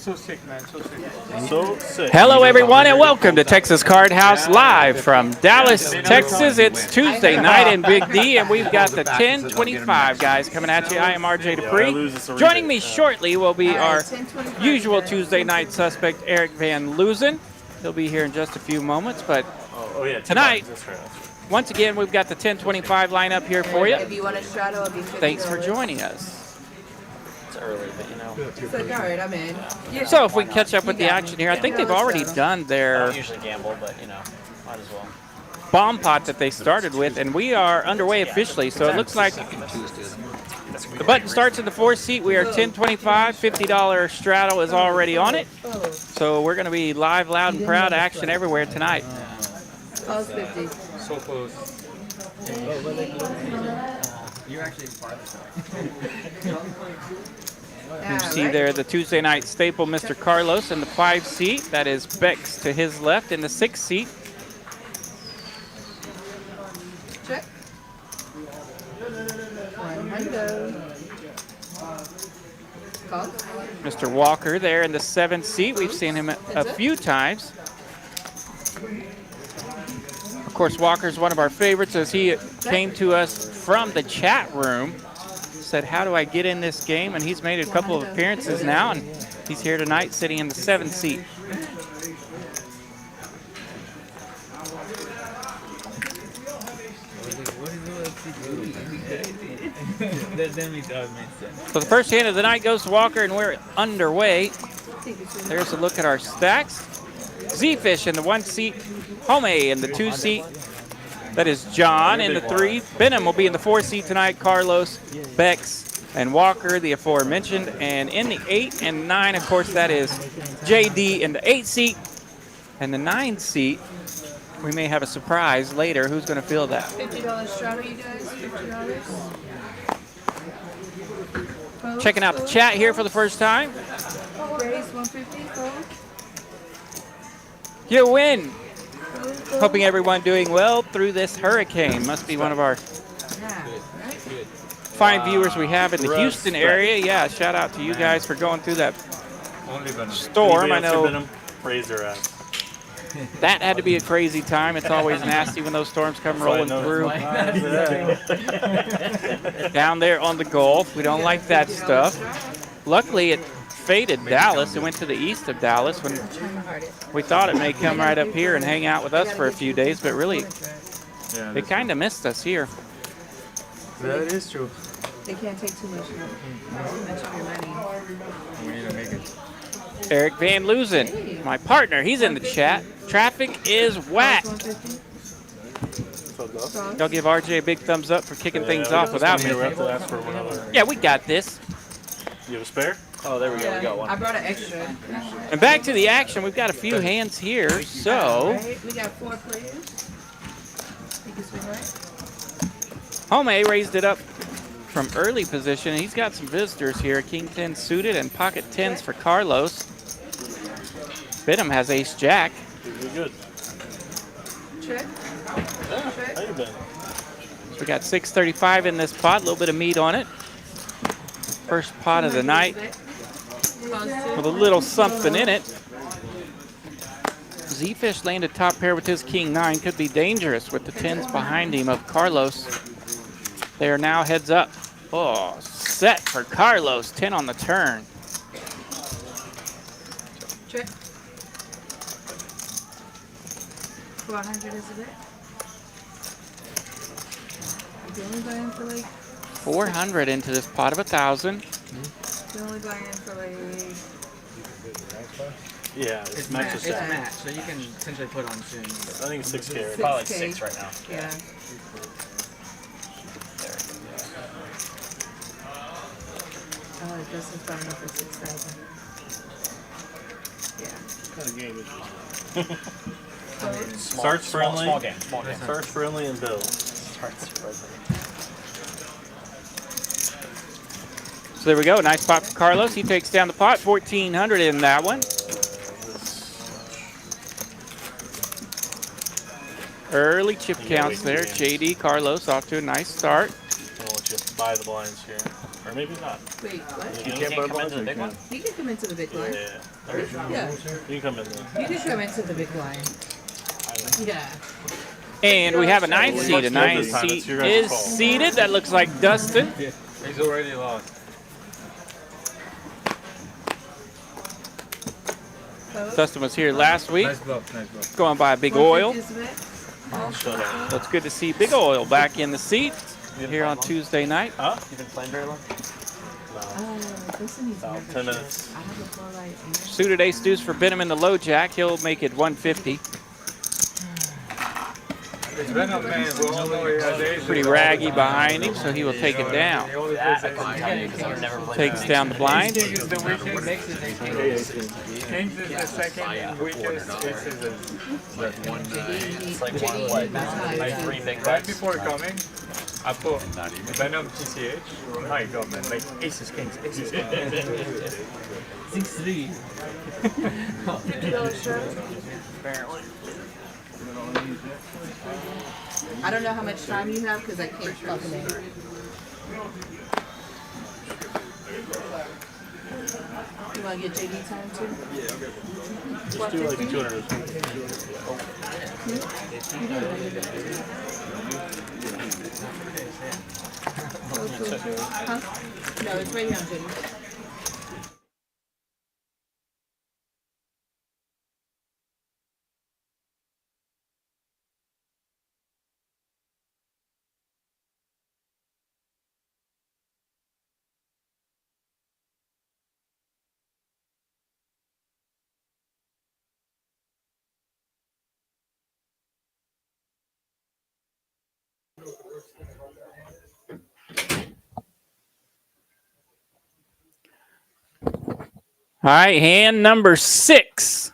So sick, man. So sick. So sick. Hello, everyone, and welcome to Texas Card House live from Dallas, Texas. It's Tuesday night in Big D, and we've got the 1025 guys coming at you. I am RJ Dupree. Joining me shortly will be our usual Tuesday night suspect, Eric Van Loozen. He'll be here in just a few moments, but tonight, once again, we've got the 1025 lineup here for you. If you want a straddle, it'll be $50. Thanks for joining us. It's early, but you know. It's like, all right, I'm in. Yeah. So if we catch up with the action here, I think they've already done I their don't usually gamble, but you know, might as well. bomb pot that they started with, and we are underway officially. So it looks like the button starts in the 4th seat. We are 1025, $50 straddle is already on it. So we're going to be live, loud, and proud action everywhere tonight. Calls 50. So close. You're actually part of You see there the Tuesday night staple, Mr. Carlos, in the 5 seat. That is Bex to his left in the 6th seat. Check. 100. Calls. Mr. Walker there in the 7th seat. We've seen him a few times. Of course, Walker's one of our favorites as he came to us from the chat room. Said, how do I get in this game? And he's made a couple of appearances now, and he's here tonight sitting in the 7th seat. So the first hand of the night goes to Walker, and we're underway. There's a look at our stacks. Z-Fish in the 1 seat, Home in the 2 seat. That is John in the 3. Benham will be in the 4 seat tonight. Carlos, Bex, and Walker, the aforementioned. And in the 8 and 9, of course, that is JD in the 8 seat. And the 9 seat, we may have a surprise later. Who's going to fill that? $50 straddle, you guys. $50. Checking out the chat here for the first time. Raise 150. Fold. You win. Hoping everyone doing well through this hurricane. Must be one of our fine viewers we have in the Houston area. Yeah, shout out to you guys for going through that storm. I know that had to be a crazy time. It's always nasty when those storms come rolling through. Down there on the Gulf, we don't like that stuff. Luckily, it faded Dallas. It went to the east of Dallas when we thought it may come right up here and hang out with us for a few days, but really, it kind of missed us here. That is true. They can't take too much of your money. We need to make it. Eric Van Loozen, my partner, he's in the chat. Traffic is whack. I'll give RJ a big thumbs up for kicking things off without me. Yeah, we got this. You have a spare? Oh, there we go. We got one. I brought an extra. And back to the action. We've got a few hands here, so Right, we got 4 players. Think it's right. Home raised it up from early position. He's got some visitors here. King 10 suited and pocket 10s for Carlos. Benham has ace jack. Really good. Check. How you been? We got 635 in this pot. A little bit of meat on it. First pot of the night with a little something in it. Z-Fish landed top pair with his king 9. Could be dangerous with the 10s behind him of Carlos. They are now heads up. Oh, set for Carlos. 10 on the turn. Check. 400 is a bit. You only buy in for like 400 into this pot of 1,000. you only buy in for like Yeah, It's match. match, it's match, so you can essentially put on soon. I think it's 6K. Probably like 6 right now. yeah. Oh, this is buying up for 6,000. Yeah. What kind of game is this? Small, Starts friendly. Small game. Starts friendly and builds. So there we go. Nice pot for Carlos. He takes down the pot. 1,400 in that one. Early chip counts there. JD Carlos off to a nice start. I don't want you to buy the blinds here. Or maybe not. Wait, what? You can't come into the big one? You can come into the big line. Yeah. Yeah. You can come in there. You can come into the big line. Yeah. And we have a 9 Well, seed. A let's 9 this time. seed It's your guys' is call. seated. That looks like Dustin. He's already lost. Dustin was here last week, Nice bluff, nice bluff. going by Big Oil. 150 is back. Showdown. So it's good to see Big Oil back in the seat here on Tuesday night. Huh? You've been playing very long? Listen, he's About never 10 sure. minutes. I have a full light. Suited ace deuce for Benham in the low jack. He'll make it 150. It's been up, man. We all know he has aces. Pretty raggy behind him, so he will take it down. He only plays aces. Takes down the blind. King is the weakest. Kings is the second weakest. Aces is It's like what? like 3 big right before coming. I put Venom TCH. My God, man. Like aces, kings, aces, kings. 6-3. $50 shirt. Apparently. I don't know how much time you have because I can't calculate. You want to get JD time too? Just do like 200. Huh? No, it's right here on JD. All right, hand number 6.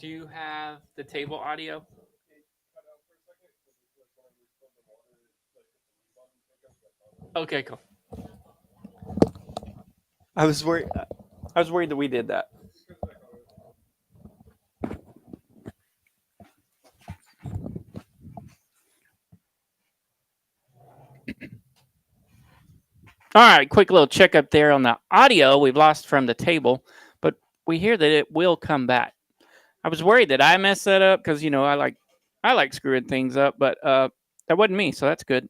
Do you have the table audio? Okay, cool. I was worried that we did that. All right, quick little checkup there on the audio. We've lost from the table, but we hear that it will come back. I was worried that I messed that up because I like screwing things up, but that wasn't me, so that's good.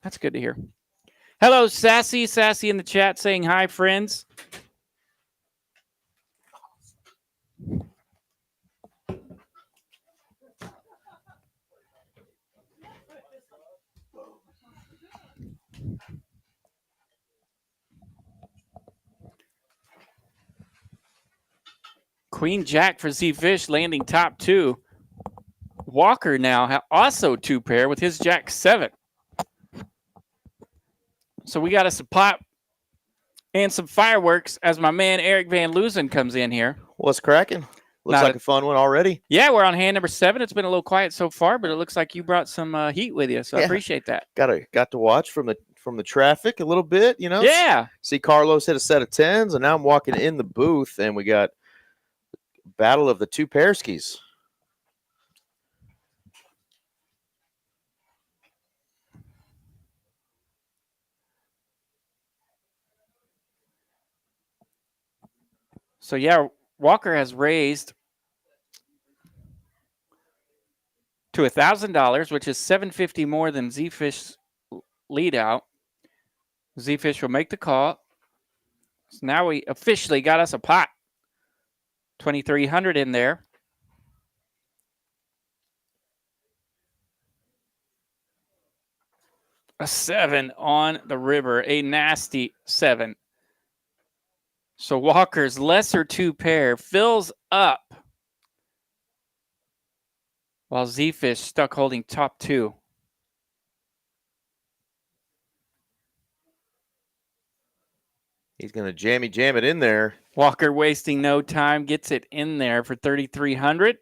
That's good to hear. Hello, Sassy in the chat saying hi, friends. Queen Jack for Z Fish landing top 2. Walker now also 2-pair with his Jack 7. So we got us a pot and some fireworks as my man Eric Van Loosen comes in here. What's cracking? Looks like a fun one already. Yeah, we're on hand number 7. It's been a little quiet so far, but it looks like you brought some heat with you, so I appreciate that. Got to watch from the traffic a little bit, you know. Yeah. See Carlos hit a set of 10s, and now I'm walking in the booth, and we got battle of the 2 pair skis. So yeah, Walker has raised to $1,000, which is $750 more than Z-Fish's lead out. Z-Fish will make the call. So now we officially got us a pot. 2,300 in there. A 7 on the river, a nasty 7. So Walker's lesser 2 pair fills up while Z-Fish stuck holding top 2. He's going to jam it in there. Walker wasting no time, gets it in there for 3,300.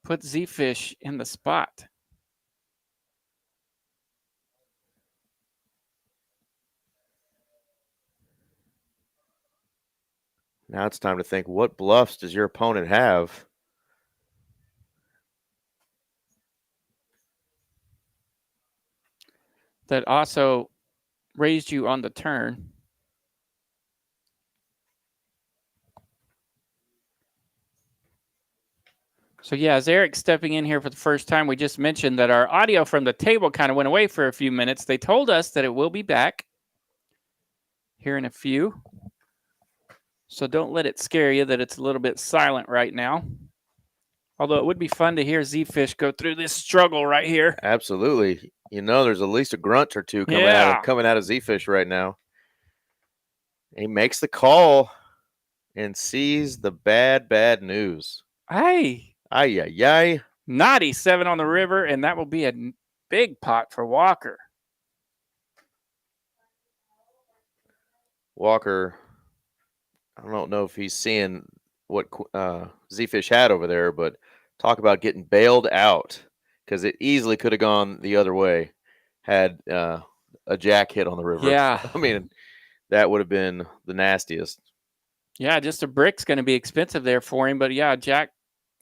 Puts Z-Fish in the spot. Now it's time to think, what bluffs does your opponent have? That also raised you on the turn. So yeah, as Eric's stepping in here for the first time, we just mentioned that our audio from the table kind of went away for a few minutes. They told us that it will be back here in a few. So don't let it scare you that it's a little bit silent right now. Although it would be fun to hear Z-Fish go through this struggle right here. Absolutely. You know, there's at least a grunt or two coming out of Z-Fish right now. He makes the call and sees the bad news. Hey. Ay. Naughty 7 on the river, and that will be a big pot for Walker. Walker, I don't know if he's seeing what Z-Fish had over there, but talk about getting bailed out, because it easily could have gone the other way had a jack hit on the river. Yeah. I mean, that would have been the nastiest. Yeah, just a brick's going to be expensive there for him, but yeah, jack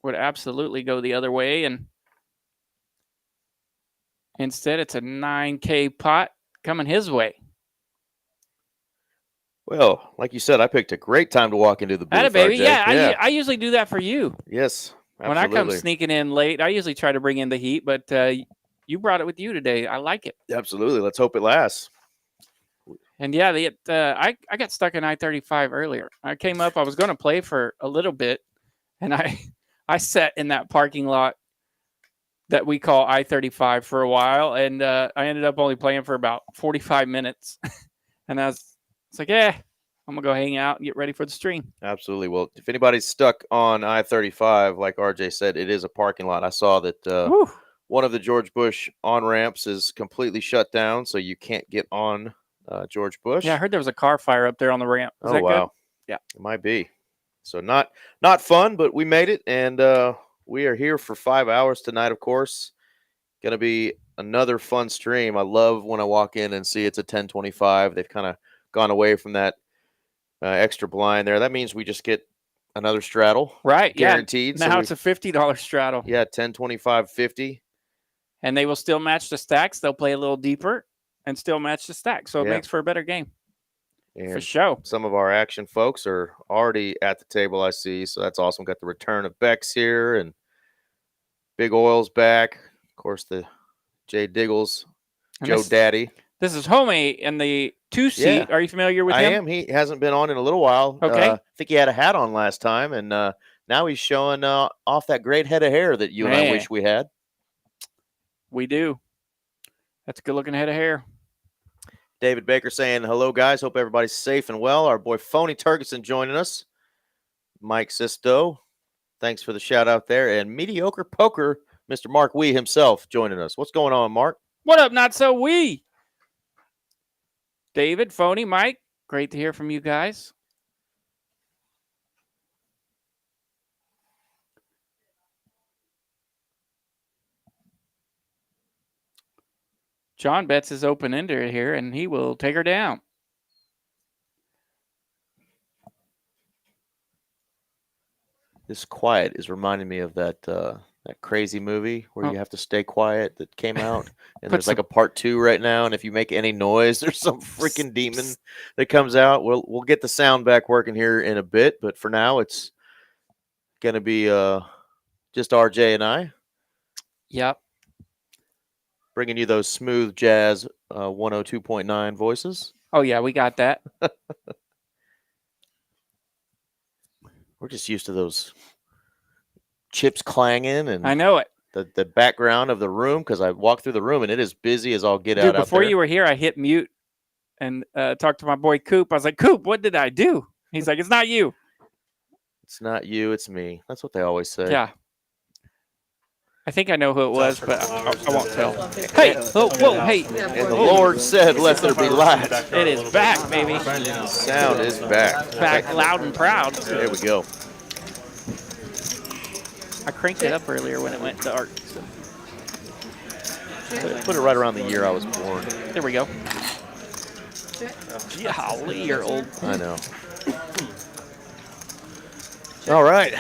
would absolutely go the other way, and instead it's a 9K pot coming his way. Well, like you said, I picked a great time to walk into the booth. Atta baby. RJ. Yeah, I usually do that for you. Yes, absolutely. When I come sneaking in late, I usually try to bring in the heat, but you brought it with you today. I like it. Absolutely. Let's hope it lasts. And yeah, I got stuck in I-35 earlier. I came up, I was going to play for a little bit, and I sat in that parking lot that we call I-35 for a while, and I ended up only playing for about 45 minutes. And it's like, I'm going to go hang out and get ready for the stream. Absolutely. Well, if anybody's stuck on I-35, like RJ said, it is a parking lot. I saw that one of the George Bush on-ramps is completely shut down, so you can't get on George Bush. Yeah, I heard there was a car fire up there on the ramp. Is that wow. good? Yeah. It might be. So not fun, but we made it, and we are here for 5 hours tonight, of course. Going to be another fun stream. I love when I walk in and see it's a 1025. They've kind of gone away from that extra blind there. That means we just get another straddle. Right, guaranteed. Now it's a $50 straddle. Yeah, 10, 25, 50. And they will still match the stacks. They'll play a little deeper and still match the stack. So it makes for a better game. And for sure. Some of our action folks are already at the table, I see. So that's awesome. Got the return of Bex here, and Big Oil's back. Of course, the Jay Diggles, Joe Daddy. This is Homie in the 2-seat. Yeah. Are you familiar with him? I am. He hasn't been on in a little while. Okay. I think he had a hat on last time, and now he's showing off that great head of hair that you and I wish we had. We do. That's a good-looking head of hair. David Baker saying, hello, guys. Hope everybody's safe and well. Our boy Phony Turgeson joining us. Mike Sisto, thanks for the shout-out there. And Mediocre Poker Mr. Mark Wee himself joining us. What's going on, Mark? What up, Not So Wee? David, Phony, Mike, great to hear from you guys. John bets his open-ender here, and he will take her down. This quiet is reminding me of that that crazy movie where you have to stay quiet that came out. And there's like a part 2 right now. And if you make any noise, there's some freaking demon that comes out. We'll get the sound back working here in a bit. But for now, it's going to be just RJ and I. Yep. Bringing you those smooth jazz 102.9 voices. Oh, yeah, we got that. We're just used to those chips clanging and I know it. The background of the room, because I walked through the room and it is busy as all get out. Dude, before out there. you were here, I hit mute and talked to my boy Coop. I was like, Coop, what did I do? He's like, it's not you. It's not you, it's me. That's what they always say. Yeah. I think I know who it was, but I won't tell. Hey, oh, whoa, hey. And the Lord said, let there be light. It is back, baby. Sound is back. Back loud and proud. There we go. I cranked it up earlier when it went dark. So. Put it right around the year I was born. There we go. Golly, you're old. I know. All right.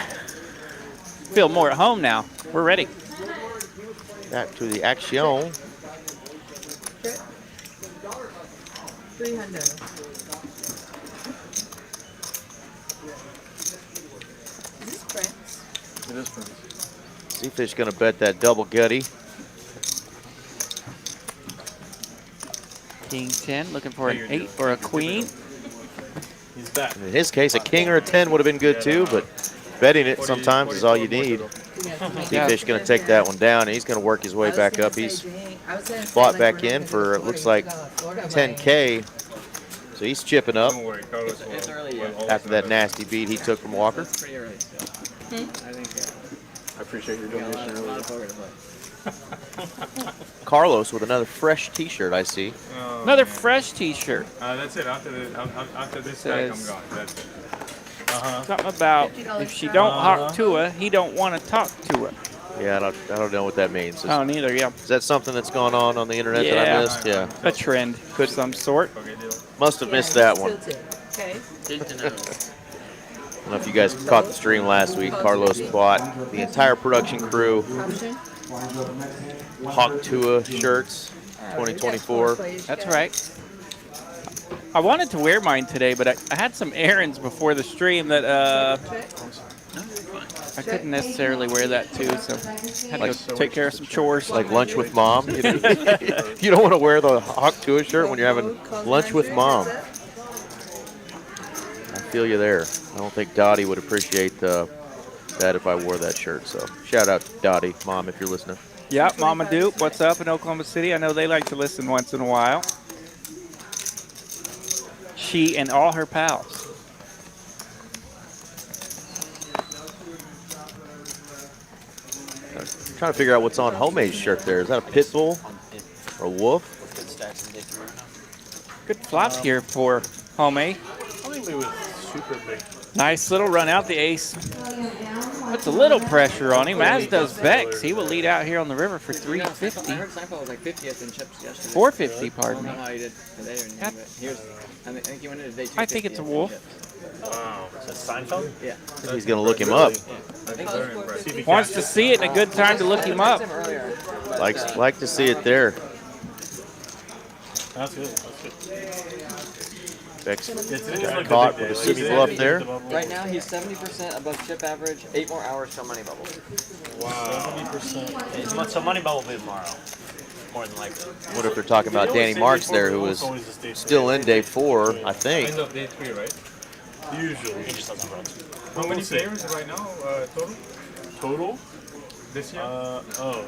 Feel more at home now. We're ready. Back to the action. 300. Is this Prince? It is Prince. Seafish going to bet that double gutty. King 10, looking for an 8 or a queen. He's back. In his case, a king or a 10 would have been good too, but betting it sometimes is all you need. Seafish going to take that one down, and he's going to work his way back up. He's fought back in for, it looks like, 10K. So he's chipping up after that nasty beat he took from Walker. I appreciate your donation earlier. Carlos with another fresh T-shirt, I see. Another fresh T-shirt. That's it. After this pack, I'm gone. That's it. Something about if she don't talk to her, he don't want to talk to her. Yeah, I don't know what that means. Oh, neither. Yeah. Is that something that's gone on the internet that I missed? Yeah. A trend of some sort. Must have missed that one. Okay. I don't know if you guys caught the stream last week. Carlos bought the entire production crew Option. Hawk Tua shirts, 2024. That's right. I wanted to wear mine today, but I had some errands before the stream that I couldn't necessarily wear that too, so I had to go take care of some chores. Like lunch with mom. You don't want to wear the Hawk Tua shirt when you're having lunch with mom. I feel you there. I don't think Dottie would appreciate that if I wore that shirt. So shout out to Dottie, mom, if you're listening. Yep, Mama Duke, what's up in Oklahoma City? I know they like to listen once in a while. She and all her pals. I'm trying to figure out what's on Homemade shirt there. Is that a pit bull or a wolf? Good flop here for Homie. I think we was super big. Nice little run out the ace. Puts a little pressure on him, as does Bex. He will lead out here on the river for 350. I heard Seinfeld was like 50th in chips yesterday. 450, pardon me. I don't know how he did today or anything, but here's, I think he went into day 250. I think it's a wolf. Wow. Is that Seinfeld? Yeah. He's going to look him up. Wants to see it and a good time to look him up. Like to see it there. That's good. That's good. Bex It's caught with a city bluff there. Right now, he's 70% above chip average, 8 more hours till money bubble. Wow. 70%. So money bubble will be tomorrow. More than likely. What if they're talking about Danny Marks there, who was still in day 4, I think. End of day 3, right? Usually. He just doesn't run. How many players right now total? Total? This year?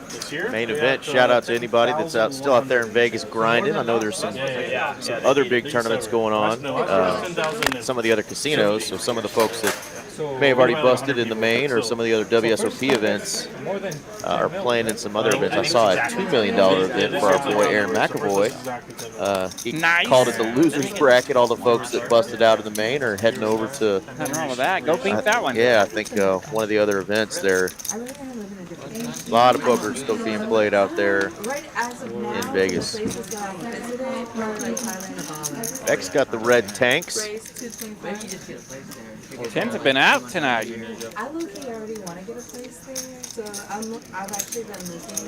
This year? Main event. Shout out to anybody that's still out there in Vegas grinding. I know there's some other big tournaments going on. Some of the other casinos. So some of the folks that may have already busted in the main or some of the other WSOP events are playing in some other events. I saw a $2 million event for our boy Aaron McAvoy. He Nice. called it the losers bracket. All the folks that busted out in the main are heading over to. Nothing wrong with that. Go beat that one. Yeah, I think one of the other events there. I really want to live in a different country. A lot of poker still being played out there. Right as of now, in Vegas. the places that I visited, probably like Thailand or Bali. X got the red tanks. Grace, 225. Tens have been out tonight. I low-key already want to get a place there, so I've actually been looking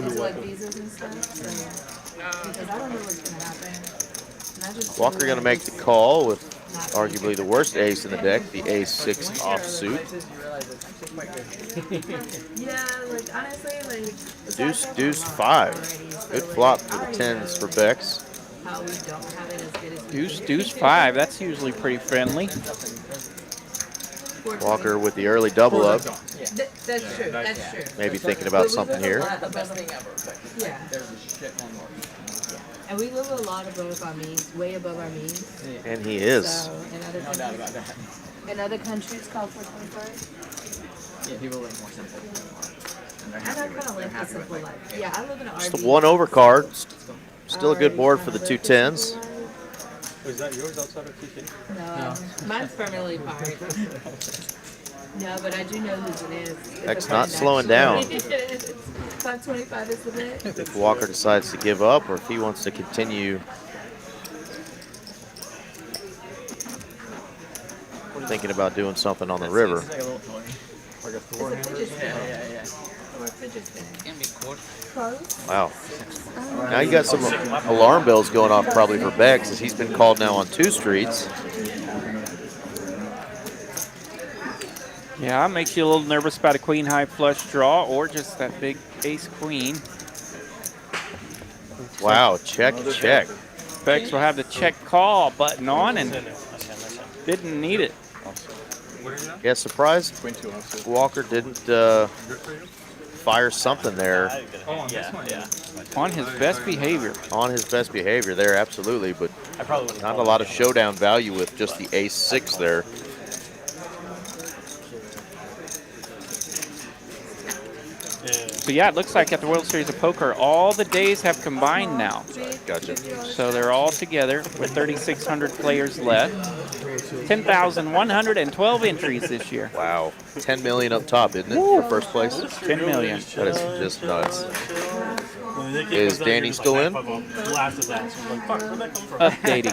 into like visas and stuff, so because I don't know what's gonna happen. And I just Walker gonna make the call with arguably the worst ace in the deck, the ace-6 offsuit. Yeah, like honestly, like Deuce, deuce, 5. Good flop for the tens for Bex. how we don't have it as good as we Deuce, do. deuce, 5. That's usually pretty friendly. Walker with the early double up. That's true. That's true. Maybe thinking about something here. The best thing ever. Yeah. And we live a lot above our means, way above our means. And he is. So in other countries, call for 25. Yeah, people live more simple. And I kind of like the simple life. Yeah, I live in an Just RV. a 1 over card. Still a good board for the 2 tens. Is that yours outside of TC? No, mine's permanently parked. No, but I do know whose it is. It's X a not friend, slowing actually. down. 525 is the bid. If Walker decides to give up or if he wants to continue thinking about doing something on the river. Like a little toy. Like a Thor It's a hammer? fidget spinner. Yeah. Or a fidget spinner. Can be cool. Close? Wow. Now you got some alarm bells going off probably for Bex as he's been called now on 2 streets. Yeah, makes you a little nervous about a queen high flush draw or just that big ace queen. Wow, check, check. Bex will have the check call button on and didn't need it. Yeah, surprised Walker didn't fire something there On his best behavior. on his best behavior there, absolutely, but I probably wouldn't not a call lot it. of showdown value with just the ace-6 there. So yeah, it looks like at the World Series of Poker, all the days have combined now. Gotcha. So they're all together with 3,600 players left. 10,112 entries this year. Wow, 10 million up top, isn't it, for first place? 10 million. That is just nuts. Is Danny still in? Updating.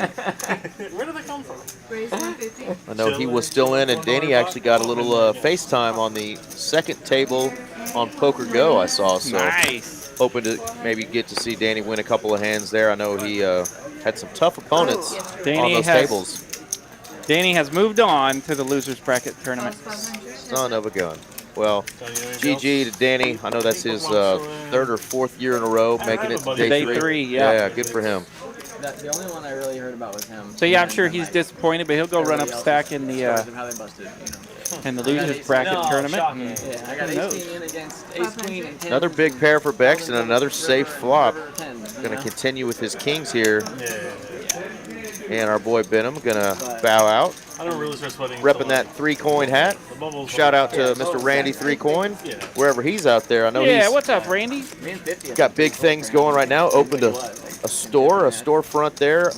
Where did that come from? Grace 150. I know he was still in, and Danny actually got a little FaceTime on the second table on Poker Go, I saw. So Nice. hoping to maybe get to see Danny win a couple of hands there. I know he had some tough opponents on Danny those tables. Danny has moved on to the losers bracket tournament. Plus 500. Son of a gun. Well, GG to Danny. I know that's his 3rd or 4th year in a row making it to Day day 3, 3. yeah. Yeah, good for him. The only one I really heard about was him. So yeah, I'm sure he's disappointed, but he'll go run up stack in Stories the of how they busted, losers bracket tournament. shocking. And Yeah, I got who knows? ace king in against ace queen and 10. Another big pair for Bex and another safe flop. 10. Going to continue with his kings here. And our boy Benham going to bow out. I don't really start sweating. Repping that 3-coin hat. Shout out to Mr. Randy 3-Coin, wherever he's out there. I know Yeah, he's what's up, Randy? Me and 50. got big things going right now. Opened a storefront there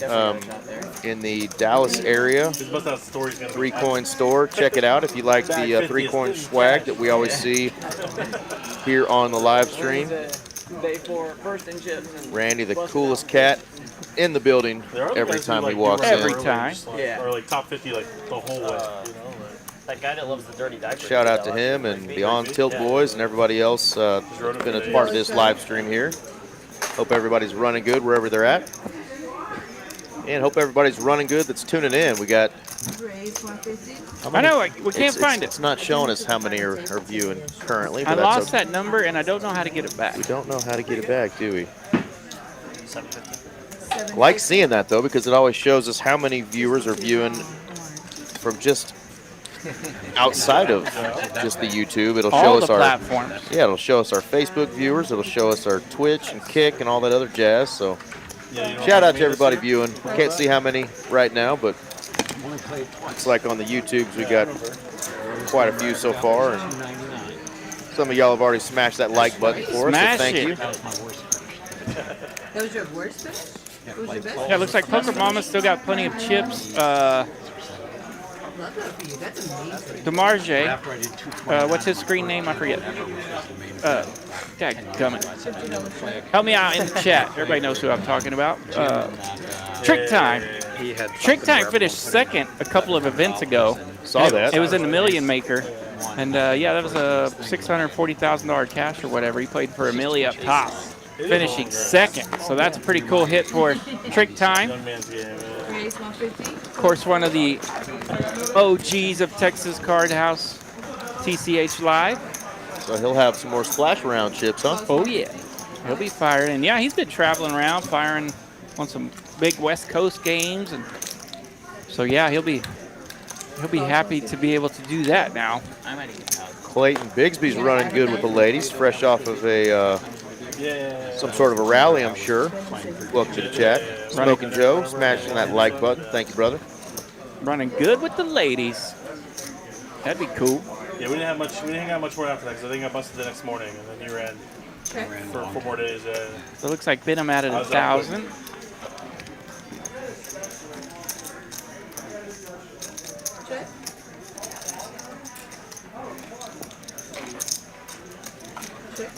in the Dallas area. 3-coin store. Check it out if you like the 3-coin swag that we always see here on the live stream. Day 4, first in chips. And Randy, the coolest cat in the building every time he walks Every in. time. Yeah. Or like top 50 like the whole way. You know, That guy that loves the dirty diaper. Shout out to him and the On Tilt boys and everybody else that's been a part of this live stream here. Hope everybody's running good wherever they're at. And hope everybody's running good that's tuning in. We got... Grace 150. I know, we can't find it. It's not showing us how many are viewing currently. I But that's lost okay. that number and I don't know how to get it back. We don't know how to get it back, do we? 750. Like seeing that, though, because it always shows us how many viewers are viewing from just outside of just the YouTube. It'll show All us the our platforms. yeah, it'll show us our Facebook viewers. It'll show us our Twitch and Kick and all that other jazz. So shout out to everybody viewing. Can't see how many right now, but Looks like on the YouTubes we got quite a few so far. And some of y'all have already smashed that like button for us, so Smash thank it. you. That was your worst fish? What was your best? Yeah, it looks like Poker Mama's still got plenty of chips. Love that for you. That's amazing. DeMarge, what's his screen name? I forget. Dadgummit. Help me out in the chat. Everybody knows who I'm talking about. Trick Time. Trick Time finished second a couple of events ago. Saw that. It was in the Million Maker. And yeah, that was a $640,000 cash or whatever. He played for Amelia up top, finishing second. So that's a pretty cool hit for Trick Time. Raise 150. Of course, one of the OGs of Texas Card House, TCHLIVE. So he'll have some more splash around chips, huh? Oh yeah, he'll be firing. And yeah, he's been traveling around, firing on some big West Coast games, and so yeah, he'll be happy to be able to do that now. Clayton Bigsby's running good with the ladies, fresh off of a some sort of a rally, I'm sure. Welcome to the chat. Smoking Joe, smashing that like button. Thank you, brother. Running good with the ladies. That'd be cool. Yeah, we didn't have much. We didn't hang out much more after that because I think I busted the next morning, and then you ran for 4 more days. So it looks like Benham added 1,000. Check. Check.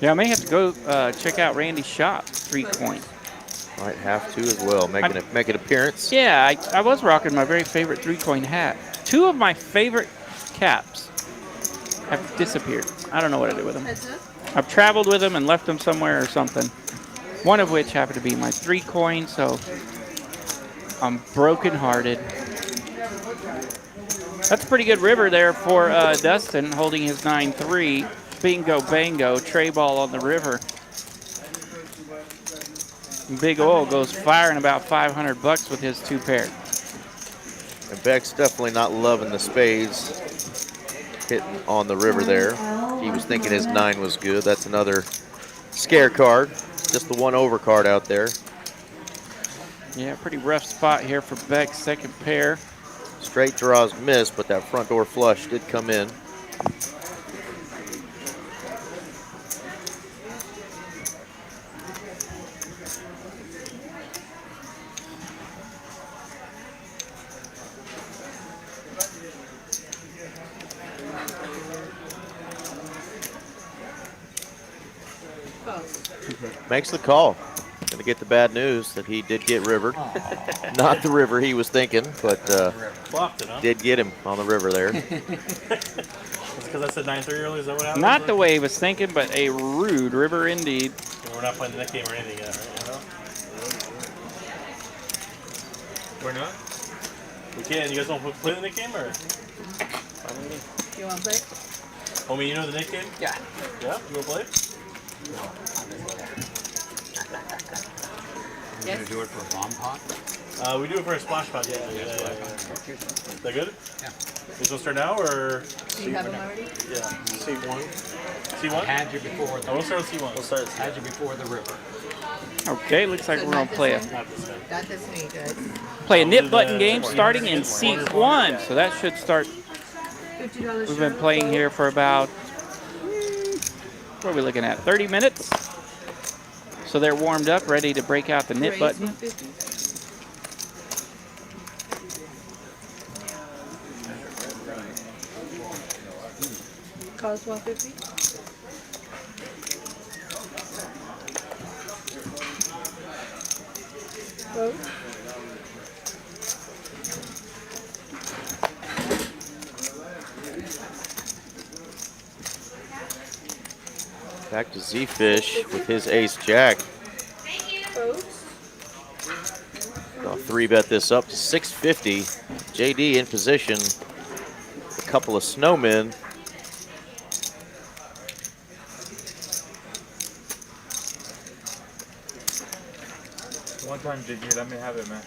Yeah, I may have to go check out Randy's shop, 3-coin. Might have to as well, make an appearance. Yeah, I was rocking my very favorite 3-coin hat. 2 of my favorite caps have disappeared. I don't know what to do with them. I've traveled with them and left them somewhere or something. One of which happened to be my 3-coin, so I'm brokenhearted. That's a pretty good river there for Dustin, holding his 9-3. Bingo, bango, tray ball on the river. Big Oil goes firing about 500 bucks with his 2 pair. And Beck's definitely not loving the spades hitting on the river there. He was thinking his 9 was good. That's another scare card. Just the 1 over card out there. Yeah, pretty rough spot here for Beck's 2nd pair. Straight draws missed, but that front door flush did come in. Makes the call. Gonna get the bad news that he did get rivered. Not the river he was thinking, but did get him on the river there. Because I said 9-3 earlier, is that what happened? Not the way he was thinking, but a rude river indeed. We're not playing the next game or anything yet, right? We're not? We can. You guys want to play the Nick game or? You want to play? Homie, you know the Nick game? Yeah. Yeah? You want to play? Yes. Do it for a bomb pot? We do it for a splash pad. Yeah. Is that good? Yeah. You want to start now or? Do you have them already? Yeah. C1. C1? Had you before the We'll start with C1. We'll start. had you before the river. Okay, looks like we're gonna play a Not this time. That doesn't mean good. nip button game starting in seat 1. So that should start. $50. We've been playing here for about, what are we looking at, 30 minutes? So they're warmed up, ready to break out the nip button. Cost 150. Vote. Back to Z-Fish with his ace-jack. Vote. I'll 3-bet this up to 650. JD in position. A couple of snowmen. time, JD. Let me have it, man.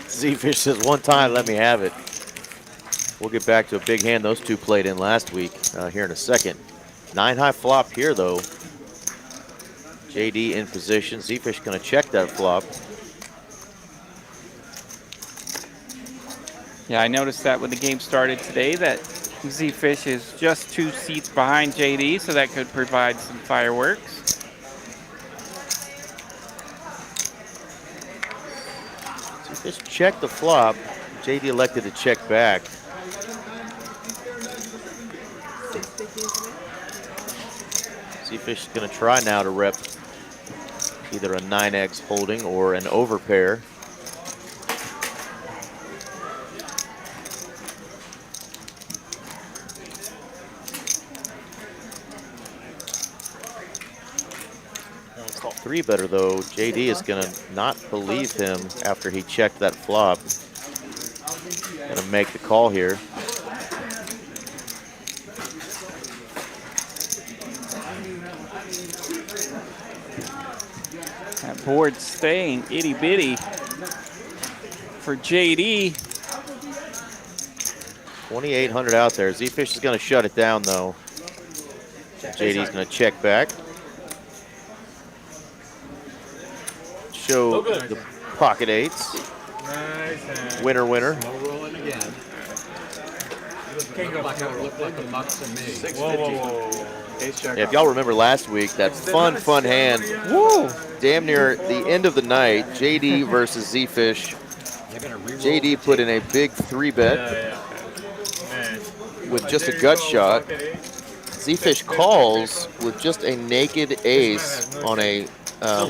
Z-Fish says, one time, let me have it. We'll get back to a big hand those two played in last week here in a second. 9-high flop here, though. JD in position. Z-Fish going to check that flop. Yeah, I noticed that when the game started today that Z-Fish is just 2 seats behind JD, so that could provide some fireworks. Z-Fish checked the flop. JD elected to check back. Z-Fish is going to try now to rep either a 9X holding or an overpair. Three better though. JD is going to not believe him after he checked that flop. Going to make the call here. That board staying itty bitty for JD. 2,800 out there. Z-Fish is going to shut it down though. JD's going to check back. Show the pocket eights. Nice. Winner, winner. No rolling again. Look like a mucks and me. Whoa. Yeah, if y'all remember last week, that fun hand. Woo! Damn near the end of the night, JD versus Z-Fish. JD put in a big 3-bet with just a gut shot. Z-Fish calls with just a naked ace on a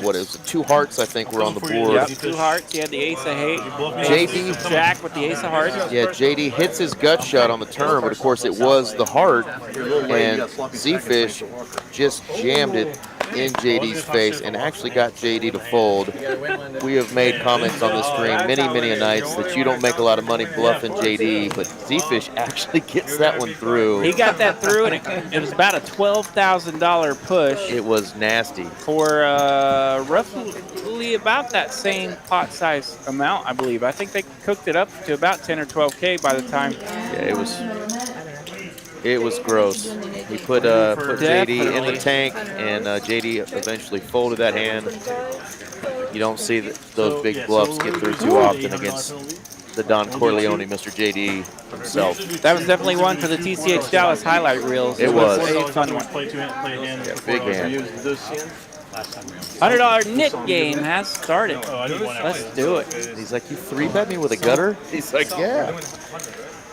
what is it? 2 hearts, I think, were on the board. Yep, 2 hearts. He had the ace of hate. JD Jack with the ace of hearts. Yeah, JD hits his gut shot on the turn, but of course it was the heart, and Z-Fish just jammed it in JD's face and actually got JD to fold. We have made comments on this stream many a nights that you don't make a lot of money bluffing JD, but Z-Fish actually gets that one through. He got that through, and it was about a $12,000 push. It was nasty. For roughly about that same pot size amount, I believe. I think they cooked it up to about 10 or 12K by the time. Yeah, it was gross. He put JD in the tank, and JD eventually folded that hand. You don't see those big bluffs get through too often against the Don Corleone, Mr. JD himself. That was definitely one for the TCH Dallas highlight reels. It was. A fun one. Yeah, big hand. $100 knit game has started. Let's do it. He's like, you 3-bet me with a gutter? He's like, yeah.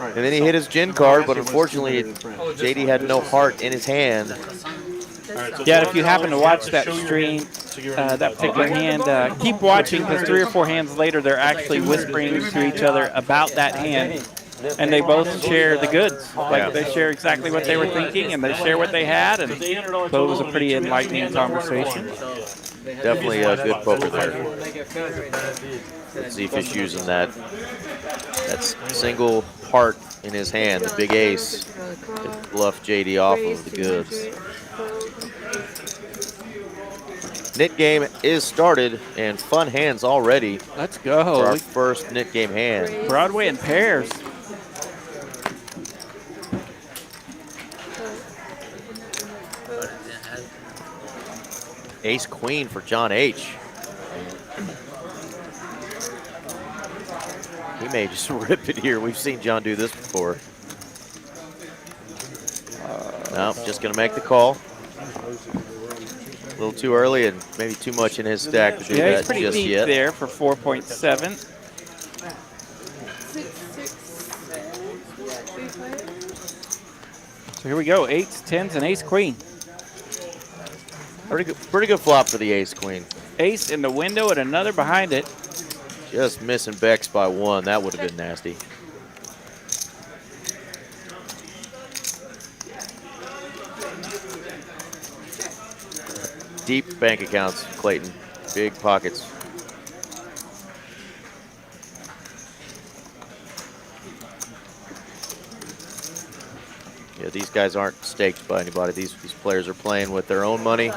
And then he hit his gin card, but unfortunately, JD had no heart in his hand. Yeah, if you happen to watch that stream, that particular hand, keep watching, because 3 or 4 hands later, they're actually whispering to each other about that hand. And they both share the goods. Like, they share exactly what they were thinking, and they share what they had. And so it was a pretty enlightening conversation. Definitely a good poker there. Z-Fish using that single heart in his hand, the big ace, to bluff JD off of the goods. Knit game is started, and fun hands already. Let's go. For our first knit game hand. Broadway in pairs. Ace queen for John H. He may just rip it here. We've seen John do this before. No, just going to make the call. A little too early and maybe too much in his stack to do Yeah, that he's pretty just deep yet. there for 4.7. So here we go, 8s, 10s, and ace queen. Pretty good flop for the ace queen. Ace in the window and another behind it. Just missing Bex by 1. That would have been nasty. Deep bank accounts, Clayton. Big pockets. Yeah, these guys aren't staked by anybody. These players are playing with their own money.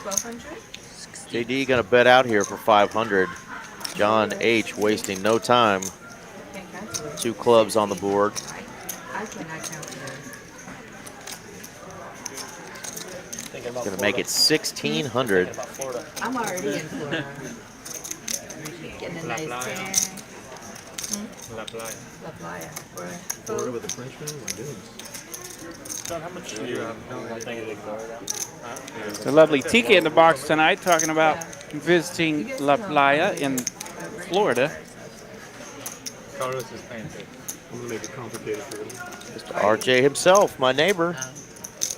1200. JD gonna bet out here for 500. John H wasting no time. Can't cancel it. 2 clubs on the board. I cannot cancel it. Thinking about Gonna Florida. make it 1600. Thinking about Florida. I'm already in Florida. Getting a nice tan. La Playa. La Playa. Right. Florida with the Frenchman? My goodness. John, how much do you have? I think it is. The lovely Tika in the box tonight talking about visiting La Playa in Florida. Carlos is paying too. I'm going to make it complicated for you. Mr. RJ himself, my neighbor,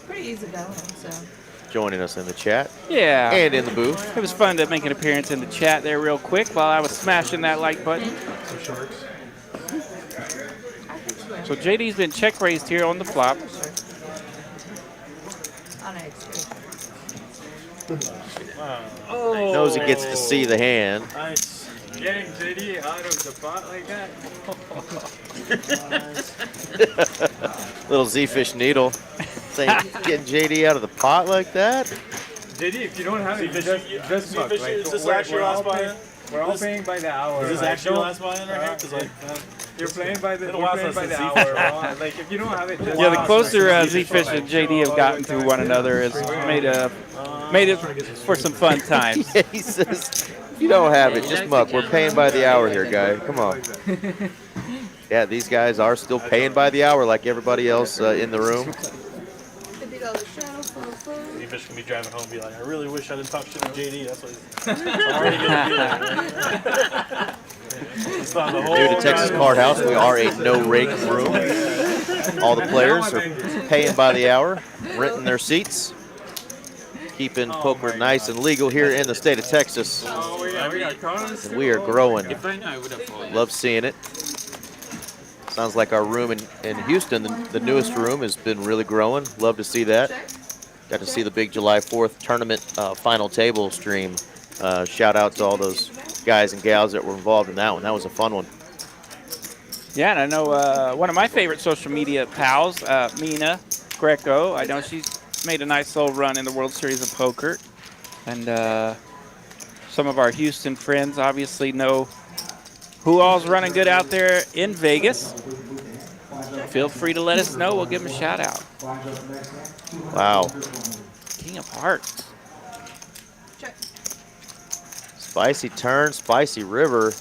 Pretty easy going, so. joining us in the chat Yeah. and in the booth. It was fun to make an appearance in the chat there real quick while I was smashing that like button. Some sharks. So JD's been check raised here on the flop. On an X3. Knows he gets to see the hand. Nice. Getting JD out of the pot like that. Little Z-fish needle. Saying getting JD out of the pot like that. JD, if you don't have it, just fuck. Z-fish, Like, is this we're- actually we're your all last buy-in? paying- We're all paying by the hour. Is this like, actually your don't- last buy-in right here? Because like, You're playing by the, Been a we're while playing since by the the hour. Z-fish. We're all- Like, if you don't have it, just Yeah, the fuck. closer Like, Z-fish and JD have gotten to one another has made it for some fun times. Yeah, he says, if you don't have it, just muck. We're paying by the hour here, guy. Come on. Yeah, these guys are still paying by the hour like everybody else in the room. $50 shadow for the food. Z-fish can be driving home and be like, I really wish I didn't talk shit to JD. That's what he's already going to be there. It's not the whole New to Texas Card House, we are a no-rake room. All the players are paying by the hour, renting their seats, keeping poker nice and legal here in the state of Texas. Oh, we got Carlos. And we are growing. If I know, I would have followed. Love seeing it. Sounds like our room in Houston, the newest room, has been really growing. Love to see that. Got to see the big July 4th tournament final table stream. Shout out to all those guys and gals that were involved in that one. That was a fun one. Yeah, and I know one of my favorite social media pals, Mina Greco. I know she's made a nice little run in the World Series of Poker. And some of our Houston friends obviously know who all's running good out there in Vegas. Feel free to let us know. We'll give them a shout out. Wow. King of Hearts. Spicy turn, spicy river.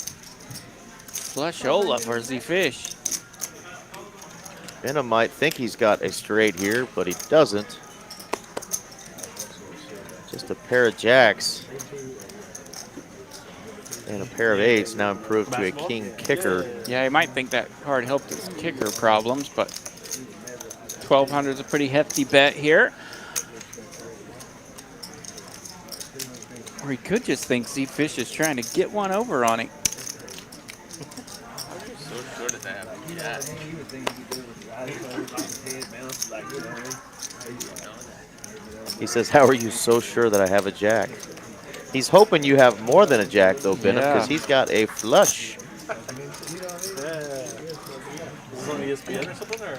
Flushola for Z-Fish. Venom might think he's got a straight here, but he doesn't. Just a pair of jacks. And a pair of eights, now improved to a king kicker. Yeah, you might think that card helped his kicker problems, but 1,200 is a pretty hefty bet here. Or he could just think Z-Fish is trying to get one over on him. He says, how are you so sure that I have a jack? He's hoping you have more than a jack, though, Venom, because he's got a flush. Is this on ESPN or something? Or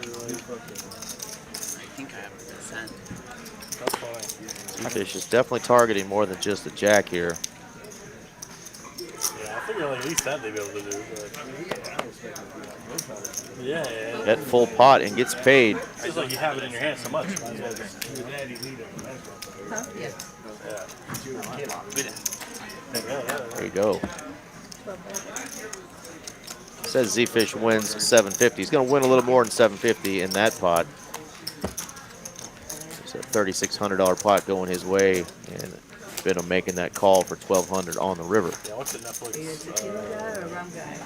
that's fine. Z-Fish is definitely targeting more than just a jack here. Yeah, I figure like at least that they'd be able to do. But yeah. Bet full pot and gets paid. It's just like you have it in your hand so much. Might as well just, Huh? Yeah. There you go. Says Z-Fish wins 750. He's going to win a little more than 750 in that pot. It's a $3,600 pot going his way, and Venom making that call for 1,200 on the river. yeah, what's the Netflix, Are you a tequila guy or a rum guy?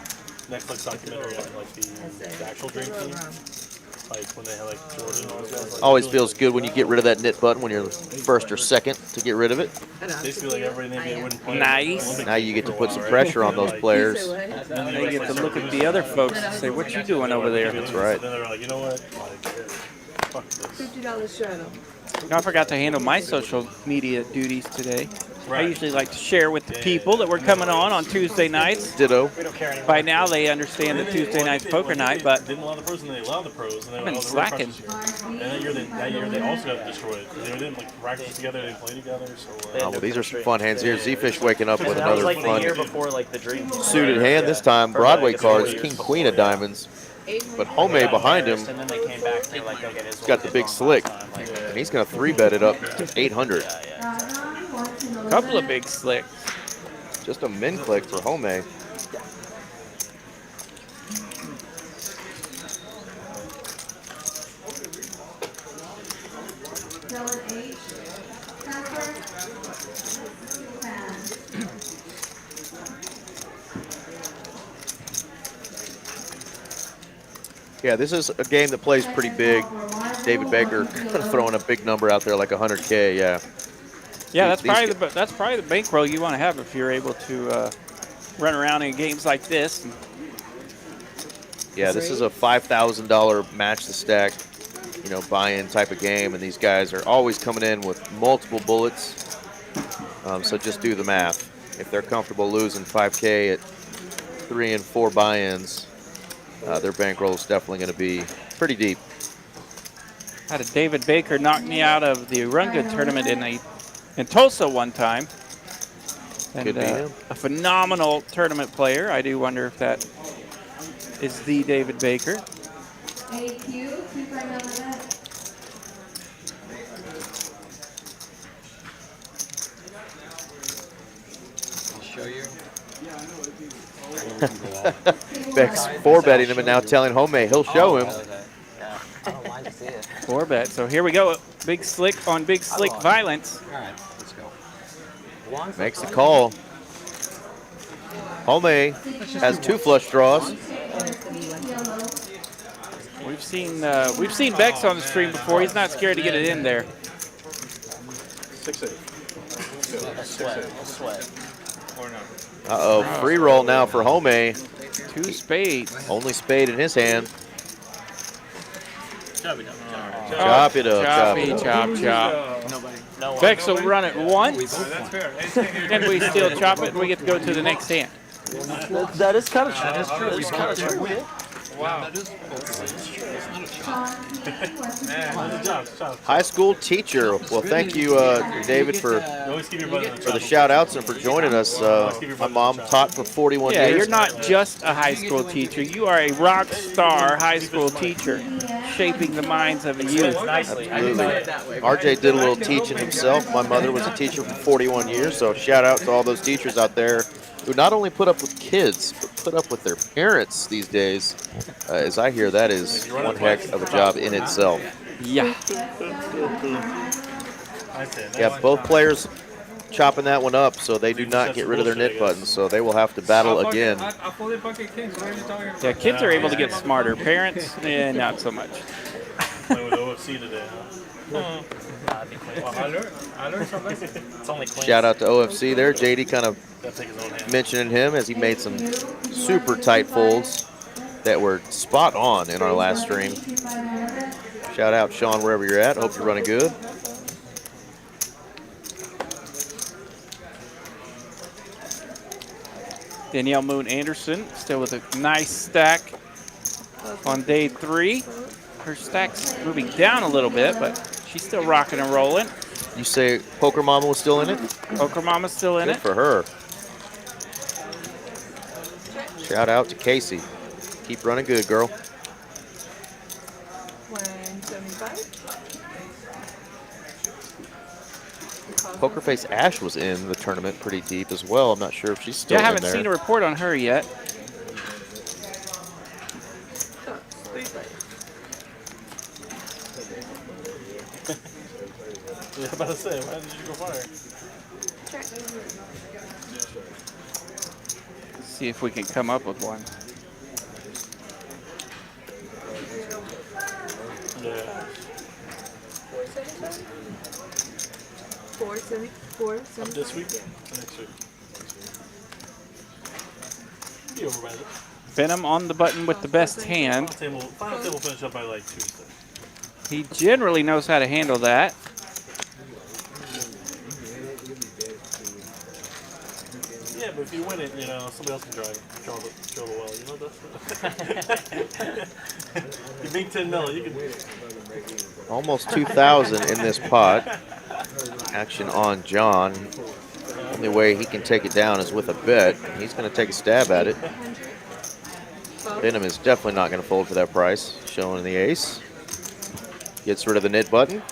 Netflix documentary on like the actual drink Tequila or team? rum? Like when they had like Jordan and all those guys. Like, Always doing, feels good when you get rid of that knit button when you're first or second to get rid of it. Basically like everybody in the NBA wouldn't play. Nice. Olympic Now you get to for a put while, some right? pressure on those Like, players. They get to look at the other folks and say, what you doing over there? That's right. Then they're like, you know what? Like, fuck this. $50 shadow. I forgot to handle my social media duties today. I usually like to share with the people that we're coming on Tuesday nights. Ditto. We don't care anymore. By now they understand that Tuesday night's poker night, but didn't allow the pros, and they allowed the pros, and they I've been were slacking. And that year they also got destroyed. They didn't like practice together, they play together. So Oh, well, these are some fun hands here. Z-Fish waking up with That was another like the fun year before like the dream. suited hand. This time, Broadway cards, King Queen of Diamonds. But Home behind him, And then they came back. They were like, okay, this he's got the big slick, and he's going to 3-bet it up to 800. couple of big slicks. Just a min click for Home. Yeah, this is a game that plays pretty big. David Baker throwing a big number out there, like 100K. Yeah. Yeah, that's These- probably the bankroll you want to have if you're able to run around in games like this. Yeah, this is a $5,000 match the stack, buy-in type of game, and these guys are always coming in with multiple bullets. So just do the math. If they're comfortable losing 5K at 3 and 4 buy-ins, their bankroll is definitely going to be pretty deep. Had a David Baker knock me out of the Run Good tournament in Tulsa one time. And Could be him. a phenomenal tournament player. I do wonder if that is the David Baker. AQ, keep right on the net. I'll show you. Beck's 4-betting him and now telling Home he'll show him. Okay. Yeah. I don't mind to see it. 4-bet. So here we go. Big slick on big slick violence. All right, let's go. Makes the call. Home has 2 flush draws. We've seen Bex on the stream before. He's not scared to get it in there. 6-8. A sweat. Or not. Uh-oh, free roll now for Home. 2 spades. Only spade in his hand. Chop it up. Choppy, chop, chop. No Bex will run it once, That's fair. Anything then we still chop it, and we get to go to the next hand. That is kind of true. That is true. It's kind of true. Wow. High school teacher. Well, thank you, David, for always keep your button the shout-outs and for joining us. My mom taught for 41 Yeah, years. you're not just a high school teacher. You are a rock star high school teacher, shaping the minds of the youth. Nicely. I Absolutely. didn't say it that way. RJ did a little teaching himself. My mother was a teacher for 41 years, so shout out to all those teachers out there who not only put up with kids, but put up with their parents these days. As I hear, that is one heck of a job in itself. Yeah. Yeah, both players chopping that one up, so they do not get rid of their knit buttons, so they will have to battle again. I fully bucket kings. What are you talking about? Yeah, kids are able to get smarter. Parents, not so much. Playing with OFC today, huh? Well, I learned something. It's only clean. Shout out to OFC there. JD kind of Gotta take his own hand. mentioning him as he made some super tight folds that were spot on in our last stream. Shout out, Sean, wherever you're at. Hope you're running good. Danielle Moon Anderson still with a nice stack on day 3. Her stack's moving down a little bit, but she's still rocking and rolling. You say Poker Mama was still in it? Poker Mama's still in Good it. for her. Shout out to Casey. Keep running good, girl. 175. Poker Face Ash was in the tournament pretty deep as well. I'm not sure if she's still Yeah, I in haven't there. seen a report on her yet. Yeah, I'm about to say, why did you go fire? See if we can come up with one. Yeah. 474. This week? Next week. Be over by the Venom on the button with the best hand. final table finish up by like Tuesday. He generally knows how to handle that. Yeah, but if you win it, you know, somebody else can draw the well. You know that? You make 10 mil, you can. Almost 2,000 in this pot. Action on John. Only way he can take it down is with a bet. He's going to take a stab at it. Venom is definitely not going to fold for that price. Showing the ace. Gets rid of the knit button.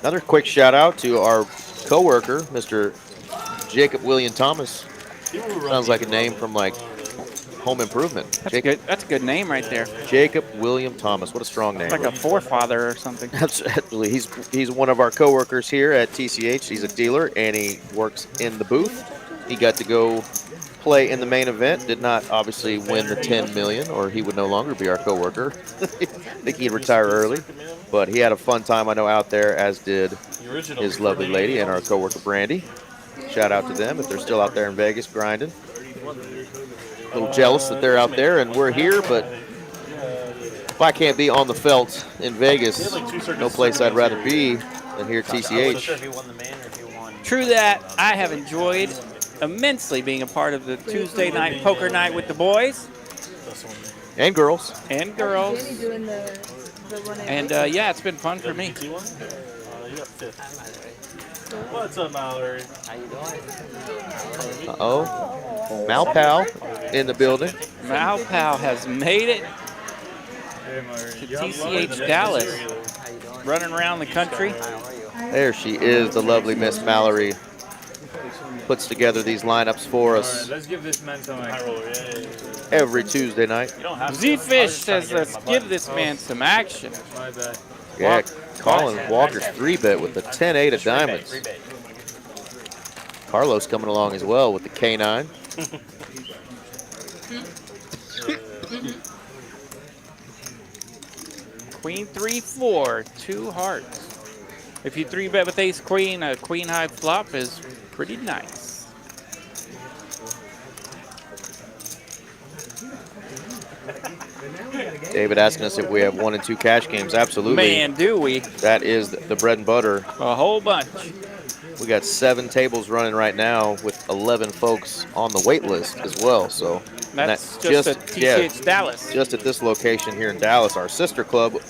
Another quick shout out to our co-worker, Mr. Jacob William Thomas. Sounds like a name from like Home Improvement. That's good. That's a good name right there. Jacob William Thomas. What a strong name. Like a forefather or something. Absolutely. He's one of our co-workers here at TCH. He's a dealer and he works in the booth. He got to go play in the main event. Did not obviously win the 10 million or he would no longer be our co-worker. I think he'd retire early. But he had a fun time, I know, out there, as did his lovely lady and our co-worker Brandy. Shout out to them if they're still out there in Vegas grinding. A little jealous that they're out there and we're here, but if I can't be on the felt in Vegas, no place I'd rather be than here at TCH. True that. I have enjoyed immensely being a part of the Tuesday night poker night with the boys. And girls. And girls. And yeah, it's been fun for me. You got fifth. What's up, Mallory? How you doing? Uh-oh. Malpal in the building. Malpal has made it to TCH Dallas. Running around the country. There she is, the lovely Miss Mallory. Puts together these lineups for us. Let's give this man some action. Every Tuesday night. Z-Fish says, let's give this man some action. My bad. Yeah, Colin Walker's 3-bet with the 10-8 of diamonds. Carlos coming along as well with the K9. Queen 3-4, 2 hearts. If you 3-bet with ace queen, a queen high flop is pretty nice. David asking us if we have 1 and 2 cash games. Absolutely. Man, do we. That is the bread and butter. A whole bunch. We got 7 tables running right now with 11 folks on the wait list as well. So That's just at TCH Dallas. Just at this location here in Dallas. Our sister club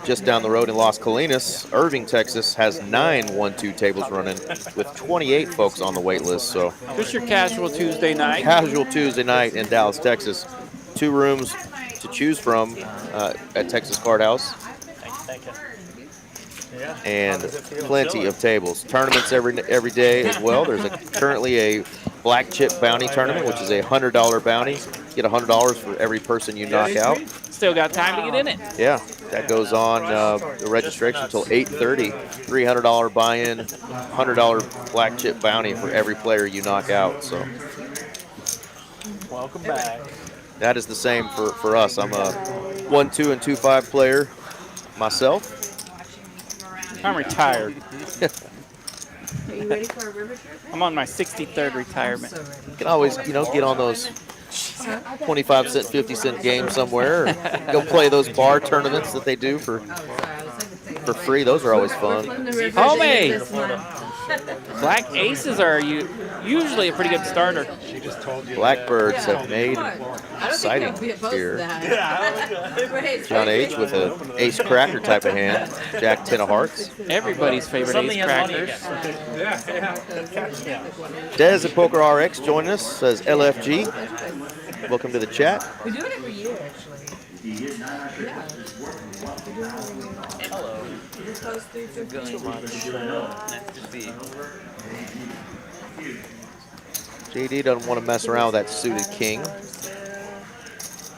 just down the road in Las Colinas, Irving, Texas, has 9 1-2 tables running with 28 folks on the wait list. So just your casual Tuesday night. Casual Tuesday night in Dallas, Texas. 2 rooms to choose from at Texas Card House. Thank you. And plenty of tables. Tournaments every day as well. There's currently a black chip bounty tournament, which is a $100 bounty. Get $100 for every person you knock out. Still got time to get in it. Yeah, that goes on the registration until 8:30. $300 buy-in, $100 black chip bounty for every player you knock out. So Welcome back. that is the same for us. I'm a 1, 2, and 2, 5 player myself. I'm retired. Are you ready for a river trip? I'm on my 63rd retirement. You can always, get on those 25-cent, 50-cent games somewhere. Or go play those bar tournaments that they do for free. Those are always fun. Homie! Black aces are usually a pretty good starter. Blackbirds have made exciting here. John H. with an ace cracker type of hand. Jack 10 of hearts. Everybody's favorite ace crackers. Dez at Poker RX joining us, says LFG. Welcome to the chat. We do it every year, actually. Yeah. Hello. JD doesn't want to mess around with that suited king.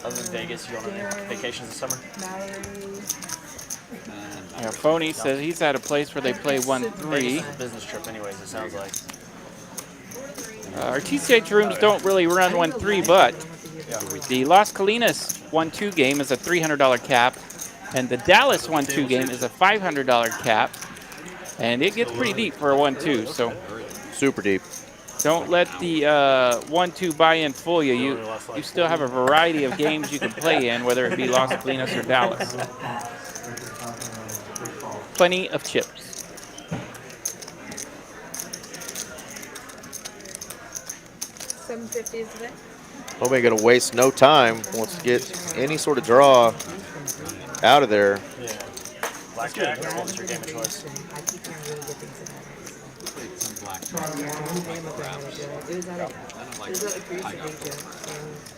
Other than Vegas, you on any vacations this summer? Yeah, Phony says he's at a place where they play 1-3. Business trip anyways, it sounds like. Our TCH rooms don't really run 1-3, but the Las Colinas 1-2 game is a $300 cap, and the Dallas 1-2 game is a $500 cap, and it gets pretty deep for a 1-2. So super deep. Don't let the 1-2 buy-in fool you. You still have a variety of games you can play in, whether it be Las Colinas or Dallas. Plenty of chips. 750 is today. Home ain't gonna waste no time. Wants to get any sort of draw out of there. Yeah. Blackjack. What was your game of choice? I keep trying to really get things in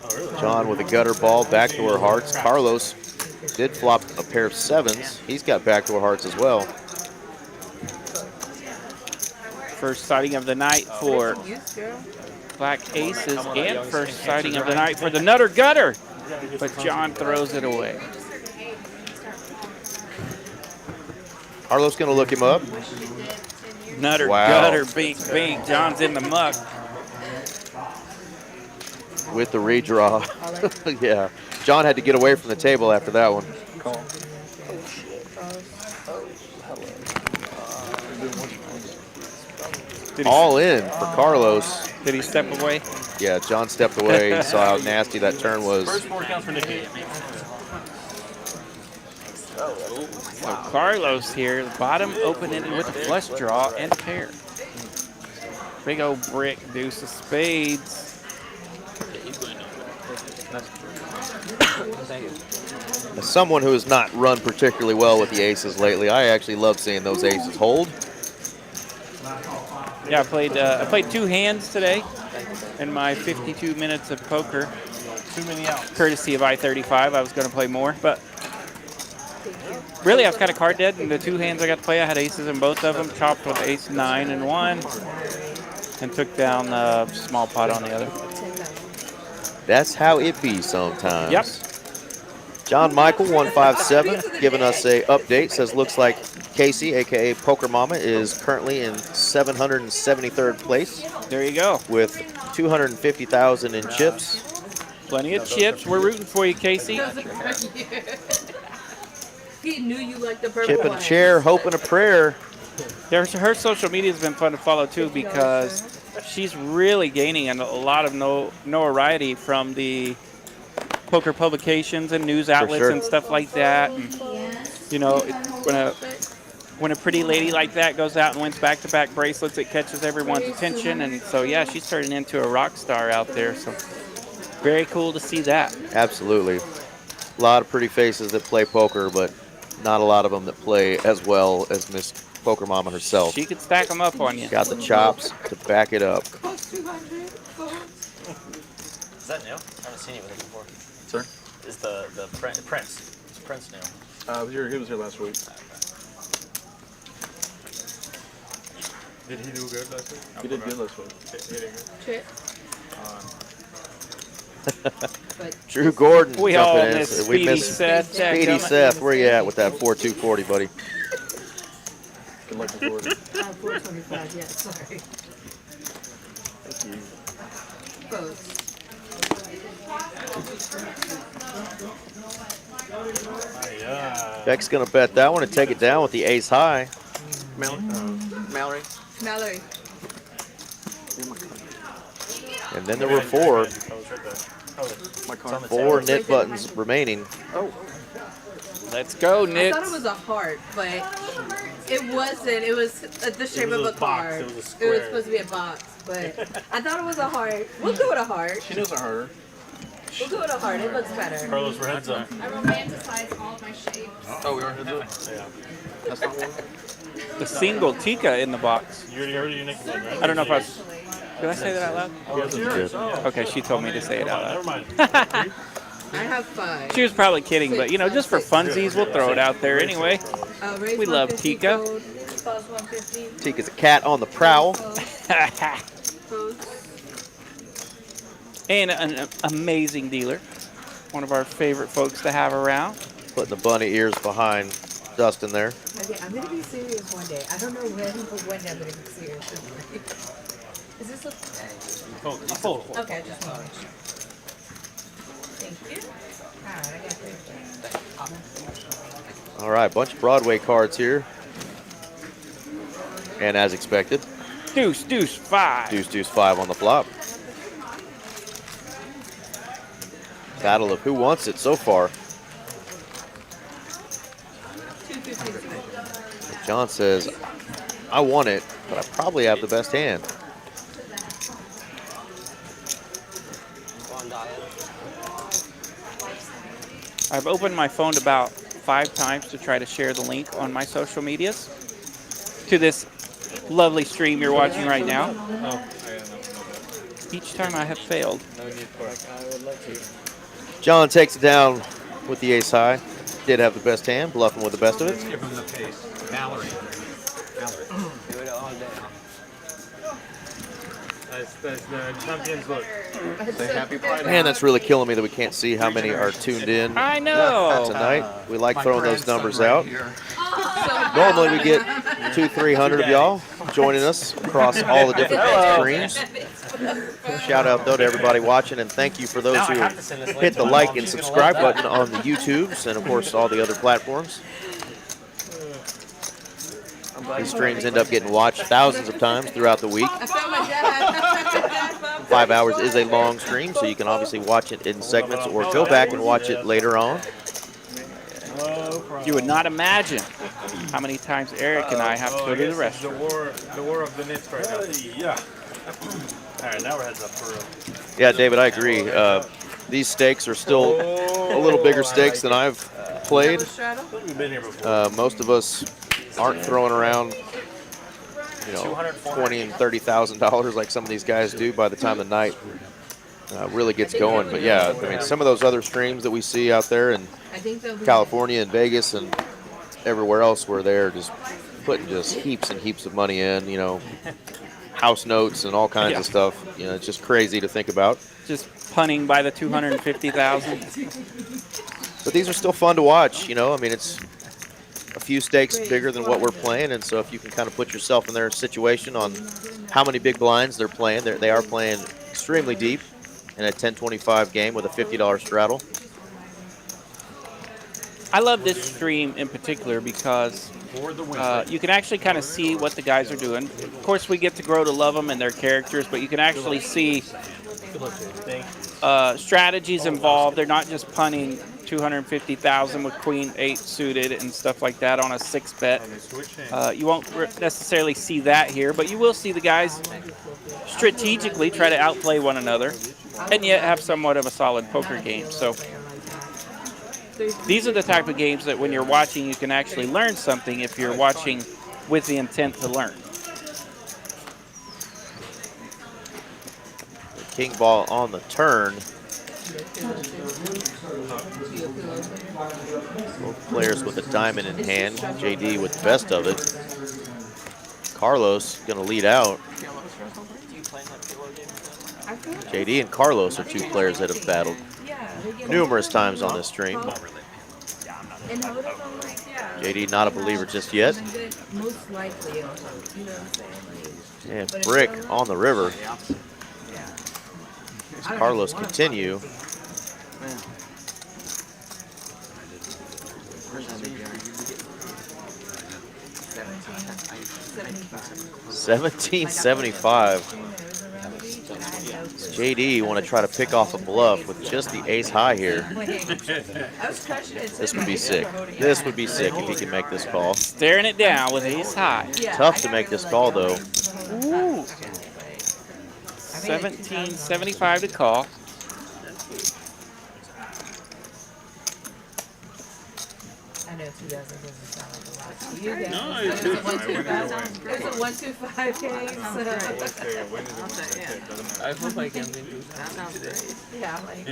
Oh, really? John with a gutter ball, backdoor hearts. Carlos did flop a pair of sevens. He's got backdoor hearts as well. First sighting of the night for Black Aces and first sighting of the night for the Nutter Gutter. But John throws it away. Carlos gonna look him up. Nutter Wow. Gutter, bink, bink. John's in the muck. With the redraw. Yeah. John had to get away from the table after that one. All in for Carlos. Did he step away? Yeah, John stepped away. He saw how nasty that turn was. First 4 counts for Nikki. So Carlos here, the bottom open-ended with a flush draw and a pair. Big old brick, deuce of spades. As someone who has not run particularly well with the aces lately, I actually love seeing those aces hold. Yeah, I played 2 hands today in my 52 minutes of poker. Too many outs. Courtesy of I-35, I was going to play more, but really I was kind of card dead in the 2 hands I got to play. I had aces in both of them, chopped with ace 9 in one, and took down a small pot on the other. That's how it be sometimes. Yep. John Michael 157 giving us a update. Says looks like Casey, aka Poker Mama, is currently in 773rd place There you go. with 250,000 in chips. Plenty of chips. We're rooting for you, Casey. He knew you liked the purple Chip and one. chair, hope and a prayer. Her social media has been fun to follow too because she's really gaining a lot of notoriety from the poker publications and news outlets sure. and stuff like that. And, you know, when a pretty lady like that goes out and wins back-to-back bracelets, it catches everyone's attention. And so, yeah, she's turning into a rock star out there. So very cool to see that. Absolutely. A lot of pretty faces that play poker, but not a lot of them that play as well as Miss Poker Mama herself. She could stack them up on you. Got the chops to back it up. Is that new? I haven't seen you with it before. Sir? Is the Prince? Is Prince new? He was here last week. Did he do good last week? He did good last week. He did good. Chip. Drew Gordon We all jumping in. miss We Speedy miss Seth. Speedy Seth. Where you at with that 4-2-40, buddy? Good luck with Gordon. 425, yeah, sorry. Thank you. Both. Beck's gonna bet that one and take it down with the ace high. Mallory. Mallory. And then there were four My card. knit buttons remaining. Let's go, I Nits. thought it was a heart, but it wasn't. It was the shape was of a a box. card. It was a It was square. supposed to be a box, but I thought it was a heart. We'll go with a heart. She knows her. We'll go with a heart. It looks better. Carlos, we're heads up. I romanticize all of my shapes. Oh, we are heads up. Yeah. That's not one. The single Tika in the box. You already heard your Nikki one, right? I don't know if I was. Did I say that out loud? Good. Okay, she told me to say it out Never loud. mind. I have 5. She was probably kidding, but you know, just for funsies, we'll throw it out there anyway. Raise We love 150 Tika. code, plus 150 Tika's a cat on the prowl. code. And an amazing dealer. One of our favorite folks to have around. Putting the bunny ears behind Dustin there. Okay, I'm gonna be serious one day. I don't know when, but one day I'm gonna be serious. Is this a... Okay, just one. Thank you. Alright, I got 3. All right, bunch of Broadway cards here. And as expected, Deuce, deuce, 5. deuce, deuce, 5 on the flop. Battle of who wants it so far. 250. John says, I want it, but I probably have the best hand. I've opened my phone about 5 times to try to share the link on my social medias to this lovely stream you're watching right now. Oh, I don't know. Each time I have failed. No need for it. I would love to. John takes it down with the ace high. Did have the best hand, bluffing with the best of it. Give him the pace. Mallory. Do it all day. That's the champions look. Say happy pride. Man, that's really killing me that we can't see how many are tuned in I know. tonight. We like throwing those numbers out. Here. Normally we get 200-300 of y'all joining us across all the different streams. Shout out though to everybody watching, and thank you for those Now I who have to send this link hit to the my like mom. and She's gonna subscribe love that. button on the YouTubes and of course all the other platforms. These streams end up getting watched thousands of times throughout the week. I felt my dad. 5 hours is a long stream, so you can obviously watch it in segments or go back and watch it later on. You would not imagine how many times Eric and I have to Oh, go I to the guess it's restroom. the war of the nits right now. Yeah. All right, now we're heads up for real. Yeah, David, I agree. These stakes are still a little bigger stakes than I've played. We've been here before. Most of us aren't throwing around, you know, $20,000 and $30,000 like some of these guys do by the time the night really gets going. But yeah, I mean, some of those other streams that we see out there in I think they'll be California and Vegas and everywhere else where they're just putting just heaps and heaps of money in, you know, house notes and all kinds of stuff. You know, it's just crazy to think about. Just punning by the 250,000. But these are still fun to watch, you know. I mean, it's a few stakes bigger than what we're playing, and so if you can kind of put yourself in their situation on how many big blinds they're playing, they are playing extremely deep in a 10-25 game with a $50 straddle. I love this stream in particular because you can actually kind of see what the guys are doing. Of course, we get to grow to love them and their characters, but you can actually see strategies involved. They're not just punting 250,000 with Queen 8 suited and stuff like that on a 6-bet. You won't necessarily see that here, but you will see the guys strategically try to outplay one another and yet have somewhat of a solid poker game. So these are the type of games that when you're watching, you can actually learn something if you're watching with the intent to learn. King ball on the turn. Both players with a diamond in hand. JD with the best of it. Carlos going to lead out. JD and Carlos are two players that have battled numerous times on this stream. JD not a believer just yet. most likely, you know what I'm saying? And brick on the river. Does Carlos continue? 1775. JD want to try to pick off a bluff with just the ace high here. This would be sick. This would be sick if he can make this call. Staring it down with ace high. Tough to make this call though. Ooh. 1775 to call. I know 2,000 doesn't sound like a lot to you guys. No, It's it's a 125. It's a 125 game. So. I hope I can do that. Sounds great. Yeah, like.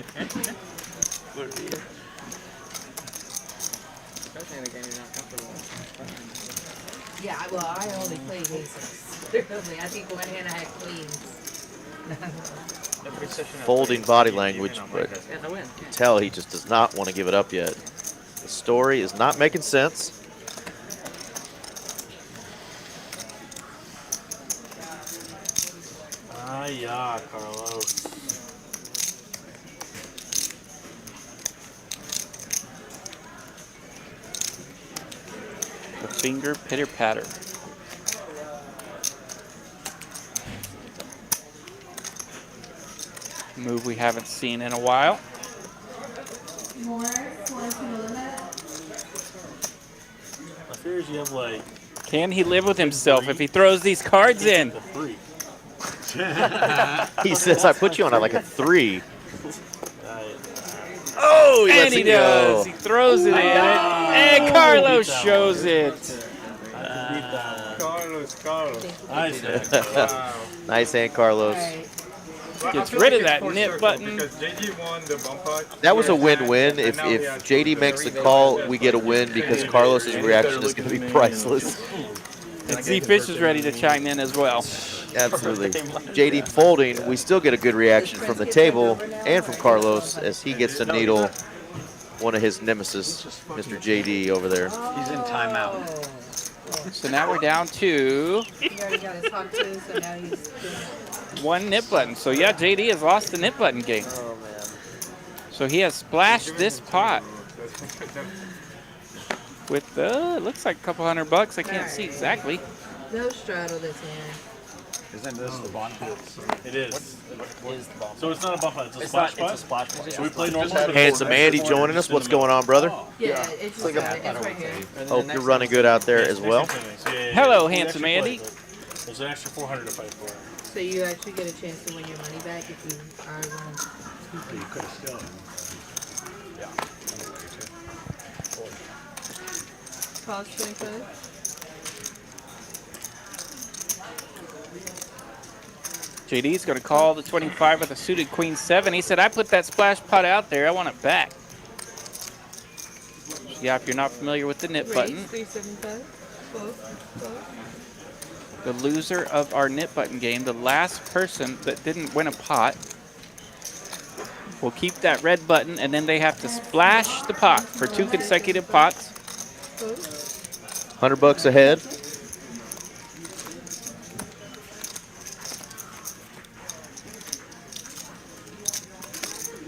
Especially in a game you're not comfortable with. Yeah, well, I only play aces. Really, I think one hand I had queens. Folding body language, but Yeah, I win. you can tell he just does not want to give it up yet. The story is not making sense. Ah, yeah, Carlos. The finger pitter patter. Move we haven't seen in a while. I fears you have like Can he live with himself if he throws these cards in? the 3. He says, I put you on like a 3. Oh, he And lets he it go. does. He throws it in, and Carlos shows it. Carlos. Nice. Wow. Nice hand, Carlos. Alright. Well, I Gets feel rid of it's that full nip circle button. Because JD won the bump out. That was a first hand, win-win. and If now he has JD to makes the read call, it. we get a win because Carlos's reaction is going to be priceless. And Z Fish is ready to chime in as well. Absolutely. JD folding, we still get a good reaction from the table and from Carlos as he gets to needle one of his nemesis, Mr. JD over there. He's in timeout. So now we're down to He already got his hot too, so now he's doing one nip button. So yeah, JD has lost the nip button game. Oh man. So he has splashed this pot with looks like a couple $100. I can't see exactly. no straddle this hand. Isn't this the bond pit? It is. What is the bump? So it's not a bump out, it's a It's splash not. pot? It's a splash pot. So we play normal. Handsome Andy joining us. What's going on, brother? Yeah, it's just it's right here. Hope you're running good out there as well. Hello, handsome Andy. There's an extra 400 to fight for. So you actually get a chance to win your money back if you are one. You could have still. Cost 25. JD's going to call the 25 with a suited queen 7. He said, I put that splash pot out there. I want it back. Yeah, if you're not familiar with the nip button, 375. the loser of our nip button game, the last person that didn't win a pot, will keep that red button, and then they have to splash the pot for 2 consecutive pots. $100 ahead.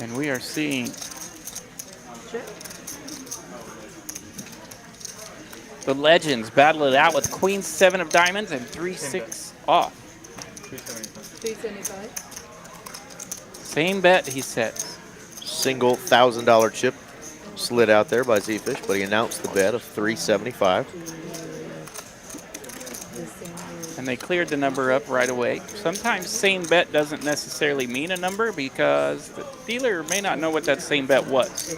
And we are seeing the legends battle it out with queen 7 of diamonds and 3-6 off. 375. Same bet, he said. Single $1,000 chip slid out there by Z-Fish, but he announced the bet of 375. And they cleared the number up right away. Sometimes same bet doesn't necessarily mean a number because the dealer may not know what that same bet was.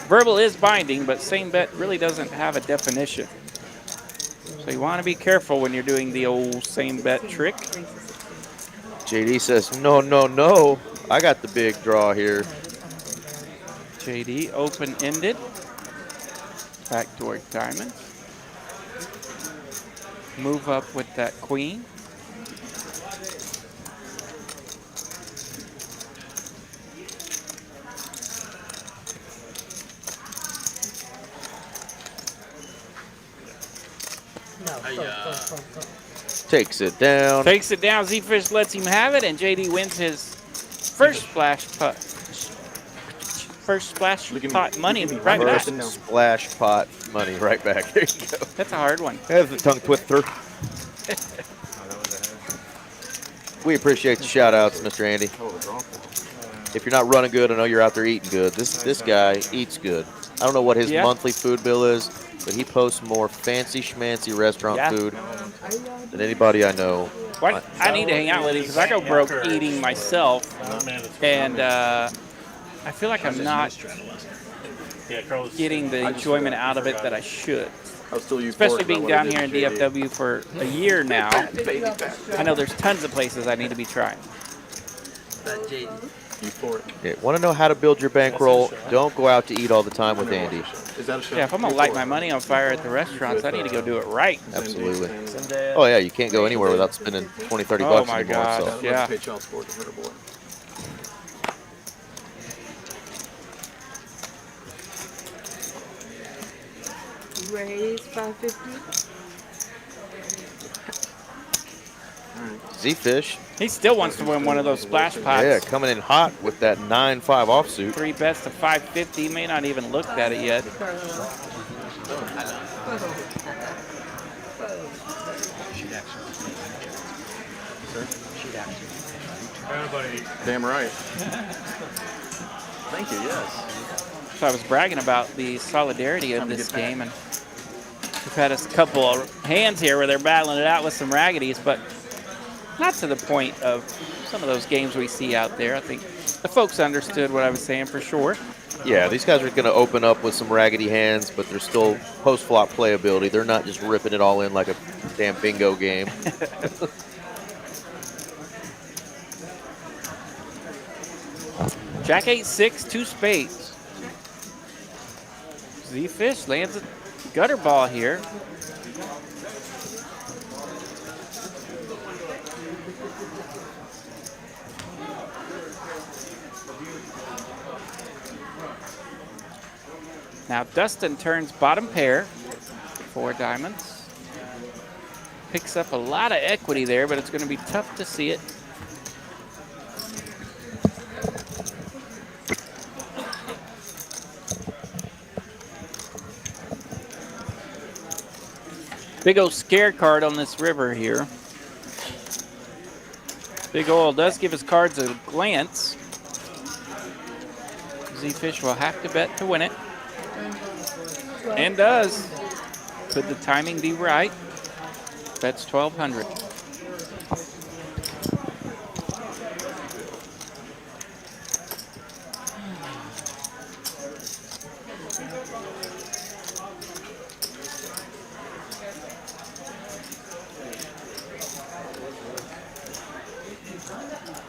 Verbal is binding, but same bet really doesn't have a definition. So you want to be careful when you're doing the old same bet trick. JD says, no, no, no. I got the big draw here. JD open-ended. Backdoor diamond. Move up with that queen. Takes it down. Takes it down. Z-Fish lets him have it, and JD wins his first splash putt. First splash pot money right back. First splash pot money right back. There you go. That's a hard one. There's the tongue twister. We appreciate the shout outs, Mr. Andy. If you're not running good, I know you're out there eating good. This guy eats good. I don't know what his monthly food bill is, but he posts more fancy schmancy restaurant food than anybody I know. What? I need to hang out with him because I go broke eating myself, and I feel like I'm not getting the enjoyment out of it that I should. Especially being down here in DFW for a year now. I know there's tons of places I need to be trying. Want to know how to build your bankroll? Don't go out to eat all the time with Andy. Yeah, if I'm going to light my money on fire at the restaurants, I need to go do it right. Absolutely. Oh, yeah, you can't go anywhere without spending 20, 30 Oh bucks my anymore. gosh, So. yeah. Raise 550. Z-Fish. He still wants to win one of those splash pots. Yeah, coming in hot with that 9-5 offsuit. 3 bets to 550. He may not even looked at it yet. Damn right. Thank you, yes. So I was bragging about the solidarity of this game, and we've had a couple of hands here where they're battling it out with some raggities, but Not to the point of some of those games we see out there. I think the folks understood what I was saying for sure. Yeah, these guys are going to open up with some raggedy hands, but they're still post-flop playability. They're not just ripping it all in like a damn bingo game. Jack 8-6, 2 spades. Z-Fish lands a gutter ball here. Now Dustin turns bottom pair, 4 diamonds. Picks up a lot of equity there, but it's going to be tough to see it. Big old scare card on this river here. Big Ol does give his cards a glance. Z-Fish will have to bet to win it. And does. Could the timing be right? Bets 1,200.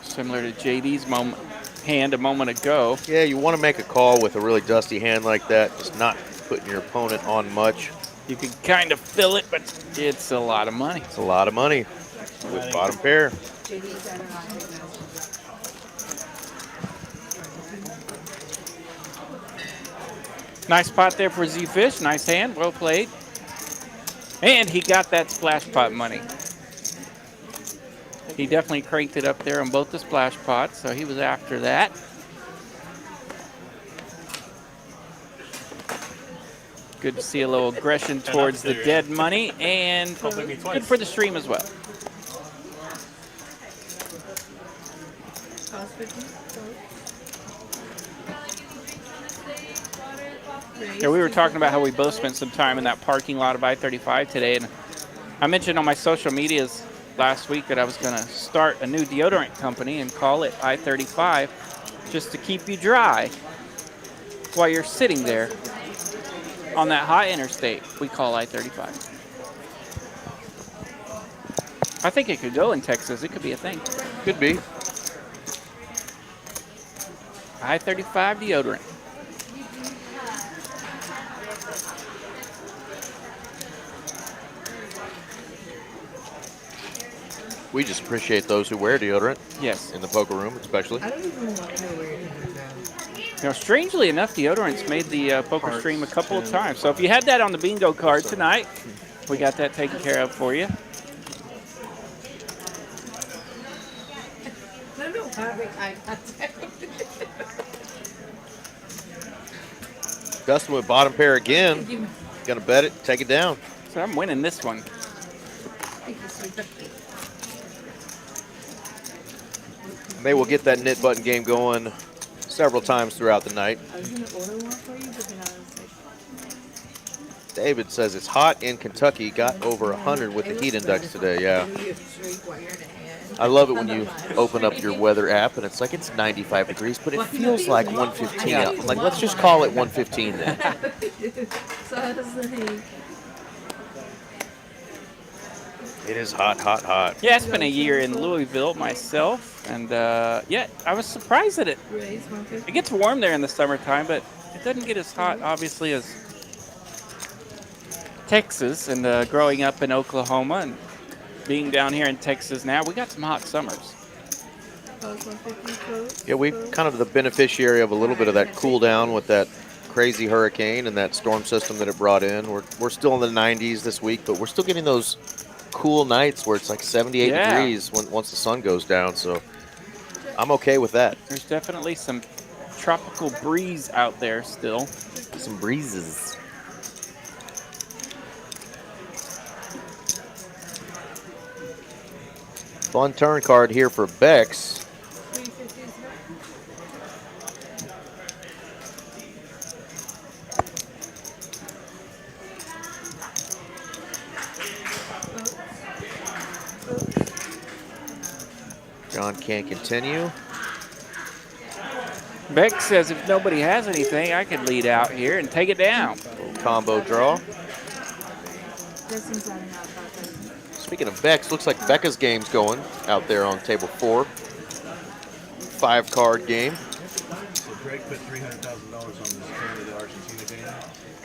Similar to JD's hand a moment ago. Yeah, you want to make a call with a really dusty hand like that. Just not putting your opponent on much. You can kind of fill it, but it's a lot of money. It's a lot of money with bottom pair. Nice pot there for Z-Fish. Nice hand. Well played. And he got that splash pot money. He definitely cranked it up there on both the splash pots, so he was after that. Good to see a little aggression towards the dead money, and good for the stream as well. Yeah, we were talking about how we both spent some time in that parking lot of I-35 today, and I mentioned on my social medias last week that I was going to start a new deodorant company and call it I-35 just to keep you dry while you're sitting there on that hot interstate we call I-35. I think it could go in Texas. It could be a thing. Could be. I-35 deodorant. We just appreciate those who wear deodorant. Yes. In the poker room, especially. I don't even want to wear it. You know, strangely enough, deodorant's made the poker stream a couple of times. So if you had that on the bingo card tonight, we got that taken care of for you. No, having eye contact. Dustin with bottom pair again. Gonna bet it, take it down. So I'm winning this one. Thank you, sweetheart. Maybe we'll get that knit button game going several times throughout the night. I was going to order one for you, but then I was like... David says it's hot in Kentucky. Got over 100 with the heat index today. Yeah. I love it when you open up your weather app and it's like it's 95 degrees, but it feels like 115 out. I'm like, let's just call it 115 then. So I was like... It is hot, hot, hot. Yeah, it's been a year in Louisville myself, and yeah, I was surprised at it. It gets warm there in the summertime, but it doesn't get as hot, obviously, as Texas. And growing up in Oklahoma and being down here in Texas now, we got some hot summers. Yeah, we kind of the beneficiary of a little bit of that cool down with that crazy hurricane and that storm system that it brought in. We're still in the 90s this week, but we're still getting those cool nights where it's like 78 degrees once the sun goes down, so I'm okay with that. There's definitely some tropical breeze out there still. Some breezes. Fun turn card here for Bex. John can't continue. Beck says if nobody has anything, I could lead out here and take it down. Combo draw. Justin's running out about that. Speaking of Beck's, looks like Becca's game's going out there on table 4. 5-card game. So Drake put $300,000 on this Canada-Argentina game.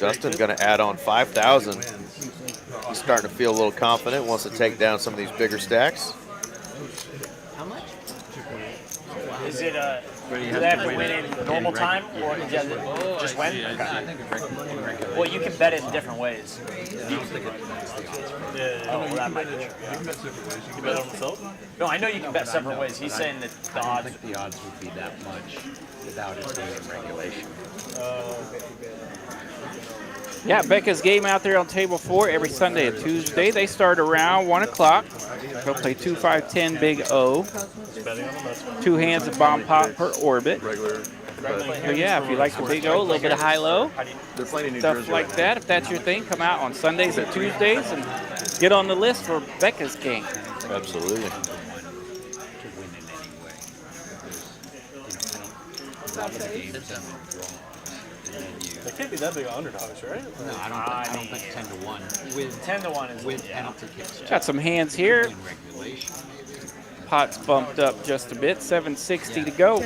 Dustin's going to add on 5,000. He's starting to feel a little confident, wants to take down some of these bigger stacks. How much? Is it do they have to win in normal time or just win? Okay. Well, you can bet it in different ways. Oh, well, that might be true. You can bet separate ways. You can bet on himself? No, I know you can bet separate ways. He's saying that the I odds. don't think the odds would be that much without it being in regulation. Yeah, Becca's game out there on table 4 every Sunday and Tuesday. They start around 1 o'clock. They'll play 2, 5, 10, big O. Betting on them, that's fine. 2 hands of bomb pot per orbit. Regular. So yeah, if you like the big O, a little bit of high-low, They're playing in New stuff Jersey like right that. If that's your thing, come out on Sundays and Tuesdays and get on the list for Becca's game. Absolutely. To win in any way. There's, a lot of the games end in draws. And then They can't be that big of underdogs, right? no, I don't think 10 to 1 with 10 to 1 is with penalty kicks. Got some hands here. In regulation. Pot's bumped up just a bit. 760 to go.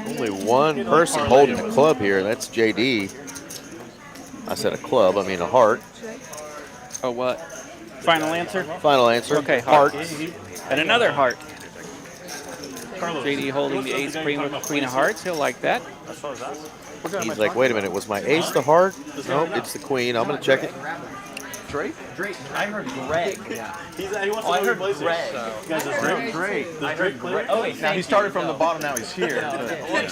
Only one person holding a club here. That's JD. I said a club, I mean a heart. Oh, what? Final answer? Final answer. Okay, heart. And another heart. Carlos. JD holding the ace queen with the queen of hearts. He'll like that. As far as that. He's like, wait a minute, was my ace the heart? Nope, it's the queen. I'm going to check it. Drake? Drake. I heard Greg. He wants to I know heard who plays Greg. it. You guys are Drake. Drake. Does Drake play? Oh, wait, Now he started from the bottom, now he's here.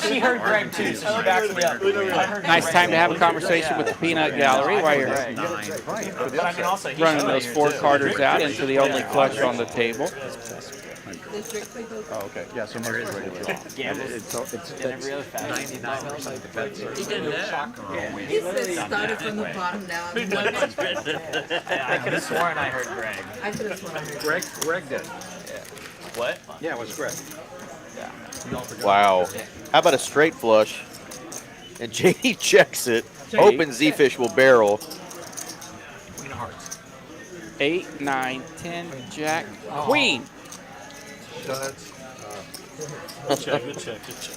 She heard Greg too, so she backs me up. I heard Nice Greg. time to have a conversation with the peanut gallery while you're But I mean, also, he's running those here, 4 too. carders out into the only flush on the table. Does Drake play poker? Oh, okay. Yeah, so there is regular. Gambles. It's In every other fashion. 99% of the bets are He did that. He said started from the bottom down. I could have sworn I heard Greg. I could have sworn I heard. Greg did. What? Yeah, it was Greg. Wow. How about a straight flush? And JD checks it. Hoping Z-Fish will barrel. 8, 9, 10, jack, queen. Good check, good check, good check.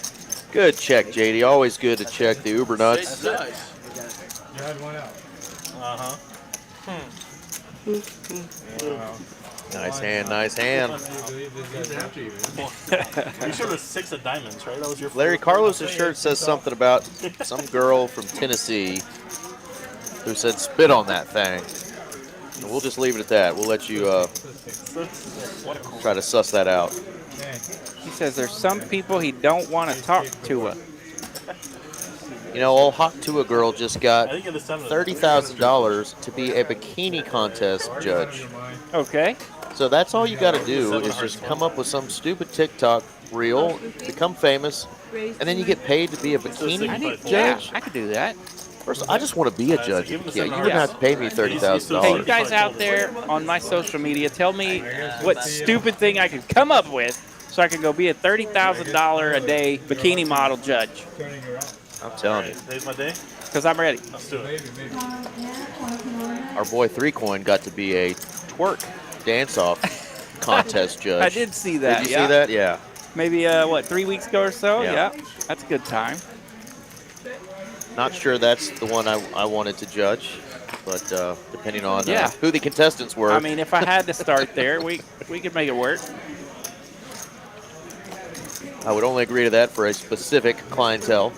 Good check, JD. Always good to check the Uber nuts. You had one out. Nice hand, nice hand. You showed us 6 of diamonds, right? That was your Larry Carlos' shirt says something about some girl from Tennessee who said spit on that thing. And we'll just leave it at that. We'll let you try to suss that out. He says there's some people he don't want to talk to. You know, old Hawk Tua girl just got I think at this time $30,000 to be a bikini contest judge. Okay. So that's all you got to do is just come up with some stupid TikTok reel, become famous, and then you get paid to be a bikini Yeah, judge. I could do that. First, I just want to be a judge. Yeah, you wouldn't have to pay me Hey, you $30,000. guys out there on my social media, tell me what stupid thing I could come up with so I can go be a $30,000 a day bikini model judge. I'm telling you. Today's my day. Because I'm ready. Let's do it. Our boy 3Coin got to be a twerk dance-off contest judge. I did see that. Did you yeah. see that? Yeah. Maybe, 3 weeks ago or so? Yeah. Yeah. That's a good time. Not sure that's the one I wanted to judge, but depending on Yeah. who the contestants were. I mean, if I had to start there, we could make it work. I would only agree to that for a specific clientele.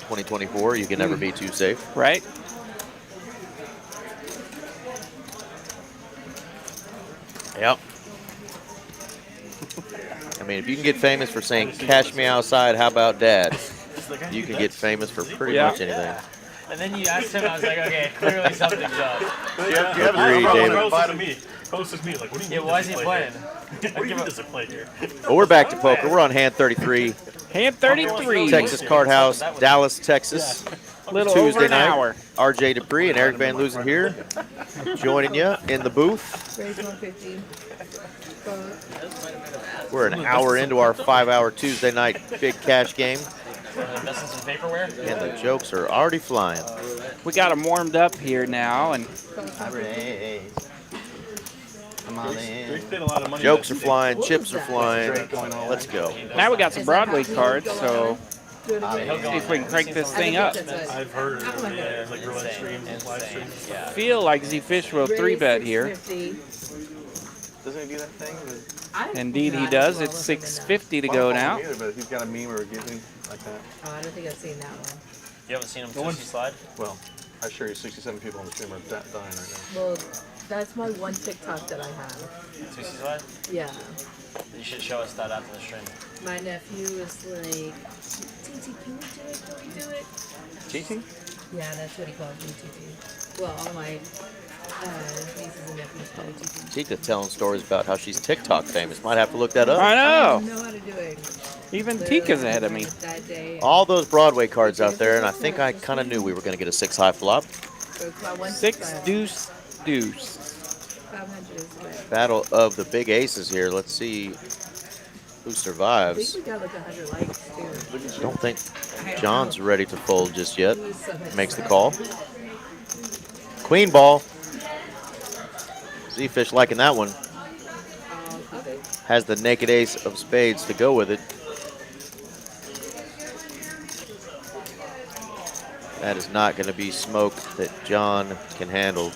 2024, you can never be too safe. Right? Yep. I mean, if you can get famous for saying, cash me outside, how about dad? You can get famous for pretty much anything. And then you asked him, I was like, okay, clearly something's up. Agreed, David. Close as me. Like, what do you mean? Yeah, why is he playing? What do you mean does it play here? Well, we're back to poker. We're on hand 33, Hand 33. Texas Card House, Dallas, Texas. Little Tuesday over an night. hour. RJ Dupree and Eric Van Loosen here, joining you in the booth. Raise 150. We're an hour into our 5-hour Tuesday night big cash game, Investing some paperware. and the jokes are already flying. We got them warmed up here now, and Come on in. Drake's paid a lot of money. Jokes are flying, chips are flying. Let's go. now we got some Broadway cards, so see if we can crank this thing up. I've heard of it. Yeah, like roulette streams and live streams. Feel like Z-Fish will 3-bet here. Doesn't he do that thing? Indeed he does. It's 650 to go now. Either, but he's got a meme or giving like that. Oh, I don't think I've seen that one. You haven't seen him slide? Well, I assure you 67 people on the stream are dying right now. Well, that's my one TikTok that I have. 60 slide? Yeah. You should show us that after the stream. My nephew is like, TT, can we do it? Can we do it? Cheating? Yeah, that's what he calls me, TT. Well, all my nieces and nephews call me TT. Tika's telling stories about how she's TikTok famous. Might have to look that up. I I know. don't know how to do it. Even Tika's ahead of me. That day. All those Broadway cards out there, and I think I kind of knew we were going to get a 6-high flop. So it's my one 6 TikTok. deuce deuce. 500 is what? Battle of the big aces here. Let's see who I think survives. we got like 100 likes too. Don't think John's ready to fold just yet. It was so much Makes the fun. call. Queen ball. Z-Fish liking that one. Okay. Has the naked ace of spades to go with it. That is not going to be smoke that John can handle.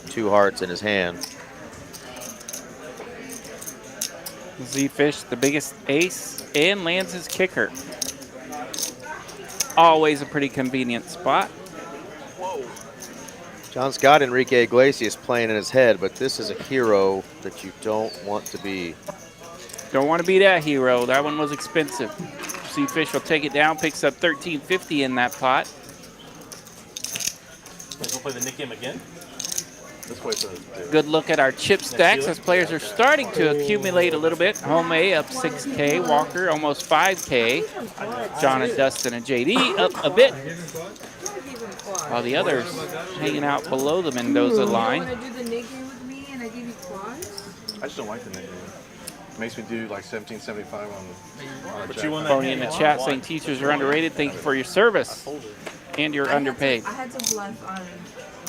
2 hearts in his hand. Z-Fish, the biggest ace, and lands his kicker. Always a pretty convenient spot. John's got Enrique Iglesias playing in his head, but this is a hero that you don't want to be. Don't want to be that hero. That one was expensive. Z-Fish will take it down, picks up 1350 in that pot. Let's go play the Nick game again. This way to the Good look at our chip stacks as players are starting to accumulate a little bit. Home A up 6K, Walker almost 5K. John and Dustin and JD up a bit, while the others hanging out below the Mendoza You line. want to do the Nick game with me and I give you quads? I just don't like the name. Makes me do like 1775 on a But jack. you won that Tony in the game. chat saying teachers are underrated. Thank you for your service. And you're underpaid. I had to bluff on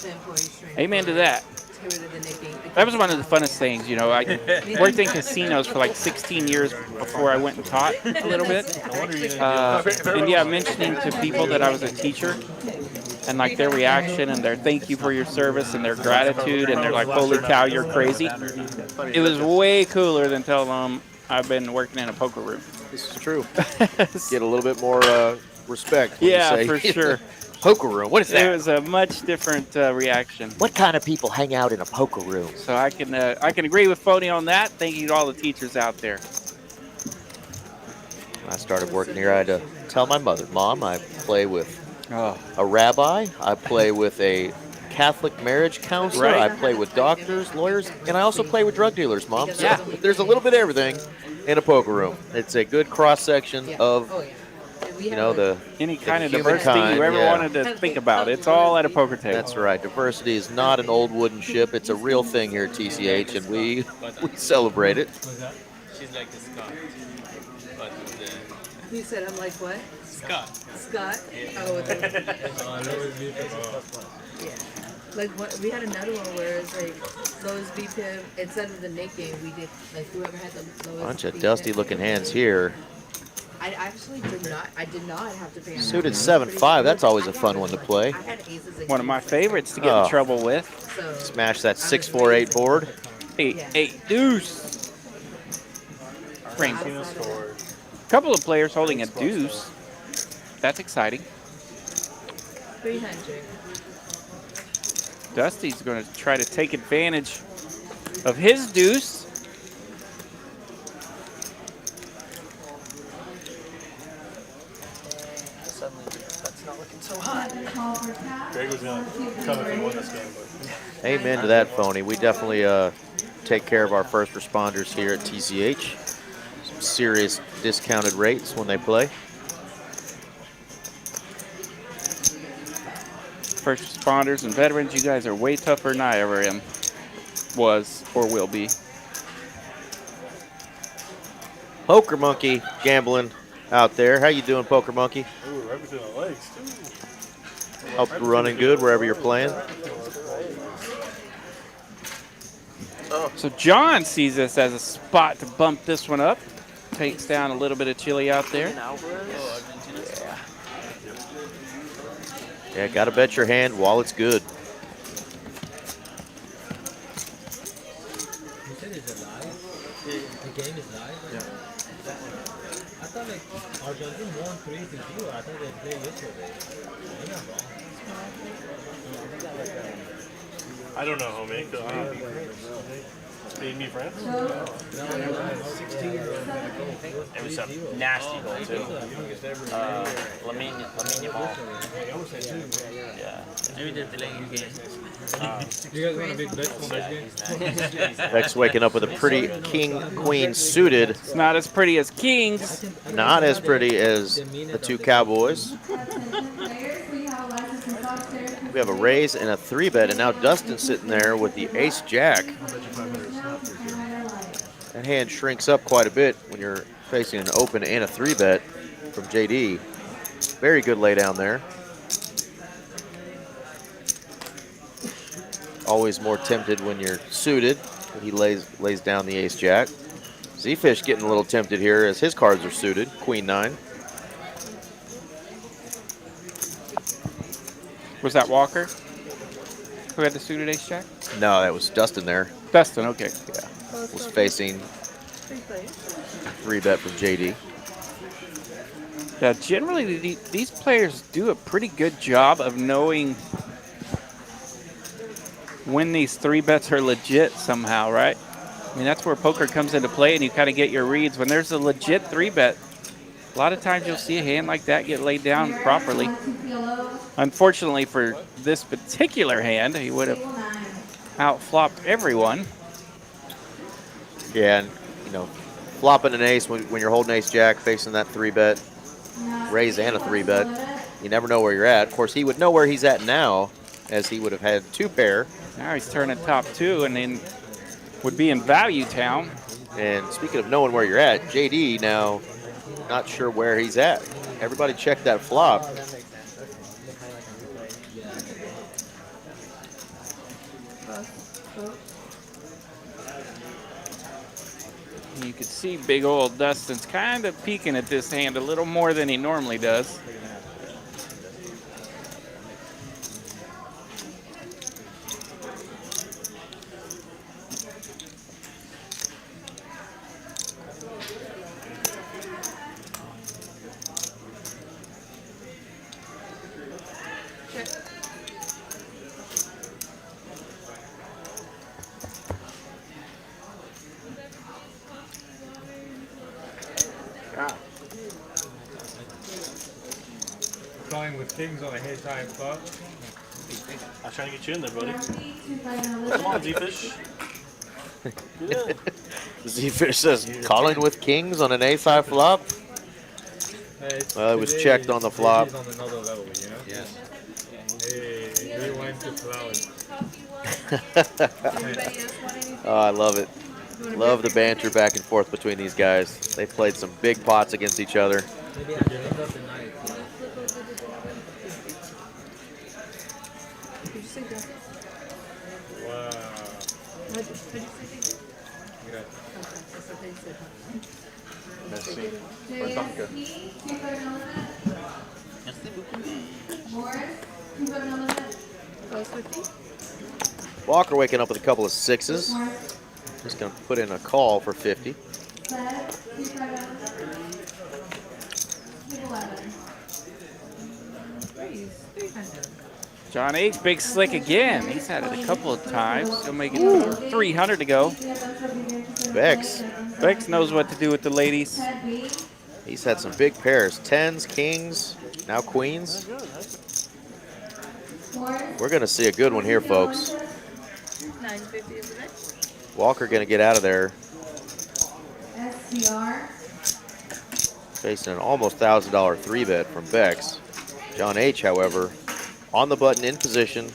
the employee stream. Amen to that. To get rid of the Nick game. That was one of the funnest things, you know. I worked in casinos for like 16 years before I went and taught a little bit. And yeah, mentioning to people that I was a teacher and like their reaction and their thank you for your service and their gratitude and they're like, holy cow, you're crazy. It was way cooler than telling them I've been working in a poker room. This is true. Get a little bit more respect. When Yeah, you say, for sure. Poker room. What is It that? was a much different reaction. What kind of people hang out in a poker room? So I can agree with Phony on that. Thank you to all the teachers out there. When I started working here, I had to tell my mother, Mom, I play with Oh, a rabbi, I play with a Catholic marriage counselor, Right. I play with doctors, lawyers, and I also play with drug dealers, Mom. So Yeah. there's a little bit of everything in a poker room. It's a good cross-section of, Oh, yeah. We you have know, a- the any kind of humankind, diversity you ever yeah. wanted to think about. It's all at a poker table. That's right. Diversity is not an old wooden ship. It's a real thing here at TCH, and we celebrate it. She's like a Scot. But He said, I'm like, what? Scott. Scott? Oh, with the, yeah. Like, what, we had another one where it's like, lowest BPIM, instead of the Nick game, we did, like, whoever had the lowest Bunch of BPIM. dusty-looking hands here. I actually did not have to pay him. Suited 7-5. That's always a fun one to play. I had aces and One of my kings, favorites to get Oh. in trouble with. so Smash that 6-4-8 board. 8-8 deuce. Frame. outside of that, Couple of players holding a deuce. That's exciting. 300. Dusty's going to try to take advantage of his deuce. Suddenly, that's not looking so hot. Greg was going to come if he won this game, but Amen to that, Phony. We definitely take care of our first responders here at TCH. Some serious discounted rates when they play. First responders and veterans, you guys are way tougher than I ever was or will be. Poker Monkey gambling out there. How you doing, Poker Monkey? Ooh, right between the legs, too. Hope you're running good wherever you're playing. So John sees this as a spot to bump this one up. Takes down a little bit of chili out there. Yeah, gotta bet your hand while it's good. You said it's alive? The game is live? Yeah. I thought like Argentina won 3-0. I thought they played yesterday. I'm not wrong. I don't know, homie. Being me friends? It was a nasty goal too. Lamine Yamal. Yeah. Maybe they're delaying the game. You guys want a big bet from this game? Beck's waking up with a pretty king-queen suited. It's not as pretty as Kings. Not as pretty as the two Cowboys. We have a raise and a 3-bet, and now Dustin's sitting there with the ace-jack. That hand shrinks up quite a bit when you're facing an open and a 3-bet from JD. Very good lay down there. Always more tempted when you're suited. He lays down the ace-jack. Z-Fish getting a little tempted here as his cards are suited. Queen-9. Was that Walker who had the suited ace-jack? No, that was Dustin there. Dustin, okay. Yeah. Was facing 3-bet from JD. Yeah, generally these players do a pretty good job of knowing when these 3-bets are legit somehow, right? I mean, that's where poker comes into play, and you kind of get your reads. When there's a legit 3-bet, a lot of times you'll see a hand like that get laid down properly. Unfortunately for this particular hand, he would have outflopped everyone. Yeah, and you know, flopping an ace when you're holding ace-jack, facing that 3-bet, raise and a 3-bet, you never know where you're at. Of course, he would know where he's at now, as he would have had 2-pair. Now he's turning top 2 and then would be in value town. And speaking of knowing where you're at, JD now not sure where he's at. Everybody check that flop. You can see big old Dustin's kind of peeking at this hand a little more than he normally does. Calling with kings on a head tie flop. I was trying to get you in there, buddy. Come on, Z-Fish. Yeah. Z-Fish says, calling with kings on an ace-high flop? Well, it was checked on the flop. On another level, you know? Yes. Hey, rewind to flowers. Oh, I love it. Love the banter back and forth between these guys. They played some big pots against each other. Wow. Merci. Or Duncan. Walker waking up with a couple of 6s. Just going to put in a call for 50. John H, big slick again. He's had it a couple of times. He'll make it 300 to go. Bex. Bex knows what to do with the ladies. He's had some big pairs. 10s, kings, now queens. We're going to see a good one here, folks. Walker going to get out of there. Facing an almost $1,000 3-bet from Bex. John H, however, on the button in position.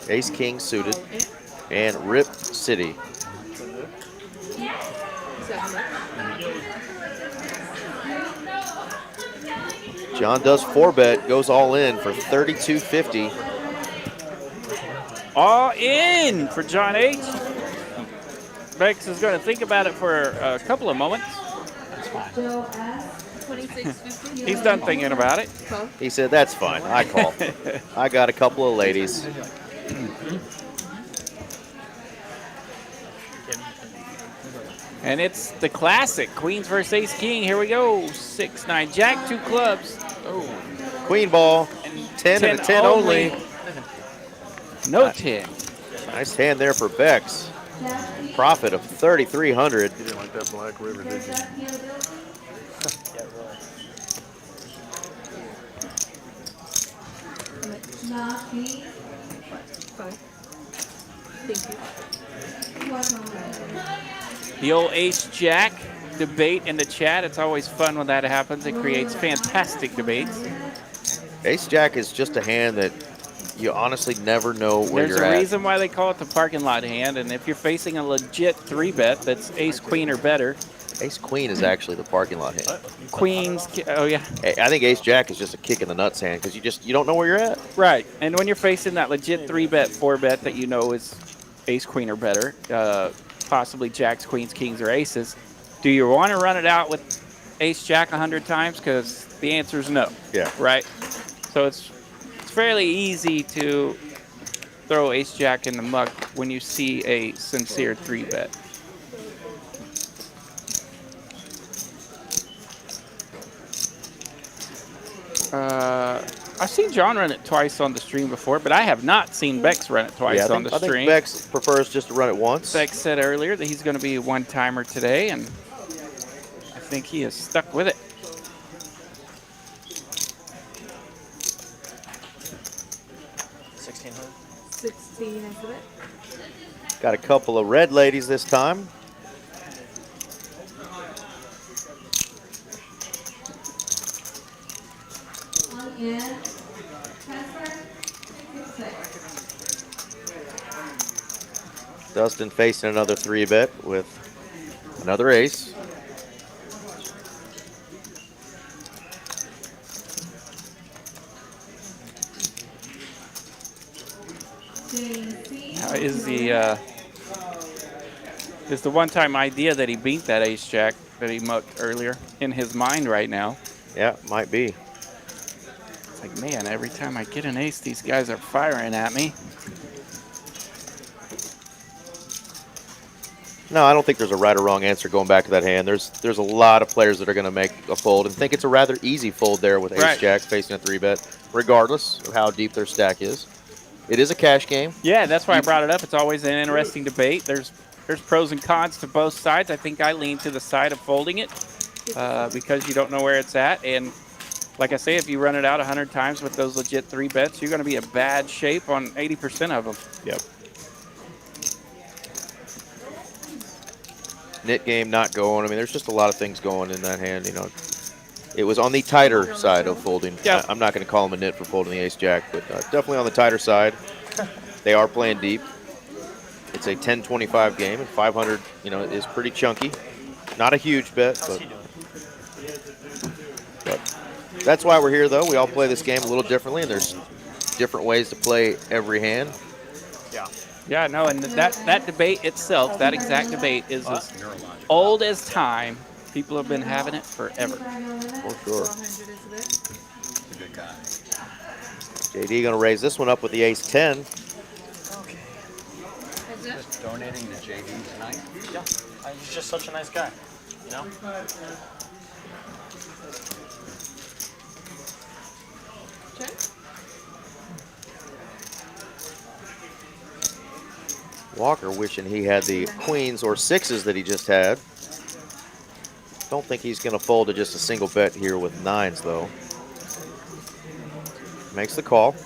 Ace-king suited. And Rip City. John does 4-bet, goes all in for $32.50. All in for John H. Bex is going to think about it for a couple of moments. He's done thinking about it. He said, that's fine, I call. I got a couple of ladies. And it's the classic, Queens versus Ace King. Here we go, 6-9, Jack, 2 clubs. Oh. Queen ball, 10 and a 10 only. No 10. Nice hand there for Bex. Profit of $3,300. You didn't like that Black River, did you? The old Ace-Jack debate in the chat. It's always fun when that happens. It creates fantastic debates. Ace-Jack is just a hand that you honestly never know where There's you're at. a reason why they call it the parking lot hand, and if you're facing a legit 3-bet that's Ace-Queen or better. Ace-Queen is actually the parking lot hand. Queens, oh yeah. I think Ace-Jack is just a kick in the nuts hand because you don't know where you're at. Right, and when you're facing that legit 3-bet, 4-bet that you know is Ace-Queen or better, possibly Jacks, Queens, Kings, or Aces, do you want to run it out with Ace-Jack 100 times? Because the answer is no. Yeah. Right? So it's fairly easy to throw Ace-Jack in the muck when you see a sincere 3-bet. I've seen John run it twice on the stream before, but I have not seen Bex run it twice on the stream. I think Bex prefers just to run it once. Bex said earlier that he's going to be a one-timer today, and I think he is stuck with it. Got a couple of red ladies this time. Dustin facing another 3-bet with another ace. Is the one-time idea that he beat that Ace-Jack that he mucked earlier in his mind right now? Yeah, might be. It's like, man, every time I get an ace, these guys are firing at me. No, I don't think there's a right or wrong answer going back to that hand. There's a lot of players that are going to make a fold and think it's a rather easy fold there with Ace-Jack facing a 3-bet, regardless of how deep their stack is. It is a cash game. Yeah, that's why I brought it up. It's always an interesting debate. There's pros and cons to both sides. I think I lean to the side of folding it because you don't know where it's at. And like I say, if you run it out 100 times with those legit 3-bets, you're going to be in bad shape on 80% of them. Yep. Knit game not going. I mean, there's just a lot of things going in that hand. You know, it was on the tighter side of folding. Yep. I'm not going to call him a nit for folding the Ace-Jack, but definitely on the tighter side. They are playing deep. It's a 10-25 game, and 500, you know, is pretty chunky. Not a huge bet, but that's why we're here, though. We all play this game a little differently, and there's different ways to play every hand. Yeah. Yeah, no, and that debate itself, that exact debate is as old as time. People have been having it forever. For sure. Good guy. JD going to raise this one up with the Ace-10. Just donating to JD tonight? Yeah, he's just such a nice guy, you know? Walker wishing he had the queens or sixes that he just had. Don't think he's going to fold to just a single bet here with nines, though. Makes the call.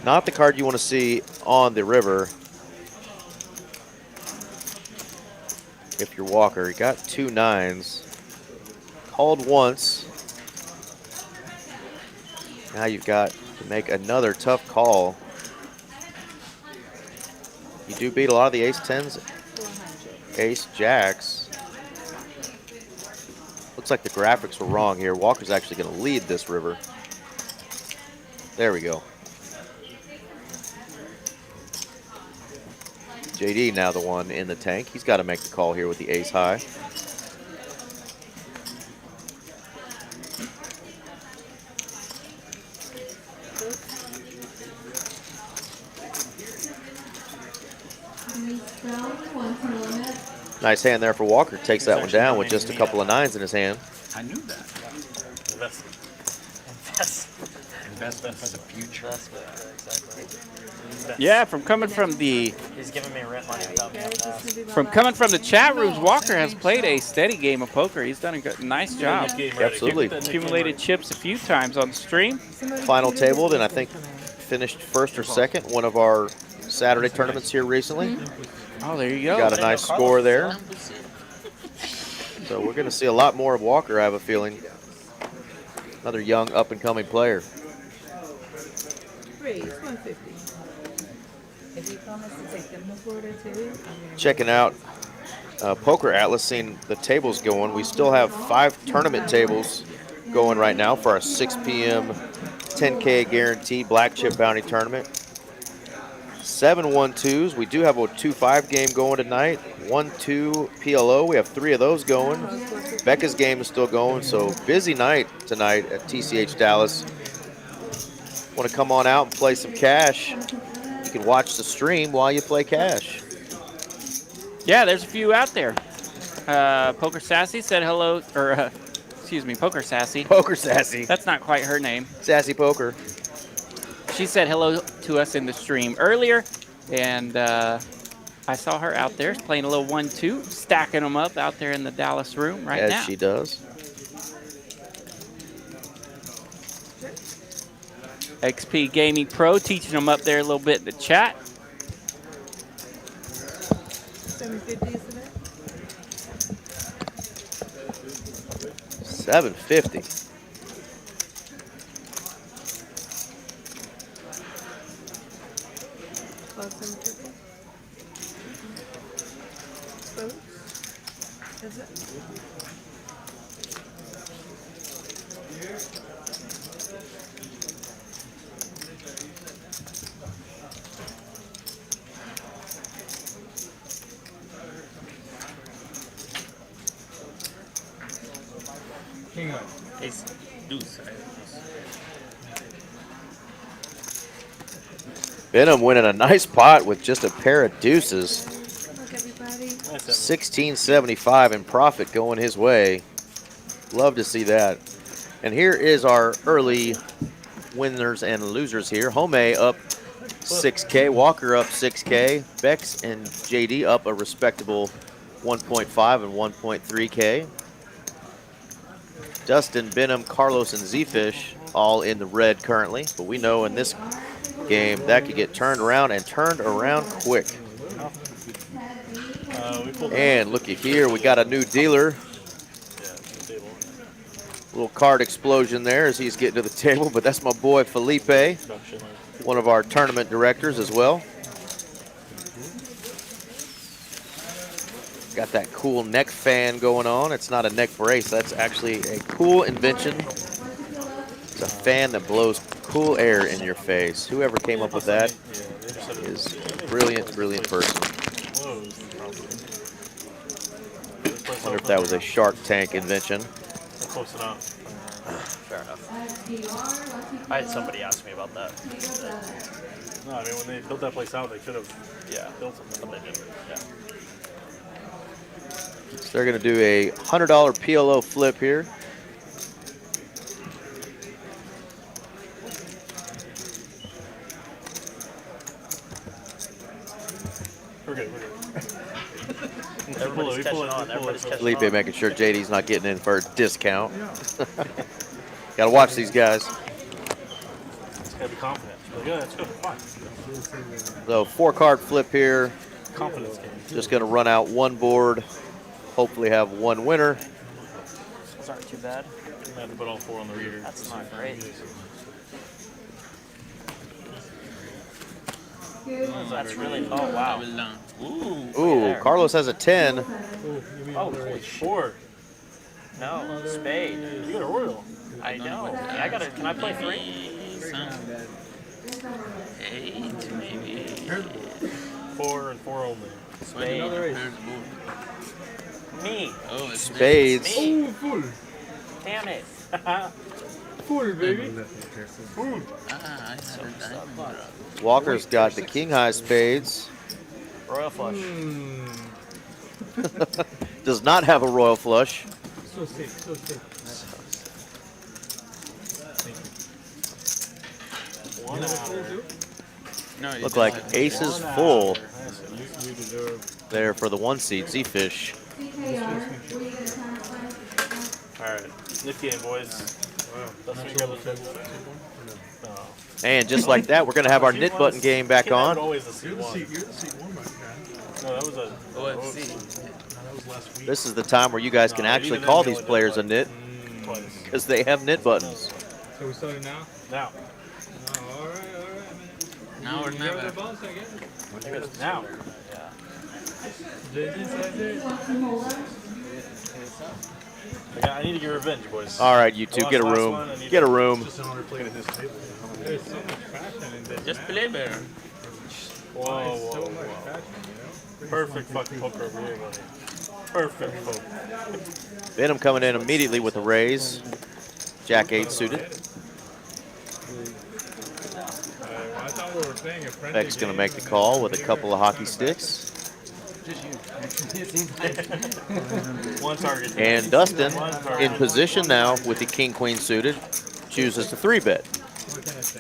Not the card you want to see on the river. If you're Walker, you got 2 9s. Called once. Now you've got to make another tough call. You do beat a lot of the ace 10s, ace jacks. Looks like the graphics were wrong here. Walker's actually going to lead this river. There we go. JD now the one in the tank. He's got to make the call here with the ace high. Nice hand there for Walker. Takes that one down with just a couple of 9s in his hand. I knew that. Investment for the future. Yeah, from coming from the He's giving me rent money without me. the chat rooms, Walker has played a steady game of poker. He's done a nice job. Absolutely. Accumulated chips a few times on the stream. Final tabled, and I think finished first or second one of our Saturday tournaments here recently. Oh, there you go. Got a nice score there. So we're going to see a lot more of Walker, I have a feeling. Another young, up-and-coming player. Raise 150. If you promise to take them to Florida too, Checking out Poker Atlas, seeing the tables going. We still have 5 tournament tables going right now for our 6 p.m. 10K guaranteed black chip bounty tournament. 7 1-2s. We do have a 2-5 game going tonight. 1-2 PLO. We have 3 of those going. Becca's game is still going, so busy night tonight at TCH Dallas. Want to come on out and play some cash? You can watch the stream while you play cash. Yeah, there's a few out there. Poker Sassy said hello, or excuse me, Poker Sassy. Poker Sassy. That's not quite her name. Sassy Poker. She said hello to us in the stream earlier, and I saw her out there playing a little 1-2, stacking them up out there in the Dallas room right now. As she does. XP Gaming Pro teaching them up there a little bit in the chat. 750 is the bet. 750. Plus 750. Both. Is it? Ace, deuce. Benham winning a nice pot with just a pair of deuces. Look, everybody. 1675 in profit going his way. Love to see that. And here is our early winners and losers here. Home up 6K, Walker up 6K, Bex and JD up a respectable 1.5 and 1.3K. Dustin, Benham, Carlos, and Z-Fish all in the red currently, but we know in this game that could get turned around and turned around quick. And looky here, we got a new dealer. Little card explosion there as he's getting to the table, but that's my boy Felipe, one of our tournament directors as well. Got that cool neck fan going on. It's not a neck brace. That's actually a cool invention. It's a fan that blows cool air in your face. Whoever came up with that is a brilliant, brilliant person. Wonder if that was a Shark Tank invention. Close enough. Fair enough. I had somebody ask me about that. No, I mean, when they built that place out, they could have built something, but they didn't. Yeah. So they're going to do a $100 PLO flip here. We're good, we're good. Everybody's catching on. Everybody's catching Felipe on. making sure JD's not getting in for a discount. Got to watch these guys. Just gotta be confident. Yeah, that's good. Fine. So 4-card flip here. Confidence game. Just going to run out one board. Hopefully have one winner. Those aren't too bad. I have to put all 4 on the reader. That's not great. That's really. Oh wow. Ooh, Carlos has a 10. Oh, holy 4. No, spade. You got a royal. I know. I gotta. Can I play 3? 8, maybe. 4 and 4 only. Spade. Me. Oh, it's Spades. Me. full. Damn it. Full, baby. Ah, I had a diamond drop. Walker's got the king high spades. Royal flush. Does not have a royal flush. So sick, so sick. One hour. No, you Look don't like have- aces 1 full hour. You deserve. there for the 1 seed, Z-Fish. Alright. Nifty game, boys. Let's make up the No. And just like that, we're going to have our knit button game back on. Always the You're the C1. seat. You're the seat one, my friend. No, that was a OFC. No, that was last week. This is the time where you guys can No, actually even call then, these they players a only knit twice. because they have knit buttons. So we starting now? Now. Oh, all right, man. Now or You never. have the bounce, I guess. Now. JD says it. I need to get revenge, boys. All right, you two, I get a lost last room. one, I need Get a to- room. Just an honor playing at this table. There's so much passion in this. Just play better. Whoa, There's whoa, so much whoa. passion, you know? Perfect fucking poker over here, buddy. Perfect poker. Venom coming in immediately with a raise. Jack 8 suited. I thought we were playing a friendly Beck's going to game make the and call then with a we couple were of hockey kind sticks. One target. And Dustin One target. in position now with the king-queen suited. Chooses to 3-bet. What can I say?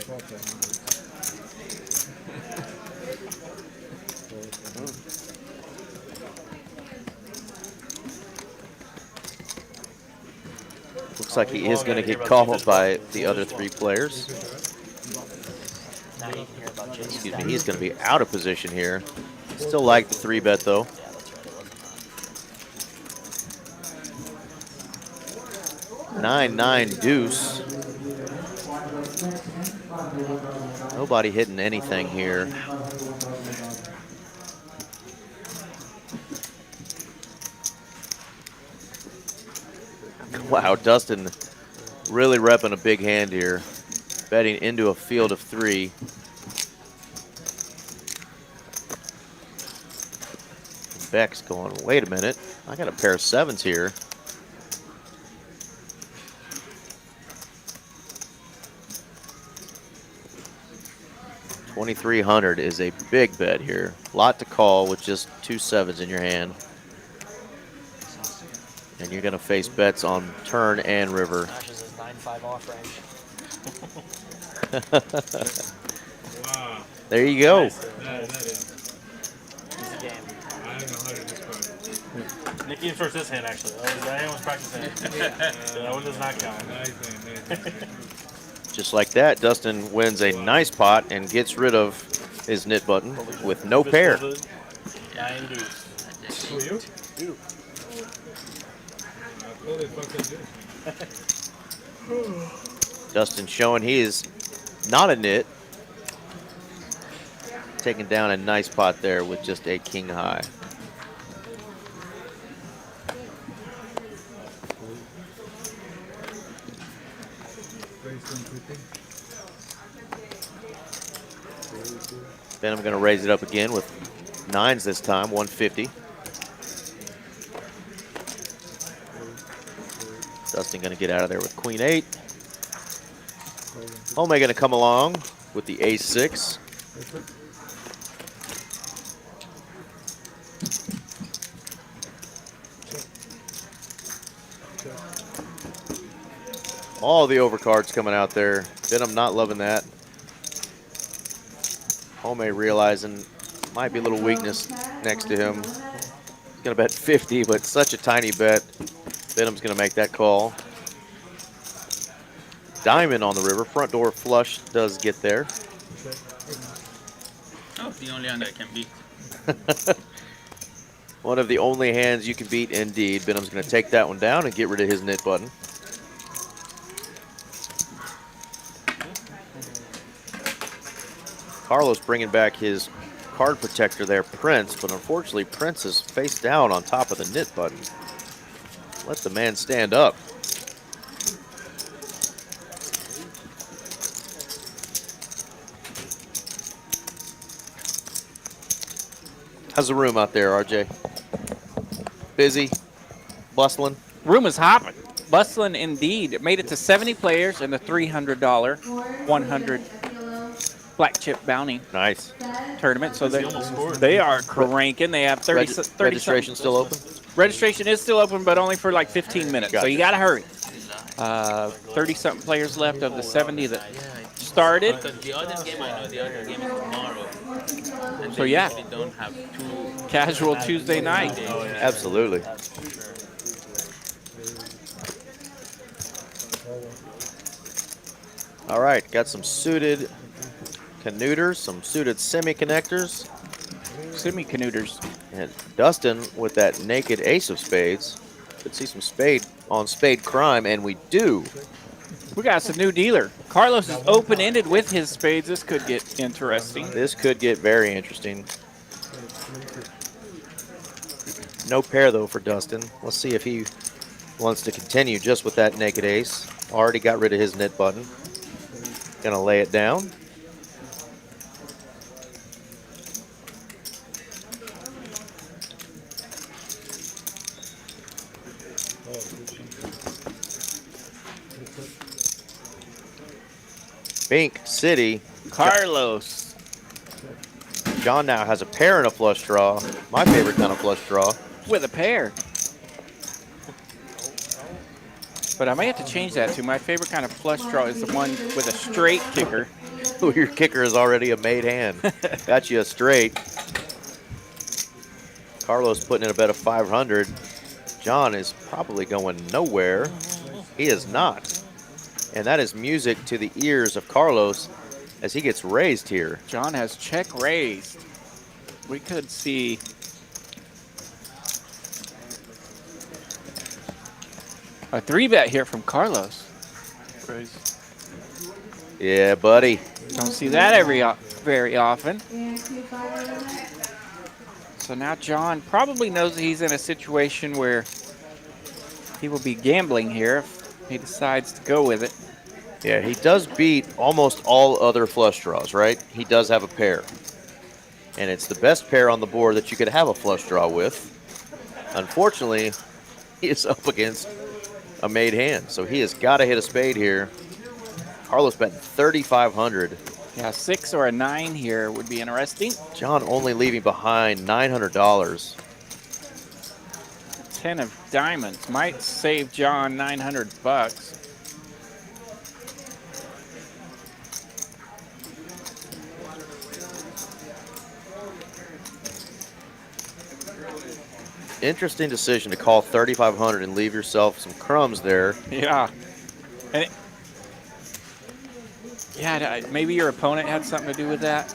Looks like he is going to get called by the other 3 players. Now you can hear about JD. Excuse me, he's going to be out of position here. Still like the 3-bet though. Yeah, that's right. It wasn't 9-9 deuce. Nobody hitting anything here. Wow, Dustin really repping a big hand here. Betting into a field of 3. Beck's going, wait a minute. I got a pair of 7s here. $2,300 is a big bet here. Lot to call with just 2 7s in your hand. And you're going to face bets on turn and river. Smashes his 9-5 off range. Wow. There you go. That is. Easy game. I don't know how to describe. Nicky first this hand, actually. That hand was practicing. That one does not count. Nice, man. Just like that, Dustin wins a nice pot and gets rid of his knit button with no pair. Yeah, I do. Who, you? You. I totally fucking do. Dustin showing he is not a knit. Taking down a nice pot there with just a king high. Then I'm going to raise it up again with 9s this time, 150. Dustin going to get out of there with queen 8. Holme going to come along with the ace 6. All the overcards coming out there. Venom not loving that. Holme realizing might be a little weakness next to him. He's going to bet 50, but such a tiny bet. Venom's going to make that call. Diamond on the river. Front door flush does get there. Oh, the only hand I can beat. One of the only hands you can beat, indeed. Benham's going to take that one down and get rid of his knit button. Carlos bringing back his card protector there, Prince, but unfortunately Prince is face down on top of the knit button. Let the man stand up. How's the room out there, RJ? Busy? Bustling? Room is hopping. Bustling indeed. It made it to 70 players in the $300 100 black chip bounty Nice tournament. So they are cranking. They have 30 registration still open? Registration is still open, but only for like 15 minutes. Gotcha. So you got to hurry. 30-something players left of the 70 that started. Because the other game, I know the other game is tomorrow. And So they yeah, usually don't have two casual Tuesday night. Absolutely. All right, got some suited canooters, some suited semi-connectors. Semi-canooters. And Dustin with that naked ace of spades. Could see some spade on spade crime, and we do. We got some new dealer. Carlos is open-ended with his spades. This could get interesting. This could get very interesting. No pair, though, for Dustin. Let's see if he wants to continue just with that naked ace. Already got rid of his knit button. Gonna lay it down. Bink City. Carlos. John now has a pair and a flush draw. My favorite kind of flush draw. With a pair. But I may have to change that to my favorite kind of flush draw is the one with a straight kicker. Your kicker is already a made hand. Got you a straight. Carlos putting in a bet of 500. John is probably going nowhere. He is not. And that is music to the ears of Carlos as he gets raised here. John has check raised. We could see a 3-bet here from Carlos. Yeah, buddy. Don't see that very often. So now John probably knows that he's in a situation where he will be gambling here if he decides to go with it. Yeah, he does beat almost all other flush draws, right? He does have a pair. And it's the best pair on the board that you could have a flush draw with. Unfortunately, he is up against a made hand, so he has got to hit a spade here. Carlos betting 3,500. Yeah, 6 or a 9 here would be interesting. John only leaving behind $900. 10 of diamonds might save John $900. Interesting decision to call 3,500 and leave yourself some crumbs there. Yeah. And yeah, maybe your opponent had something to do with that.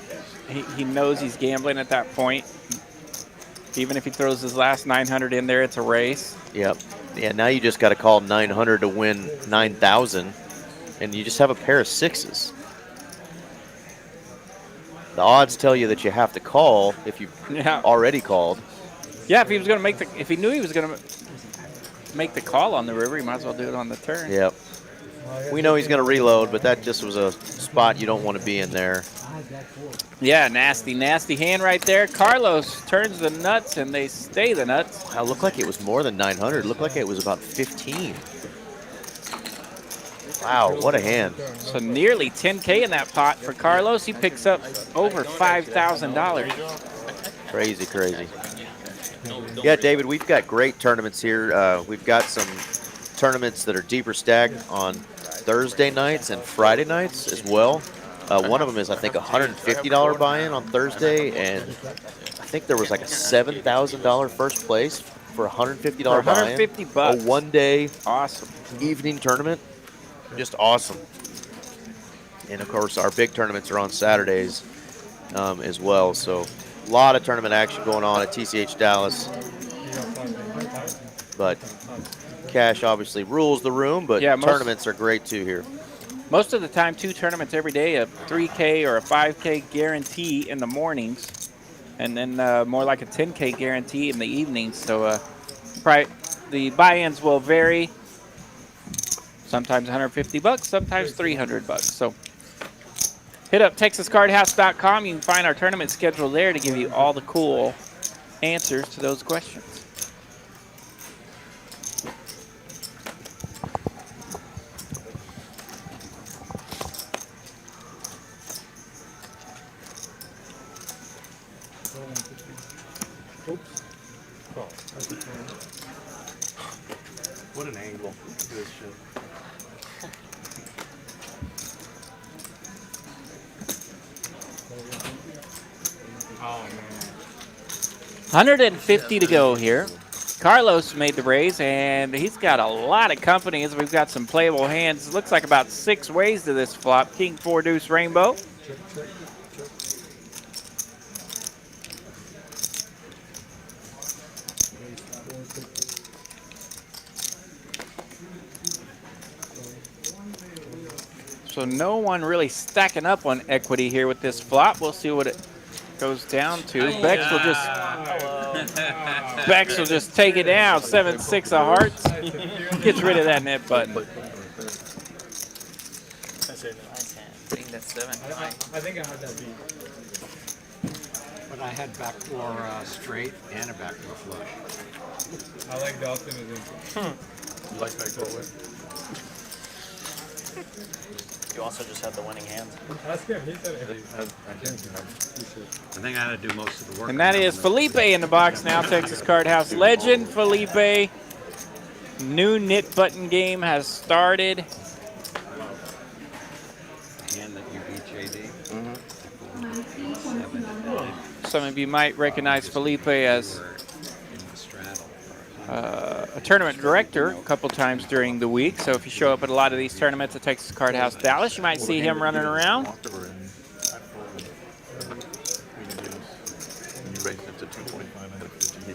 He knows he's gambling at that point. Even if he throws his last 900 in there, it's a race. Yep. Yeah, now you just got to call 900 to win 9,000, and you just have a pair of sixes. The odds tell you that you have to call if you already called. Yeah, if he was going to make if he knew he was going to make the call on the river, he might as well do it on the turn. Yep. We know he's going to reload, but that just was a spot you don't want to be in there. Yeah, nasty, nasty hand right there. Carlos turns the nuts, and they stay the nuts. It looked like it was more than 900. It looked like it was about 15. Wow, what a hand. So nearly 10K in that pot for Carlos. He picks up over $5,000. Crazy, crazy. Yeah, David, we've got great tournaments here. We've got some tournaments that are deeper stacked on Thursday nights and Friday nights as well. One of them is, I think, a $150 buy-in on Thursday, and I think there was like a $7,000 first place for a $150 buy-in. $150. A one-day awesome evening tournament. Just awesome. And, of course, our big tournaments are on Saturdays. as well. So a lot of tournament action going on at TCH Dallas. But cash obviously rules the room, but Yeah, tournaments are great too here. Most of the time, 2 tournaments every day, a 3K or a 5K guarantee in the mornings, and then more like a 10K guarantee in the evenings. So the buy-ins will vary. Sometimes $150, sometimes $300. So hit up TexasCardHouse.com. You can find our tournament schedule there to give you all the cool answers to those questions. What an angle. Look at this shit. Oh, man. 150 to go here. Carlos made the raise, and he's got a lot of company as we've got some playable hands. Looks like about 6 ways to this flop. King 4 deuce rainbow. So no one really stacking up on equity here with this flop. We'll see what it goes down to. Bex will just take it down. 7-6 of hearts. Gets rid of that net button. I think that's 7. I think I had that beat. But I had backdoor straight and a backdoor flush. I like the optimism. You like backdoor whip? You also just had the winning hand. Ask him, he said it. I think I had to do most of the work. And that is Felipe in the box now, Texas Card House legend Felipe. New knit button game has started. Hand that you beat JD. Some of you might recognize Felipe as a tournament director a couple times during the week. So if you show up at a lot of these tournaments at Texas Card House Dallas, you might see him running around. You raised it to 225 and 50.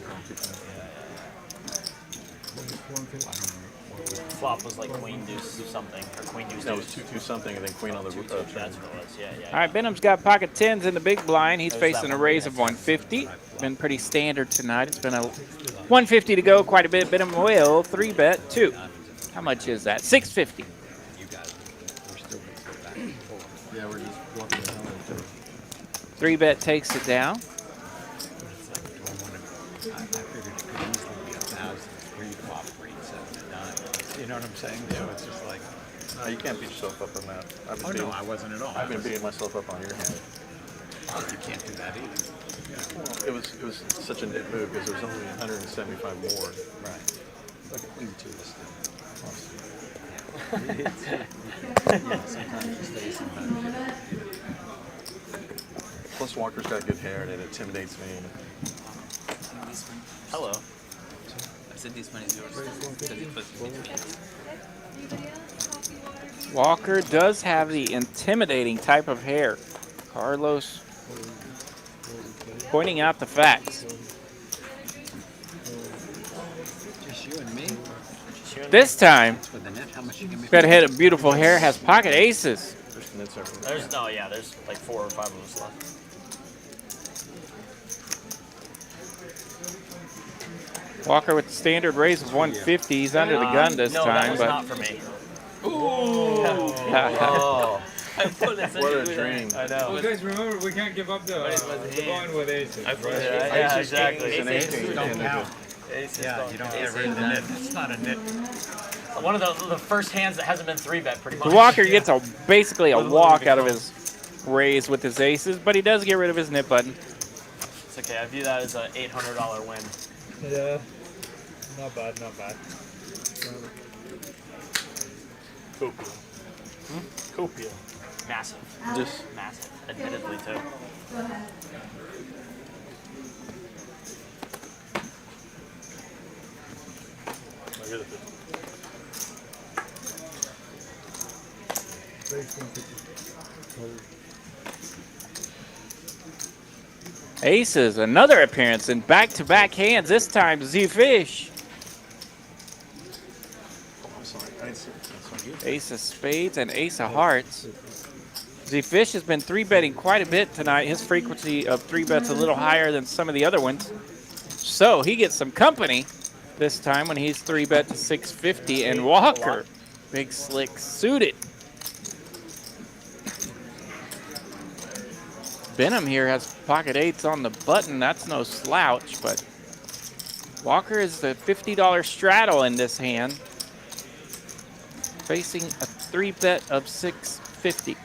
Flop was like queen deuce something, or queen deuce. That was 2-2 something, and then queen on the That's what it was. Yeah. All right, Benham's got pocket 10s in the big blind. He's facing a raise of 150. Been pretty standard tonight. It's been a 150 to go, quite a bit. Benham will 3-bet 2. How much is that? 650. Yeah, we're just walking down. 3-bet takes it down. I figured it could easily be 1,000, 3 flop, 3, 7, and 9. You know what I'm saying? So it's just like. No, you can't beat yourself up on that. Oh no, I wasn't at all. I've been beating myself up on your hand. You can't do that either. It was such a nit move because there was only 175 more. Right. Like a queen 2 is sometimes you stay sometimes. Plus Walker's got good hair and it intimidates me. Hello. I said this money is yours. Because it was between. Walker does have the intimidating type of hair. Carlos pointing out the facts. Just you and me. This time, For the net, how much you give me? got a head of beautiful hair, has pocket aces. There's like 4 or 5 of us left. Walker with the standard raise of 150. He's under the gun this no, time, that was but not for me. Oh. What a dream. I know. Well, guys, remember, we can't give up the going with aces. Yeah, exactly. Don't count. Yeah, you don't get rid of the net. It's not a net. One of the first hands that hasn't been 3-bet pretty much. Walker gets basically a walk out of his raise with his aces, but he does get rid of his nip button. It's okay. I view that as an $800 win. Yeah. Not bad, not bad. Copia. Copia. Massive. Just massive. Admittedly, too. Aces, another appearance in back-to-back hands, this time Z-Fish. I'm sorry. I didn't see it. Ace of spades and ace of hearts. Z-Fish has been 3-betting quite a bit tonight. His frequency of 3-bets a little higher than some of the other ones. So he gets some company this time when he's 3-bet to 650. And Walker, big slick suited. Benham here has pocket eights on the button. That's no slouch, but Walker is the $50 straddle in this hand, facing a 3-bet of 650.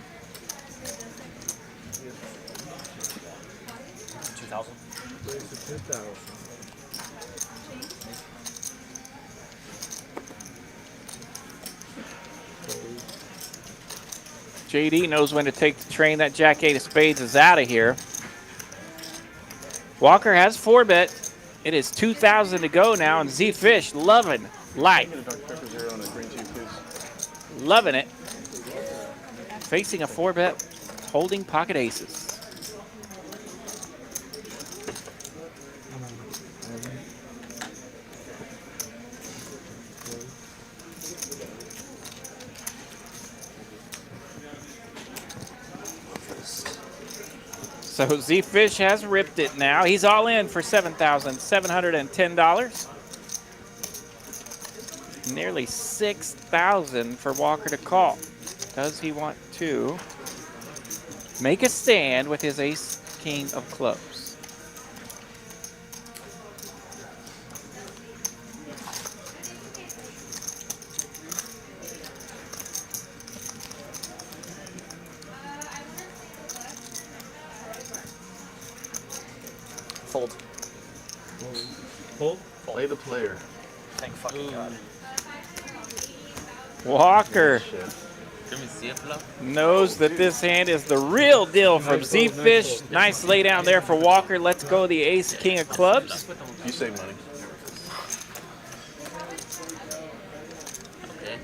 2,000. JD knows when to take the train. That Jack-8 of spades is out of here. Walker has 4-bet. It is 2,000 to go now, and Z-Fish loving life. Loving it. Facing a 4-bet, holding pocket aces. So Z-Fish has ripped it now. He's all in for $7,710. Nearly $6,000 for Walker to call. Does he want to make a stand with his ace-king of clubs? Fold. Fold? Play the player. Thank fucking God. Walker Can we see a bluff? knows that this hand is the real deal from Z-Fish. Nice lay down there for Walker. Let's go the ace-king of clubs. You save money. Okay.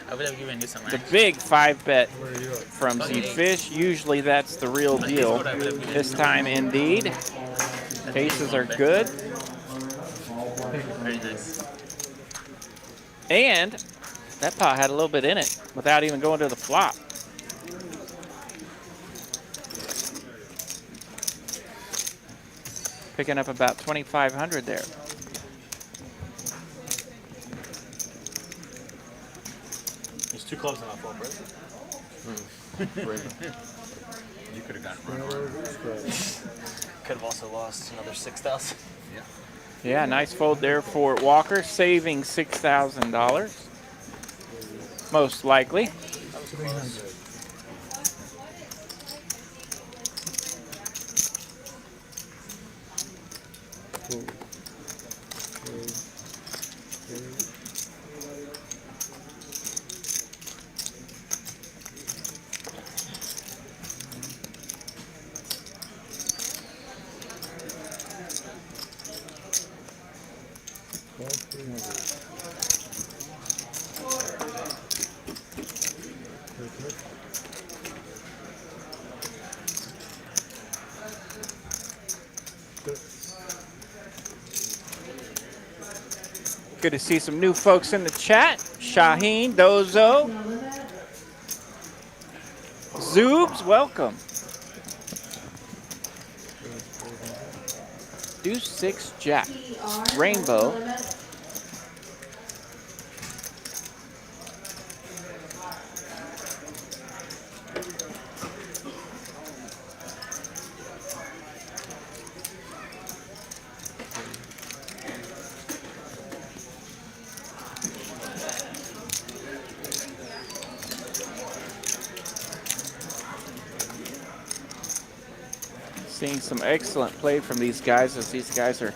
I would have given you some The action. big 5-bet from Z-Fish. Usually that's the real deal. This time, indeed. Cases are good. Very nice. And that pot had a little bit in it without even going to the flop. Picking up about 2,500 there. There's 2 clubs in that flop, right? You could have gotten run over. Could have also lost another 6,000. Yeah. Yeah, nice fold there for Walker, saving $6,000. Most likely. Good to see some new folks in the chat. Shaheen, Dozo, Zoobs, welcome. Deuce 6 Jack, Rainbow. Seeing some excellent play from these guys as these guys are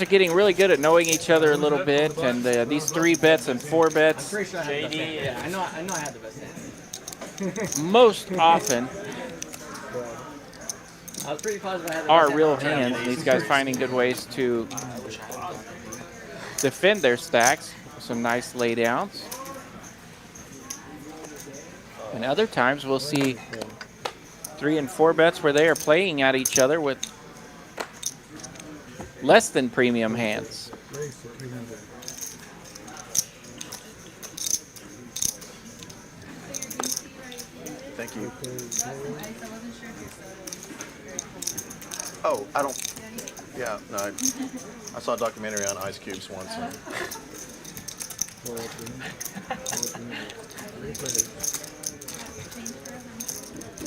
getting really good at knowing each other a little bit, and these 3-bets and 4-bets JD, yeah, I know I had the best hand. most often I was pretty positive I had the are best real hand. hands. These guys finding good ways to defend their stacks. Some nice laydowns. And other times we'll see 3 and 4 bets where they are playing at each other with less than premium hands. Thank you. Oh, I don't. Yeah, no. I saw a documentary on ice cubes once. And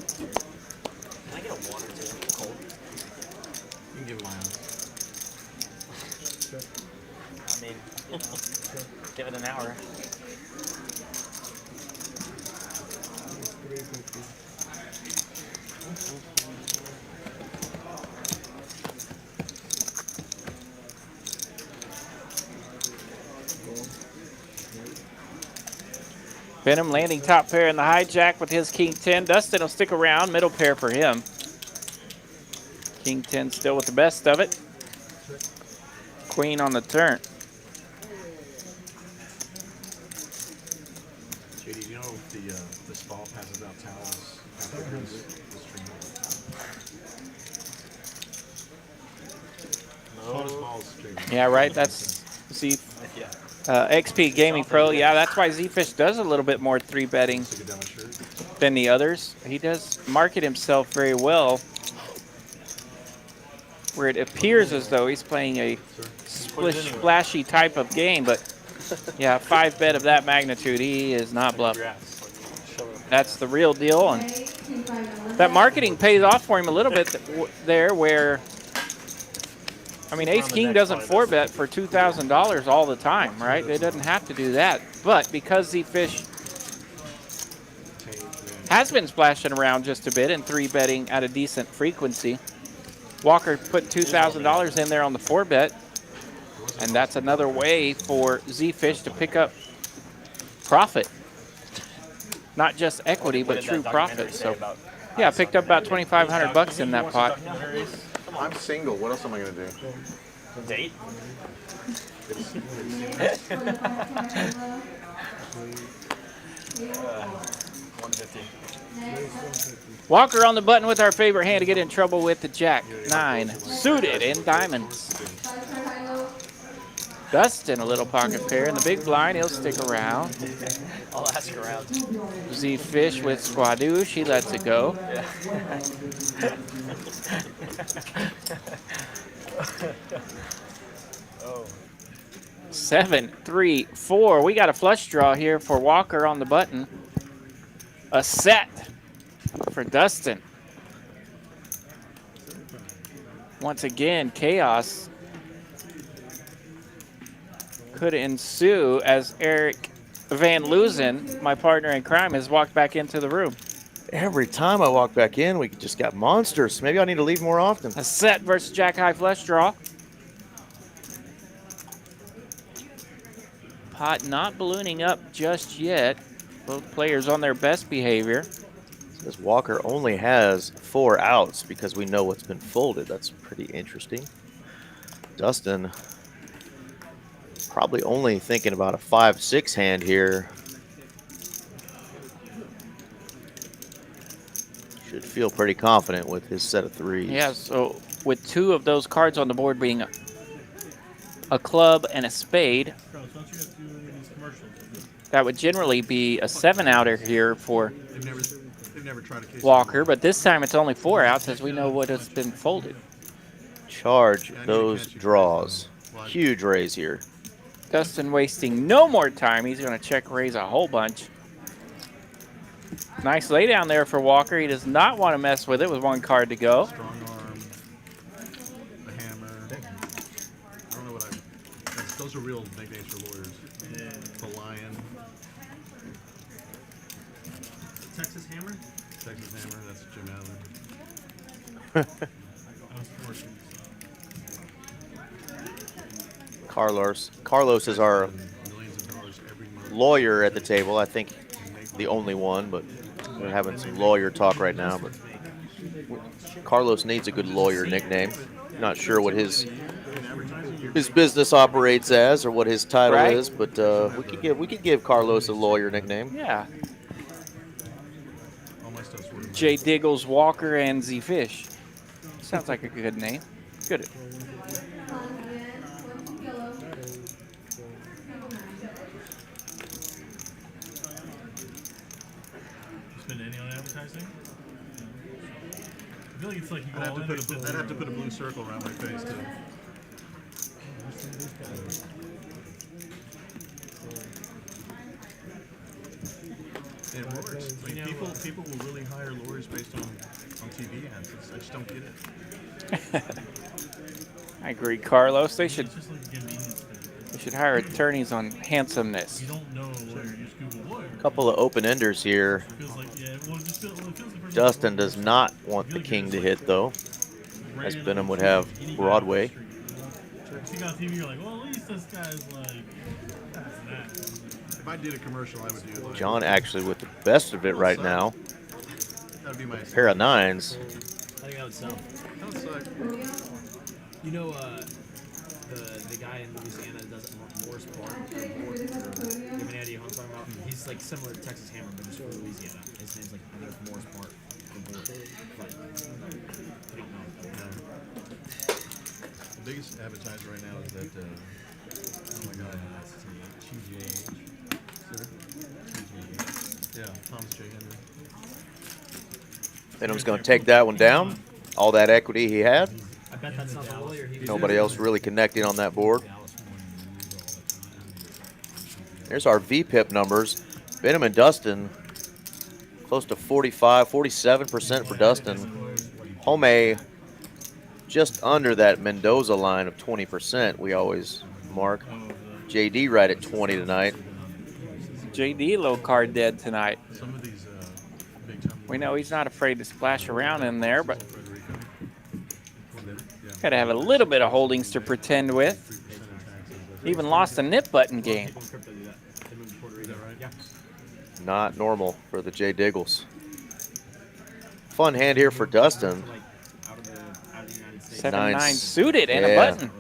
Can I get a water too? Cold. You can give mine. I mean, give it an hour. Benham landing top pair in the hijack with his king 10. Dustin will stick around, middle pair for him. King 10 still with the best of it. Queen on the turn. JD, do you know if the spa passes out towels after the stream? Yeah, right. That's Z XP Gaming Pro. Yeah, that's why Z-Fish does a little bit more 3-betting than the others. He does market himself very well, where it appears as though he's playing a splashy type of game, but yeah, 5-bet of that magnitude, he is not bluffing. That's the real deal, and that marketing pays off for him a little bit there, where I mean, Ace King doesn't 4-bet for $2,000 all the time, right? It doesn't have to do that. But because Z-Fish has been splashing around just a bit and 3-betting at a decent frequency, Walker put $2,000 in there on the 4-bet, and that's another way for Z-Fish to pick up profit. Not just equity, but true profit. So, yeah, I picked up about $2,500 in that pot. I'm single. What else am I gonna do? Date? Walker on the button with our favorite hand to get in trouble with the Jack 9 suited in diamonds. Dustin a little pocket pair in the big blind. He'll stick around. I'll ask around. Z-Fish with Squadouche. He lets it go. Yeah. 7, 3, 4. We got a flush draw here for Walker on the button. A set for Dustin. Once again, chaos could ensue as Eric Van Loozen, my partner in crime, has walked back into the room. Every time I walk back in, we just got monsters. Maybe I need to leave more often. A set versus Jack High flush draw. Pot not ballooning up just yet. Both players on their best behavior. This Walker only has 4 outs because we know what's been folded. That's pretty interesting. Dustin probably only thinking about a 5-6 hand here. Should feel pretty confident with his set of 3s. Yeah, so with 2 of those cards on the board being a club and a spade, that would generally be a 7-outer here for Walker, but this time it's only 4 outs as we know what has been folded. Charge those draws. Huge raise here. Dustin wasting no more time. He's going to check raise a whole bunch. Nice lay down there for Walker. He does not want to mess with it with 1 card to go. Strong arm, the hammer. I don't know what those are real nicknames for lawyers. Yeah. The lion. Texas hammer? Texas hammer, that's Jim Allen. Carlos is our lawyer at the table. I think the only one, but we're having some lawyer talk right now. But Carlos needs a good lawyer nickname. Not sure what his business operates as or what his title is, but we could give Carlos a lawyer nickname. Yeah. J. Diggles, Walker, and Z Fish. Sounds like a good name. Good. Spend any on advertising? I feel like it's like you I'd have to put a blue circle around my face too. It works. I mean, people will really hire lawyers based on TV ads. I just don't get it. I agree, Carlos. They should hire attorneys on handsomeness. You don't know lawyer, you just Google lawyer. A couple of open-enders here. Dustin does not want the king to hit, though, as Benham would have Broadway. If you got TV, you're like, well, at least this guy's like, that's that. If I did a commercial, I would do it like John actually with the best of it right now. That would be my Pair of nines. I think that would sell. That would suck. You know, the guy in Louisiana that does it Morris Park. Do you have any idea who I'm talking about? He's like similar to Texas Hammer, but just for Louisiana. His name's like, I think it's Morris Park. The biggest advertiser right now is that, oh my god, TCHLIVE. Yeah, Thomas J. Henry. Benham's going to take that one down. All that equity he had. I bet that's not the lawyer. Nobody else really connecting on that board. There's our VPIP numbers. Benham and Dustin, close to 45, 47% for Dustin. Holme, just under that Mendoza line of 20%. We always mark. JD right at 20 tonight. JD low card dead tonight. We know he's not afraid to splash around in there, but got to have a little bit of holdings to pretend with. Even lost a nip button game. Not normal for the J. Diggles. Fun hand here for Dustin. 7-9 suited and a button.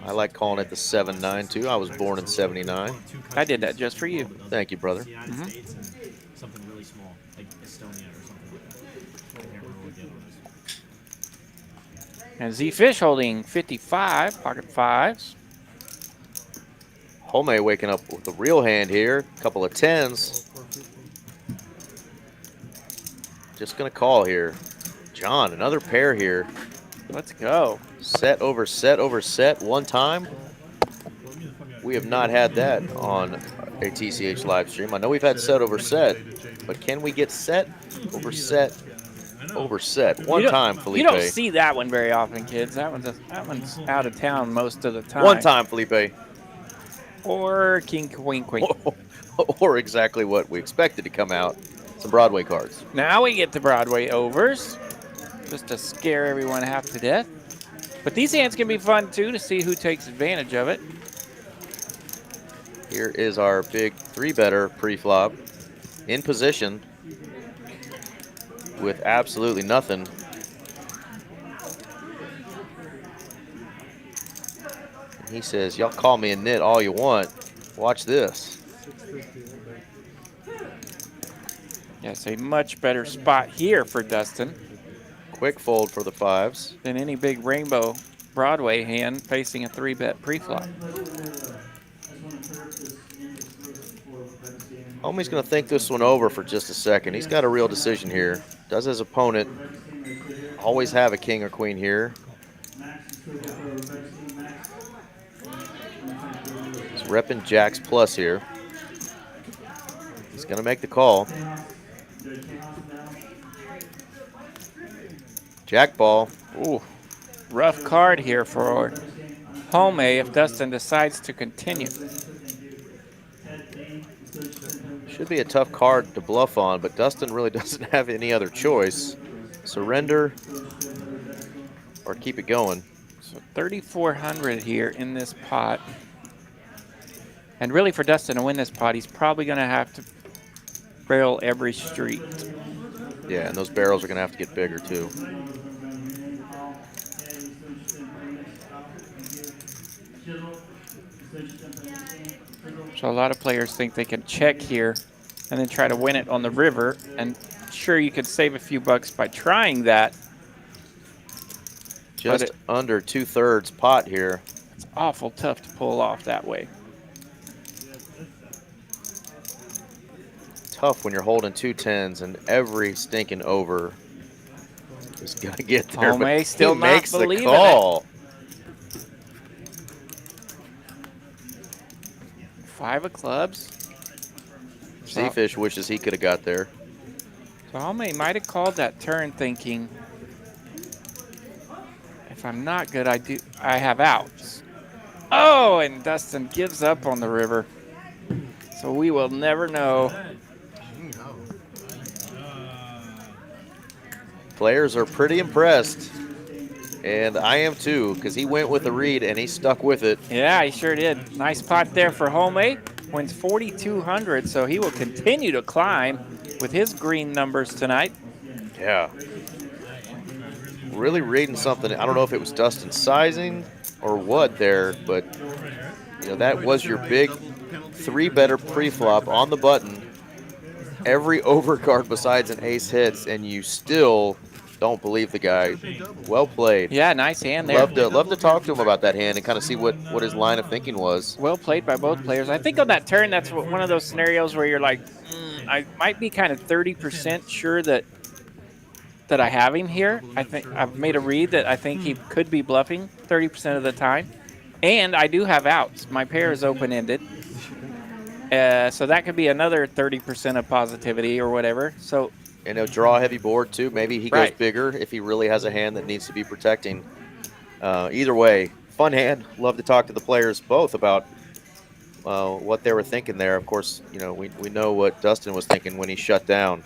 I like calling it the 7-9 too. I was born in 79. I did that just for you. Thank you, brother. Something really small, like Estonia or something like that. I can't remember what the other one is. And Z Fish holding 55, pocket fives. Holme waking up with a real hand here. Couple of tens. Just going to call here. John, another pair here. Let's go. Set over set over set one time. We have not had that on a TCH live stream. I know we've had set over set, but can we get set over set over set one time, Felipe? You don't see that one very often, kids. That one's out of town most of the time. One time, Felipe. Or King Queen Queen. Or exactly what we expected to come out. Some Broadway cards. Now we get the Broadway overs, just to scare everyone half to death. But these hands can be fun too, to see who takes advantage of it. Here is our big three-better pre-flop in position with absolutely nothing. And he says, y'all call me a nit all you want. Watch this. Yes, a much better spot here for Dustin. Quick fold for the fives. Than any big rainbow Broadway hand facing a 3-bet pre-flop. Homie's going to think this one over for just a second. He's got a real decision here. Does his opponent always have a king or queen here? He's repping jacks plus here. He's going to make the call. Jack ball. Ooh, rough card here for Holme if Dustin decides to continue. Should be a tough card to bluff on, but Dustin really doesn't have any other choice. Surrender or keep it going. So 3,400 here in this pot. And really for Dustin to win this pot, he's probably going to have to barrel every street. Yeah, and those barrels are going to have to get bigger too. So a lot of players think they can check here and then try to win it on the river and sure you could save a few bucks by trying that. Just under 2/3 pot here. It's awful tough to pull off that way. Tough when you're holding 2 10s and every stinking over is gonna get there. Holme But still he not makes the believing call. 5 of clubs. Z-Fish wishes he could have got there. So Holme might have called that turn thinking, if I'm not good, I have outs. Oh, and Dustin gives up on the river. So we will never know. Players are pretty impressed. And I am too, because he went with the read and he stuck with it. Yeah, he sure did. Nice pot there for Holme. Wins 4,200, so he will continue to climb with his green numbers tonight. Yeah. Really reading something. I don't know if it was Dustin's sizing or what there, but you know, that was your big 3-better pre-flop on the button. Every overcard besides an ace hits, and you still don't believe the guy. Well played. Yeah, nice hand there. Love to talk to him about that hand and kind of see what his line of thinking was. Well played by both players. I think on that turn, that's one of those scenarios where you're like, I might be kind of 30% sure that I have him here. I think I've made a read that I think he could be bluffing 30% of the time. And I do have outs. My pair is open-ended. So that could be another 30% of positivity or whatever. So, and he'll draw a heavy board too. Maybe he goes bigger if he really has a hand that needs to be protecting. Either way, fun hand. Love to talk to the players both about what they were thinking there. Of course, you know, we know what Dustin was thinking when he shut down.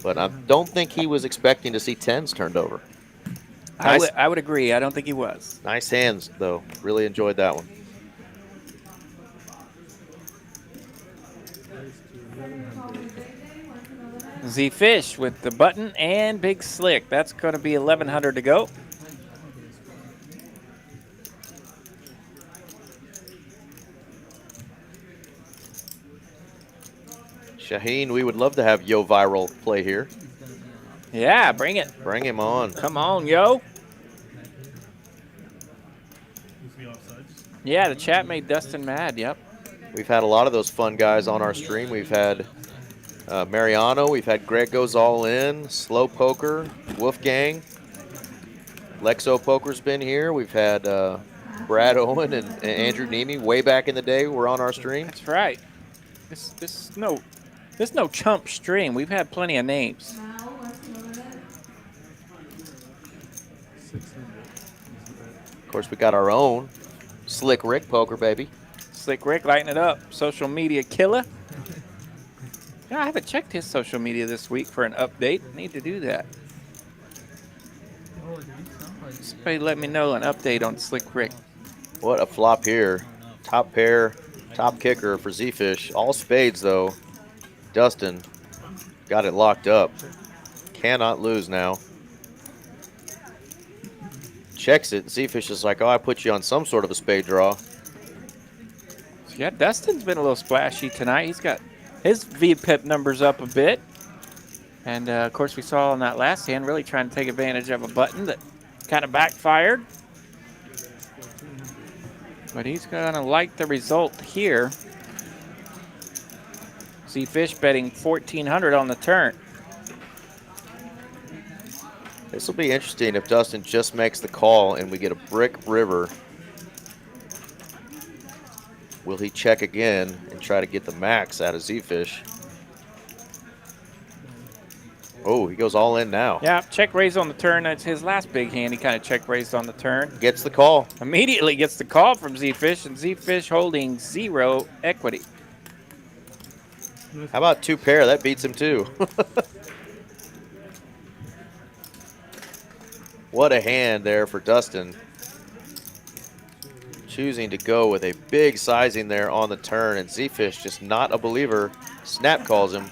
But I don't think he was expecting to see 10s turned over. Nice. I would agree. I don't think he was. Nice hands, though. Really enjoyed that one. Z-Fish with the button and Big Slick. That's going to be 1,100 to go. Shaheen, we would love to have Yo Viral play here. Yeah, bring it. Bring him on. Come on, Yo. Yeah, the chat made Dustin mad, yep. We've had a lot of those fun guys on our stream. We've had Mariano, we've had Greg Goes All In, Slow Poker, Wolfgang, Lexo Poker's been here. We've had Brad Owen and Andrew Nemi way back in the day were on our stream. That's right. This is no chump stream. We've had plenty of names. Of course, we got our own Slick Rick Poker, baby. Slick Rick lighting it up. Social media killer. Yeah, I haven't checked his social media this week for an update. Need to do that. Somebody let me know an update on Slick Rick. What a flop here. Top pair, top kicker for Z-Fish. All spades, though. Dustin got it locked up. Cannot lose now. Checks it. Z-Fish is like, oh, I put you on some sort of a spade draw. Yeah, Dustin's been a little splashy tonight. He's got his VPIP numbers up a bit. And, of course, we saw on that last hand really trying to take advantage of a button that kind of backfired. But he's going to like the result here. Z-Fish betting 1,400 on the turn. This will be interesting if Dustin just makes the call and we get a brick river. Will he check again and try to get the max out of Z-Fish? Oh, he goes all in now. Yeah, check raise on the turn. That's his last big hand. He kind of check raised on the turn. Gets the call. Immediately gets the call from Z-Fish, and Z-Fish holding 0 equity. How about 2 pair? That beats him too. What a hand there for Dustin. Choosing to go with a big sizing there on the turn, and Z-Fish just not a believer. Snap calls him.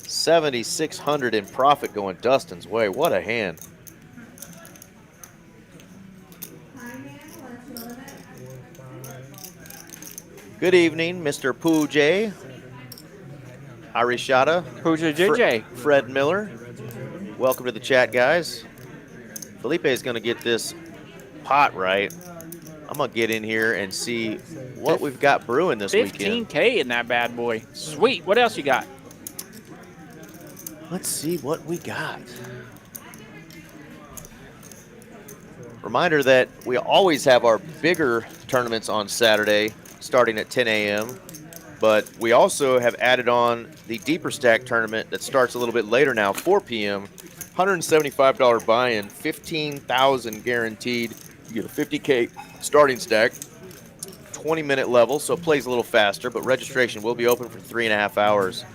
7,600 in profit going Dustin's way. What a hand. Good evening, Mr. Pooh J. Arishada. Who's your JJ? Fred Miller. Welcome to the chat, guys. Felipe is going to get this pot right. I'm going to get in here and see what we've got brewing this weekend. 15K in that bad boy. Sweet. What else you got? Let's see what we got. Reminder that we always have our bigger tournaments on Saturday starting at 10 a.m. But we also have added on the deeper stack tournament that starts a little bit later now, 4 p.m. $175 buy-in, 15,000 guaranteed. You get a 50K starting stack, 20-minute level, so it plays a little faster, but registration will be open for 3.5 hours.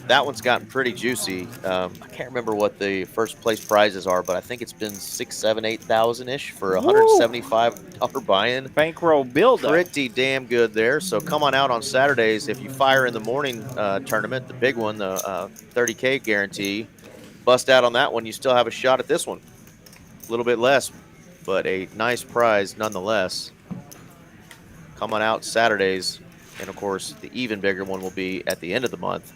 That one's gotten pretty juicy. I can't remember what the first place prizes are, but I think it's been 6, 7, 8,000-ish for a $175 buy-in. Bankroll build up. Pretty damn good there. So come on out on Saturdays. If you fire in the morning tournament, the big one, the 30K guarantee, bust out on that one, you still have a shot at this one. A little bit less, but a nice prize nonetheless. Come on out Saturdays. And, of course, the even bigger one will be at the end of the month,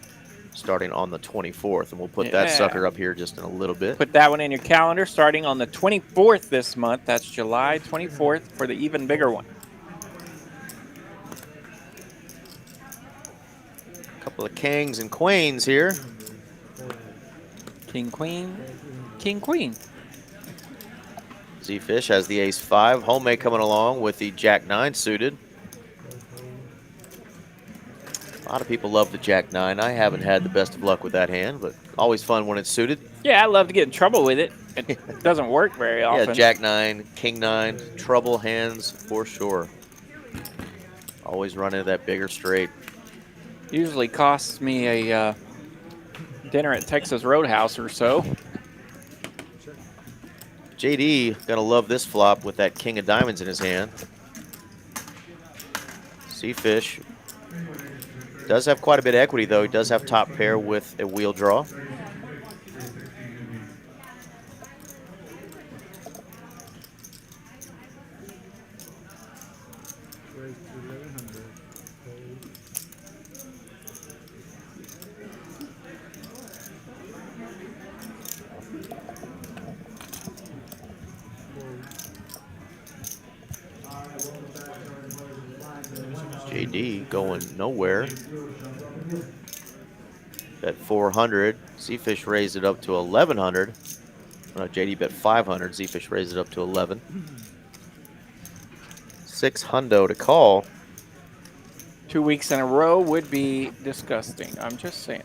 starting on the 24th. And we'll put that sucker up here just in a little bit. Put that one in your calendar starting on the 24th this month. That's July 24th for the even bigger one. A couple of kings and queens here. King, queen, king, queen. Z-Fish has the ace-5. Homemade coming along with the jack-9 suited. A lot of people love the jack-9. I haven't had the best of luck with that hand, but always fun when it's suited. Yeah, I love to get in trouble with it. It doesn't work very often. Yeah, jack-9, king-9, trouble hands for sure. Always run into that bigger straight. Usually costs me a dinner at Texas Roadhouse or so. JD gonna love this flop with that king of diamonds in his hand. Z-Fish does have quite a bit of equity, though. He does have top pair with a wheel draw. JD going nowhere. Bet 400. Z-Fish raised it up to 1,100. No, JD bet 500. Z-Fish raised it up to 11. 6 hundo to call. 2 weeks in a row would be disgusting. I'm just saying.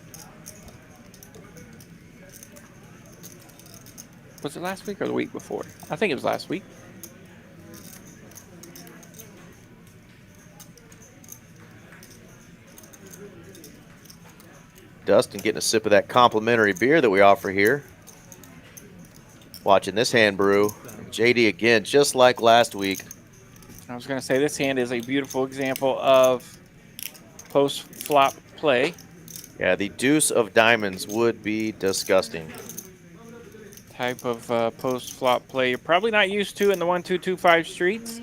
Was it last week or the week before? I think it was last week. Dustin getting a sip of that complimentary beer that we offer here. Watching this hand brew. JD again, just like last week. I was going to say this hand is a beautiful example of post-flop play. Yeah, the deuce of diamonds would be disgusting. Type of post-flop play you're probably not used to in the 1-2-2-5 streets.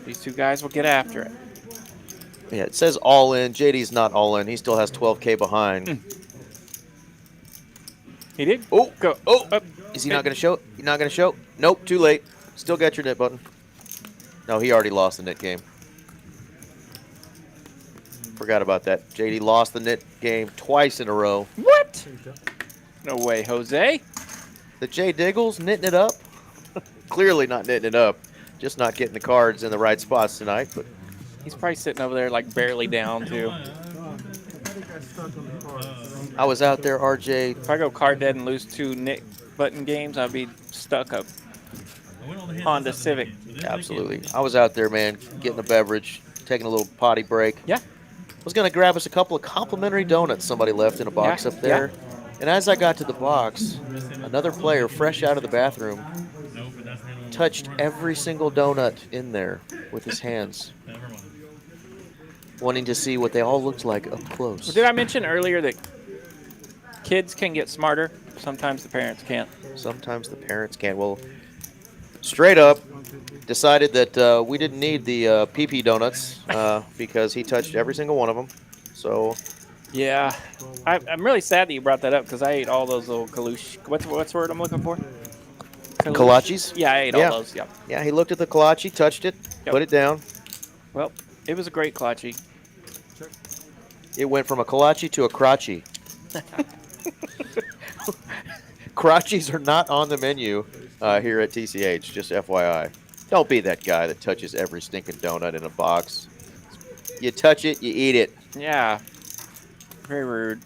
These two guys will get after it. Yeah, it says all in. JD's not all in. He still has 12K behind. He did? Oh, go. Oh, is he not going to show? He's not going to show? Nope, too late. Still got your knit button. No, he already lost the knit game. Forgot about that. JD lost the knit game twice in a row. What? No way, Jose. The J Diggles knitting it up? Clearly not knitting it up. Just not getting the cards in the right spots tonight. But he's probably sitting over there like barely down too. I was out there, RJ. If I go card dead and lose 2 knit button games, I'll be stuck up Honda Civic. Absolutely. I was out there, man, getting a beverage, taking a little potty break. Yeah. Was going to grab us a couple of complimentary donuts somebody left in a box up there. Yeah. And as I got to the box, another player fresh out of the bathroom touched every single donut in there with his hands, wanting to see what they all looked like up close. Did I mention earlier that kids can get smarter? Sometimes the parents can't. Sometimes the parents can't. Well, straight up, decided that we didn't need the PP donuts because he touched every single one of them. So Yeah, I'm really sad that you brought that up because I ate all those little kalush. What's the word I'm looking for? Kolaches? Yeah, I ate all those. Yep. Yeah, he looked at the kolache, touched it, put it down. Well, it was a great kolache. It went from a kolache to a crotchy. Crotchies are not on the menu here at TCH, just FYI. Don't be that guy that touches every stinking donut in a box. You touch it, you eat it. Yeah. Very rude.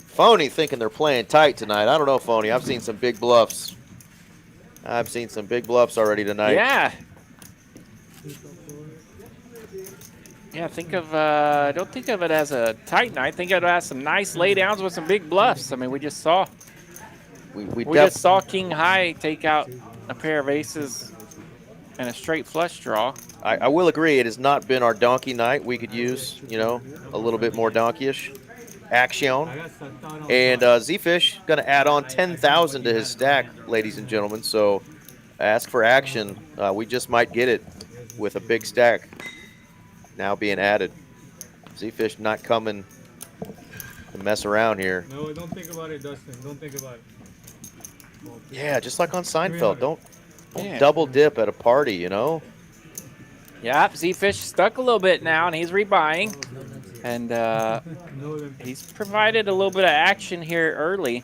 Phony thinking they're playing tight tonight. I don't know, Phony. I've seen some big bluffs. I've seen some big bluffs already tonight. Yeah. Yeah, don't think of it as a tight night. Think of it as some nice laydowns with some big bluffs. I mean, we just saw we just saw King High take out a pair of aces and a straight flush draw. I will agree, it has not been our donkey night. We could use, you know, a little bit more donkeyish action. And Z-Fish going to add on 10,000 to his stack, ladies and gentlemen. So ask for action. We just might get it with a big stack now being added. Z-Fish not coming to mess around here. No, don't think about it, Dustin. Don't think about it. Yeah, just like on Seinfeld. Don't double dip at a party, you know? Yep, Z-Fish stuck a little bit now, and he's rebuying. And he's provided a little bit of action here early.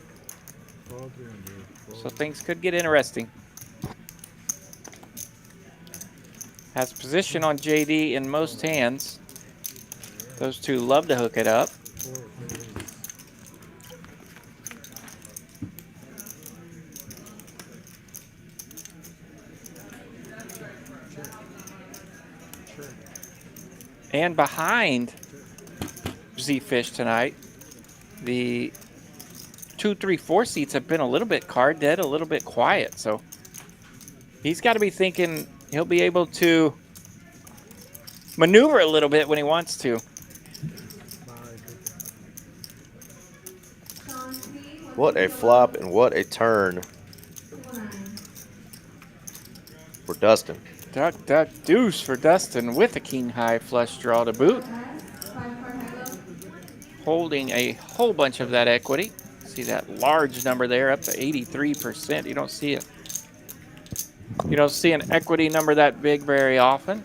So things could get interesting. Has position on JD in most hands. Those two love to hook it up. And behind Z-Fish tonight, the 2, 3, 4 seats have been a little bit card dead, a little bit quiet. So he's got to be thinking he'll be able to maneuver a little bit when he wants to. What a flop and what a turn for Dustin. Duck, duck, deuce for Dustin with a king high flush draw to boot. Holding a whole bunch of that equity. See that large number there up to 83%. You don't see it. You don't see an equity number that big very often.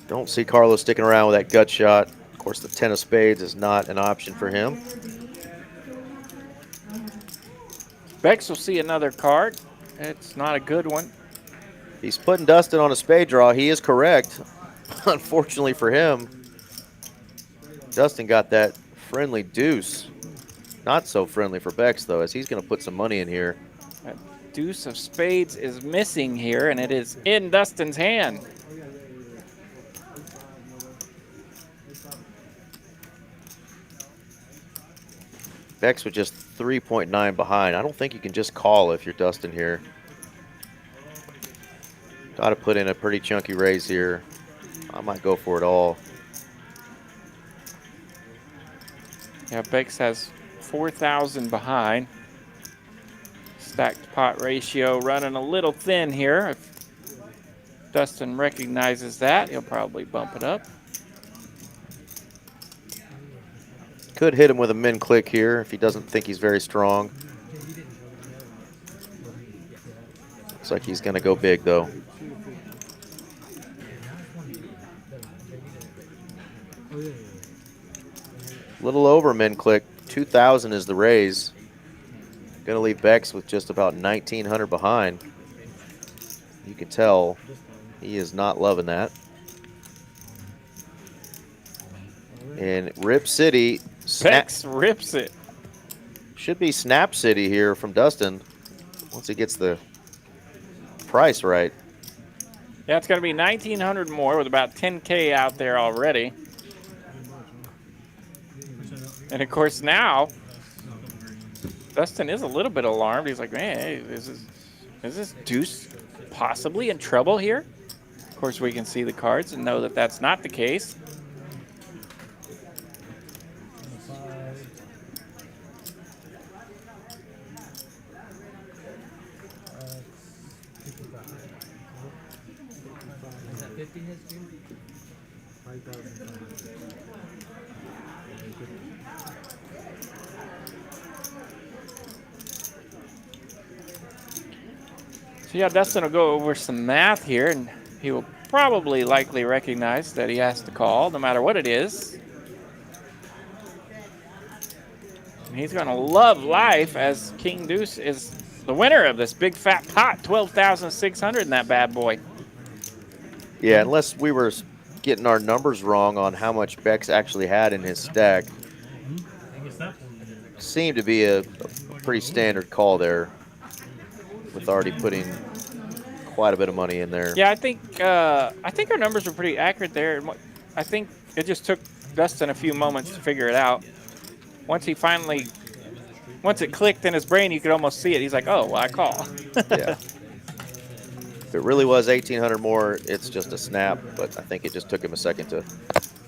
Don't see Carlos sticking around with that gut shot. Of course, the 10 of spades is not an option for him. Bex will see another card. It's not a good one. He's putting Dustin on a spade draw. He is correct. Unfortunately for him, Dustin got that friendly deuce. Not so friendly for Bex, though, as he's going to put some money in here. That deuce of spades is missing here, and it is in Dustin's hand. Bex with just 3.9 behind. I don't think you can just call if you're Dustin here. Got to put in a pretty chunky raise here. I might go for it all. Yeah, Bex has 4,000 behind. Stacked pot ratio running a little thin here. If Dustin recognizes that, he'll probably bump it up. Could hit him with a min click here if he doesn't think he's very strong. Looks like he's going to go big, though. Little over min click. 2,000 is the raise. Going to leave Bex with just about 1,900 behind. You can tell he is not loving that. And Rip City. Bex rips it. Should be Snap City here from Dustin once he gets the price right. Yeah, it's going to be 1,900 more with about 10K out there already. And, of course, now Dustin is a little bit alarmed. He's like, man, hey, is this deuce possibly in trouble here? Of course, we can see the cards and know that that's not the case. So yeah, Dustin will go over some math here, and he will probably likely recognize that he has to call no matter what it is. And he's going to love life as King Deuce is the winner of this big fat pot, 12,600 in that bad boy. Yeah, unless we were getting our numbers wrong on how much Bex actually had in his stack. Seemed to be a pretty standard call there, with already putting quite a bit of money in there. Yeah, I think our numbers were pretty accurate there. And I think it just took Dustin a few moments to figure it out. Once it clicked in his brain, you could almost see it. He's like, "Oh, well, I call." Yeah. If it really was 1,800 more, it's just a snap. But I think it just took him a second to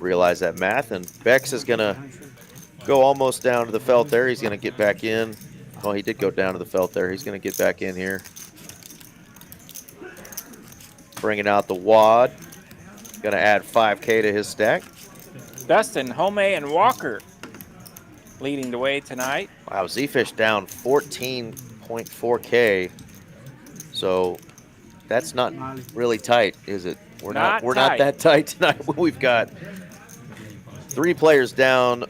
realize that math. And Bex is gonna go almost down to the felt there. He's gonna get back in. Oh, he did go down to the felt there. He's gonna get back in here. Bringing out the wad. Gonna add 5K to his stack. Dustin, Home, and Walker leading the way tonight. Wow, Z-Fish down 14.4K. So that's not really tight, is it? We're not that tight tonight. We've got 3 players down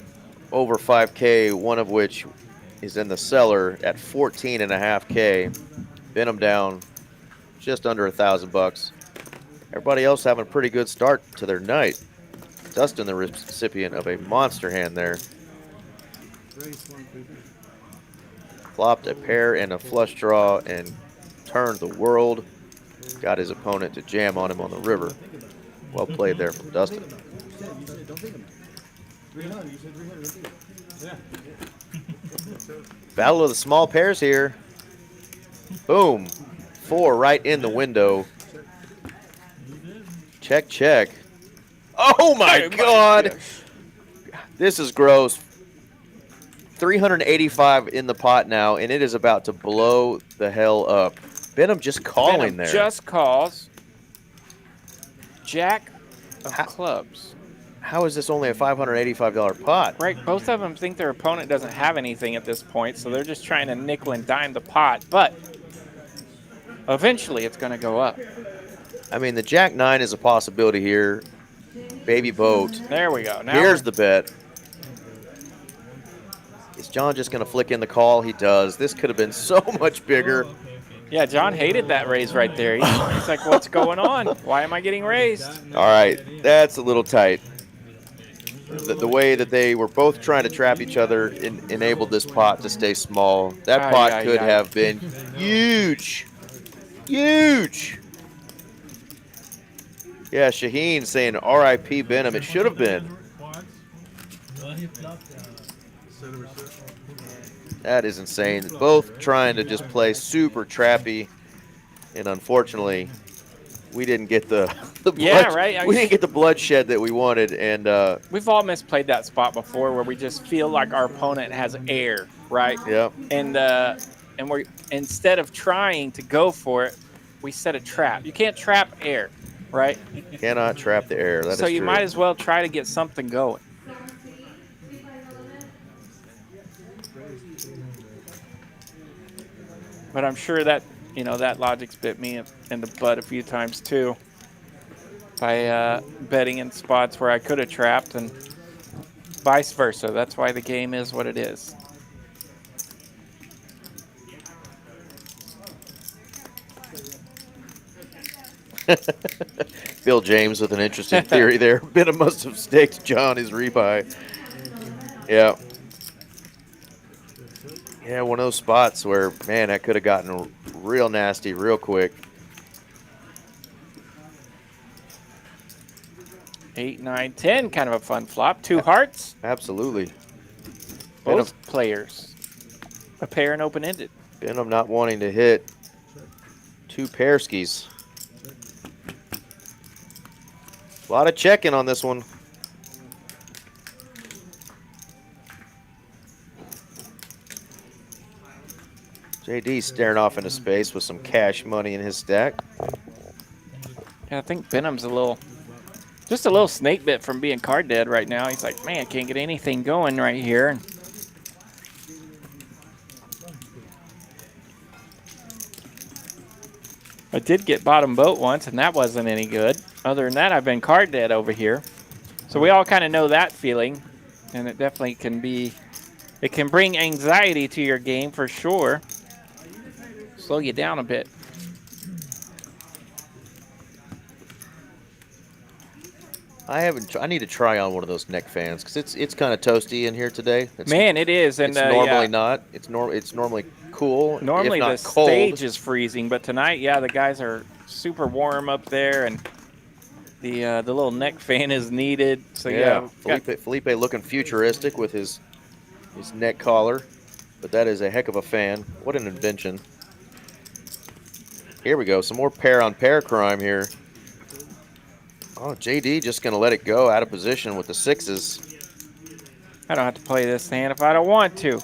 over 5K, one of which is in the cellar at 14.5K. Venom down just under $1,000. Everybody else having a pretty good start to their night. Dustin, the recipient of a monster hand there. Flopped a pair and a flush draw and turned the world. Got his opponent to jam on him on the river. Well played there from Dustin. Battle of the small pairs here. Boom. 4 right in the window. Check, check. Oh my God. This is gross. 385 in the pot now, and it is about to blow the hell up. Venom just calling Venom there. Just calls. Jack of clubs. How is this only a $585 pot? Right, both of them think their opponent doesn't have anything at this point, so they're just trying to nickel and dime the pot, but eventually it's going to go up. I mean, the Jack 9 is a possibility here. Baby boat. There we go. Now here's the bet. Is John just going to flick in the call? He does. This could have been so much bigger. Yeah, John hated that raise right there. He's like, what's going on? Why am I getting raised? All right, that's a little tight. The way that they were both trying to trap each other enabled this pot to stay small. That pot could have been huge. Huge. Yeah, Shaheen saying R.I.P. Venom. It should have been. That is insane. Both trying to just play super trappy, and unfortunately, we didn't get the we didn't get the bloodshed that we wanted. And we've all misplayed that spot before, where we just feel like our opponent has air, right? Yep. And we're, instead of trying to go for it, we set a trap. You can't trap air, right? You cannot trap the air. That so is you true. might as well try to get something going. But I'm sure that, you know, that logic's bit me in the butt a few times too, by betting in spots where I could have trapped, and vice versa. That's why the game is what it is. Bill James with an interesting theory there. Venom must have staked John his rebuy. Yeah. Yeah, one of those spots where, man, that could have gotten real nasty real quick. 8, 9, 10, kind of a fun flop. 2 hearts. Absolutely. Both players. A pair and open-ended. Venom not wanting to hit 2 pair skis. A lot of checking on this one. JD staring off into space with some cash money in his stack. Yeah, I think Venom's a little Just a little snake bit from being card dead right now. He's like, man, can't get anything going right here. I did get bottom boat once, and that wasn't any good. Other than that, I've been card dead over here. So we all kind of know that feeling, and it definitely can be, it can bring anxiety to your game for sure. Slow you down a bit. I need to try on one of those neck fans because it's kind of toasty in here today. Man, it is, and it's normally yeah. not. It's normally cool. Normally if not the cold. stage is freezing, but tonight, yeah, the guys are super warm up there, and the little neck fan is needed. So yeah, Felipe looking futuristic with his neck collar, but that is a heck of a fan. What an invention! Here we go, some more pair-on-pair crime here. Oh, JD just gonna let it go out of position with the sixes. I don't have to play this hand if I don't want to.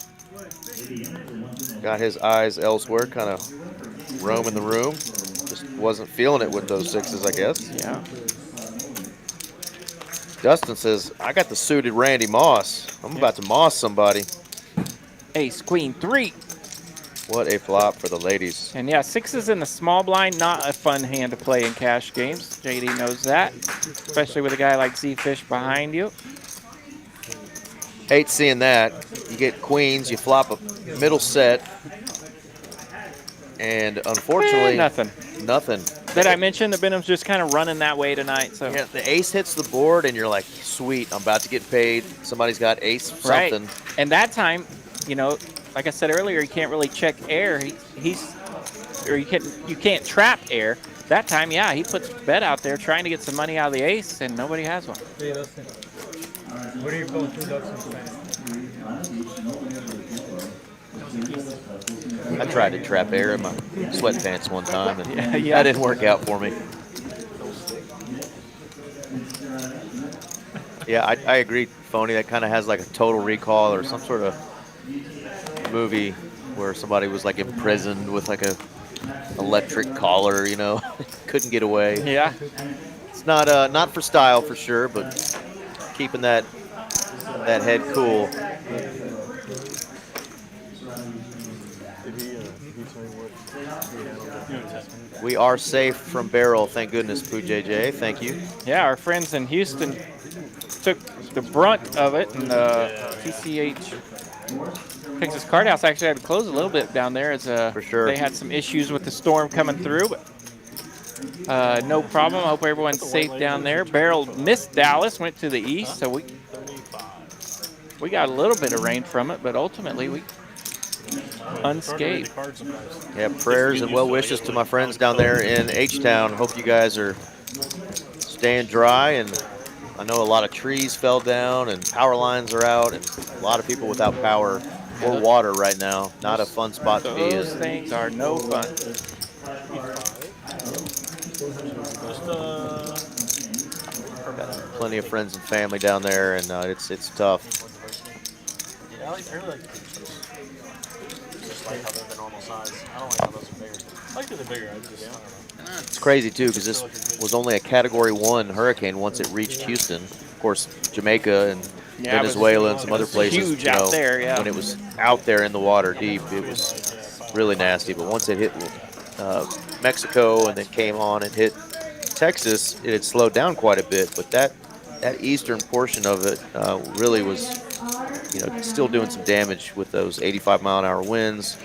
Got his eyes elsewhere, kind of roaming the room. Just wasn't feeling it with those sixes, I guess. Yeah. Dustin says, I got the suited Randy Moss. I'm about to moss somebody. Ace, queen, 3. What a flop for the ladies. And yeah, sixes in the small blind, not a fun hand to play in cash games. JD knows that, especially with a guy like Z-Fish behind you. Hate seeing that. You get queens, you flop a middle set, and unfortunately, Nothing. Did I mention that Benham's just kind of running that way tonight? So yeah, the ace hits the board, and you're like, sweet, I'm about to get paid. Somebody's got ace something. Right. And that time, you know, like I said earlier, you can't really check air. You can't trap air. That time, yeah, he puts bet out there trying to get some money out of the ace, and nobody has one. What are you going through? I tried to trap air in my sweatpants one time, and Yeah. that didn't work out for me. Yeah, I agree, Phony. That kind of has like a Total Recall or some sort of movie where somebody was like imprisoned with like a electric collar, you know, couldn't get away. Yeah. It's not for style for sure, but keeping that head cool. We are safe from barrel, thank goodness, Pooh JJ. Thank you. Yeah, our friends in Houston took the brunt of it, and TCH Texas Card House actually had to close a little bit down there as for sure. They had some issues with the storm coming through, but no problem. I hope everyone's safe down there. Barrel missed Dallas, went to the east, so we got a little bit of rain from it, but ultimately we unscathed. Yeah, prayers and well wishes to my friends down there in H-Town. Hope you guys are staying dry, and I know a lot of trees fell down and power lines are out, and a lot of people without power or water right now. Not a fun spot to be in. Those things are no fun. Got plenty of friends and family down there, and it's tough. Yeah, I really like the just like how they're the normal size. I don't like how those are bigger. I like that they're bigger. I just, I don't know. It's crazy too, because this was only a Category 1 hurricane once it reached Houston. Of course, Jamaica and Venezuela and some other places. Huge out there, yeah. When it was out there in the water deep, it was really nasty. But once it hit Mexico and then came on and hit Texas, it had slowed down quite a bit. But that eastern portion of it really was, still doing some damage with those 85-mile-an-hour winds.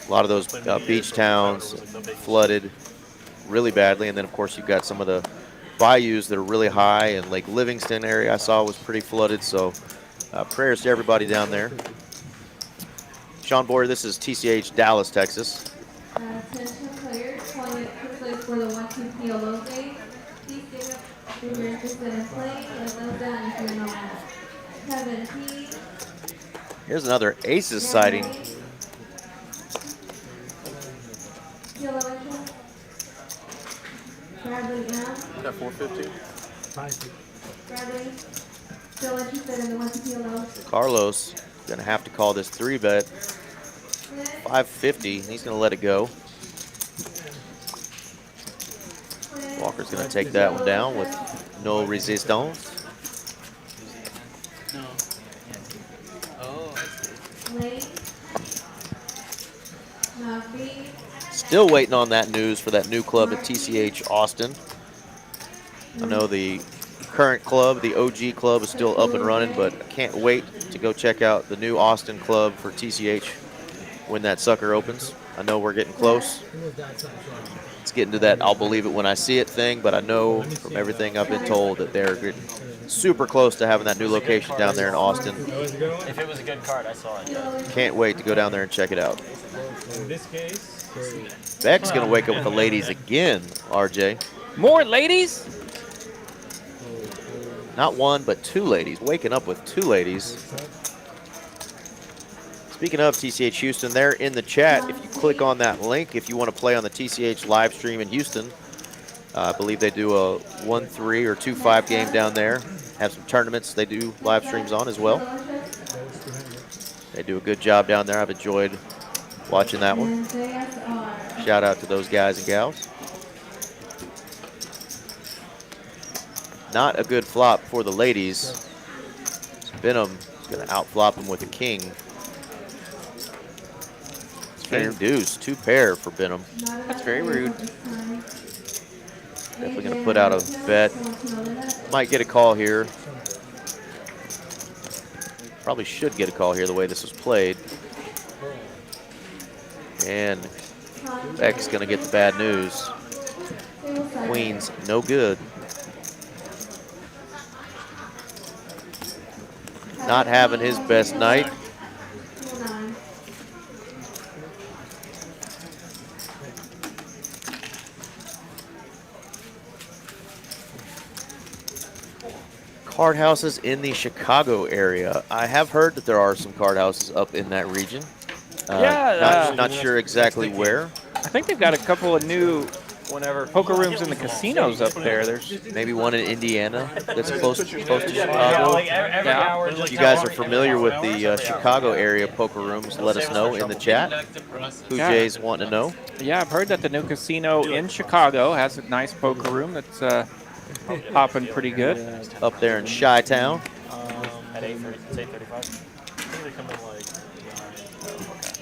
A lot of those beach towns flooded really badly, and then of course you've got some of the bayous that are really high, and Lake Livingston area I saw was pretty flooded. So prayers to everybody down there. Sean Boyer, this is TCH Dallas, Texas. Attention players, calling it quickly for the 1-2 PLO game. Please give up if you're interested in playing, and those down if you're not. Kevin P. Here's another aces sighting. Bradley M. Got 450. Bradley, still interested in the 1-2 PLO? Carlos gonna have to call this 3-bet. 550. He's gonna let it go. Walker's going to take that one down with no resistance. No. Oh, I see. Still waiting on that news for that new club at TCH Austin. I know the current club, the OG club, is still up and running, but I can't wait to go check out the new Austin club for TCH when that sucker opens. I know we're getting close. It's getting to that I'll believe it when I see it thing, but I know from everything I've been told that they're getting super close to having that new location down there in Austin. If it was a good card, I saw it. Can't wait to go down there and check it out. In this case, Beck's going to wake up with the ladies again, RJ. More ladies? Not one, but two ladies. Waking up with two ladies. Speaking of TCH Houston, they're in the chat. If you click on that link, if you want to play on the TCH live stream in Houston, I believe they do a 1-3 or 2-5 game down there. Have some tournaments they do live streams on as well. They do a good job down there. I've enjoyed watching that one. Shout out to those guys and gals. Not a good flop for the ladies. Benham is going to outflop him with a king. King deuce, 2 pair for Benham. That's very rude. Definitely going to put out a bet. Might get a call here. Probably should get a call here the way this was played. And Beck's going to get the bad news. Queen's no good. Not having his best night. Card houses in the Chicago area. I have heard that there are some card houses up in that region. Not sure exactly where. I think they've got a couple of new poker rooms in the casinos up there. There's maybe one in Indiana that's close to Chicago. You guys are familiar with the Chicago area poker rooms, let us know in the chat. Who Jay's wanting to know. Yeah, I've heard that the new casino in Chicago has a nice poker room that's popping pretty good. Up there in Chi-Town. At 8:30, it's 8:35. I think they come in like 9.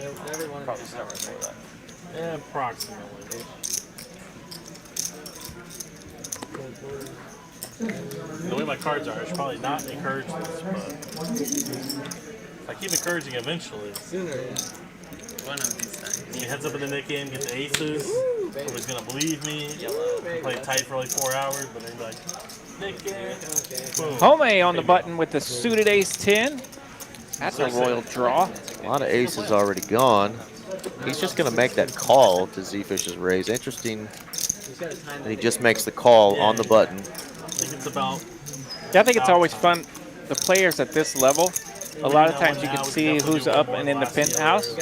Okay. Probably start right before that. Yeah, approximately. The way my cards are, I should probably not encourage this, but if I keep encouraging eventually. One of these times. He heads up in the net game, get the aces. Nobody's gonna believe me. Play tight for like 4 hours, but then like, net game. Boom. Home on the button with the suited ace-10. That's a royal draw. A lot of aces already gone. He's just going to make that call to Z-Fish's raise. Interesting that he just makes the call on the button. I think it's about. Yeah, I think it's always fun. The players at this level, a lot of times you can see who's up and in the penthouse,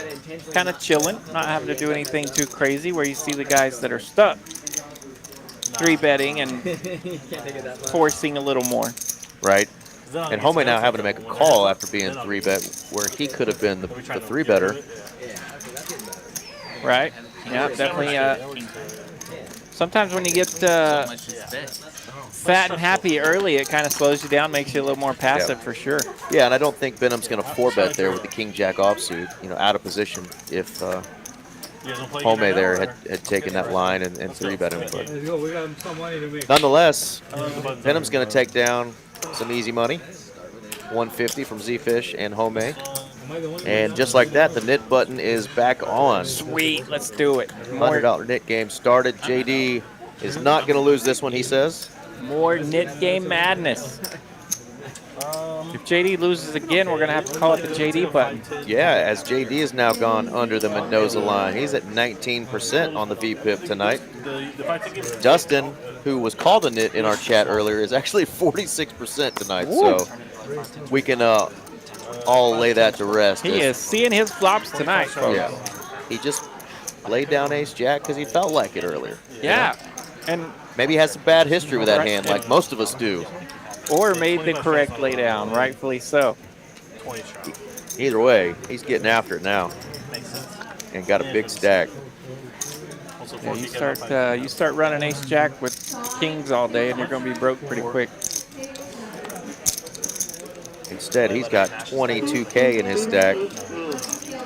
kind of chilling, not having to do anything too crazy, where you see the guys that are stuck 3-betting and forcing a little more. Right. And Home now having to make a call after being 3-bet, where he could have been the 3-better. Right. Yeah, definitely. Sometimes when you get fat and happy early, it kind of slows you down, makes you a little more passive for sure. Yeah, and I don't think Benham's going to 4-bet there with the king-jack offsuit, out of position if Home there had taken that line and 3-bet him. But nonetheless, Benham's going to take down some easy money, 150 from Z-Fish and Home. And just like that, the knit button is back on. Sweet, let's do it. $100 knit game started. JD is not going to lose this one, he says. More knit game madness. If JD loses again, we're going to have to call it the JD button. Yeah, as JD has now gone under the Mendoza line. He's at 19% on the VPIP tonight. Dustin, who was called a knit in our chat earlier, is actually 46% tonight. Ooh. So we can all lay that to rest. He is seeing his flops tonight, folks. Yeah. He just laid down ace-jack because he felt like it earlier. Yeah. And maybe he has some bad history with that hand, like most of us do. Or made the correct laydown, rightfully so. Either way, he's getting after it now. And got a big stack. Yeah, you start running ace jack with kings all day, and you're going to be broke pretty quick. Instead, he's got 22K in his stack.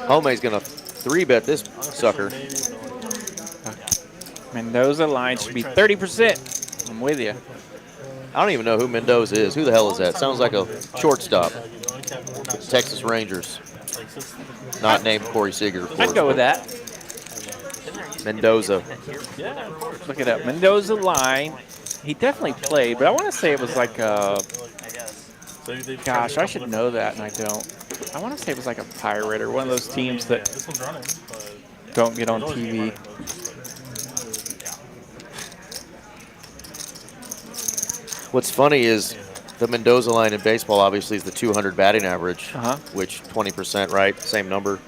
Homey's going to 3-bet this sucker. Mendoza line should be 30%. I'm with you. I don't even know who Mendoza is. Who the hell is that? Sounds like a shortstop. Texas Rangers. Not named Corey Seager, of course. I'd go with that. Mendoza. Look it up. Mendoza line. He definitely played, but I want to say it was like a... Gosh, I should know that, and I don't. I want to say it was like a Pirate or one of those teams that don't get on TV. What's funny is the Mendoza line in baseball obviously is the 200 batting average, which 20%, right? Same number.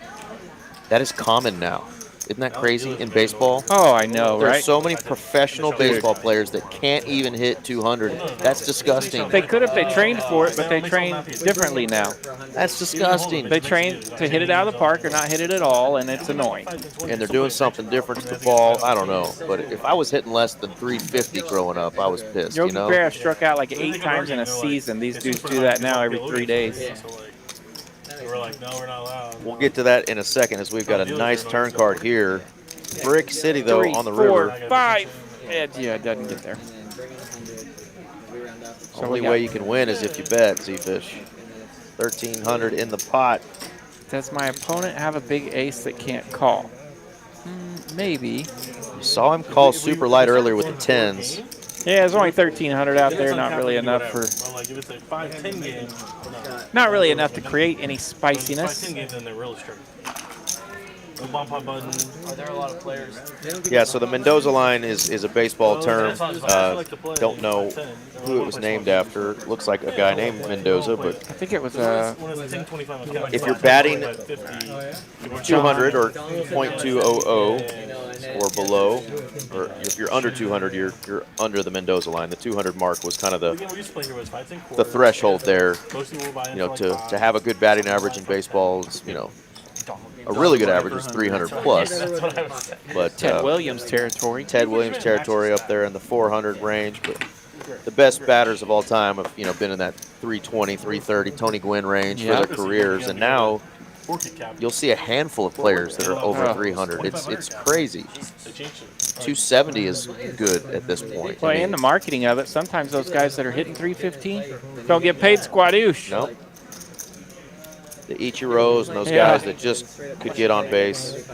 That is common now. Isn't that crazy in baseball? Oh, I know, right? There's so many professional baseball players that can't even hit 200. That's disgusting. They could if they trained for it, but they train differently now. That's disgusting. They train to hit it out of the park or not hit it at all, and it's annoying. And they're doing something different to the ball. I don't know. But if I was hitting less than 350 growing up, I was pissed, Yogi you know? Berra struck out like 8 times in a season. These dudes do that now every 3 days. We're like, no, we're not allowed. We'll get to that in a second as we've got a nice turn card here. Brick City, though, 3, on the 4, river. 5. Yeah, it doesn't get there. So only way you can win is if you bet, Z-Fish. 1,300 in the pot. Does my opponent have a big ace that can't call? Maybe. You saw him call super light earlier with the 10s. Yeah, there's only 1,300 out there. Not really enough for. Not really enough to create any spiciness. 5-10 games, then they're really strict. No bump up button. Are there a lot of players? Yeah, so the Mendoza line is a baseball term. Don't know who it was named after. Looks like a guy named Mendoza, but I think it was if you're batting 200 or .200 or below, or if you're under 200, you're under the Mendoza line. The 200 mark was kind of the threshold there. You know, to have a good batting average in baseball is, you know, a really good average is 300 plus. But Ted Williams territory. Ted Williams territory up there in the 400 range. But the best batters of all time have, you know, been in that 320, 330, Tony Gwynn range for their careers, and now you'll see a handful of players that are over 300. It's crazy. 270 is good at this point. Well, and the marketing of it. Sometimes those guys that are hitting 315 don't get paid squadoosh. Nope. The Ichiros and those guys that just could get on base.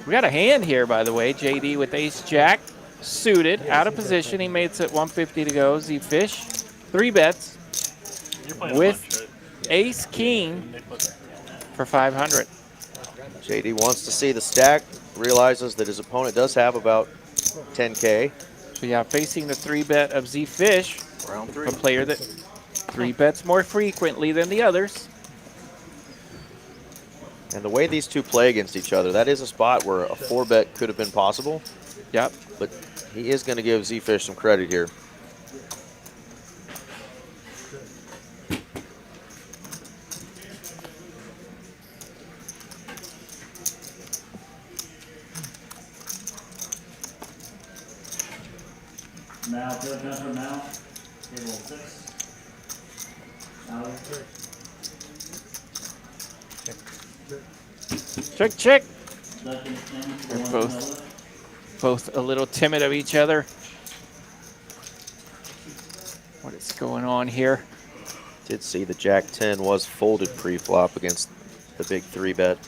We got a hand here, by the way. JD with ace jack, suited, out of position. He made it at 150 to go. Z-Fish, 3 bets with ace king for 500. JD wants to see the stack, realizes that his opponent does have about 10K. So yeah, facing the 3-bet of Z-Fish, a player that 3 bets more frequently than the others. And the way these two play against each other, that is a spot where a 4-bet could have been possible. Yep. But he is going to give Z-Fish some credit here. Now, third number now, table 6. Check, check. They're both a little timid of each other. What is going on here? Did see the Jack 10 was folded pre-flop against the big 3-bet.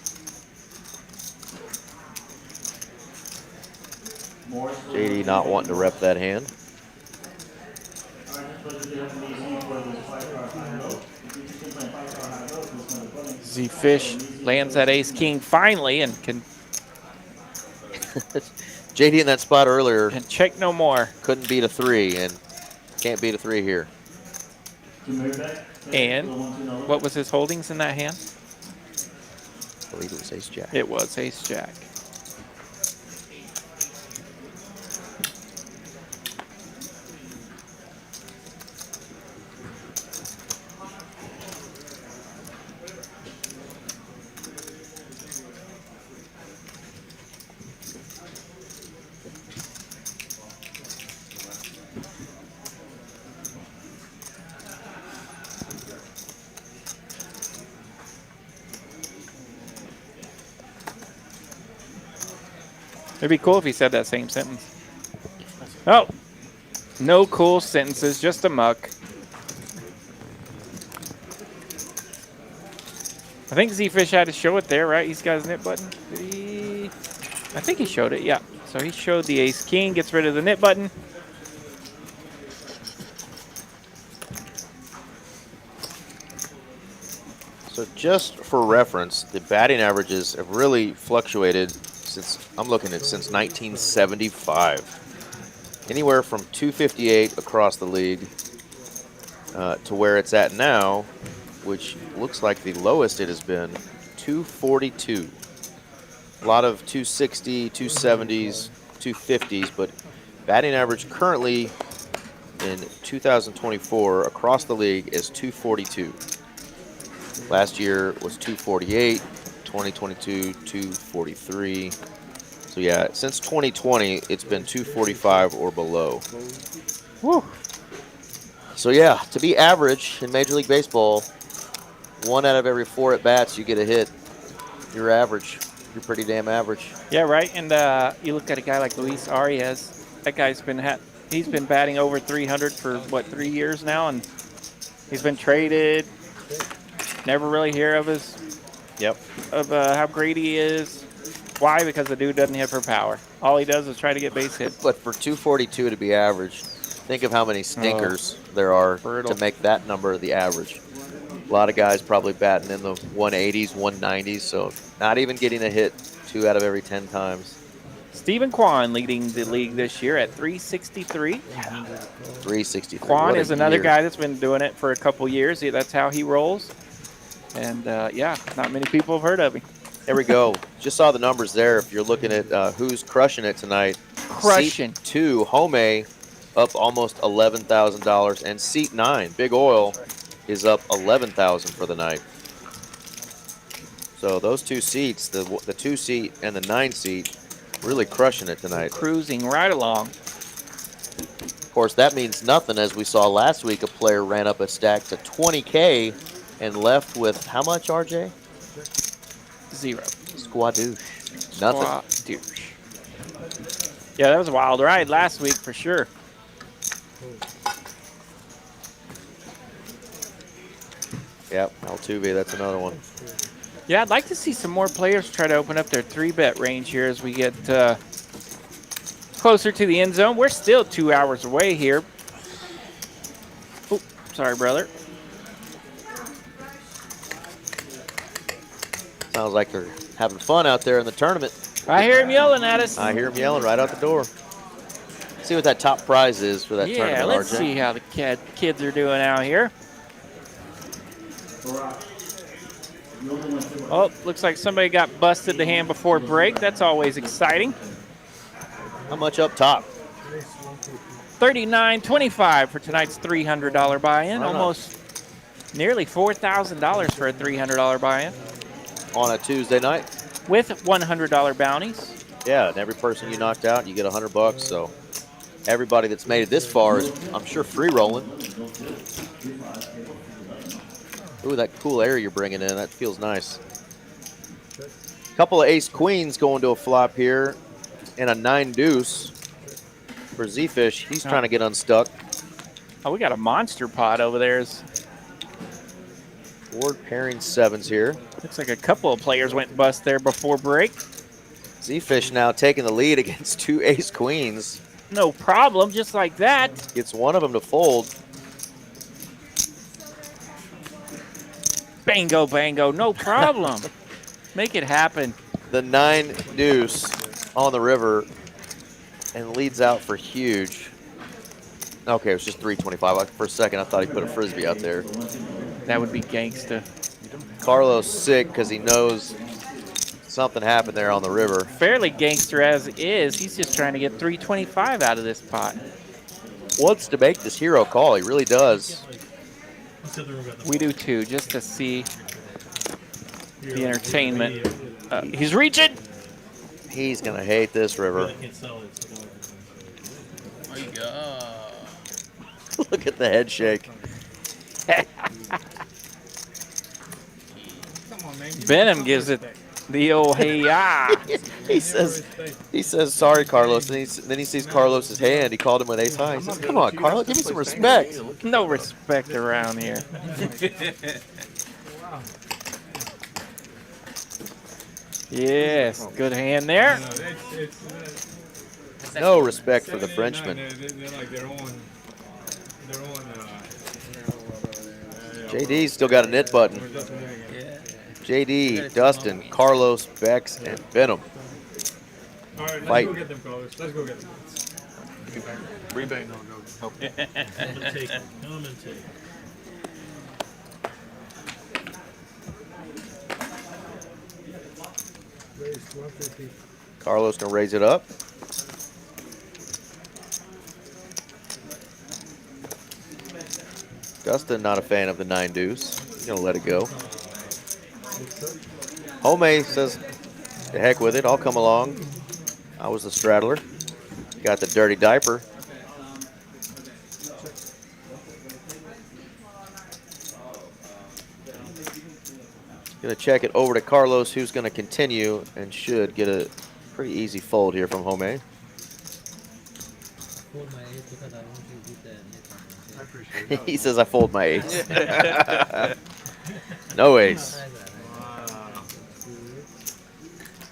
JD not wanting to rep that hand. Z-Fish lands that ace-king finally and can... JD in that spot earlier. And check no more. Couldn't beat a 3 and can't beat a 3 here. And what was his holdings in that hand? I believe it was ace-jack. It was ace-jack. It'd be cool if he said that same sentence. Oh, no cool sentences, just a muck. I think Z-Fish had to show it there, right? He's got his nip button. Did he? I think he showed it, yeah. So he showed the ace-king, gets rid of the nip button. So just for reference, the batting averages have really fluctuated since, I'm looking at since 1975. Anywhere from 258 across the league to where it's at now, which looks like the lowest it has been, 242. A lot of 260, 270s, 250s, but batting average currently in 2024 across the league is 242. Last year was 248, 2022, 243. So yeah, since 2020, it's been 245 or below. Woo. So yeah, to be average in Major League Baseball, 1 out of every 4 at-bats you get a hit. You're average. You're pretty damn average. Yeah, right. And you look at a guy like Luis Arias. That guy's been he's been batting over 300 for what, 3 years now, and he's been traded. Never really hear of how great he is. Why? Because the dude doesn't hit for power. All he does is try to get base hits. But for 242 to be average, think of how many stinkers there are to make that number the average. A lot of guys probably batting in the 180s, 190s, so not even getting a hit 2 out of every 10 times. Stephen Kwan leading the league this year at 363. 363. Kwan is another guy that's been doing it for a couple years. That's how he rolls. And, yeah, not many people have heard of him. There we go. Just saw the numbers there. If you're looking at who's crushing it tonight. Crushing. Seat 2, Home, up almost $11,000. And seat 9, Big Oil, is up $11,000 for the night. So those 2 seats, the 2 seat and the 9 seat, really crushing it tonight. Cruising right along. Of course, that means nothing. As we saw last week, a player ran up a stack to 20K and left with how much, RJ? 0. Squadouche. Nothing. Squadouche. Yeah, that was a wild ride last week for sure. Yep, Altuve, that's another one. Yeah, I'd like to see some more players try to open up their 3-bet range here as we get closer to the end zone. We're still 2 hours away here. Oh, sorry, brother. Sounds like they're having fun out there in the tournament. I hear him yelling at us. I hear him yelling right out the door. See what that top prize is for that tournament, Yeah, let's RJ. see how the kids are doing out here. Oh, looks like somebody got busted the hand before break. That's always exciting. How much up top? $39.25 for tonight's $300 buy-in. Almost nearly $4,000 for a $300 buy-in. On a Tuesday night? With $100 bounties. Yeah, and every person you knocked out, you get $100. So everybody that's made it this far is, I'm sure, free rolling. Ooh, that cool air you're bringing in, that feels nice. Couple of ace queens going to a flop here, and a 9 deuce for Z-Fish. He's trying to get unstuck. Oh, we got a monster pot over there. Ward pairing 7s here. Looks like a couple of players went bust there before break. Z-Fish now taking the lead against 2 ace queens. No problem, just like that. Gets one of them to fold. Bango, bango, no problem. Make it happen. The 9 deuce on the river and leads out for huge. Okay, it was just 325. For a second, I thought he put a frisbee out there. That would be gangsta. Carlos sick because he knows something happened there on the river. Fairly gangster as is. He's just trying to get 325 out of this pot. Wants to make this hero call. He really does. We do too, just to see the entertainment. He's reaching. He's going to hate this river. Oh my God. Look at the head shake. Venom gives it The old hey-ya. he says sorry, Carlos, and then he sees Carlos's hand. He called him an ace high. He says, "Come on, Carlos, give me some respect." No respect around here. Yes, good hand there. No respect for the Frenchman. They're like their own. JD's still got a knit button. JD, Dustin, Carlos, Bex, and Venom. All right, let's Fight. go get them, Carlos. Let's go get them. Rebate. Come and take. Come and take. Carlos gonna raise it up. Dustin not a fan of the 9 deuce. He's gonna let it go. Home says, "The heck with it. I'll come along. I was the straddler. Got the dirty diaper." Gonna check it over to Carlos, who's gonna continue and should get a pretty easy fold here from Home. He says, "I fold my ace." No ace.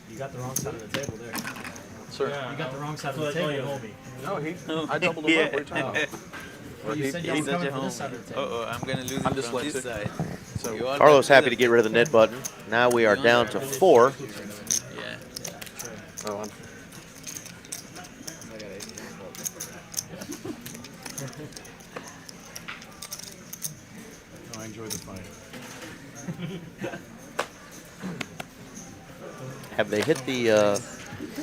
You got the wrong side of the table there. Sir. You got the wrong side of the table. No, I doubled him up. What are you talking about? Well, you said you were coming from this side of the table. Uh-oh, I'm gonna lose I'm it from this dyslexic. side. So You all Carlos got happy to get rid of the knit button. Now we are down to 4. Yeah. Oh, I'm I enjoy the fight. Have they hit the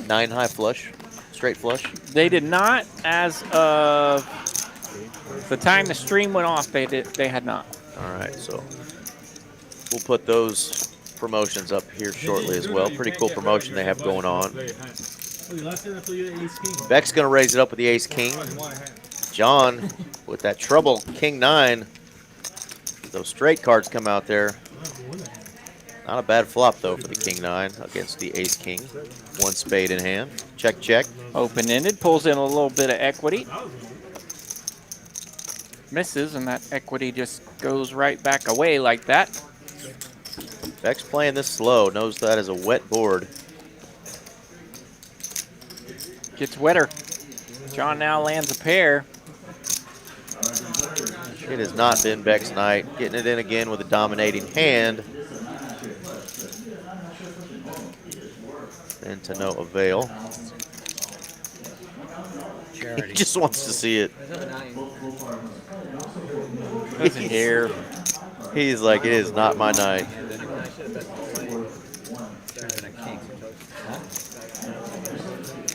9 high flush, straight flush? They did not, as of the time the stream went off. They had not. All right, so we'll put those promotions up here shortly as well. Pretty cool promotion they have going on. Beck's gonna raise it up with the ace king. John with that trouble king 9. Those straight cards come out there. Not a bad flop though for the king 9 against the ace king. 1 spade in hand. Check, check. Open-ended, pulls in a little bit of equity. Misses, and that equity just goes right back away like that. Beck's playing this slow. Knows that is a wet board. Gets wetter. John now lands a pair. It has not been Beck's night. Getting it in again with a dominating hand. And to no avail. He just wants to see it. Doesn't care. He's like, it is not my night.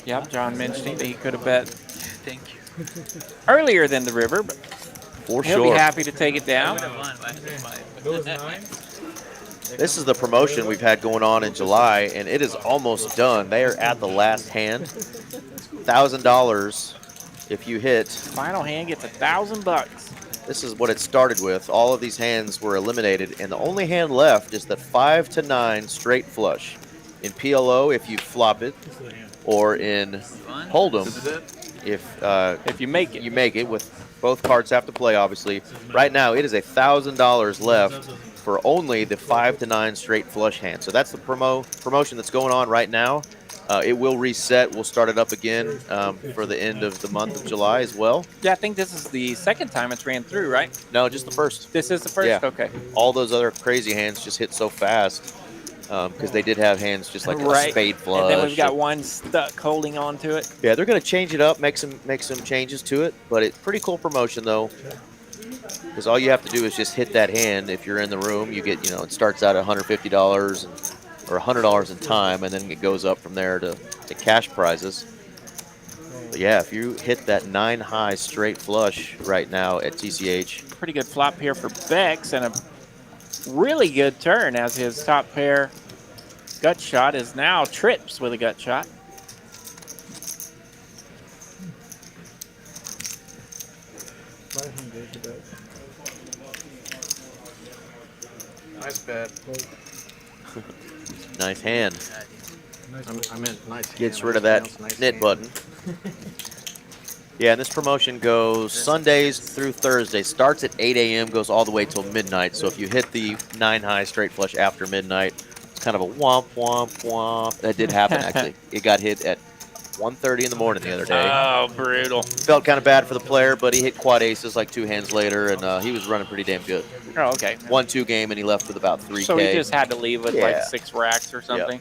Yep, John mentioning that he could have bet Thank you. earlier than the river, but For he'll sure. be happy to take it down. This is the promotion we've had going on in July, and it is almost done. They are at the last hand. $1,000 if you hit. Final hand gets $1,000. This is what it started with. All of these hands were eliminated, and the only hand left is that 5 to 9 straight flush. In PLO, if you flop it, or in Hold'em, if you make it. You make it with both cards have to play, obviously. Right now, it is $1,000 left for only the 5 to 9 straight flush hand. So that's the promotion that's going on right now. It will reset. We'll start it up again for the end of the month of July as well. Yeah, I think this is the second time it's ran through, right? No, just the first. This is the first? Yeah. Okay. All those other crazy hands just hit so fast because they did have hands just like a spade flush. And then we've got one stuck holding on to it. Yeah, they're going to change it up, make some changes to it. But it's pretty cool promotion, though. Because all you have to do is just hit that hand. If you're in the room, you get, it starts out at $150 or $100 in time, and then it goes up from there to cash prizes. But yeah, if you hit that 9 high straight flush right now at TCH. Pretty good flop here for Bex, and a really good turn as his top pair gut shot is now trips with a gut shot. Nice bet. nice hand. I meant nice. Gets hand. rid of I that pronounced nice knit hand. button. Yeah, and this promotion goes Sundays through Thursday. Starts at 8 a.m., goes all the way till midnight. So if you hit the 9 high straight flush after midnight, it's kind of a womp, womp, womp. That did happen, actually. It got hit at 1:30 in the morning the other day. Oh, brutal. Felt kind of bad for the player, but he hit quad aces like 2 hands later, and he was running pretty damn good. Oh, okay. 1-2 game, and he left with about 3K. So he just had to leave with like Yeah. 6 racks or something.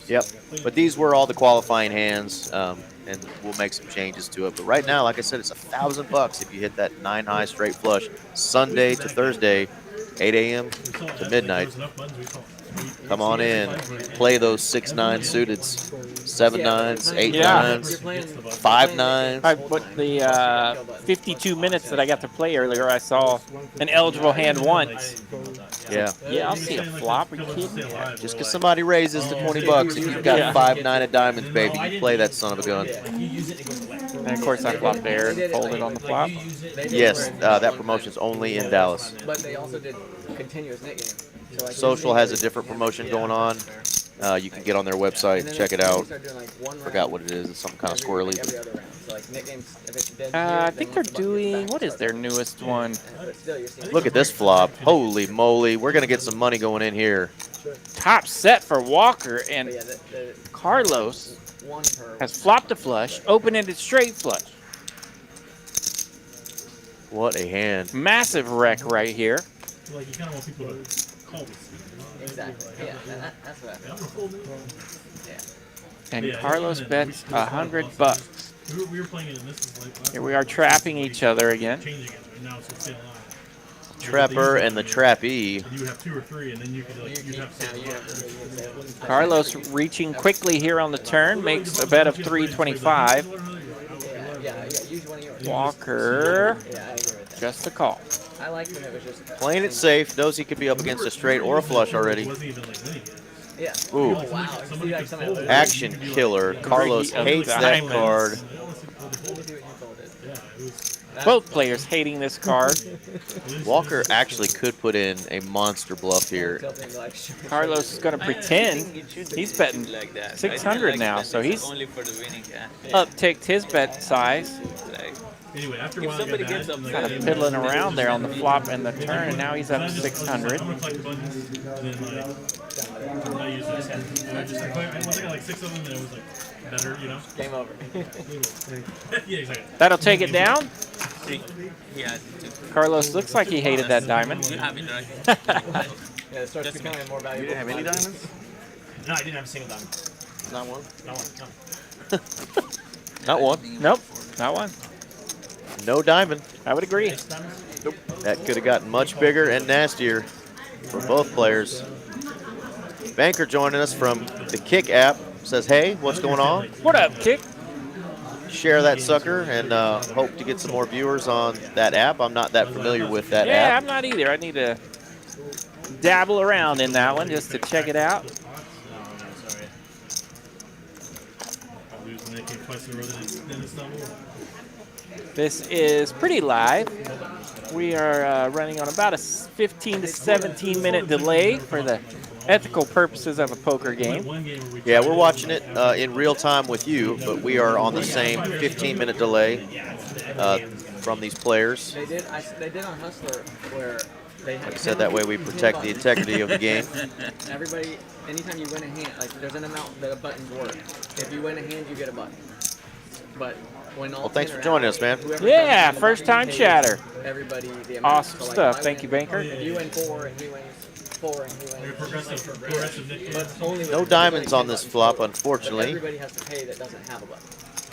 Yep. But these were all the qualifying hands, and we'll make some changes to it. But right now, like I said, it's $1,000 if you hit that 9 high straight flush Sunday to Thursday, 8 a.m. to midnight. Come on in, play those 6-9 suiteds, 7-9s, 8-9s, 5-9s. But the 52 minutes that I got to play earlier, I saw an eligible hand once. Yeah. Yeah, I'll see a flop. Are you kidding me? Just because somebody raises to $20, if you've got 5-9 of diamonds, baby, you play that son of a gun. And of course, I flopped there and folded on the flop. Yes, that promotion's only in Dallas. But they also did continuous net game. So like Social has a different promotion going on. You can get on their website and check it out. Forgot what it is. It's something kind of squirrely. I think they're doing, what is their newest one? Look at this flop. Holy moly. We're going to get some money going in here. Top set for Walker, and Carlos has flopped a flush, open-ended straight flush. What a hand. Massive wreck right here. Like, you kind of want people to call this. Exactly. Yeah, that's what I And Carlos bets $100. We were playing it, and this is like. Here we are trapping each other again. Changing it right now, so it's staying alive. Trapper and the trappee. You would have 2 or 3, and then you could like you'd have. Carlos reaching quickly here on the turn, makes a bet of 325. Walker, just a call. I like when it was just Playing it safe, knows he could be up against a straight or a flush already. Yeah. Ooh. Oh, wow. Action killer. Carlos hates that card. Both players hating this card. Walker actually could put in a monster bluff here. Carlos is going to pretend he's betting 600 now, so he's upticked his bet size. Anyway, after a If while, somebody gets up Kind of piddling around there on the flop and the turn, and now he's up 600. I'm gonna collect the buttons, and then I use this. And I just I got like 6 of them, and it was like better, you know. Game over. Yeah, exactly. That'll take it down. Yeah. Carlos looks like he hated that diamond. You have it, right? Yeah, it starts becoming more valuable. You didn't have any diamonds? No, I didn't have a single diamond. Not one? Not one. No. Not one. Nope, not one. No diamond. I would agree. Nope. That could have gotten much bigger and nastier for both players. Banker joining us from the Kick app says, hey, what's going on? What up, Kick? Share that sucker and hope to get some more viewers on that app. I'm not that familiar with that Yeah, app. I'm not either. I need to dabble around in that one just to check it out. This is pretty live. We are running on about a 15 to 17 minute delay for the ethical purposes of a poker game. Yeah, we're watching it in real time with you, but we are on the same 15-minute delay from these players. They did on Hustler where they had Like I said, that way we protect the integrity of the game. Everybody, anytime you win a hand, like there's an amount that a button's worth. If you win a hand, you get a button. But when all Well, thanks 10 for are joining out, us, man. whoever Yeah, comes in the first time button chatter. pays Everybody the amount. Awesome So, like, stuff. if I Thank you, win- Banker. If you win 4 and he wins 4 and he wins. But only No with diamonds on buttons. this flop, But unfortunately. everybody has to pay that doesn't have a button.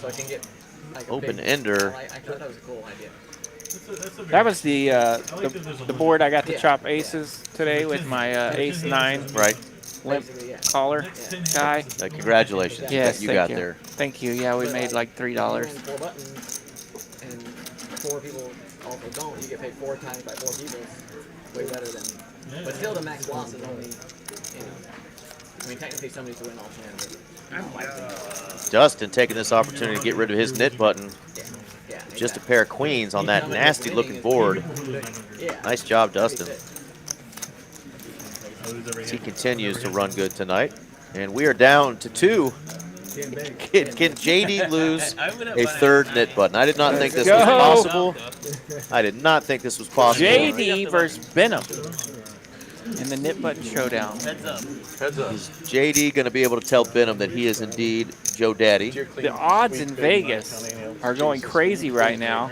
So I can get like a Open big- ender. I thought that was a cool idea. That was the board I got to chop aces today with my ace 9 Right. limp collar guy. Congratulations. Yes, you thank got you. there. Than't you. Yeah, we made like $3. 4 buttons and 4 people also don't. You get paid 4 times by 4 people. Way better than. But still, the max loss is only. You know. I mean, technically, somebody to win all hands. I don't like it. Dustin taking this opportunity to get rid of his knit button. Yeah, Just a pair of queens on that nasty looking board. Nice job, Dustin. He continues to run good tonight. And we are down to 2. Can JD lose a third knit button? I did not think this was possible. I did not think this was possible. JD versus Benham in the knit button showdown. Heads up. Heads up. Is JD going to be able to tell Benham that he is indeed Joe Daddy? The odds in Vegas are going crazy right now.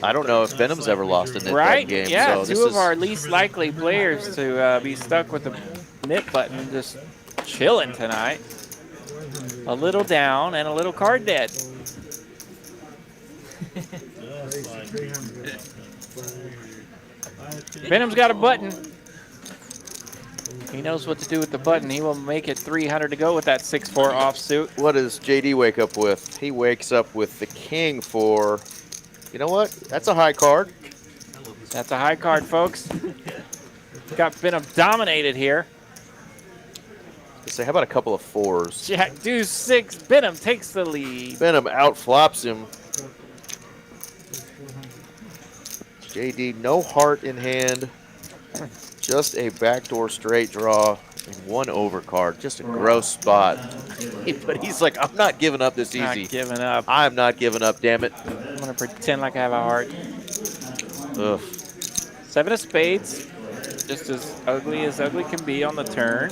I don't know if Benham's ever lost a knit Right? button game. Yeah, so two of our least likely players to be stuck with the knit button just chilling tonight. A little down and a little card dead. Benham's got a button. He knows what to do with the button. He will make it 300 to go with that 6-4 offsuit. What does JD wake up with? He wakes up with the king for, you know what? That's a high card. That's a high card, folks. Got Benham dominated here. Say, how about a couple of 4s? Jack deuce 6. Benham takes the lead. Benham outflops him. JD, no heart in hand. Just a backdoor straight draw and 1 overcard. Just a gross spot. But he's like, I'm not giving up this easy. Not giving up. I'm not giving up, damn it. I'm going to pretend like I have a heart. Ugh. 7 of spades. Just as ugly can be on the turn.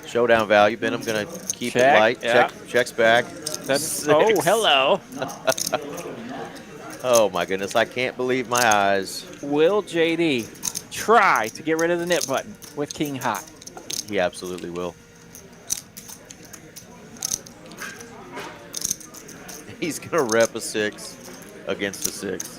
Showdown value. Benham going to keep Check, it light. yeah. Checks back. That's 6. Oh, hello. Oh, my goodness. I can't believe my eyes. Will JD try to get rid of the knit button with king high? He absolutely will. He's going to rep a 6 against a 6.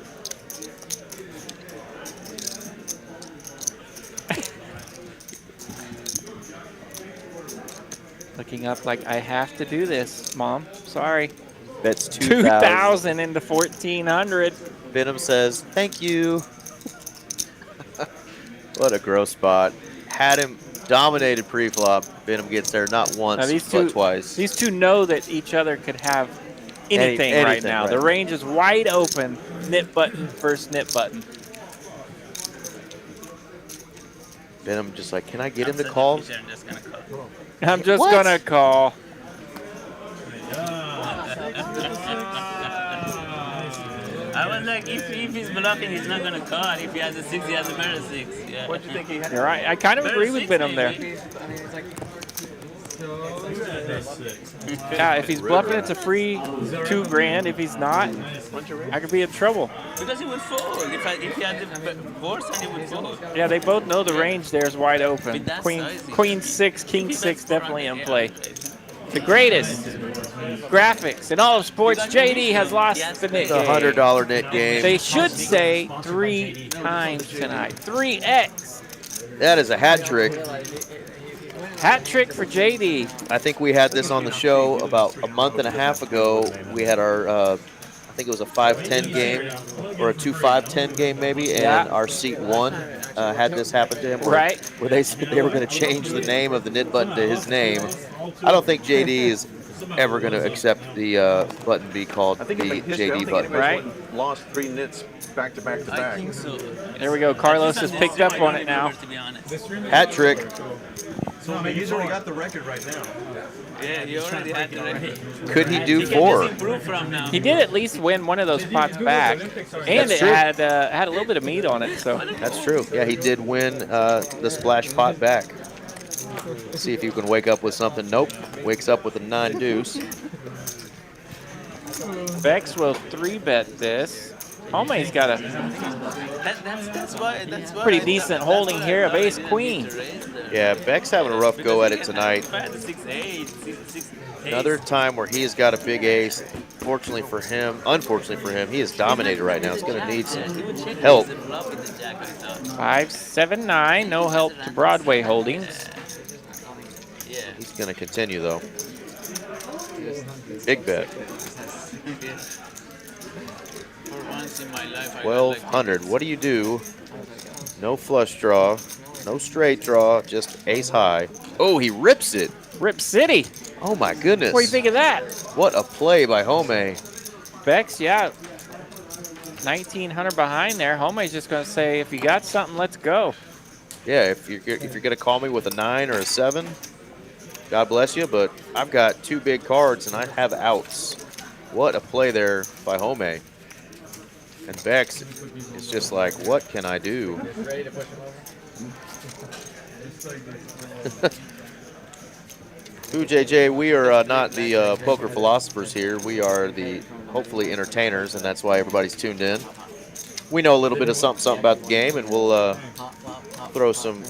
Looking up like, I have to do this, Mom. Sorry. That's 2,000 into 1,400. Benham says, thank you. What a gross spot. Had him dominated pre-flop. Benham gets there not once, but twice. These two know that each other could have anything right now. Right. The range is wide open. Knit button versus knit button. Benham just like, can I get him to call? I'm just going to call. I was like, if he's blocking, he's not going to call. If he has a 6, he has a better 6. Yeah. What do you think he had? You're right. I kind of agree with Benham there. Yeah, if he's bluffing, it's a free $2,000. If he's not, I could be in trouble. Because he would fold. If he had the worse, he would fold. Yeah, they both know the range there is wide open. With that Queen, size, Queen 6, King 6 definitely in play. The greatest graphics in all of sports. JD has lost the knit It's a game. $100 knit game. They should say 3 times tonight. 3x. That is a hat trick. Hat trick for JD. I think we had this on the show about a month and a half ago. We had our, I think it was a 5-10 game or a 2-5-10 game maybe, and our seat 1 had this happen to him. Where they said they were going to change the name of the knit button to his name. I don't think JD is ever going to accept the button be called the JD button. Right? Lost 3 knits back to back to back. I think so. There we go. Carlos has picked up on it now. Hat trick. So I mean, he's already got the record right now. Yeah, he already had the record. Could he do 4? He did at least win one of those pots back, and That's it true. had a little bit of meat on it. So That's true. Yeah, he did win the splash pot back. Let's see if you can wake up with something. Nope. Wakes up with a 9 deuce. Bex will 3-bet this. Homie's got a That's why pretty decent holding here of ace queen. Yeah, Beck's having a rough go at it tonight. 6, 8, 6, Another time where he has got a big ace. Unfortunately for him, he is dominated right now. He's going to need some help. 5, 7, 9. No help to Broadway holdings. He's going to continue though. Big bet. 1,200. What do you do? No flush draw, no straight draw, just ace high. Oh, he rips it. Rip City. Oh my goodness. What do you think of that? What a play by Home. Bex, yeah. 1,900 behind there. Homie's just going to say, if you got something, let's go. Yeah, if you're gonna call me with a 9 or a 7, God bless you. But I've got 2 big cards and I have outs. What a play there by Home. And Bex is just like, what can I do? Ready to push him over? Ooh, JJ, we are not the poker philosophers here. We are the hopefully entertainers, and that's why everybody's tuned in. We know a little bit of something about the game, and we'll throw some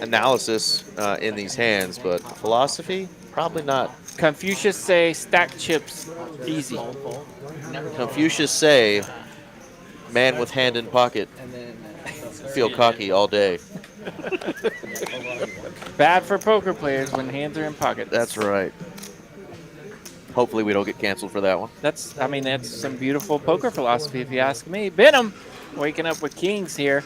analysis in these hands. But philosophy, probably not. Confucius say stack chips easy. Confucius say, man with hand in pocket, feel cocky all day. Bad for poker players when hands are in pockets. That's right. Hopefully we don't get canceled for that one. That's some beautiful poker philosophy if you ask me. Benham waking up with kings here.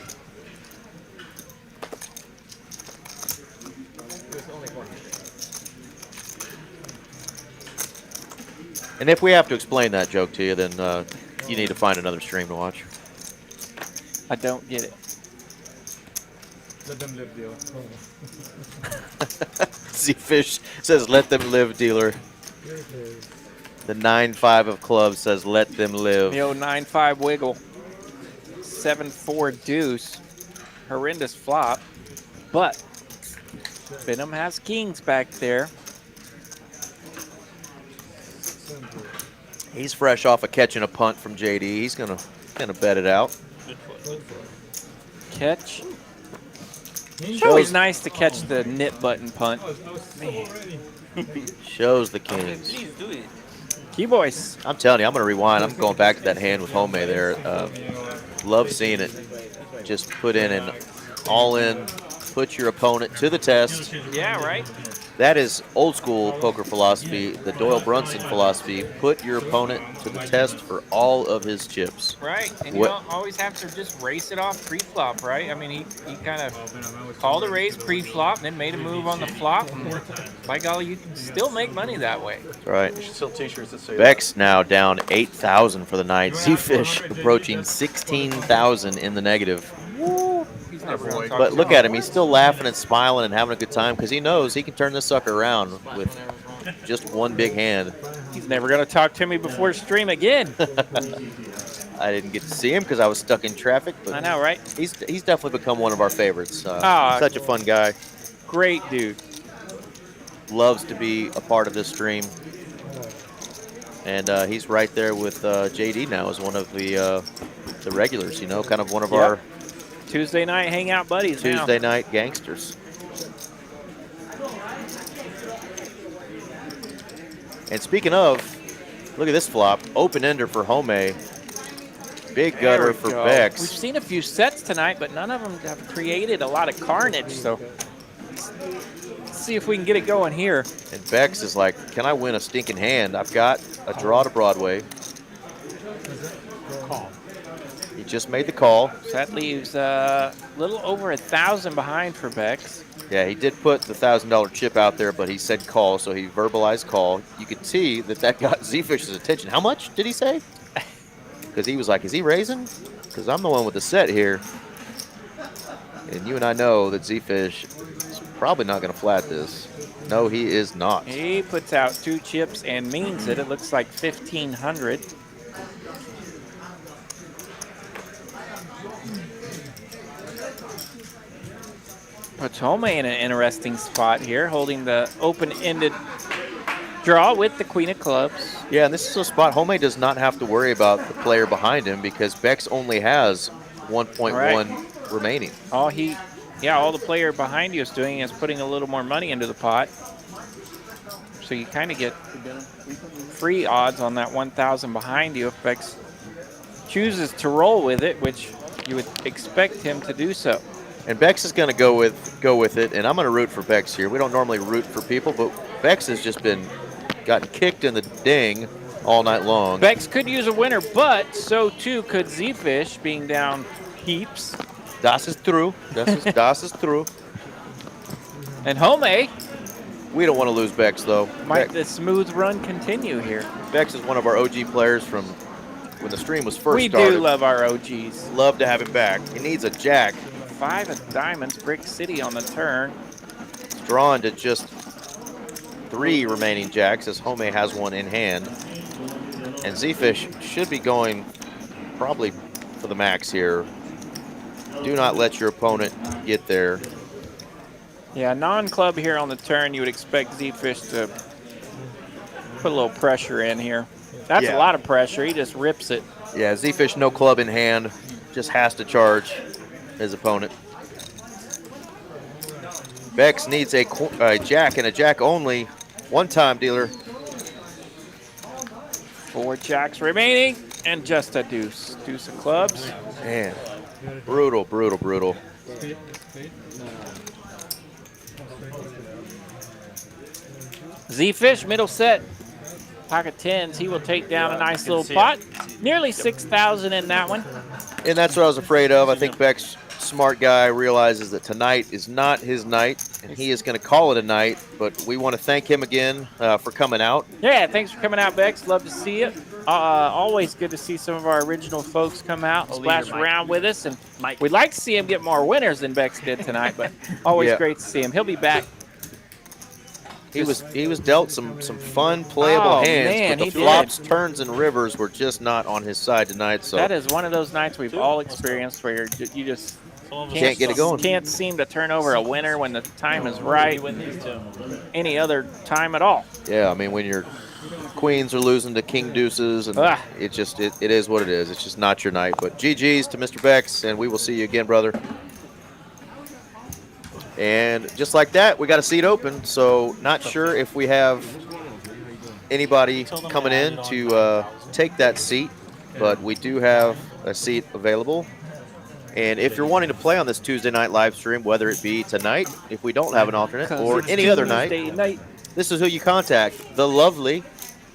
And if we have to explain that joke to you, then you need to find another stream to watch. I don't get it. Let them live, deal. Z-Fish says, let them live, dealer. The 9-5 of clubs says, let them live. Yo, 9-5 wiggle. 7-4 deuce. Horrendous flop. But Benham has kings back there. He's fresh off of catching a punt from JD. He's gonna bet it out. Catch. It's always nice to catch the nip button punt. Man. Shows the kings. Please do it. Key boys. I'm telling you, I'm going to rewind. I'm going back to that hand with Home there. Love seeing it. Just put in an all-in, put your opponent to the test. Yeah, right. That is old school poker philosophy, the Doyle Brunson philosophy. Put your opponent to the test for all of his chips. Right, and you don't always have to just race it off pre-flop, right? I mean, he kind of called a raise pre-flop and then made a move on the flop. And by golly, you can still make money that way. That's right. You should sell t-shirts that say Bex now down 8,000 for the night. Z-Fish approaching 16,000 in the negative. Woo. But look at him. He's still laughing and smiling and having a good time because he knows he can turn this sucker around with just one big hand. He's never going to talk to me before stream again. I didn't get to see him because I was stuck in traffic. But I know, right? He's definitely become one of our favorites. Such a fun guy. Great dude. Loves to be a part of this stream. And he's right there with JD now as one of the regulars, you know, kind of one of our Tuesday night hangout buddies. Tuesday night gangsters. And speaking of, look at this flop. Open-ender for Home. Big gutter for Bex. We've seen a few sets tonight, but none of them have created a lot of carnage. So let's see if we can get it going here. And Bex is like, can I win a stinking hand? I've got a draw to Broadway. Call. He just made the call. So that leaves a little over 1,000 behind for Bex. Yeah, he did put the $1,000 chip out there, but he said call, so he verbalized call. You could see that got Z-Fish's attention. How much did he say? Because he was like, is he raising? Because I'm the one with the set here. And you and I know that Z-Fish is probably not going to flat this. No, he is not. He puts out 2 chips and means it. It looks like 1,500. Puts Home in an interesting spot here, holding the open-ended draw with the Queen of Clubs. Yeah, and this is a spot Home does not have to worry about the player behind him because Bex only has 1.1 remaining. All the player behind you is doing is putting a little more money into the pot. So you kind of get free odds on that 1,000 behind you if Bex chooses to roll with it, which you would expect him to do so. And Bex is going to go with it, and I'm going to root for Bex here. We don't normally root for people, but Bex has just gotten kicked in the ding all night long. Bex could use a winner, but so too could Z-Fish, being down heaps. Das ist true. Das ist true. And Home, we don't want to lose Bex, though. Might the smooth run continue here? Bex is one of our OG players from when the stream was first started. We do love our OGs. Love to have him back. He needs a jack 5 of diamonds. Brick City on the turn. It's drawn to just 3 remaining jacks as Home has one in hand. And Z-Fish should be going probably for the max here. Do not let your opponent get there. Yeah, non-club here on the turn, you would expect Z-Fish to put a little pressure in here. That's a lot of pressure. He just rips it. Yeah, Z-Fish no club in hand. Just has to charge his opponent. Bex needs a jack and a jack only. One-time dealer. 4 jacks remaining and just a deuce. Deuce of clubs. Man, brutal, brutal, brutal. Z-Fish, middle set. Pocket 10s. He will take down a nice little pot. Nearly 6,000 in that one. And that's what I was afraid of. I think Beck's smart guy realizes that tonight is not his night, and he is going to call it a night. But we want to thank him again for coming out. Yeah, thanks for coming out, Bex. Love to see you. Always good to see some of our original folks come out and splash around with us. And we'd like to see him get more winners than Bex did tonight, but always great to see him. He'll be back. He was dealt some fun playable hands, but the flops, turns, and rivers were just not on his side tonight. So that is one of those nights we've all experienced where you just can't get it going. Can't seem to turn over a winner when the time is right. Any other time at all. Yeah, I mean when your queens are losing to king deuces, and it is what it is. It's just not your night. But GG's to Mr. Bex, and we will see you again, brother. And just like that, we got a seat open. So not sure if we have anybody coming in to take that seat, but we do have a seat available. And if you're wanting to play on this Tuesday night live stream, whether it be tonight, if we don't have an alternate, or any other night, this is who you contact, the lovely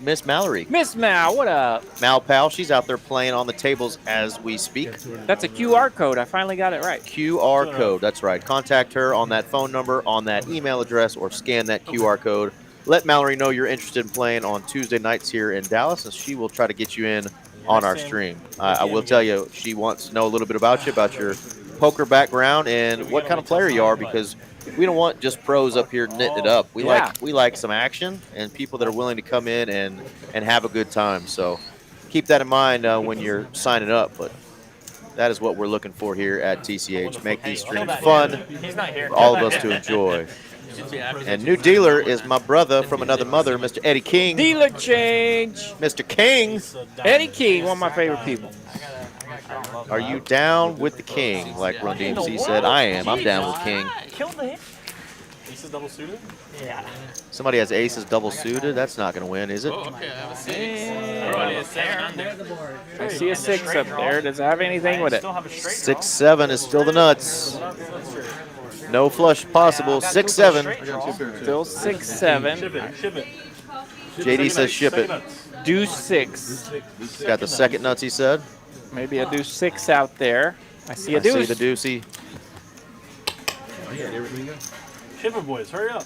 Miss Mallory. Miss Mal, what up? Mal Pal, she's out there playing on the tables as we speak. That's a QR code. I finally got it right. QR code, that's right. Contact her on that phone number, on that email address, or scan that QR code. Let Mallory know you're interested in playing on Tuesday nights here in Dallas, and she will try to get you in on our stream. I will tell you, she wants to know a little bit about you, about your poker background, and what kind of player you are, because we don't want just pros up here knitting it up. We like some action and people that are willing to come in and have a good time. So keep that in mind when you're signing up. But that is what we're looking for here at TCH. Make these streams fun for all of us to enjoy. And new dealer is my brother from another mother, Mr. Eddie King. Dealer change. Mr. King. Eddie King, one of my favorite people. Are you down with the King? Like Run DMC said, I am. I'm down with King. Killed the hand. Aces double suited? Yeah. Somebody has aces double suited. That's not going to win, is it? Oh, okay, I have a 6. I see a 6 up there. Does it have anything with it? 6-7 is still the nuts. No flush possible. 6-7. Still 6-7. Ship it. JD says ship it. Deuce 6. Got the second nuts, he said. Maybe a deuce 6 out there. I see a deuce. I see the deucey. Ship it, boys. Hurry up.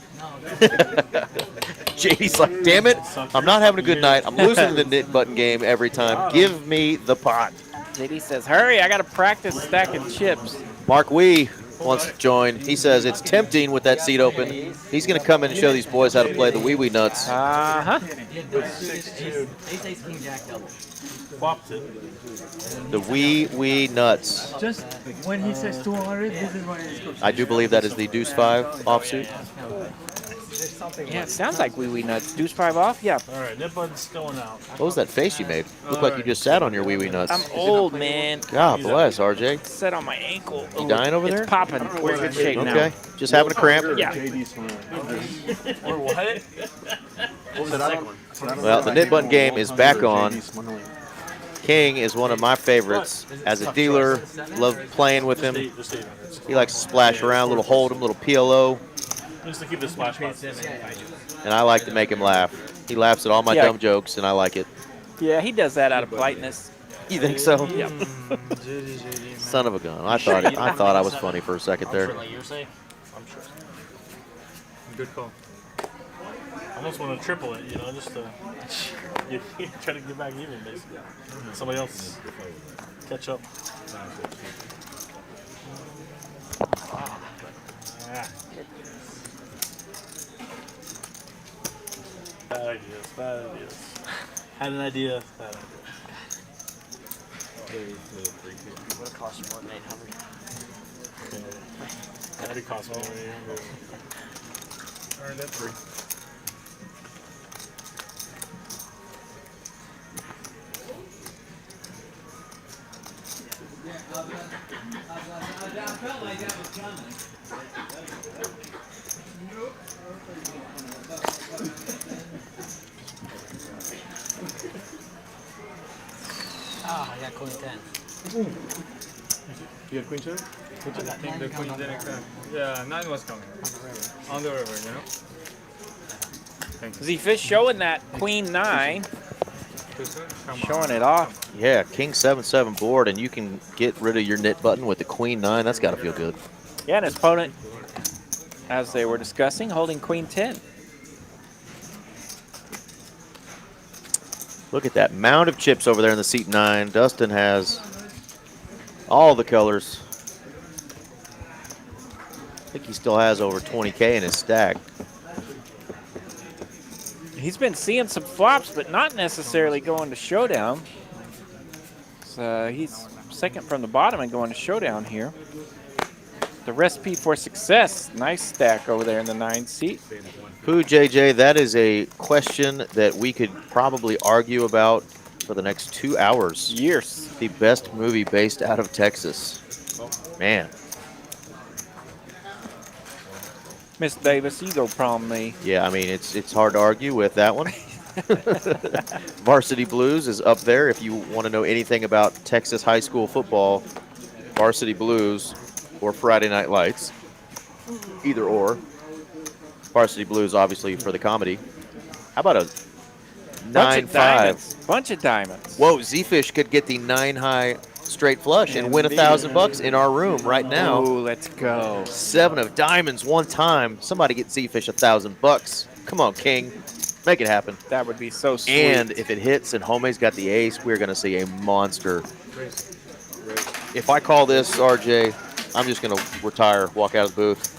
JD's like, damn it. I'm not having a good night. I'm losing the knit button game every time. Give me the pot. JD says, hurry. I got to practice stacking chips. Mark Wee wants to join. He says it's tempting with that seat open. He's going to come in and show these boys how to play the wee nuts. Uh-huh. The wee nuts. Just when he says 200, this is when it's good. I do believe that is the deuce 5 offsuit. Yeah, it sounds like wee nuts. Deuce 5 off? Yeah. All right, nip button's going out. What was that face you made? Looked like you just sat on your wee nuts. I'm old, man. God bless, RJ. Set on my ankle. You dying over there? It's popping. We're in good shape now. Okay. Just having a cramp? Yeah. Or what? What was the second one? Well, the knit button game is back on. King is one of my favorites. As a dealer, love playing with him. He likes to splash around, little holde'm, little PLO. Just to keep the splash box. And I like to make him laugh. He laughs at all my dumb jokes, and I like it. Yeah, he does that out of politeness. You think so? Yeah. Son of a gun. I thought I was funny for a second there. I'm sure. Good call. I almost want to triple it, you know, just to try to get back even, basically. Somebody else catch up. Bad ideas, bad ideas. Had an idea, bad idea. Would have cost you more than 800. That would cost more than 800. Earned that 3. I felt like that was coming. Ah, I got queen 10. You had queen 2? I think the queen didn't come. Yeah, 9 was coming. On the river, you know? Thank you. Z-Fish showing that queen 9. Come Showing it off. Yeah, king 7-7 board, and you can get rid of your knit button with the queen 9. That's got to feel good. Yeah, and his opponent, as they were discussing, holding queen 10. Look at that mound of chips over there in the seat 9. Dustin has all the colors. I think he still has over 20K in his stack. He's been seeing some flops, but not necessarily going to showdown. So he's second from the bottom and going to showdown here. The recipe for success. Nice stack over there in the 9 seat. Pooh JJ, that is a question that we could probably argue about for the next 2 hours. Years. The best movie based out of Texas. Man. Miss Davis, you go prom me. Yeah, I mean, it's hard to argue with that one. Varsity Blues is up there. If you want to know anything about Texas high school football, Varsity Blues or Friday Night Lights, either or. Varsity Blues, obviously, for the comedy. How about a 9-5? Bunch of diamonds. Whoa, Z-Fish could get the 9-high straight flush and win $1,000 in our room right now. Oh, let's go. 7 of diamonds one time. Somebody get Z-Fish $1,000. Come on, King. Make it happen. That would be so sweet. And if it hits and Homie's got the ace, we're going to see a monster. If I call this, RJ, I'm just going to retire, walk out of the booth.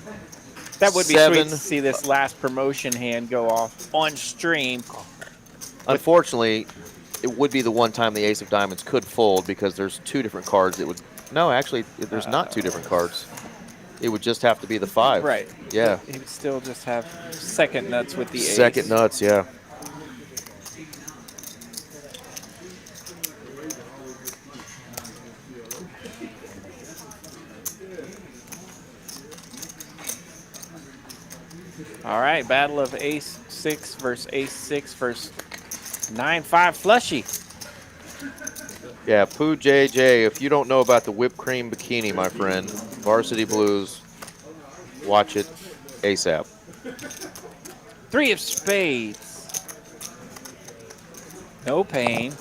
That would be 7. sweet to see this last promotion hand go off on stream. Unfortunately, it would be the one time the ace of diamonds could fold because there's 2 different cards that would... No, actually, there's not 2 different cards. It would just have to be the 5. Right. Yeah. He would still just have second nuts with the ace. Second nuts, yeah. All right, battle of ace 6 versus ace 6 versus 9-5 flushy. Yeah, Pooh JJ, if you don't know about the whipped cream bikini, my friend, Varsity Blues, watch it ASAP. 3 of spades. No pain.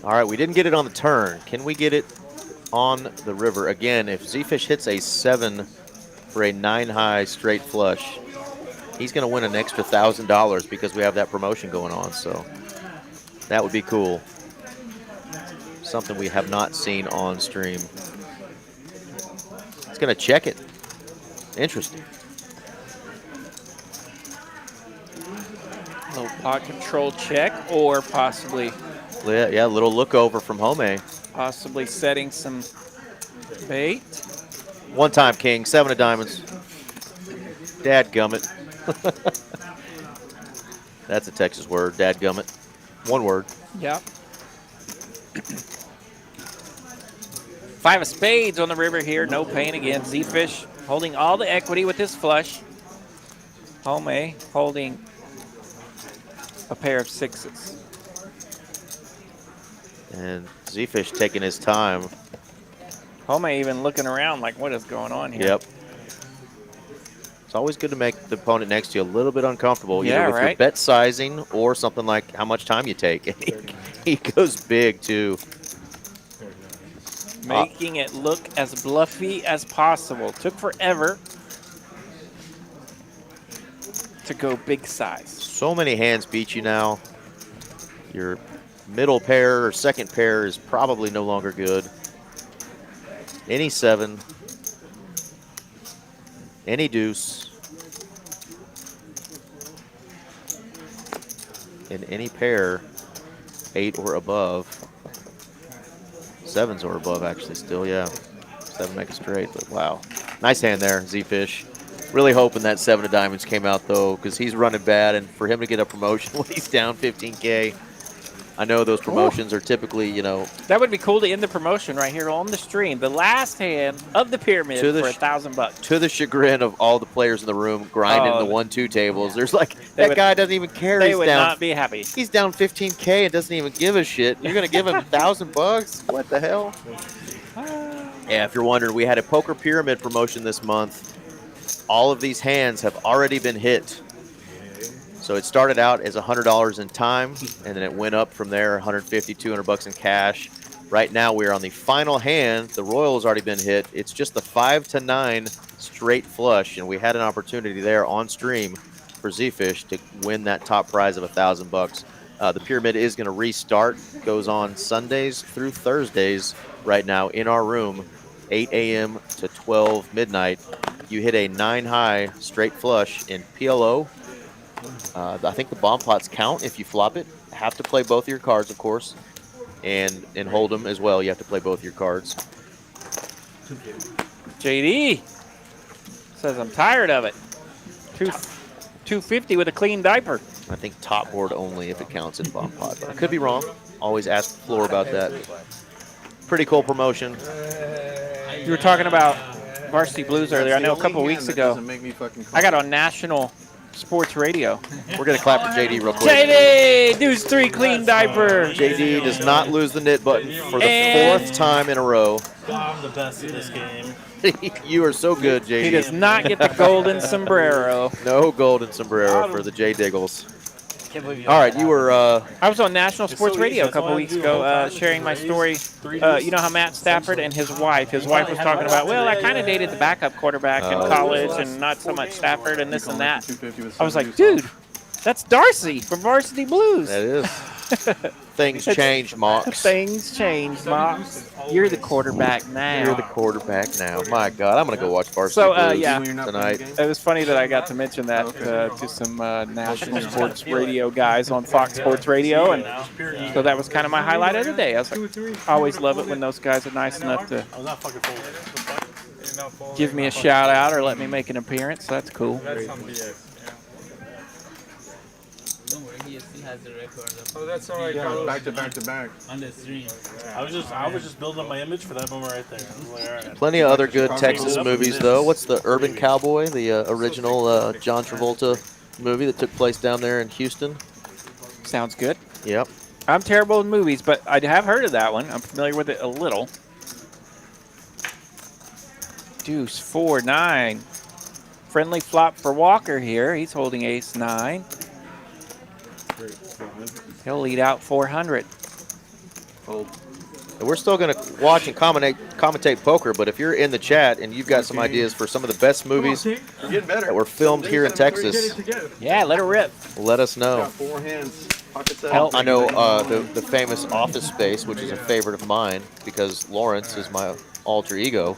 All right, we didn't get it on the turn. Can we get it on the river? Again, if Z-Fish hits a 7 for a 9-high straight flush, he's going to win an extra $1,000 because we have that promotion going on. So that would be cool. Something we have not seen on stream. It's going to check it. Interesting. A little pot control check, or possibly... Yeah, a little look over from Home. Possibly setting some bait. One time, King. 7 of diamonds. Dadgummit. That's a Texas word, dadgummit. One word. Yep. 5 of spades on the river here. No pain again. Z-Fish holding all the equity with his flush. Home holding a pair of 6s. And Z-Fish taking his time. Home even looking around like, what is going on here? Yep. It's always good to make the opponent next to you a little bit uncomfortable, Yeah, either with your right. bet sizing or something like how much time you take. He goes big, too. Making it look as bluffy as possible. Took forever to go big size. So many hands beat you now. You're Middle pair or second pair is probably no longer good. Any 7. Any deuce. In any pair, 8 or above. 7s or above, actually, still, yeah. 7 make it straight, but wow. Nice hand there, Z-Fish. Really hoping that 7 of diamonds came out, though, because he's running bad, and for him to get a promotion when he's down 15K, I know those promotions are typically, you know. That would be cool to end the promotion right here on the stream. The last hand of the pyramid for $1,000. To the chagrin of all the players in the room grinding the 1-2 tables. There's like, that guy doesn't even care. They would not be happy. He's down 15K and doesn't even give a shit. You're going to give him $1,000? What the hell? Yeah, if you're wondering, we had a poker pyramid promotion this month. All of these hands have already been hit. So it started out as $100 in time, and then it went up from there, $150, $200 in cash. Right now, we're on the final hand. The royal has already been hit. It's just the 5 to 9 straight flush, and we had an opportunity there on stream for Z-Fish to win that top prize of $1,000. The pyramid is going to restart. Goes on Sundays through Thursdays right now in our room, 8 a.m. to 12 midnight. You hit a 9 high straight flush in PLO. I think the bomb pots count if you flop it. Have to play both of your cards, of course. And in holde'm as well, you have to play both your cards. JD says, I'm tired of it. 250 with a clean diaper. I think top board only if it counts in bomb pot. I could be wrong. Always ask the floor about that. Pretty cool promotion. You were talking about Varsity Blues earlier. I know a couple weeks ago, I got on national sports radio. We're going to clap for JD real quick. JD, deuce 3 clean diaper. JD does not lose the knit button for the 4th time in a row. I'm the best at this game. You are so good, JD. He does not get the golden sombrero. No golden sombrero for the J Diggles. All right, you were... I was on National Sports Radio a couple weeks ago sharing my story. You know how Matt Stafford and his wife was talking about, well, I kind of dated the backup quarterback in college and not so much Stafford and this and that. I was like, dude, that's Darcy from Varsity Blues. That is. Things change, Mox. Things change, Mox. You're the quarterback now. You're the quarterback now. My God, I'm going to go watch Varsity Blues tonight. It was funny that I got to mention that to some national sports radio guys on Fox Sports Radio, and so that was kind of my highlight of the day. I was like, I always love it when those guys are nice enough to give me a shout out or let me make an appearance. That's cool. Has the record. Oh, that's all right. Yeah, back to back to back. On the stream. I was just building up my image for that moment right there. I was like, all right. Plenty of other good Texas movies, though. What's the Urban Cowboy, the original John Travolta movie that took place down there in Houston? Sounds good. Yep. I'm terrible with movies, but I have heard of that one. I'm familiar with it a little. Deuce 4-9. Friendly flop for Walker here. He's holding ace-9. He'll lead out 400. We're still going to watch and commentate poker, but if you're in the chat and you've got some ideas for some of the best movies that were filmed here in Texas, yeah, let it rip. Let us know. 4 hands. I know the famous Office Space, which is a favorite of mine because Lawrence is my alter ego.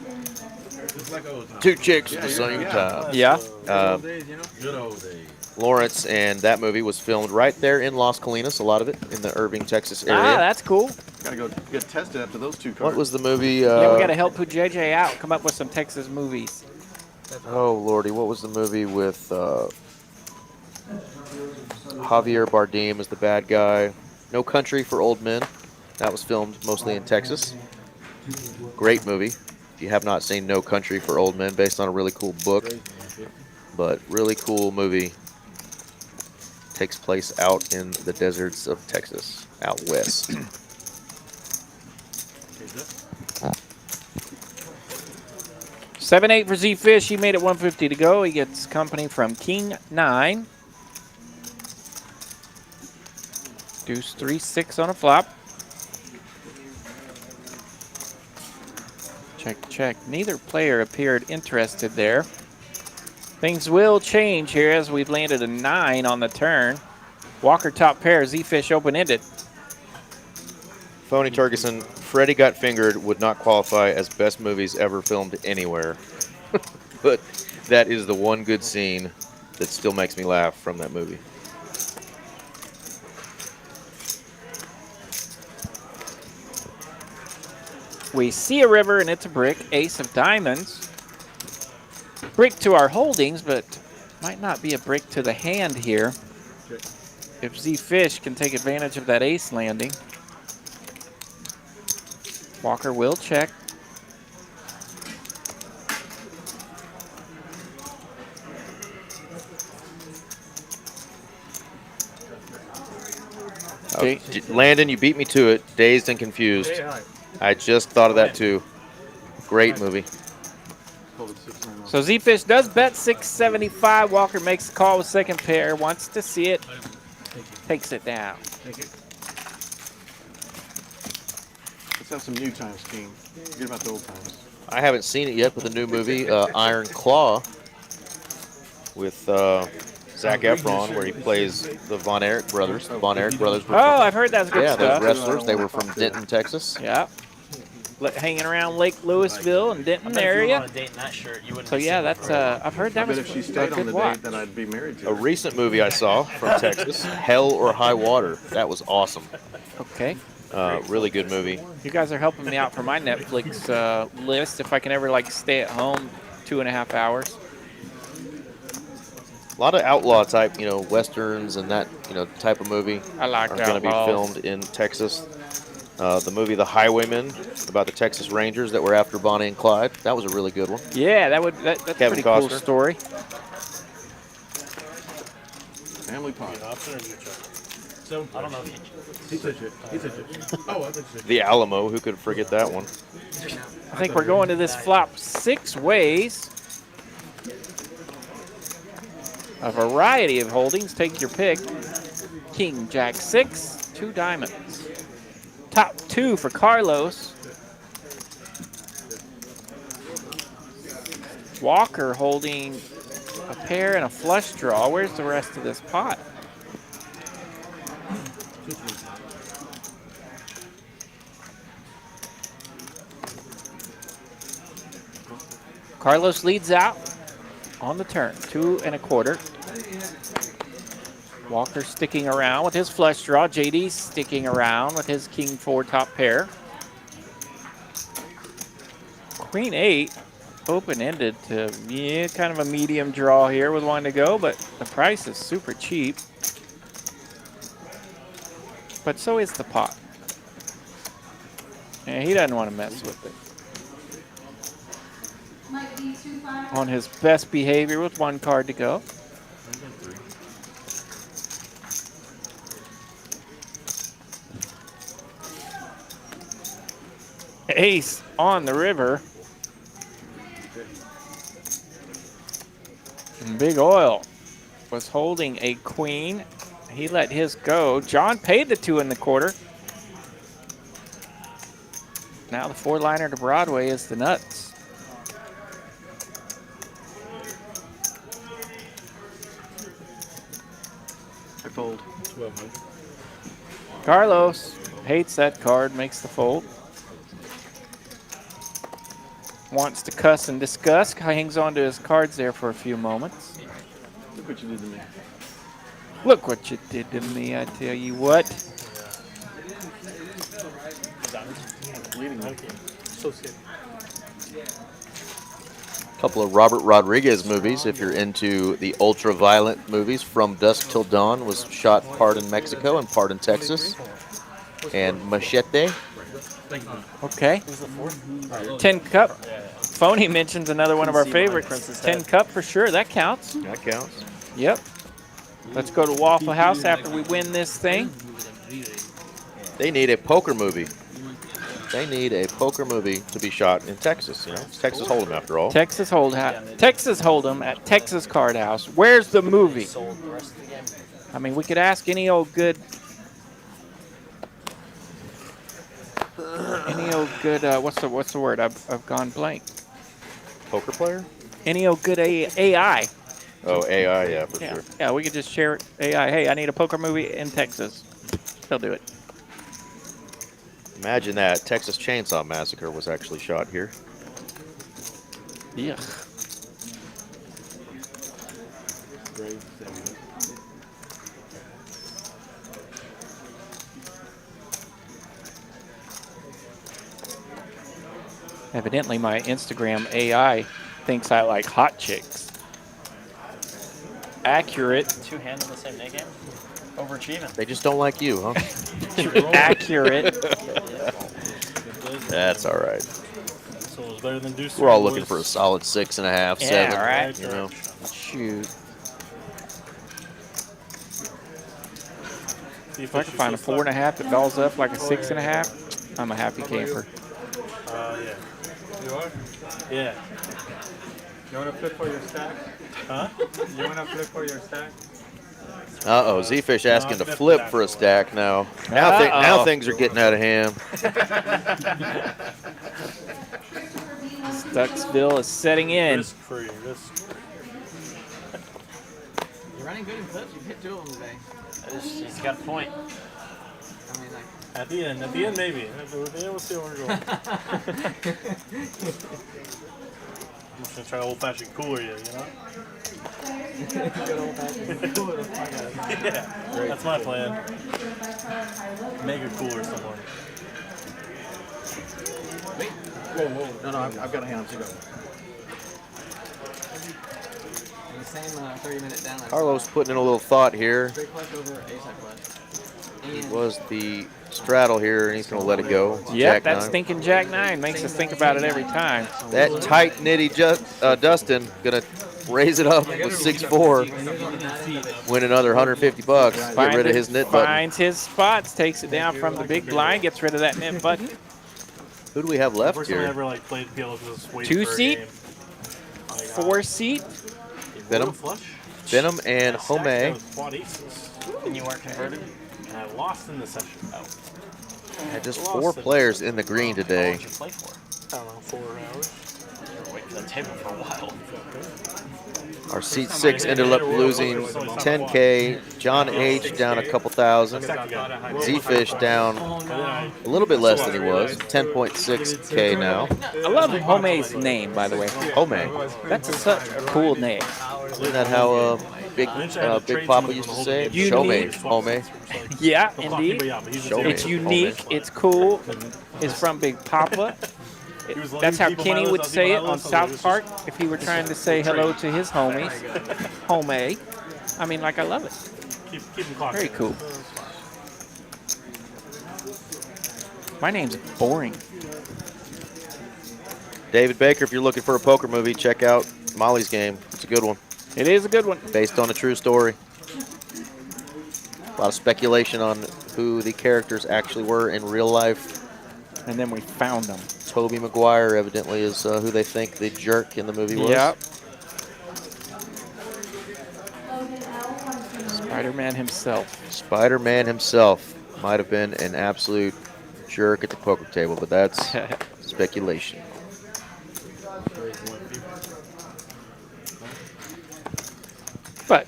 2 chicks at the same time. Yeah. Good old days. Lawrence, and that movie was filmed right there in Las Colinas, a lot of it in the Irving, Texas area. Ah, that's cool. Gotta go get tested after those 2 cards. What was the movie? Yeah, we got to help put JJ out, come up with some Texas movies. Oh, Lordy, what was the movie with Javier Bardem as the bad guy? No Country for Old Men. That was filmed mostly in Texas. Great movie. If you have not seen No Country for Old Men, based on a really cool book, but really cool movie. Takes place out in the deserts of Texas, out west. $7-8 for Z-Fish. He made it 150 to go. He gets company from King 9. Deuce 3-6 on a flop. Check, check. Neither player appeared interested there. Things will change here as we've landed a 9 on the turn. Walker top pair, Z-Fish open-ended. Phony Turgeson, Freddy Got Fingered would not qualify as best movies ever filmed anywhere. But that is the one good scene that still makes me laugh from that movie. We see a river and it's a brick. Ace of diamonds. Brick to our holdings, but might not be a brick to the hand here. If Z Fish can take advantage of that ace landing. Walker will check. Okay. Landon, you beat me to it. Dazed and Confused. I just thought of that too. Great movie. So Z-Fish does bet 675. Walker makes the call with second pair. Wants to see it. Takes it down. Thank you. Let's have some new times, King. Forget about the old times. I haven't seen it yet, but the new movie, Iron Claw, with Zac Efron, where he plays the Von Erich brothers. The Von Erich brothers. Oh, I've heard that's good stuff. Yeah, those wrestlers. They were from Denton, Texas. Yeah. Hanging around Lake Louisville and Denton area. So yeah, that's I've heard that was if she a stayed on good the watch. date, then I'd be married to A her. recent movie I saw from Texas, Hell or High Water. That was awesome. Okay. Really good movie. You guys are helping me out for my Netflix list. If I can ever like stay at home 2.5 hours. A lot of outlaw type, westerns and that, type of movie. I like are going to be outlaws. filmed in Texas. The movie The Highwaymen, about the Texas Rangers that were after Bonnie and Clyde. That was a really good one. Yeah, that's a Kevin pretty cool Costner. story. Family pie. So I don't know if He said shit. He said shit. Oh, I said shit. The Alamo, who could forget that one? I think we're going to this flop 6 ways. A variety of holdings. Take your pick. King, Jack 6, 2 diamonds. Top 2 for Carlos. Walker holding a pair and a flush draw. Where's the rest of this pot? Carlos leads out on the turn, 2 1/4. Walker sticking around with his flush draw. JD sticking around with his king 4 top pair. Queen 8, open-ended to kind of a medium draw here with 1 to go, but the price is super cheap. But so is the pot. And he doesn't want to mess with it. On his best behavior with 1 card to go. Ace on the river. And Big Oil was holding a queen. He let his go. John paid the 2 1/4. Now the 4-liner to Broadway is the nuts. I fold. Carlos hates that card, makes the fold. Wants to cuss and discuss, hangs on to his cards there for a few moments. Look what you did to me. Look what you did to me, I tell you what. Leading me. So sick. Couple of Robert Rodriguez movies, if you're into the ultra-violent movies. From Dusk Till Dawn was shot part in Mexico and part in Texas. And Machete. Okay. 10 Cup. Phony mentions another one of our favorites. 10 Cup for sure. That counts. That counts. Yep. Let's go to Waffle House after we win this thing. They need a poker movie. They need a poker movie to be shot in Texas. It's Texas Hold'em after all. Texas Hold'em at Texas Card House. Where's the movie? I mean, we could ask any old good. What's the word? I've gone blank. Poker player? Any old good AI. Oh, AI, yeah, for sure. Yeah, we could just share it. AI. Hey, I need a poker movie in Texas. They'll do it. Imagine that. Texas Chainsaw Massacre was actually shot here. Yeah. Evidently, my Instagram AI thinks I like hot chicks. Accurate. Two hands in the same net game? Overachieving. They just don't like you, huh? Accurate. That's all right. So it was better than Deuce. We're all looking for a solid 6.5, 7. Yeah, right. You know. Shoot. If I can find a 4.5 that dolls up like a 6.5, I'm a happy camper. Yeah. You are? Yeah. You want to flip for your stack? Huh? You want to flip for your stack? Uh-oh, Z-Fish asking to flip for a stack now. Now things are getting out of hand. Stucksville is setting in. Risk-free. You're running good in clips. You've hit 2 of them today. He's got a point. I mean, like. At the end maybe. At the end, we'll see where we're going. I'm just gonna try old-fashioned cooler you, you know? Yeah, that's my plan. Mega cooler someone. Wait. Whoa. No, I've got a hand. So go. In the same 30-minute down. Carlos putting in a little thought here. Straight flush over ace-high flush. It was the straddle here, and he's going to let it go. Yep, that stinking Jack 9 makes us think about it every time. That tight nitty Dustin going to raise it up with 6-4. Win another $150. Get rid of his knit button. Finds his spots, takes it down from the big blind, gets rid of that knit button. Who do we have left First here? time I ever played PLO was waiting 2 for a seat, game. 4 seat. Venom and Home. Quad aces. And you weren't converted? And I lost in the session. Had just 4 players in the green today. How long did you play for? I don't know, 4 hours. You were waiting for the table for a while. Our seat 6 ended up losing 10K. John H down a couple thousand. Z-Fish down a little bit less than he was. 10.6K now. I love Home's name, by the way. Home. That's such a cool name. Isn't that how Big Papa used to say it? Show me, Home. Yeah, indeed. It's unique. It's cool. It's from Big Papa. That's how Kenny would say it on South Park if he were trying to say hello to his homies. Home. I mean, like, I love it. Very cool. My name's boring. David Baker, if you're looking for a poker movie, check out Molly's Game. It's a good one. It is a good one. Based on a true story. A lot of speculation on who the characters actually were in real life. And then we found them. Tobey Maguire evidently is who they think the jerk in the movie was. Yep. Spider-Man himself. Spider-Man himself might have been an absolute jerk at the poker table, but that's speculation. But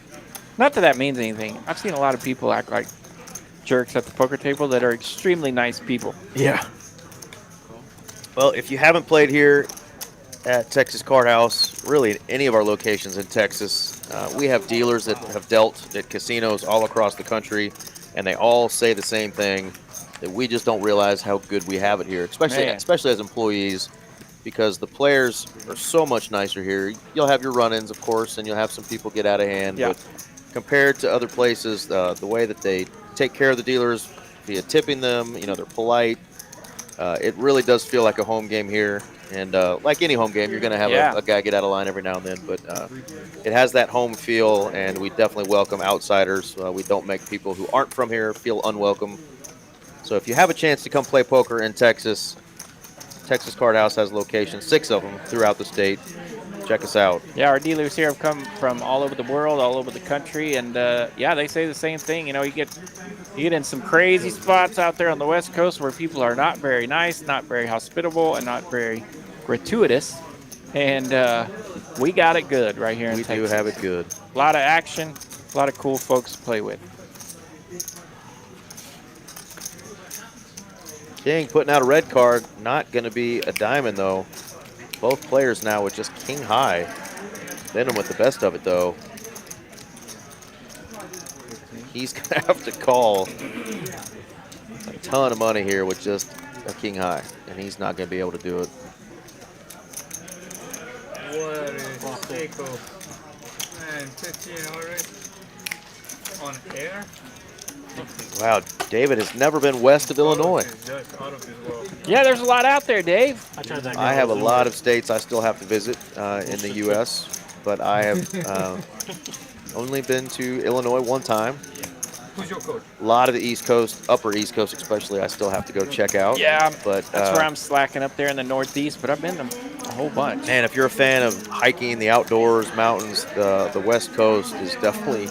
not that means anything. I've seen a lot of people act like jerks at the poker table that are extremely nice people. Yeah. Well, if you haven't played here at Texas Card House, really in any of our locations in Texas, we have dealers that have dealt at casinos all across the country, and they all say the same thing, that we just don't realize how good we have it here, especially as employees, because the players are so much nicer here. You'll have your run-ins, of course, and you'll have some people get out of hand, but compared to other places, the way that they take care of the dealers via tipping them, they're polite. It really does feel like a home game here, and like any home game, you're going to have a guy get out of line every now and then, but it has that home feel, and we definitely welcome outsiders. We don't make people who aren't from here feel unwelcome. So if you have a chance to come play poker in Texas, Texas Card House has locations, 6 of them throughout the state. Check us out. Yeah, our dealers here have come from all over the world, all over the country, and they say the same thing. You get in some crazy spots out there on the West Coast where people are not very nice, not very hospitable, and not very gratuitous. And we got it good right here in Texas. We do have it good. A lot of action, a lot of cool folks to play with. King putting out a red card. Not going to be a diamond, though. Both players now with just king high. Venom with the best of it, though. He's going to have to call a ton of money here with just a king high, and he's not going to be able to do it. What is Seiko? Man, 15 already? On air? Wow, David has never been west of Illinois. Just out of his world. Yeah, there's a lot out there, Dave. I have a lot of states I still have to visit in the U.S., but I have only been to Illinois one time. Who's your coach? A lot of the East Coast, upper East Coast especially, I still have to go check out. Yeah, but that's where I'm slacking up there in the Northeast, but I've been to a whole bunch. Man, if you're a fan of hiking, the outdoors, mountains, the West Coast is definitely,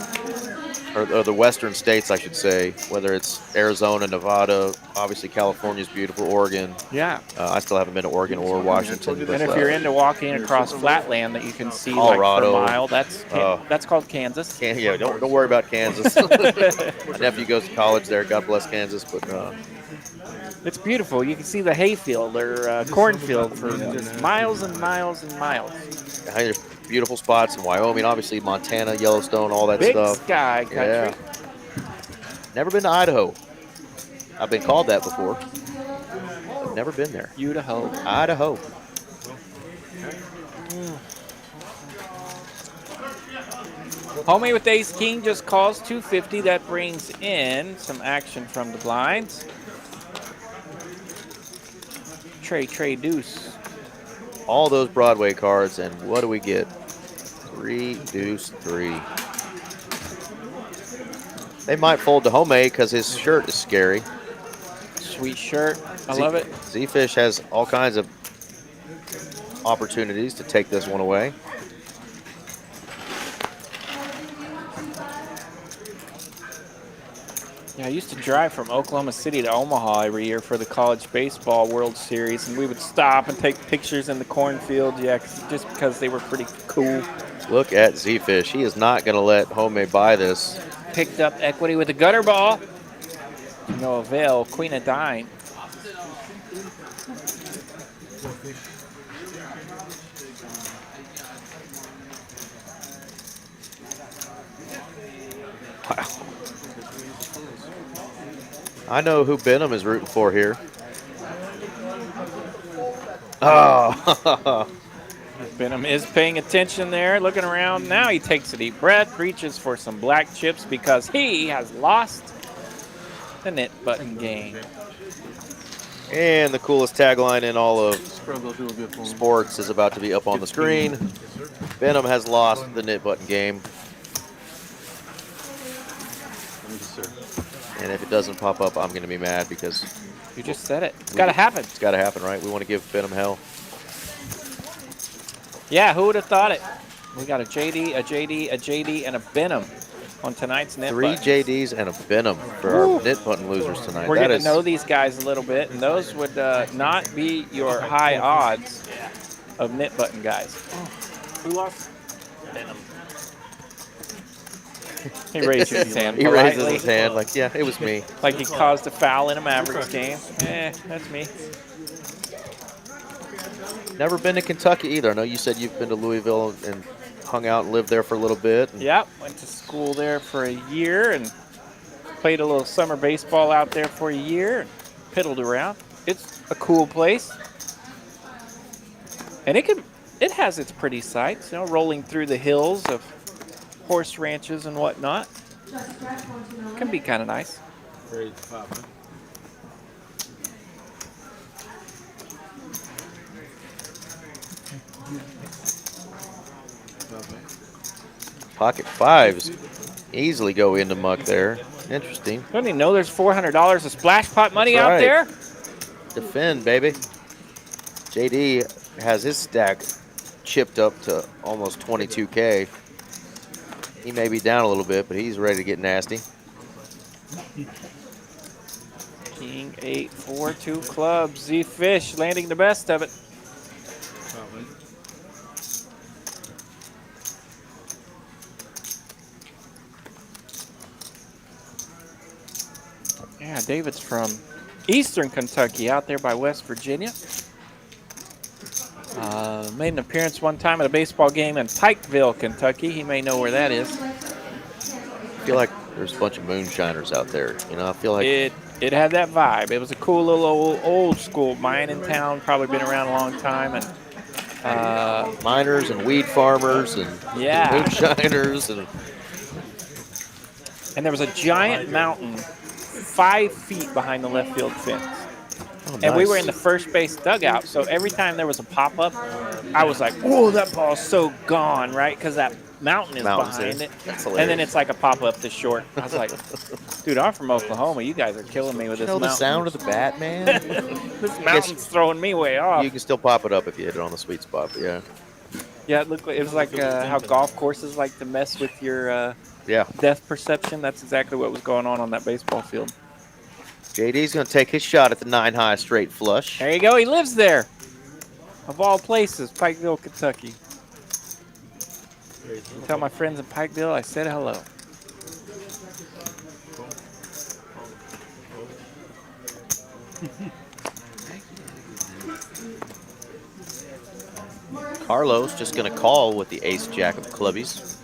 or the Western states, I should say, whether it's Arizona, Nevada, obviously California's beautiful, Oregon. Yeah. I still haven't been to Oregon or Washington. And if you're into walking across flatland that you can see Colorado, like for a mile, that's called Kansas. Yeah, don't worry about Kansas. My nephew goes to college there. God bless Kansas, but it's beautiful. You can see the hayfield or cornfield for just miles and miles and miles. There's beautiful spots in Wyoming, obviously Montana, Yellowstone, all that Big stuff. sky country. Yeah. Never been to Idaho. I've been called that before. I've never been there. Idaho. Idaho. Homie with ace king just calls 250. That brings in some action from the blinds. Trey deuce. All those Broadway cards, and what do we get? 3 deuce 3. They might fold to Home because his shirt is scary. Sweet shirt. I love it. Z-Fish has all kinds of opportunities to take this one away. Yeah, I used to drive from Oklahoma City to Omaha every year for the College Baseball World Series, and we would stop and take pictures in the cornfield, just because they were pretty cool. Look at Z-Fish. He is not going to let Home buy this. Picked up equity with a gutter ball. No avail. Queen of dime. Wow. I know who Benham is rooting for here. Oh. Benham is paying attention there, looking around. Now he takes a deep breath, reaches for some black chips because he has lost the knit button game. And the coolest tagline in all of sports is about to be up on the screen. Benham has lost the knit button game. And if it doesn't pop up, I'm going to be mad because... You just said it. It's got to happen. It's got to happen, right? We want to give Benham hell. Yeah, who would have thought it? We got a JD, a JD, a JD, and a Benham on tonight's knit 3 button. JDs and a Benham for our knit button losers tonight. We're getting to know these guys a little bit, and those would not be your high odds of knit button guys. Who lost? Benham. He raises his hand. He raises his hand like, yeah, it was me. Like he caused a foul in a Mavericks game. That's me. Never been to Kentucky either. I know you said you've been to Louisville and hung out and lived there for a little bit. Yep, went to school there for a year and played a little summer baseball out there for a year and piddled around. It's a cool place. And it has its pretty sights, rolling through the hills of horse ranches and whatnot. Can be kind of nice. Pocket fives easily go into muck there. Interesting. Don't even know there's $400 of splash pot money out there. Defend, baby. JD has his stack chipped up to almost 22K. He may be down a little bit, but he's ready to get nasty. King 8, 4, 2 clubs. Z-Fish landing the best of it. Yeah, David's from Eastern Kentucky, out there by West Virginia. Made an appearance one time at a baseball game in Pikeville, Kentucky. He may know where that is. I feel like there's a bunch of moonshiners out there. You know, I feel like it had that vibe. It was a cool little old school mining town, probably been around a long time, and miners and weed farmers and moonshiners and there was a giant mountain 5 feet behind the left field fence. Oh, and we nice. were in the first base dugout, so every time there was a pop-up, I was like, "Oh, that ball's so gone," right? Because that mountain is behind it. And then it's like a pop-up to short. I was like, "Dude, I'm from Oklahoma. You guys are killing me with this mountain." the sound of the bat, man? This mountain's throwing me way off. You can still pop it up if you hit it on the sweet spot, but yeah. Yeah, it looked like, it was like how golf courses like to mess with your depth perception. That's exactly what was going on that baseball field. JD's going to take his shot at the 9-high straight flush. There you go. He lives there. Of all places, Pikeville, Kentucky. Tell my friends in Pikeville I said hello. Carlos just going to call with the ace-jack of clubbies.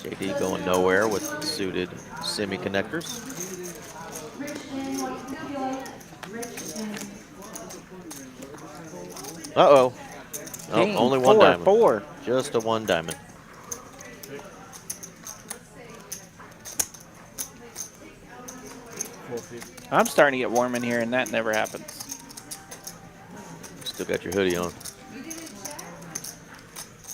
JD going nowhere with suited semi-connectors. Uh-oh. Oh, only one diamond. Four. Just a one diamond. I'm starting to get warm in here, and that never happens. Still got your hoodie on.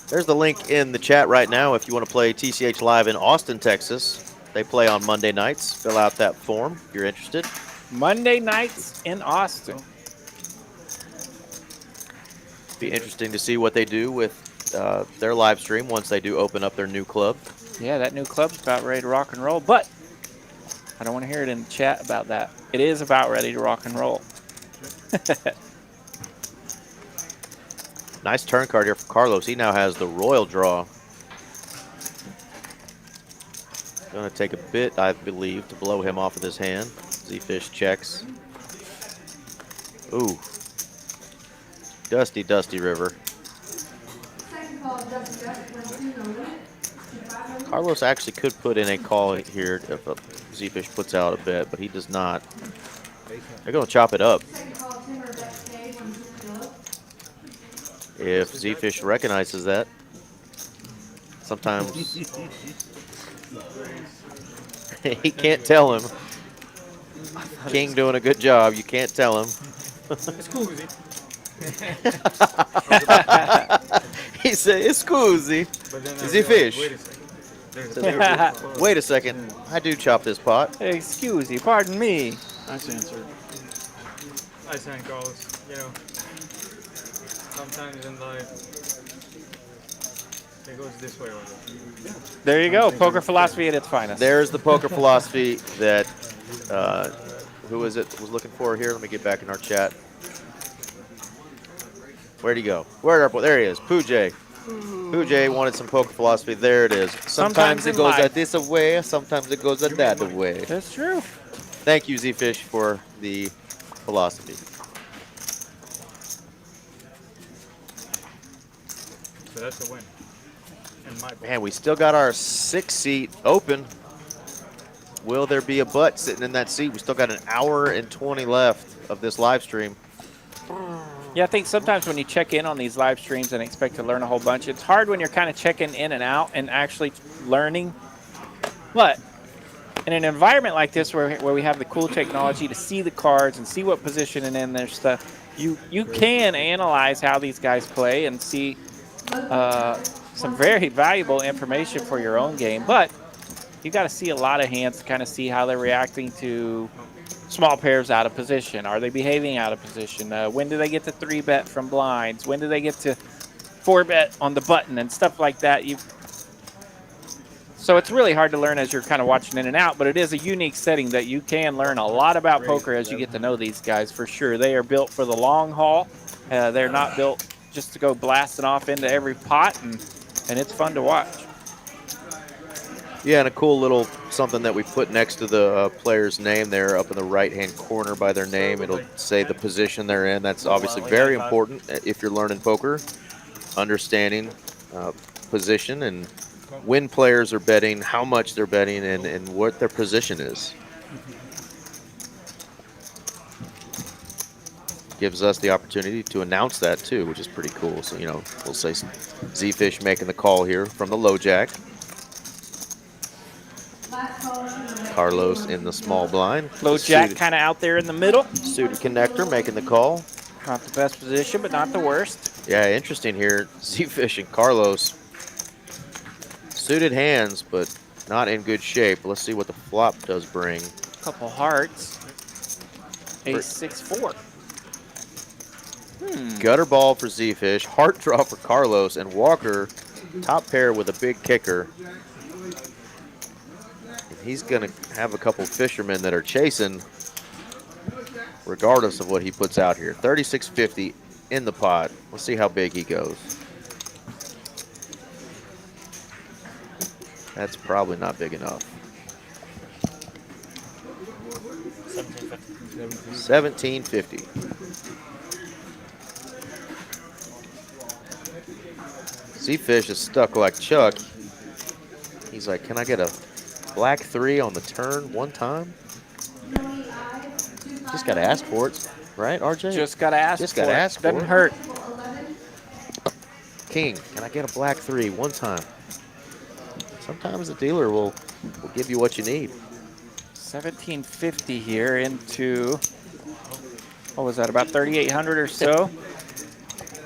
There's the link in the chat right now if you want to play TCH Live in Austin, Texas. They play on Monday nights. Fill out that form if you're interested. Monday nights in Austin. Be interesting to see what they do with their live stream once they do open up their new club. Yeah, that new club's about ready to rock and roll, but I don't want to hear it in the chat about that. It is about ready to rock and roll. Nice turn card here for Carlos. He now has the royal draw. Going to take a bit, I believe, to blow him off of his hand. Z-Fish checks. Ooh. Dusty, dusty river. Carlos actually could put in a call here if Z-Fish puts out a bet, but he does not. They're going to chop it up. If Z-Fish recognizes that. Sometimes he can't tell him. King doing a good job. You can't tell him. Scusi. He said, "Scusi." Z-Fish. Wait a second. Wait a second. I do chop this pot. Excuse me. Pardon me. Nice answer. Nice hand, Carlos. You know, sometimes in life, it goes this way or that. There you go. Poker philosophy at its finest. There's the poker philosophy that, who is it was looking for here? Let me get back in our chat. Where'd he go? There he is. Poojay. Poojay wanted some poker philosophy. There it is. Sometimes it goes this way, sometimes it goes that way. That's true. Thank you, Z-Fish, for the philosophy. So that's a win. In my book. Man, we still got our 6th seat open. Will there be a butt sitting in that seat? We still got an hour and 20 left of this live stream. Yeah, I think sometimes when you check in on these live streams and expect to learn a whole bunch, it's hard when you're kind of checking in and out and actually learning. But in an environment like this where we have the cool technology to see the cards and see what position and in their stuff, you can analyze how these guys play and see some very valuable information for your own game. But you got to see a lot of hands to kind of see how they're reacting to small pairs out of position. Are they behaving out of position? When do they get to 3-bet from blinds? When do they get to 4-bet on the button and stuff like that? So it's really hard to learn as you're kind of watching in and out, but it is a unique setting that you can learn a lot about poker as you get to know these guys for sure. They are built for the long haul. They're not built just to go blasting off into every pot, and it's fun to watch. Yeah, and a cool little something that we put next to the player's name there up in the right-hand corner by their name. It'll say the position they're in. That's obviously very important if you're learning poker, understanding position and when players are betting, how much they're betting, and what their position is. Gives us the opportunity to announce that too, which is pretty cool. So, you know, we'll say Z-Fish making the call here from the low jack. Carlos in the small blind. Low jack kind of out there in the middle. Suited connector making the call. Not the best position, but not the worst. Yeah, interesting here. Z-Fish and Carlos. Suited hands, but not in good shape. Let's see what the flop does bring. Couple hearts. Ace 6-4. Gutter ball for Z-Fish, heart draw for Carlos, and Walker top pair with a big kicker. And he's going to have a couple fishermen that are chasing regardless of what he puts out here. 36.50 in the pot. Let's see how big he goes. That's probably not big enough. 17.50. Z-Fish is stuck like Chuck. He's like, can I get a black 3 on the turn one time? Just got to ask for it, right, RJ? Just got to ask Just for got to it. ask for it. Doesn't hurt. King, can I get a black 3 one time? Sometimes the dealer will give you what you need. 1750 here into, what was that, about 3,800 or so?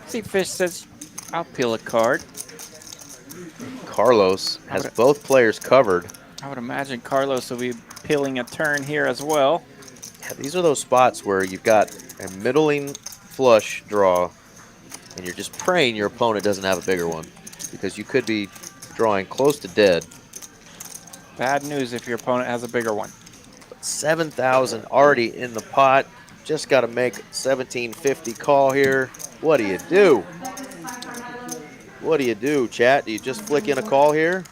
Z-Fish says, I'll peel a card. Carlos has both players covered. I would imagine Carlos will be peeling a turn here as well. Yeah, these are those spots where you've got a middling flush draw, and you're just praying your opponent doesn't have a bigger one, because you could be drawing close to dead. Bad news if your opponent has a bigger one. 7,000 already in the pot. Just got to make 1750 call here. What do you do? What do you do, chat? Do you just flick in a call here?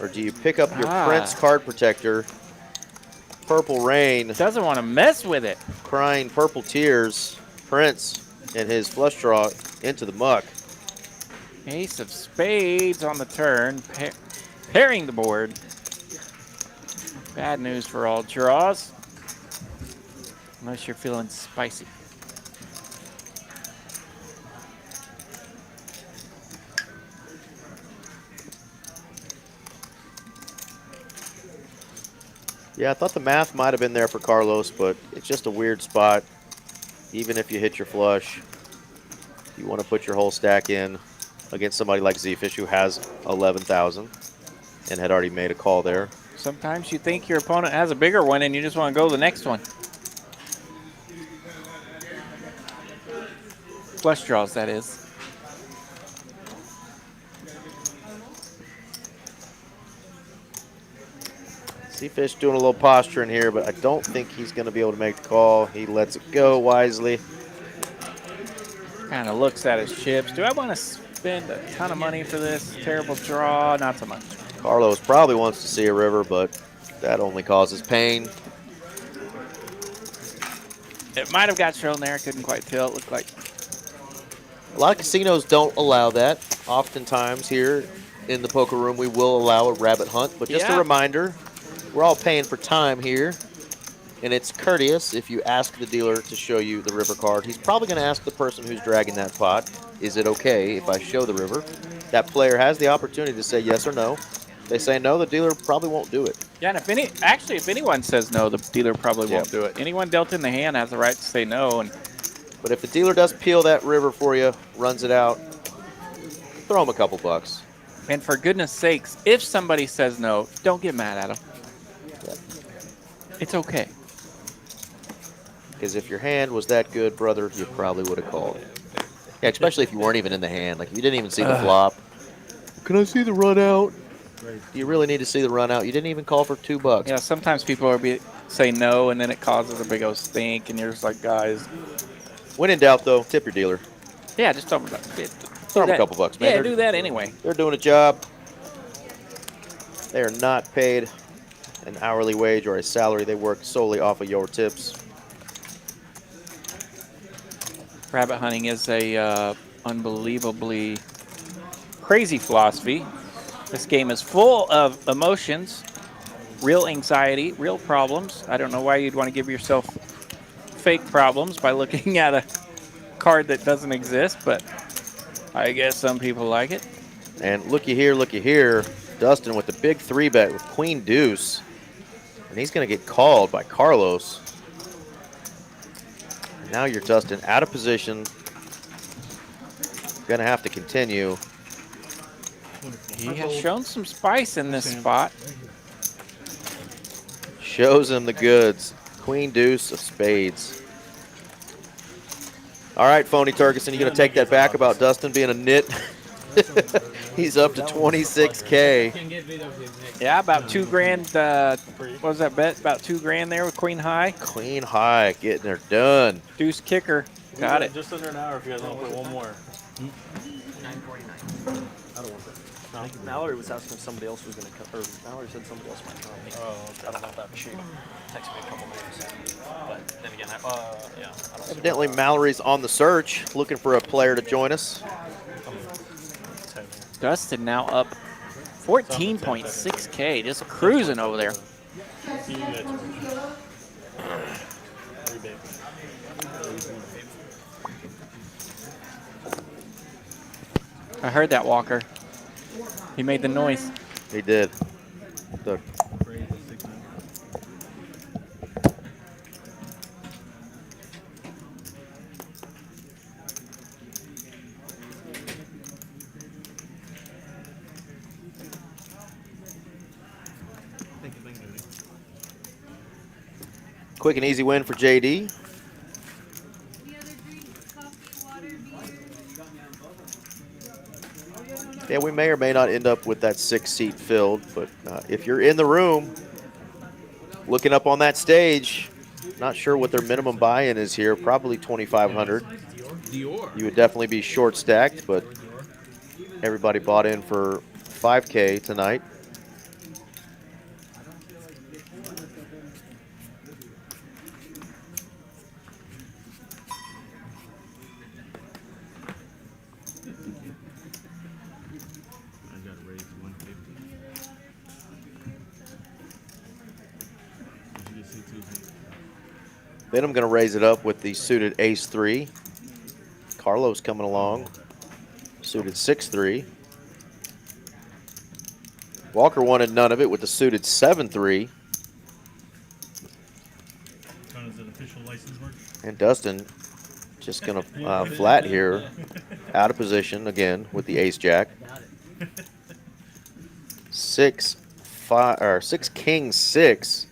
Or do you pick up your Prince card protector? Purple Rain. Doesn't want to mess with it. Crying purple tears. Prince and his flush draw into the muck. Ace of spades on the turn, pairing the board. Bad news for all draws, unless you're feeling spicy. Yeah, I thought the math might have been there for Carlos, but it's just a weird spot. Even if you hit your flush, you want to put your whole stack in against somebody like Z-Fish who has 11,000 and had already made a call there. Sometimes you think your opponent has a bigger one and you just want to go to the next one. Flush draws, that is. Z-Fish doing a little posturing here, but I don't think he's going to be able to make the call. He lets it go wisely. Kind of looks at his chips. Do I want to spend a ton of money for this? Terrible draw, not so much. Carlos probably wants to see a river, but that only causes pain. It might have got shown there. Couldn't quite tell. It looked like. A lot of casinos don't allow that. Oftentimes here in the poker room, we will allow a rabbit hunt. But just a reminder, we're all paying for time here. And it's courteous if you ask the dealer to show you the river card. He's probably going to ask the person who's dragging that pot, is it okay if I show the river? That player has the opportunity to say yes or no. If they say no, the dealer probably won't do it. Yeah, and if anyone says no, the dealer probably won't do it. Anyone dealt in the hand has the right to say no. But if the dealer does peel that river for you, runs it out, throw him a couple bucks. And for goodness sakes, if somebody says no, don't get mad at them. Yeah. It's okay. Because if your hand was that good, brother, you probably would have called. Yeah, especially if you weren't even in the hand. Like, if you didn't even see the flop. Can I see the run out? Do you really need to see the run out? You didn't even call for $2. Yeah, sometimes people say no, and then it causes a big old stink, and you're just like, guys. When in doubt, though, tip your dealer. Yeah, just throw them a couple bucks, man. Yeah, do that anyway. They're doing a job. They are not paid an hourly wage or a salary. They work solely off of your tips. Rabbit hunting is a unbelievably crazy philosophy. This game is full of emotions, real anxiety, real problems. I don't know why you'd want to give yourself fake problems by looking at a card that doesn't exist, but I guess some people like it. And looky here, Dustin with the big 3-bet with Queen Deuce. And he's going to get called by Carlos. And now you're Dustin out of position. Going to have to continue. He has shown some spice in this spot. Shows him the goods. Queen Deuce of spades. All right, Phony Turkison, you going to take that back about Dustin being a nit? He's up to 26K. Yeah, about 2 grand. What was that bet? About 2 grand there with Queen High. Queen High getting her done. Deuce kicker. Got it. Just under an hour if you guys want to play one more. 9:49. I don't want that. No. Mallory was asking if somebody else was going to come, or Mallory said somebody else might come. Oh, I don't know if that she texted me a couple minutes. But then again, yeah, I don't Evidently, Mallory's on the search, looking for a player to join us. Dustin now up 14.6K, just cruising over there. I heard that, Walker. He made the noise. He did. The quick and easy win for JD. Yeah, we may or may not end up with that 6th seat filled, but if you're in the room looking up on that stage, not sure what their minimum buy-in is here, probably 2,500. You would definitely be short stacked, but everybody bought in for 5K tonight. Then I'm going to raise it up with the suited ace-3. Carlos coming along, suited 6-3. Walker wanted none of it with the suited 7-3. How does an official license work? And Dustin just going to flat here, out of position again with the ace-jack. 6 king 6.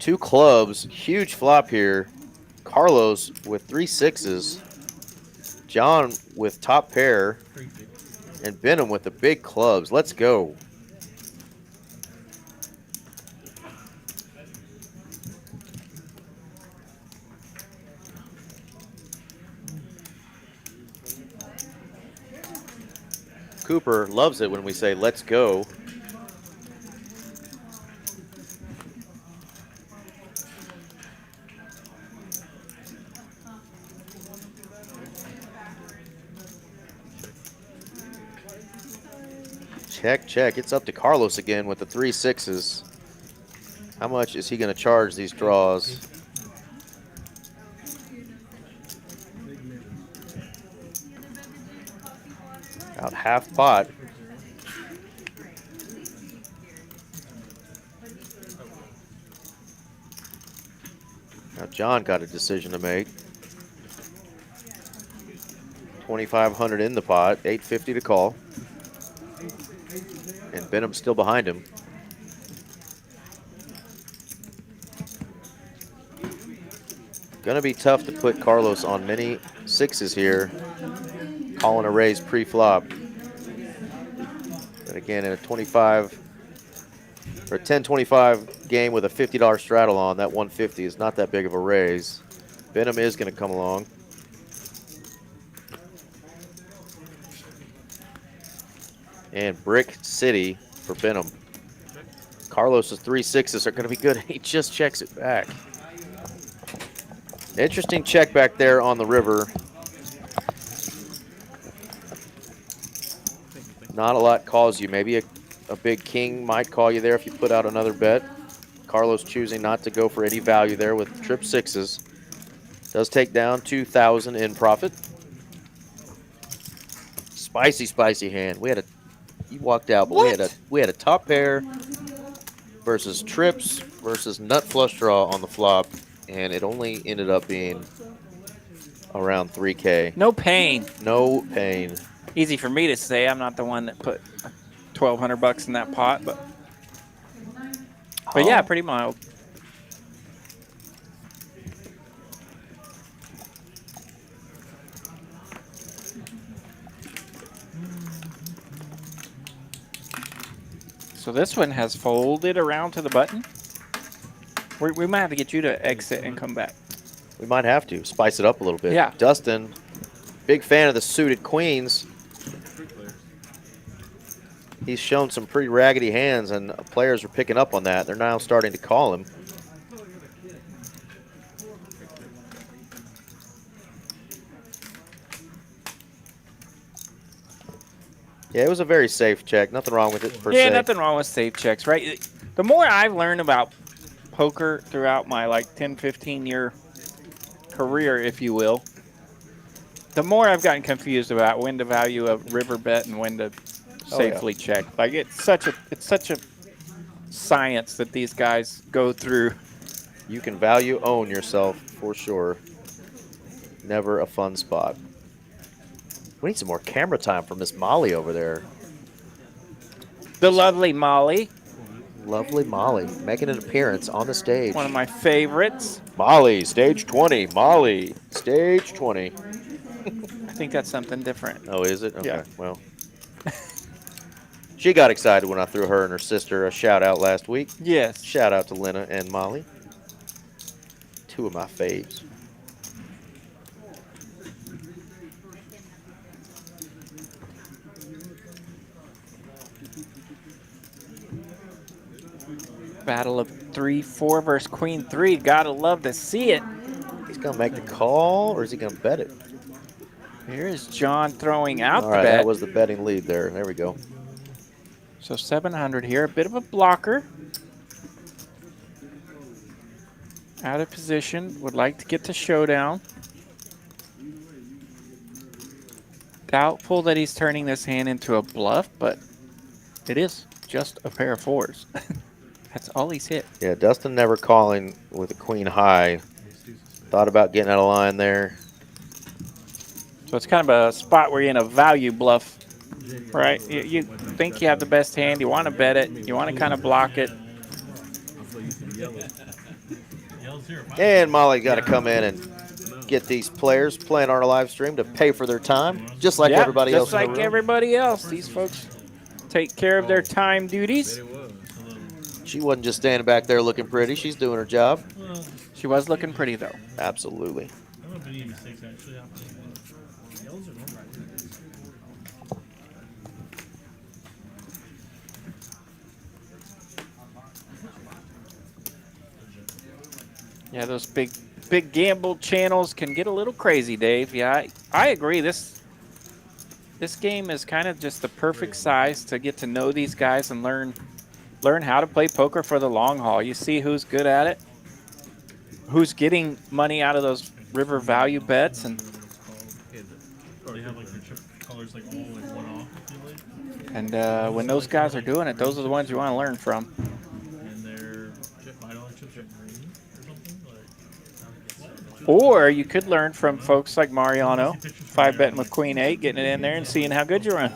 2 clubs, huge flop here. Carlos with 3 6s. John with top pair. And Benham with the big clubs. Let's go. Cooper loves it when we say, let's go. Check, check. It's up to Carlos again with the 3 6s. How much is he going to charge these draws? About half pot. Now John got a decision to make. 2,500 in the pot, 850 to call. And Benham's still behind him. Gonna be tough to put Carlos on many 6s here. Calling a raise pre-flop. But again, in a 25 or a 10-25 game with a $50 straddle on, that 150 is not that big of a raise. Benham is gonna come along. And Brick City for Benham. Carlos's 3 6s are going to be good. He just checks it back. Interesting check back there on the river. Not a lot calls you. Maybe a big king might call you there if you put out another bet. Carlos choosing not to go for any value there with trip 6s. Does take down 2,000 in profit. Spicy, spicy hand. He walked out, but we had a top pair versus trips versus nut flush draw on the flop, and it only ended up being around 3K. No pain. No pain. Easy for me to say. I'm not the one that put $1,200 in that pot, but yeah, pretty mild. So this one has folded around to the button. We might have to get you to exit and come back. We might have to spice it up a little bit. Yeah. Dustin, big fan of the suited queens. He's shown some pretty raggedy hands, and players are picking up on that. They're now starting to call him. Yeah, it was a very safe check. Nothing wrong with it per se. Yeah, nothing wrong with safe checks, right? The more I've learned about poker throughout my like 10, 15 year career, if you will, the more I've gotten confused about when to value a river bet and when to safely check. Like it's such a science that these guys go through. You can value own yourself for sure. Never a fun spot. We need some more camera time for Miss Molly over there. The lovely Molly. Lovely Molly making an appearance on the stage. One of my favorites. Molly, stage 20. Molly, stage 20. I think that's something different. Oh, is it? Okay, yeah. Well. She got excited when I threw her and her sister a shout out last week. Yes. Shout out to Lena and Molly. Two of my faves. Battle of 3-4 versus Queen 3. Gotta love to see it. He's gonna make the call, or is he gonna bet it? Here is John throwing out All the right, bet. that was the betting lead there. There we go. So 700 here, a bit of a blocker. Out of position, would like to get to showdown. Doubtful that he's turning this hand into a bluff, but it is just a pair of fours. That's all he's hit. Yeah, Dustin never calling with a queen high. Thought about getting out of line there. So it's kind of a spot where you're in a value bluff, right? You think you have the best hand, you want to bet it, you want to kind of block it. And Molly got to come in and get these players playing our live stream to pay for their time, just like everybody else. Just like everybody else. These folks take care of their time duties. She wasn't just standing back there looking pretty. She's doing her job. She was looking pretty, though. Absolutely. Yeah, those big gamble channels can get a little crazy, Dave. Yeah, I agree. This game is kind of just the perfect size to get to know these guys and learn how to play poker for the long haul. You see who's good at it, who's getting money out of those river value bets, and when those guys are doing it, those are the ones you want to learn from. Or you could learn from folks like Mariano, 5-betting with Queen 8, getting it in there and seeing how good you run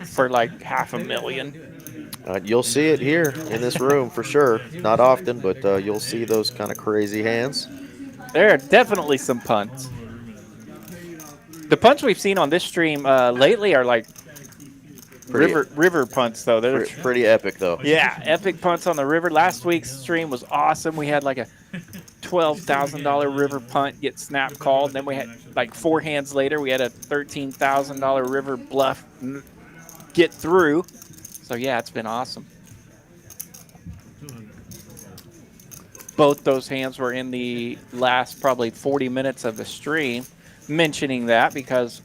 for like $500,000. You'll see it here in this room for sure. Not often, but you'll see those kind of crazy hands. There are definitely some punts. The punts we've seen on this stream lately are like river punts, though. They're pretty epic, though. Yeah, epic punts on the river. Last week's stream was awesome. We had like a $12,000 river punt get snap called. Then we had like 4 hands later, we had a $13,000 river bluff get through. So yeah, it's been awesome. both those hands were in the last probably 40 minutes of the stream. Mentioning that because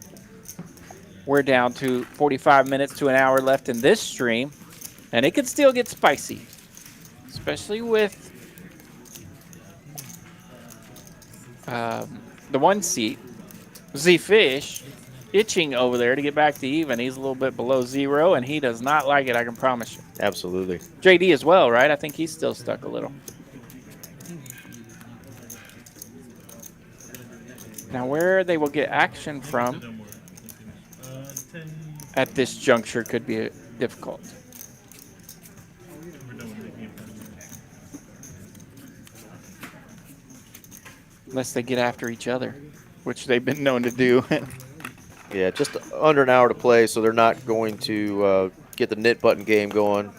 we're down to 45 minutes to an hour left in this stream, and it could still get spicy, especially with the 1 seat, Z-Fish, itching over there to get back to even. He's a little bit below 0, and he does not like it, I can promise you. Absolutely. JD as well, right? I think he's still stuck a little. Now, where they will get action from at this juncture could be difficult. Unless they get after each other, which they've been known to do. Yeah, just under an hour to play, so they're not going to get the knit button game going,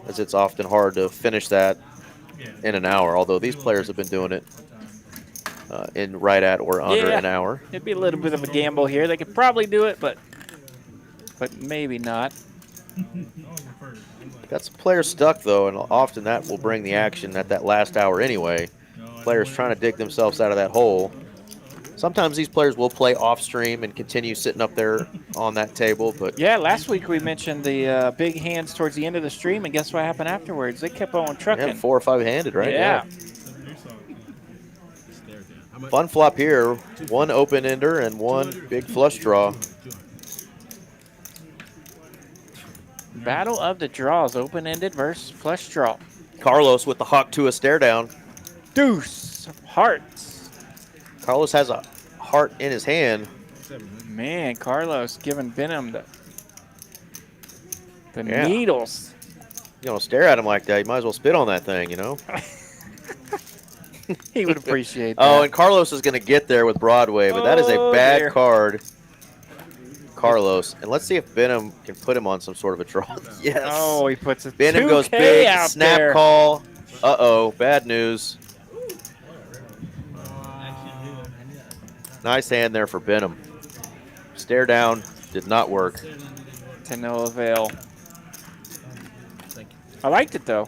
as it's often hard to finish that in an hour, although these players have been doing it in right at or under an hour. It'd be a little bit of a gamble here. They could probably do it, but maybe not. Got some players stuck, though, and often that will bring the action at that last hour anyway. Players trying to dig themselves out of that hole. Sometimes these players will play off stream and continue sitting up there on that table, but yeah, last week we mentioned the big hands towards the end of the stream, and guess what happened afterwards? They kept on trucking. Yeah, 4 or 5 handed, right? Yeah. Fun flop here. 1 open ender and 1 big flush draw. Battle of the draws, open-ended versus flush draw. Carlos with the Hawk to a stare down. Deuce of hearts. Carlos has a heart in his hand. Man, Carlos giving Benham the needles. You don't stare at him like that. You might as well spit on that thing, you know? He would appreciate that. Oh, and Carlos is going to get there with Broadway, but that is a bad card. Carlos. And let's see if Benham can put him on some sort of a draw. Yes. Oh, he puts a Benham 2K goes big. out Snap there. call. Uh-oh. Bad news. Nice hand there for Benham. Stare down. Did not work. To no avail. I liked it, though.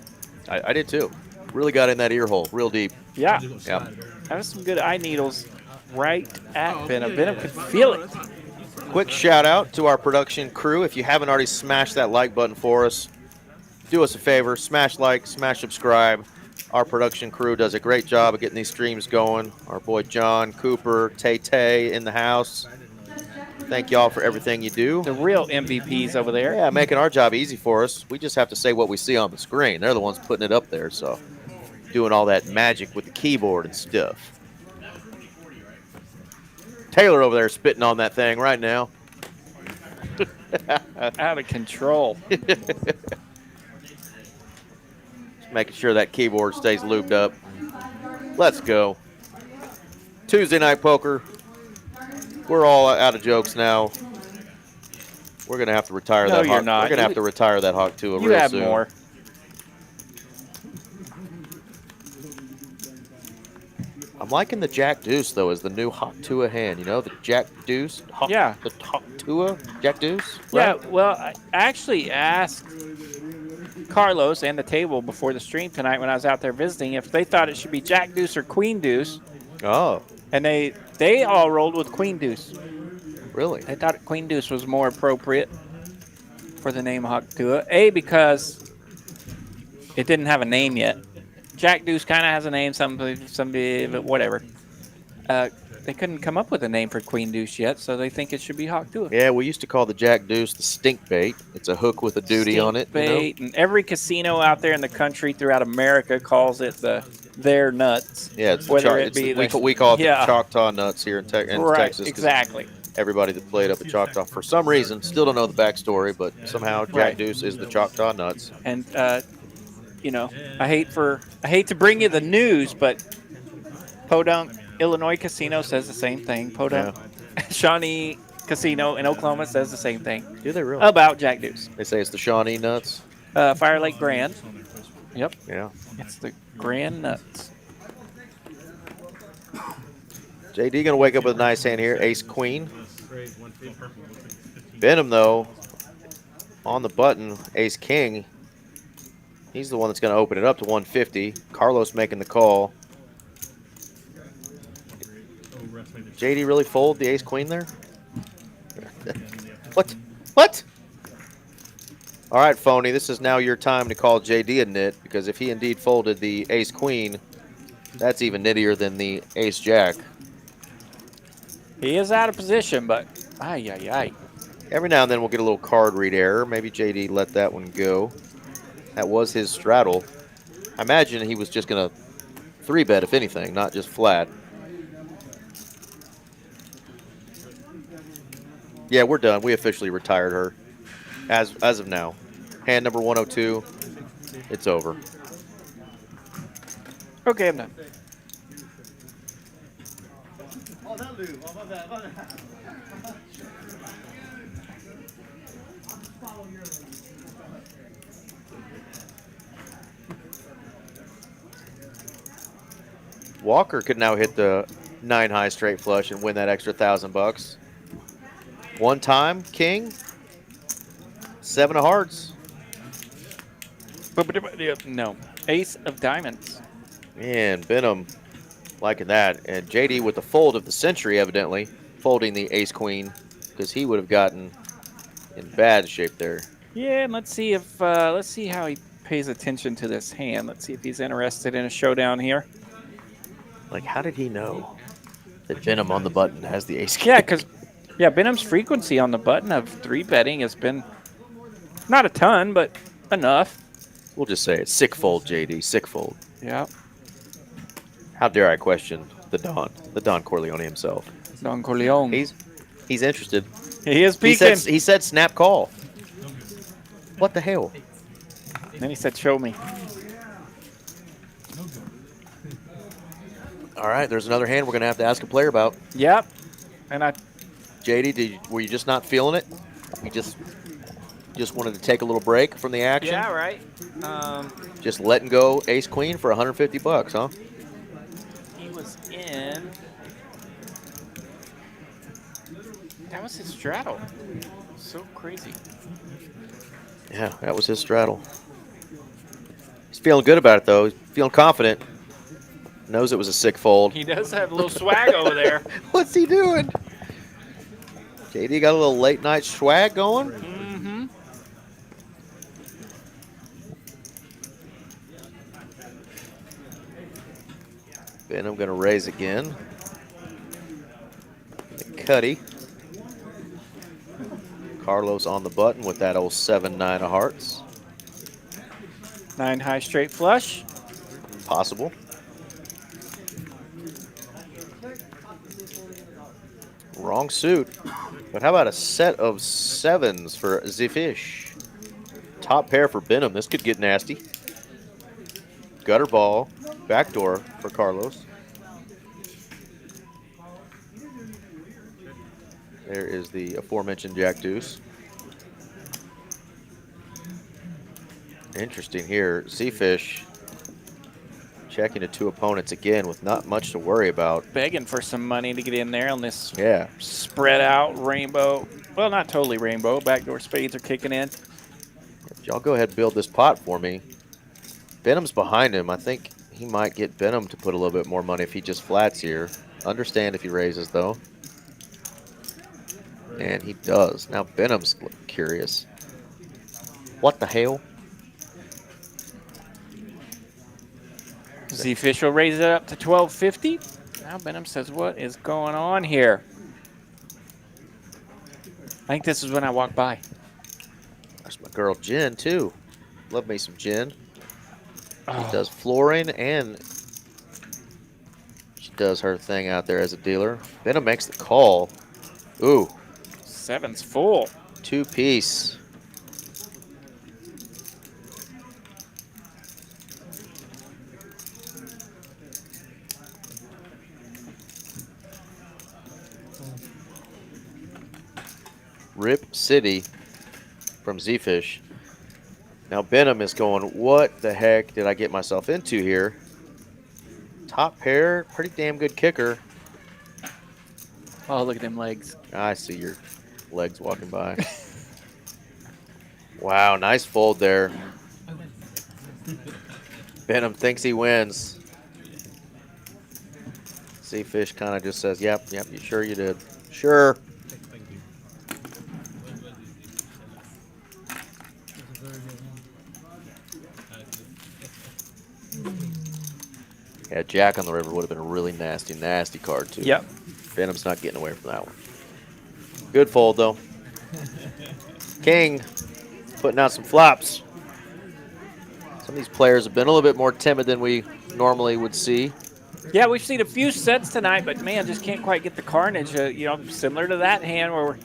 I did, too. Really got in that ear hole. Real deep. Yeah. Yeah. That was some good eye needles right at Benham. Benham could feel it. Quick shout out to our production crew. If you haven't already smashed that like button for us, do us a favor, smash like, smash subscribe. Our production crew does a great job of getting these streams going. Our boy John, Cooper, Tay in the house. Thank y'all for everything you do. The real MVPs over there. Yeah, making our job easy for us. We just have to say what we see on the screen. They're the ones putting it up there, so doing all that magic with the keyboard and stuff. Taylor over there spitting on that thing right now. Out of control. Making sure that keyboard stays lubed up. Let's go. Tuesday night poker. We're all out of jokes now. We're gonna have to retire that. You're Hawk. not. We're gonna have to retire that Hawk too. You real have soon. more. I'm liking the Jack Deuce though as the new Hawk Tua hand. You know the Jack Deuce. Hawk, Yeah. The Hawk Tua Jack Deuce. Right? Yeah. Well, I actually asked Carlos and the table before the stream tonight when I was out there visiting if they thought it should be Jack Deuce or Queen Deuce. Oh. And they all rolled with Queen Deuce. Really? They thought Queen Deuce was more appropriate for the name Hawk Tua. A, because it didn't have a name yet. Jack Deuce kind of has a name, somebody, but whatever. They couldn't come up with a name for Queen Deuce yet, so they think it should be Hawk Tua. Yeah, we used to call the Jack Deuce the stink bait. It's a hook with a duty on it. Bait, and every casino out there in the country throughout America calls it their nuts. Yeah, it's whether it's it be we call it the Choctaw nuts here in Texas. Right, exactly. Everybody that played up at Choctaw, for some reason, still don't know the backstory, but somehow Jack Deuce is the Choctaw nuts. And you know, I hate to bring you the news, but Podunk, Illinois Casino says the same thing. Podunk, Shawnee Casino in Oklahoma says the same thing. Do they really? About Jack Deuce. They say it's the Shawnee nuts. Fire Lake Grand. Yep. Yeah. It's the Grand Nuts. JD gonna wake up with a nice hand here. Ace Queen. Benham though on the button. Ace King. He's the one that's going to open it up to 150. Carlos making the call. JD really fold the ace queen there? What? What? All right, phony. This is now your time to call JD a nit, because if he indeed folded the ace queen, that's even nittier than the ace jack. He is out of position, but ay, ay, ay. Every now and then we'll get a little card read error. Maybe JD let that one go. That was his straddle. I imagine he was just going to 3-bet, if anything, not just flat. Yeah, we're done. We officially retired her. As of now. Hand number 102. It's over. Okay, I'm done. Walker could now hit the 9 high straight flush and win that extra $1,000. One time, king. 7 of hearts. No. Ace of diamonds. Man, Benham liking that. And JD with the fold of the century, evidently. Folding the ace queen, because he would have gotten in bad shape there. Yeah, and let's see how he pays attention to this hand. Let's see if he's interested in a showdown here. Like, how did he know that Benham on the button has the ace king? Yeah, because Benham's frequency on the button of 3-betting has been not a ton, but enough. We'll just say it. Sick fold, JD. Sick fold. Yeah. How dare I question the Don Corleone himself. Don Corleone. He's interested. He is peeking. He said snap call. What the hell? Then he said, show me. All right, there's another hand we're going to have to ask a player about. Yep. And JD, were you just not feeling it? You just wanted to take a little break from the action? Yeah, right. Just letting go ace queen for $150, huh? He was in. That was his straddle. So crazy. Yeah, that was his straddle. He's feeling good about it, though. He's feeling confident. Knows it was a sick fold. He does have a little swag over there. What's he doing? JD got a little late night swag going. Mm-hmm. Benham going to raise again. Cuddy. Carlos on the button with that old 7-9 of hearts. 9 high straight flush. Possible. Wrong suit. But how about a set of 7s for the fish? Top pair for Benham. This could get nasty. Gutter ball. Backdoor for Carlos. There is the aforementioned Jack Deuce. Interesting here. Seafish checking to 2 opponents again with not much to worry about. Begging for some money to get in there on this spread out rainbow. Well, not totally rainbow. Backdoor spades are kicking in. If y'all go ahead and build this pot for me. Benham's behind him. I think he might get Benham to put a little bit more money if he just flats here. Understand if he raises, though. And he does. Now Benham's curious. What the hell? Z-Fish will raise it up to $12.50. Now Benham says, what is going on here? I think this is when I walk by. There's my girl Jen, too. Love me some Jen. She does flooring and she does her thing out there as a dealer. Benham makes the call. Ooh. 7's full. 2-piece. Rip City from Z-Fish. Now Benham is going, what the heck did I get myself into here? Top pair, pretty damn good kicker. Oh, look at them legs. I see your legs walking by. Wow, nice fold there. Venom thinks he wins. Seafish kind of just says, yep, you sure you did. Sure. Yeah, Jack on the river would have been a really nasty, nasty card, too. Yep. Venom's not getting away from that one. Good fold, though. King putting out some flops. Some of these players have been a little bit more timid than we normally would see. Yeah, we've seen a few sets tonight, but man, just can't quite get the carnage. You know, similar to that hand where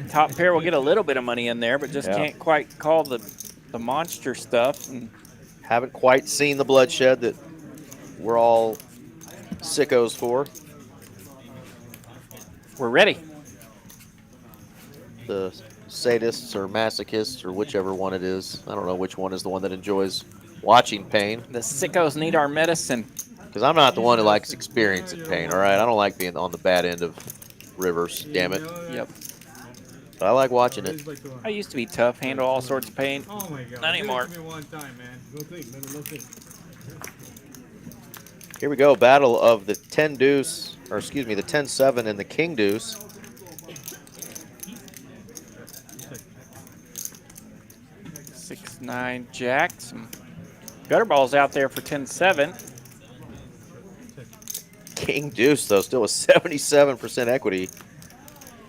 top pair will get a little bit of money in there, but just can't quite call the monster stuff. And haven't quite seen the bloodshed that we're all sickos for. We're ready. The sadists or masochists or whichever one it is. I don't know which one is the one that enjoys watching pain. The sickos need our medicine. Because I'm not the one who likes experiencing pain, all right? I don't like being on the bad end of rivers, damn it. Yep. But I like watching it. I used to be tough, handle all sorts of pain. Oh my god. Not anymore. Give me one time, man. Go think, man. Go think. Here we go, battle of the 10 deuce, or excuse me, the 10-7 and the king deuce. Six, 9, jack. Some gutter balls out there for 10-7. King deuce, though, still a 77% equity.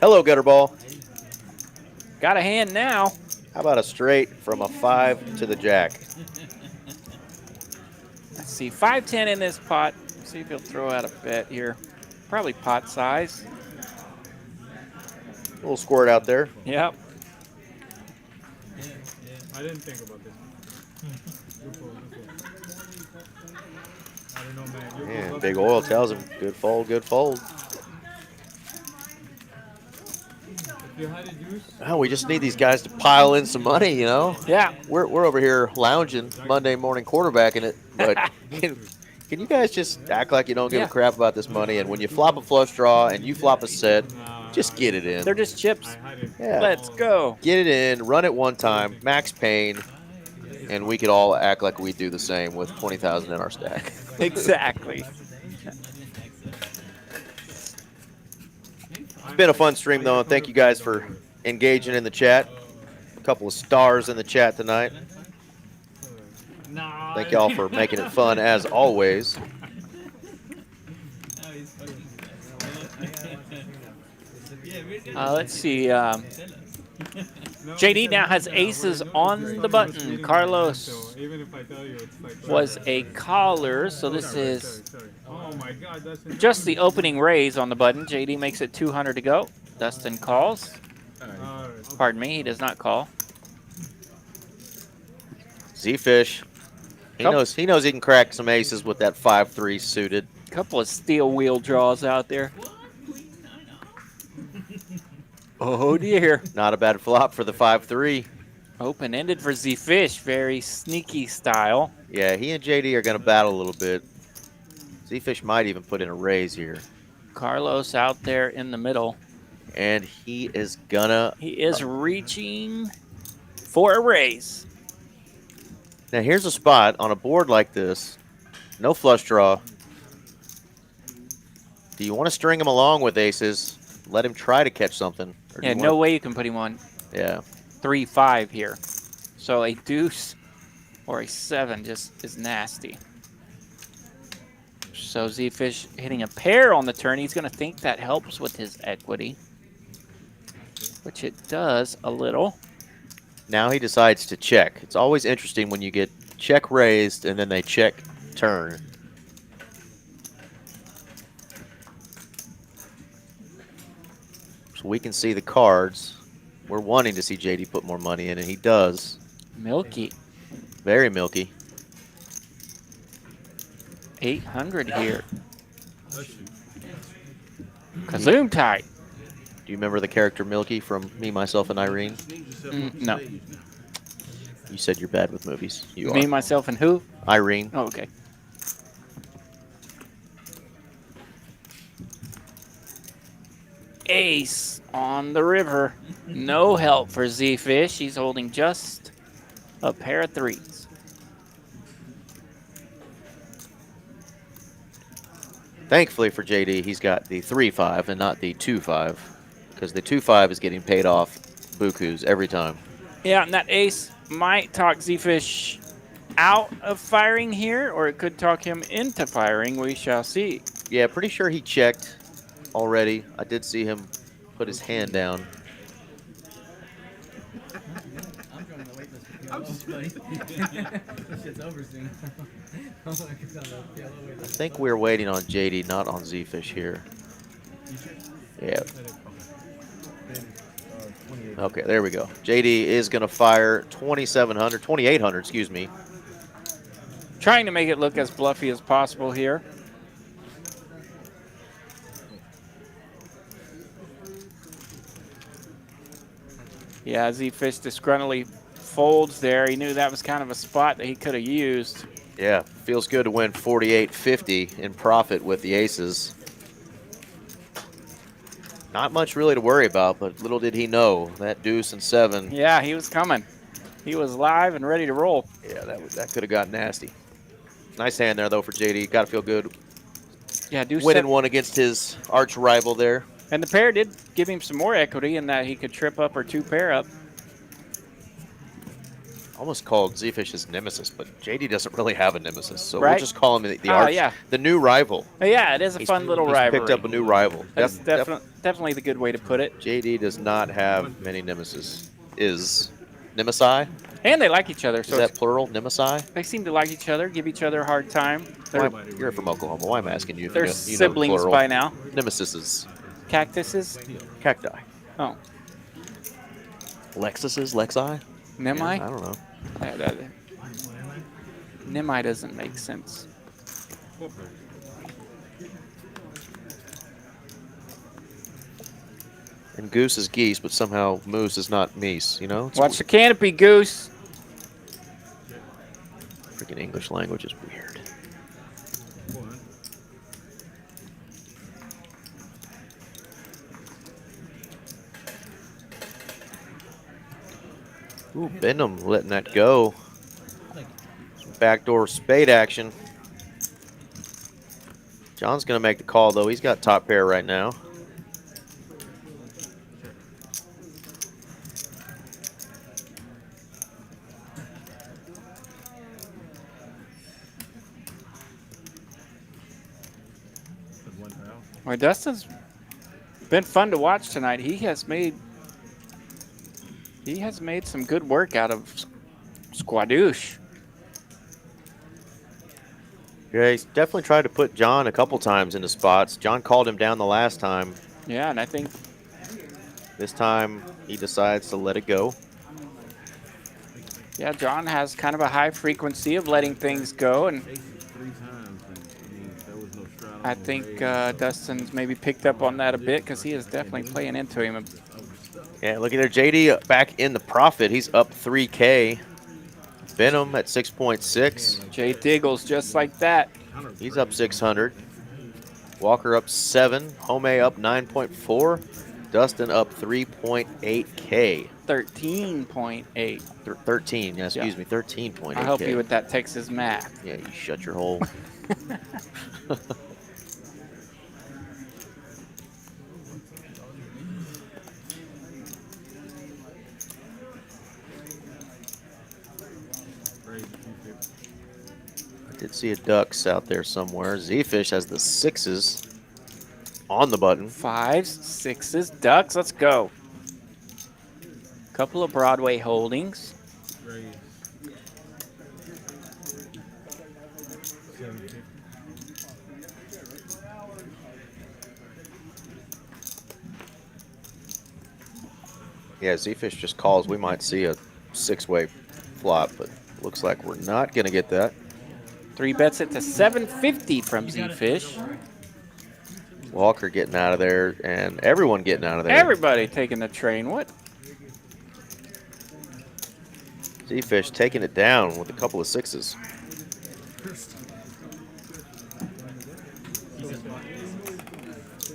Hello, gutter ball. Got a hand now. How about a straight from a 5 to the jack? Let's see, 5-10 in this pot. See if he'll throw out a bet here. Probably pot size. A little squirt out there. Yep. I didn't think about this. Good fold, good fold. I don't know, man. Man, Big Oil tells him, good fold, good fold. You had a deuce? Oh, we just need these guys to pile in some money, you know? Yeah. We're over here lounging, Monday morning quarterbacking it, but can you guys just act like you don't give a crap about this money? And when you flop a flush draw and you flop a set, just get it in. They're just chips. Yeah. Let's go. Get it in, run it one time, max pain, and we could all act like we do the same with 20,000 in our stack. Exactly. It's been a fun stream, though, and thank you guys for engaging in the chat. A couple of stars in the chat tonight. Thank y'all for making it fun, as always. Let's see. JD now has aces on the button. Carlos was a caller, so this is just the opening raise on the button. JD makes it 200 to go. Dustin calls. Pardon me, he does not call. Z-Fish. He knows he can crack some aces with that 5-3 suited. Couple of steel wheel draws out there. Oh dear. Not a bad flop for the 5-3. Open-ended for Z-Fish, very sneaky style. Yeah, he and JD are going to battle a little bit. Z-Fish might even put in a raise here. Carlos out there in the middle. And he is gonna... He is reaching for a raise. Now here's a spot on a board like this. No flush draw. Do you want to string him along with aces? Let him try to catch something. Yeah, no way you can put him on 3-5 here. So a deuce or a 7 just is nasty. So Z-Fish hitting a pair on the turn. He's going to think that helps with his equity, which it does a little. Now he decides to check. It's always interesting when you get check raised and then they check turn. So we can see the cards. We're wanting to see JD put more money in, and he does. Milky. Very milky. 800 here. Kazoom tight. Do you remember the character Milky from Me, Myself, and Irene? No. You said you're bad with movies. You Me, are. Myself, and who? Irene. Oh, okay. Ace on the river. No help for Z-Fish. He's holding just a pair of threes. Thankfully for JD, he's got the 3-5 and not the 2-5, because the 2-5 is getting paid off bukus every time. Yeah, and that ace might talk Z-Fish out of firing here, or it could talk him into firing. We shall see. Yeah, pretty sure he checked already. I did see him put his hand down. I'm just funny. This shit's over soon. I think we're waiting on JD, not on Z-Fish here. Yeah. Okay, there we go. JD is going to fire 2,700, 2,800, excuse me. Trying to make it look as bluffy as possible here. Yeah, Z-Fish disgruntledly folds there. He knew that was kind of a spot that he could have used. Yeah, feels good to win 48.50 in profit with the aces. Not much really to worry about, but little did he know that deuce and 7. Yeah, he was coming. He was live and ready to roll. Yeah, that could have got nasty. Nice hand there, though, for JD. Got to feel good. Yeah, deuce winning one against his arch rival there. And the pair did give him some more equity in that he could trip up or 2-pair up. Almost called Z-Fish his nemesis, but JD doesn't really have a nemesis, so right? we'll just call him the arch, the new rival. Yeah, it is a fun little rivalry. Picked up a new rival. That's definitely the good way to put it. JD does not have many nemesis. Is nemesi? And they like each other. So is that plural, nemesi? They seem to like each other, give each other a hard time. You're from Oklahoma. Why I'm asking you? They're siblings by now. Nemesises. Cactuses? Cacti. Oh. Lexuses? Lexi? Nemi? Yeah, I don't know. Nemi doesn't make sense. And goose is geese, but somehow moose is not meese, you know? Watch the canopy, goose. Freaking English language is weird. Ooh, Benham letting that go. Some backdoor spade action. John's going to make the call, though. He's got top pair right now. Well, Dustin's been fun to watch tonight. He has made some good work out of Squadouche. Yeah, he's definitely tried to put John a couple times into spots. John called him down the last time. Yeah, and I think this time he decides to let it go. Yeah, John has kind of a high frequency of letting things go, and I think Dustin's maybe picked up on that a bit because he is definitely playing into him. Yeah, look at there. JD back in the profit. He's up 3K. Benham at 6.6. Jay Diggles just like that. He's up 600. Walker up 7. Home up 9.4. Dustin up 3.8K. 13.8. 13, yeah, excuse me, 13.8K. I'll help you with that Texas math. Yeah, you shut your hole. I did see a ducks out there somewhere. Z-Fish has the 6s on the button. 5s, 6s, ducks, let's go. Couple of Broadway holdings. Yeah, Z-Fish just calls. We might see a 6-way flop, but looks like we're not going to get that. 3 bets it to 750 from Z-Fish. Walker getting out of there, and everyone getting out of there. Everybody taking the train. What? Z-Fish taking it down with a couple of 6s.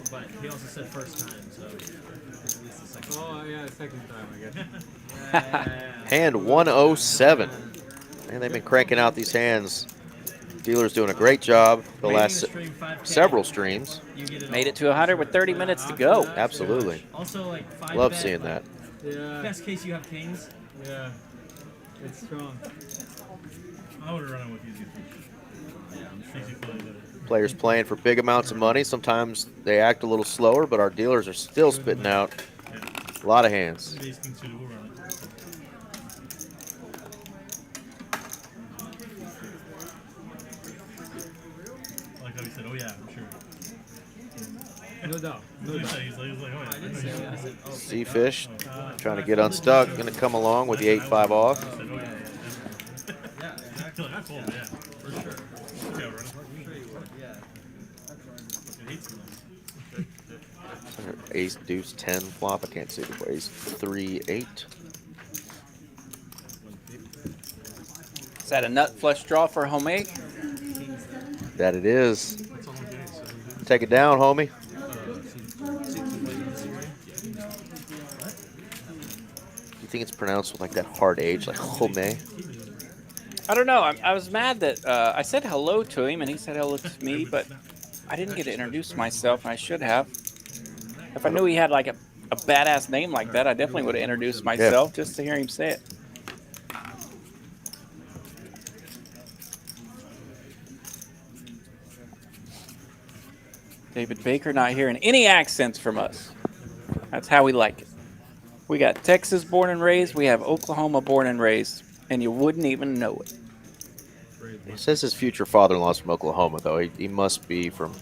But he also said first time, so at least the second time. Oh, yeah, second time, I guess. Hand 107. And they've been cranking out these hands Dealer's doing a great job the Rating last the stream 5K. several streams. You get it Made all. it to 100 with 30 minutes to go. Absolutely. Also, like 5 Love bet, seeing like, that. Yeah. Best case you have kings. Yeah. It's strong. I would have run it with easy fish. Makes you feel better. Players playing for big amounts of money. Sometimes they act a little slower, but our dealers are still spitting out a lot of hands. Ace king suited, we'll run it. I like how he said, "Oh yeah, I'm sure." No doubt. No doubt. He's like, "Oh yeah." Sea Fish trying to get unstuck. Going to come along with the 8-5 off. I said, "Oh yeah." Yeah, exactly. I told him, yeah, for sure. Yeah, run it. Fucking hates me. Ace, deuce, 10 flop. I can't see the ace. 3, 8. Is that a nut flush draw for Homey? That it is. Take it down, homie. You think it's pronounced with like that hard H, like Homey? I don't know. I was mad that I said hello to him and he said hello to me, but I didn't get to introduce myself, and I should have. If I knew he had like a badass name like that, I definitely would have introduced myself just to hear him say it. David Baker not hearing any accents from us. That's how we like it. We got Texas born and raised. We have Oklahoma born and raised. And you wouldn't even know it. He says his future father-in-law's from Oklahoma, though. He must be from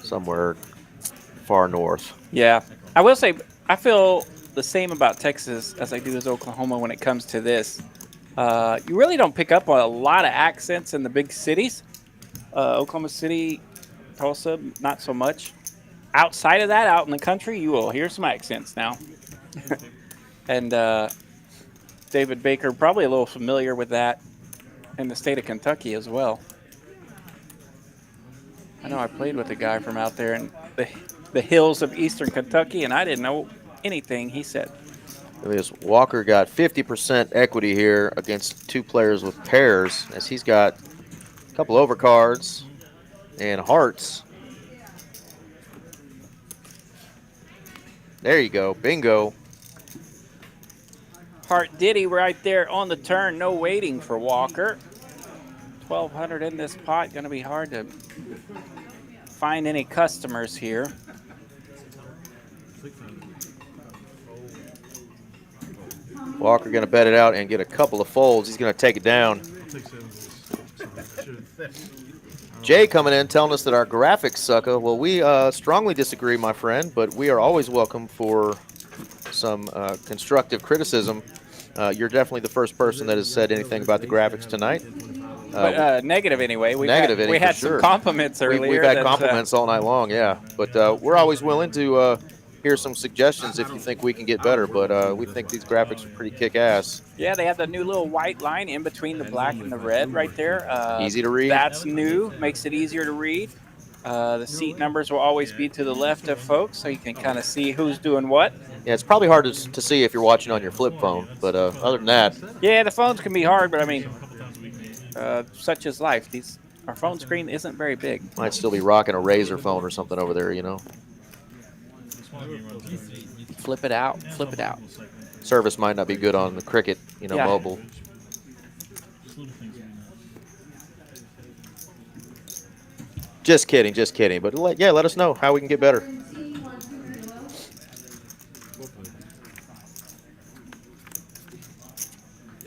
somewhere far north. Yeah. I will say, I feel the same about Texas as I do as Oklahoma when it comes to this. You really don't pick up on a lot of accents in the big cities. Oklahoma City, Tulsa, not so much. Outside of that, out in the country, you will hear some accents now. And David Baker, probably a little familiar with that in the state of Kentucky as well. I know I played with a guy from out there in the hills of eastern Kentucky, and I didn't know anything he said. Walker got 50% equity here against two players with pairs, as he's got a couple overcards and hearts. There you go. Bingo. Heart Diddy right there on the turn. No waiting for Walker. 1,200 in this pot. Going to be hard to find any customers here. Walker going to bet it out and get a couple of folds. He's going to take it down. Jay coming in telling us that our graphics suck. Well, we strongly disagree, my friend, but we are always welcome for some constructive criticism. You're definitely the first person that has said anything about the graphics tonight. But negative anyway. We had some sure. compliments earlier. We've had compliments all night long, yeah. But we're always willing to hear some suggestions if you think we can get better. But we think these graphics are pretty kick-ass. Yeah, they have the new little white line in between the black and the red right there. Easy to read. That's new. Makes it easier to read. The seat numbers will always be to the left of folks, so you can kind of see who's doing what. Yeah, it's probably hard to see if you're watching on your flip phone, but other than that. Yeah, the phones can be hard, but I mean, such is life. Our phone screen isn't very big. Might still be rocking a Razor phone or something over there, you know. Flip it out. Flip it out. Service might not be good on the Cricket, Yeah. mobile. Just kidding, just kidding. But let us know how we can get better.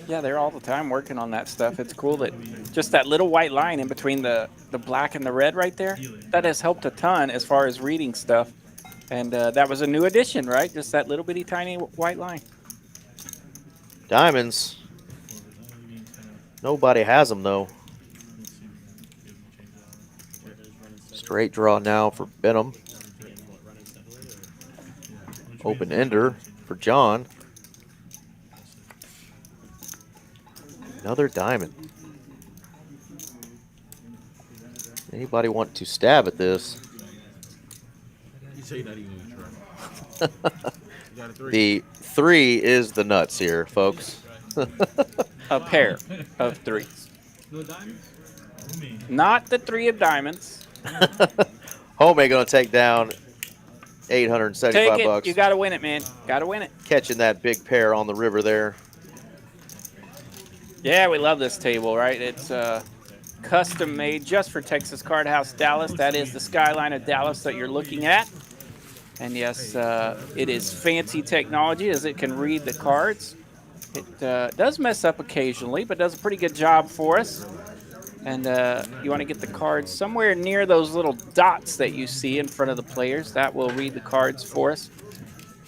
Yeah, they're all the time working on that stuff. It's cool that just that little white line in between the black and the red right there, that has helped a ton as far as reading stuff. And that was a new addition, right? Just that little bitty tiny white line. Diamonds. Nobody has them, though. Straight draw now for Benham. Open ender for John. Another diamond. Anybody want to stab at this? You say that even try. You got a 3. The 3 is the nuts here, folks. A pair of 3s. No diamonds? Not the 3 of diamonds. Holde'm going to take down 875 Take it. bucks. You got to win it, man. Got to win it. Catching that big pair on the river there. Yeah, we love this table, right? It's custom made just for Texas Card House Dallas. That is the skyline of Dallas that you're looking at. And yes, it is fancy technology as it can read the cards. It does mess up occasionally, but does a pretty good job for us. And you want to get the cards somewhere near those little dots that you see in front of the players. That will read the cards for us.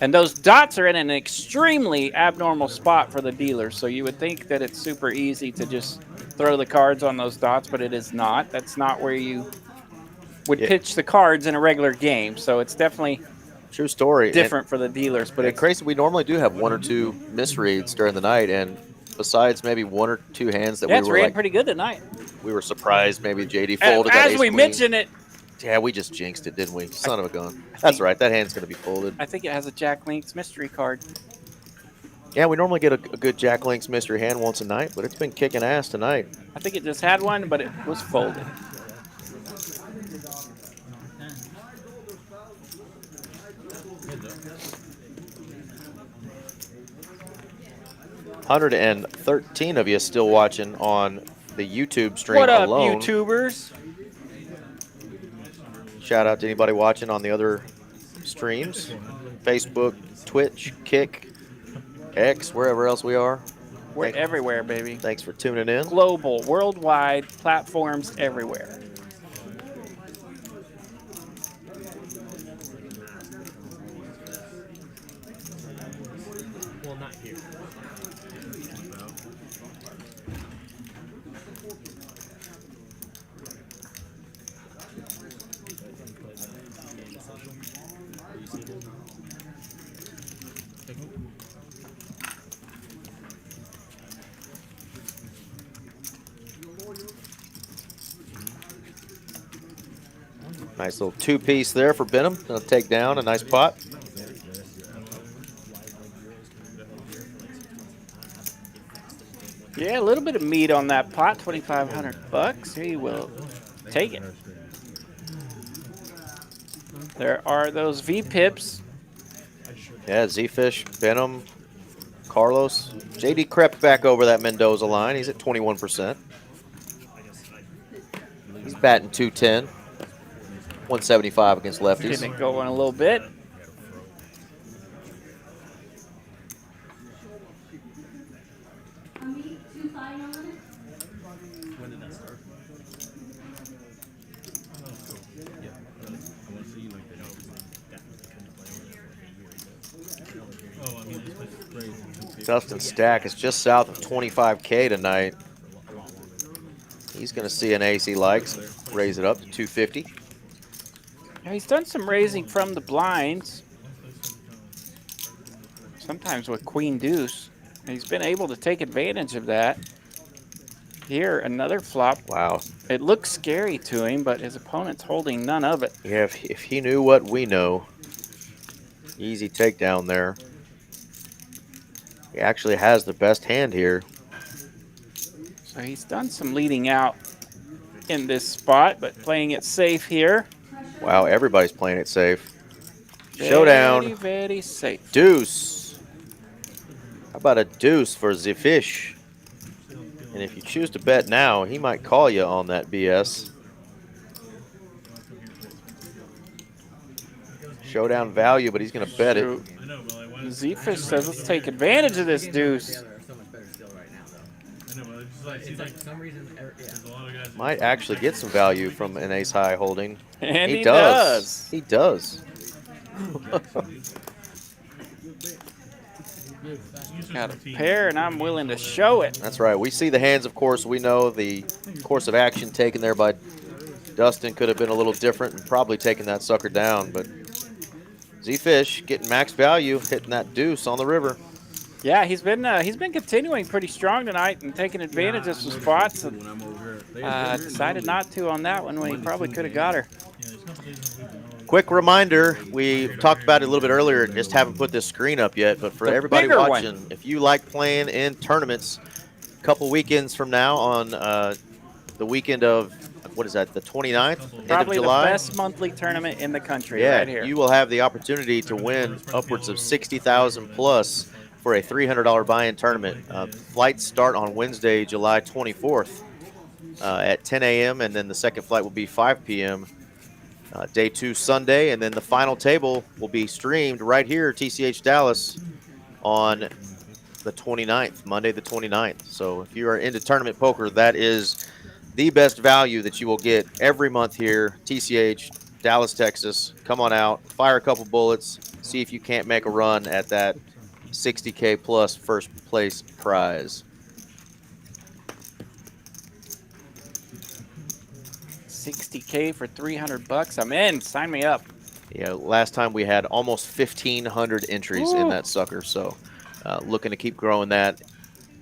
And those dots are in an extremely abnormal spot for the dealer. So you would think that it's super easy to just throw the cards on those dots, but it is not. That's not where you would pitch the cards in a regular game. So it's definitely true story. Different for the dealers. But it's crazy. We normally do have 1 or 2 misreads during the night. And besides maybe 1 or 2 hands that we were reading pretty good tonight. We were surprised maybe JD folded. As we mentioned it. Yeah, we just jinxed it, didn't we? Son of a gun. That's right. That hand's going to be folded. I think it has a Jack Links mystery card. Yeah, we normally get a good Jack Links mystery hand once a night, but it's been kicking ass tonight. I think it just had one, but it was folded. $113 of you still watching on the YouTube stream What up, alone. YouTubers? Shout out to anybody watching on the other streams. Facebook, Twitch, Kick, X, wherever else we are. We're everywhere, baby. Thanks for tuning in. Global, worldwide, platforms everywhere. Well, not here. Nice little 2-piece there for Benham. Gonna take down a nice pot. Yeah, a little bit of meat on that pot, 2,500 bucks. He will take it. There are those V-pips. Yeah, Z-Fish, Benham, Carlos. JD crept back over that Mendoza line. He's at 21%. He's batting 210. 175 against lefties. Getting it going a little bit. When did that start? Dustin Stack is just south of 25K tonight. He's going to see an ace he likes. Raise it up to 250. Now, he's done some raising from the blinds. Sometimes with Queen Deuce. And he's been able to take advantage of that. Here, another flop. Wow. It looks scary to him, but his opponent's holding none of it. Yeah, if he knew what we know. Easy takedown there. He actually has the best hand here. So he's done some leading out in this spot, but playing it safe here. Wow, everybody's playing it safe. Showdown. Very, very safe. Deuce. How about a deuce for the fish? And if you choose to bet now, he might call you on that BS. Showdown value, but he's going to bet it. Z-Fish says, let's take advantage of this deuce. Might actually get some value from an ace-high holding. And he does. He does. Got a pair, and I'm willing to show it. That's right. We see the hands, of course. We know the course of action taken there by Dustin could have been a little different and probably taken that sucker down. But Z-Fish getting max value, hitting that deuce on the river. Yeah, he's been continuing pretty strong tonight and taking advantage of some spots. And, decided not to on that one when he probably could have got her. Quick reminder, we talked about it a little bit earlier, just haven't put this screen up yet, but for everybody watching, if you like playing in tournaments, a couple weekends from now on the weekend of, what is that, the 29th, end of Probably the July. best monthly tournament in the country, Yeah, right here. you will have the opportunity to win upwards of 60,000 plus for a $300 buy-in tournament. Flights start on Wednesday, July 24th at 10 a.m. and then the second flight will be 5 p.m. Day 2 Sunday, and then the final table will be streamed right here, TCH Dallas, on the 29th, Monday the 29th. So if you are into tournament poker, that is the best value that you will get every month here, TCH, Dallas, Texas. Come on out, fire a couple bullets, see if you can't make a run at that 60K plus first place prize. $60K for $300. I'm in. Sign me up. Yeah, last time we had almost 1,500 entries in Ooh. that sucker. So looking to keep growing that.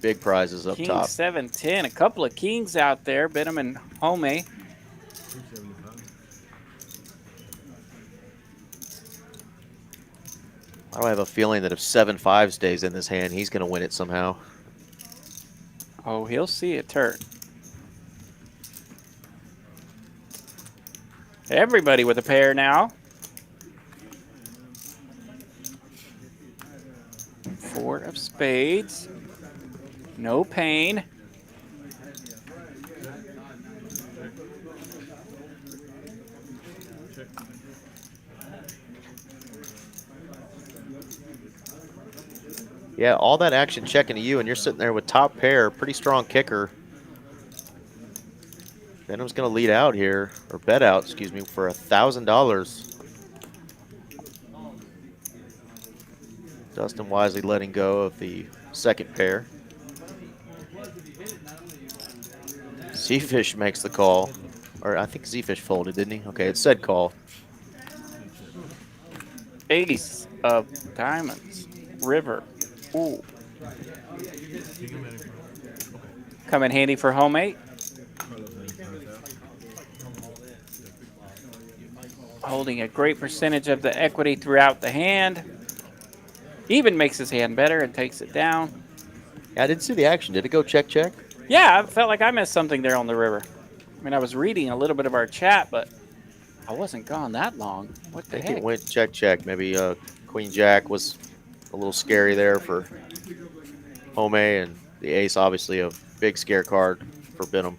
Big prizes up King top. 710. A couple of kings out there. Benham and Homey. I don't have a feeling that if 7-5 stays in this hand, he's going to win it somehow. Oh, he'll see a turn. Everybody with a pair now. 4 of spades. No pain. Yeah, all that action checking to you, and you're sitting there with top pair, pretty strong kicker. Benham's going to lead out here, or bet out, excuse me, for $1,000. Dustin wisely letting go of the second pair. Z-Fish makes the call. Or I think Z-Fish folded, didn't he? Okay, it said call. Ace of diamonds. River. Ooh. Come in handy for Homey. Holding a great percentage of the equity throughout the hand. Even makes his hand better and takes it down. Yeah, I didn't see the action. Did it go check, check? Yeah, I felt like I missed something there on the river. I mean, I was reading a little bit of our chat, but I wasn't gone that long. What the I think heck? it went check, check. Maybe Queen Jack was a little scary there for Homey, and the ace, obviously, a big scare card for Benham.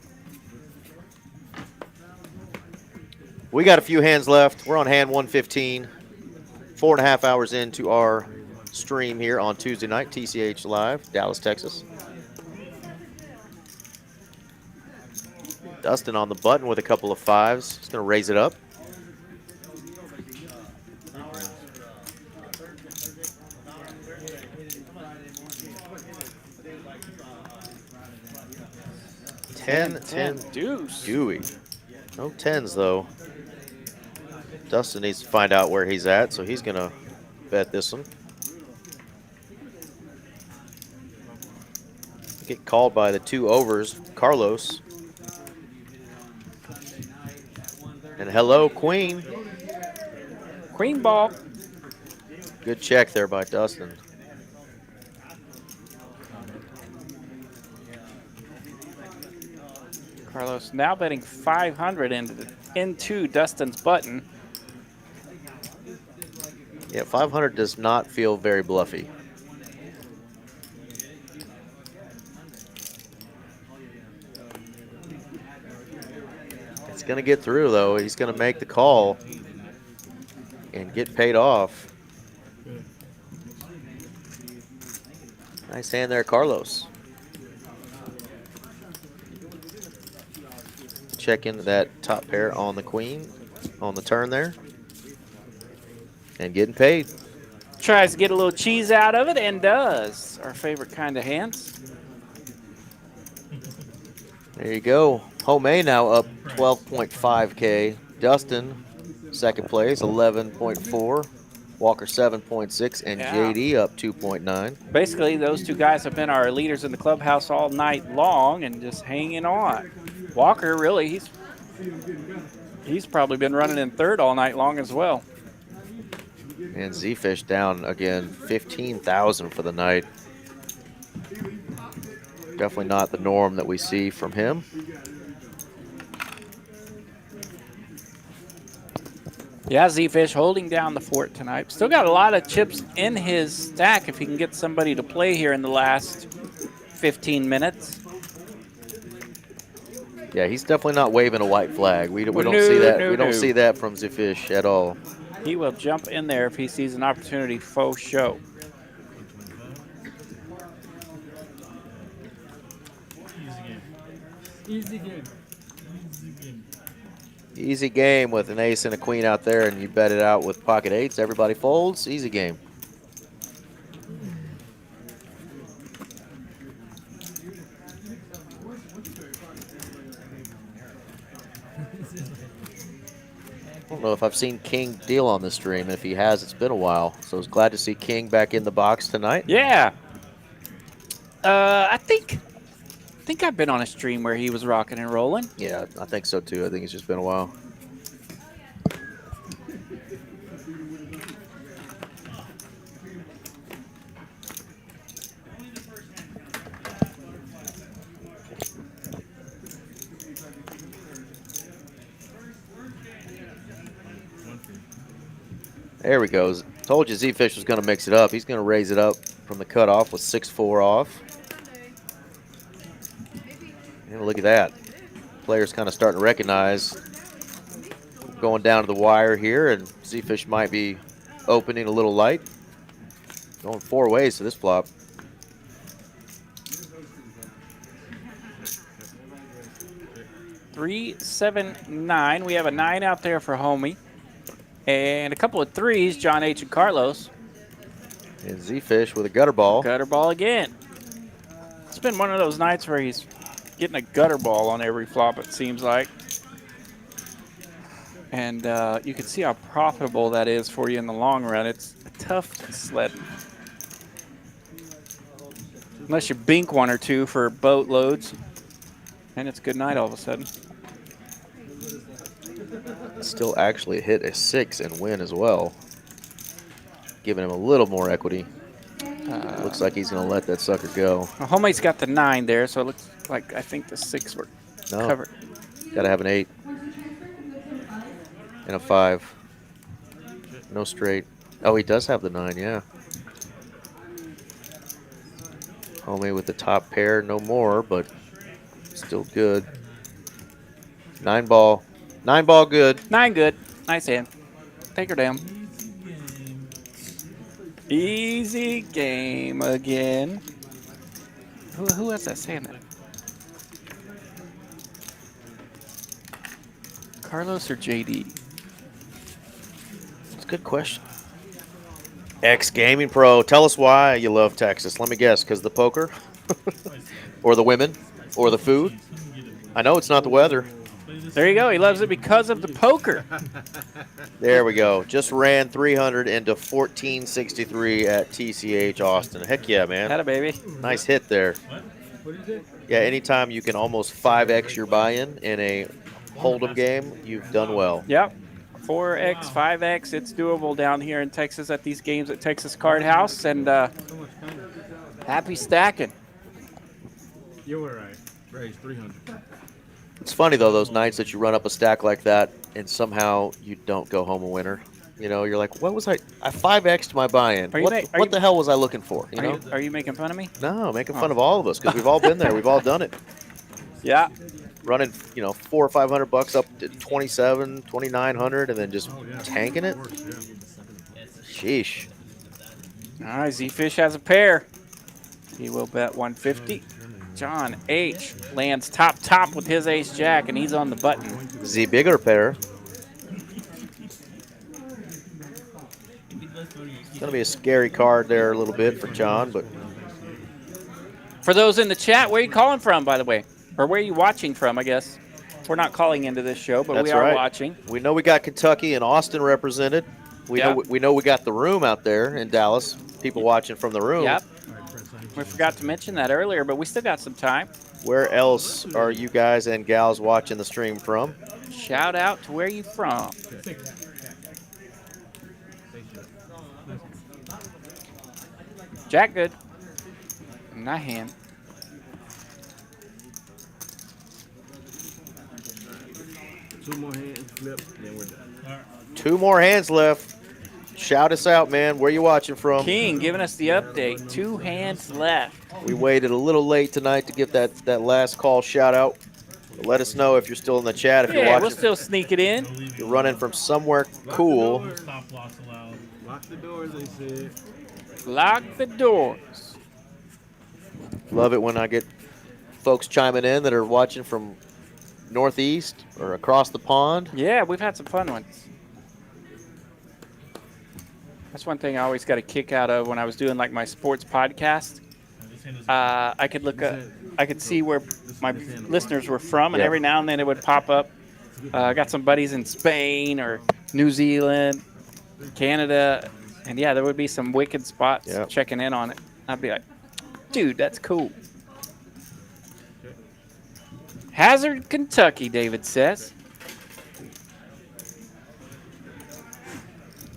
We got a few hands left. We're on hand 115. 4.5 hours into our stream here on Tuesday night, TCH Live, Dallas, Texas. Dustin on the button with a couple of fives. He's going to raise it up. Ten, deuce. Dewey. No tens, though. Dustin needs to find out where he's at, so he's going to bet this one. Get called by the 2 overs, Carlos. And hello, Queen. Queen ball. Good check there by Dustin. Carlos now betting 500 into Dustin's button. Yeah, 500 does not feel very bluffy. It's going to get through, though. He's going to make the call and get paid off. Nice hand there, Carlos. Check into that top pair on the queen on the turn there. And getting paid. Tries to get a little cheese out of it and does. Our favorite kind of hands. There you go. Homey now up 12.5K. Dustin, second place, 11.4. Walker, 7.6. And Yeah. JD up 2.9. Basically, those two guys have been our leaders in the clubhouse all night long and just hanging on. Walker, really, he's probably been running in third all night long as well. And Z-Fish down again, 15,000 for the night. Definitely not the norm that we see from him. Yeah, Z-Fish holding down the fort tonight. Still got a lot of chips in his stack if he can get somebody to play here in the last 15 minutes. Yeah, he's definitely not waving a white flag. We don't see that. We don't see that from Z-Fish at all. He will jump in there if he sees an opportunity. Faux show. Easy game. Easy game with an ace and a queen out there, and you bet it out with pocket eights. Everybody folds. Easy game. I don't know if I've seen King deal on this stream. If he has, it's been a while. So I was glad to see King back in the box tonight. Yeah. I think I've been on a stream where he was rocking and rolling. Yeah, I think so too. I think it's just been a while. There we go. Told you Z-Fish was going to mix it up. He's going to raise it up from the cutoff with 6-4 off. And look at that. Players kind of starting to recognize going down to the wire here, and Z-Fish might be opening a little light. Going 4 ways to this flop. Three, 7, 9. We have a 9 out there for Homie. And a couple of 3s, John H. and Carlos. And Z-Fish with a gutter ball. Gutter ball again. It's been one of those nights where he's getting a gutter ball on every flop, it seems like. And you can see how profitable that is for you in the long run. It's a tough sled. Unless you bink 1 or 2 for boat loads. And it's good night all of a sudden. Still actually hit a 6 and win as well. Giving him a little more equity. Looks like he's going to let that sucker go. Well, Homie's got the 9 there, so it looks like I think the 6 were covered. Got to have an 8. And a 5. No straight. Oh, he does have the 9, yeah. Homie with the top pair, no more, but still good. 9 ball. 9 ball good. 9 good. Nice hand. Take her down. Easy game again. Who has that saying that? Carlos or JD? It's a good question. X Gaming Pro, tell us why you love Texas. Let me guess, because the poker? Or the women? Or the food? I know it's not the weather. There you go. He loves it because of the poker. There we go. Just ran 300 into 1463 at TCH Austin. Heck yeah, man. Had a baby. Nice hit there. What is it? Yeah, anytime you can almost 5x your buy-in in a hold'em game, you've done well. Yep. 4x, 5x. It's doable down here in Texas at these games at Texas Card House. And happy stacking. You were right. Raised 300. It's funny, though, those nights that you run up a stack like that and somehow you don't go home a winner. You know, you're like, what was I 5x'd my buy-in. What the hell was I looking for? You know? Are you making fun of me? No, making fun of all of us because we've all been there. We've all done it. Yeah. Running, you know, $400 or $500 up to 27, 2,900 and then just tanking it. Sheesh. All right, Z-Fish has a pair. He will bet 150. John H. lands top with his ace-jack, and he's on the button. Z bigger pair. It's going to be a scary card there a little bit for John, but... For those in the chat, where are you calling from, by the way? Or where are you watching from, I guess? We're not calling into this show, but we are watching. We know we got Kentucky and Austin represented. We know we got the room out there in Dallas. People watching from the room. Yep. We forgot to mention that earlier, but we still got some time. Where else are you guys and gals watching the stream from? Shout out to where you from. Jack good. Not hand. Two more hands, flip, then we're done. 2 more hands left. Shout us out, man. Where you watching from? King giving us the update. 2 hands left. We waited a little late tonight to give that last call shout out. But let us know if you're still in the chat. If you're Yeah, watching, we'll still sneak it in. if you're running from somewhere cool. Lock the doors, they said. Lock the doors. Love it when I get folks chiming in that are watching from northeast or across the pond. Yeah, we've had some fun ones. That's one thing I always got a kick out of when I was doing like my sports podcast. I could look up, I could see where my listeners were from, and every now and then it would pop up. I got some buddies in Spain or New Zealand, Canada, and yeah, there would be some wicked spots checking in on it. I'd be like, dude, that's cool. Hazard, Kentucky, David says.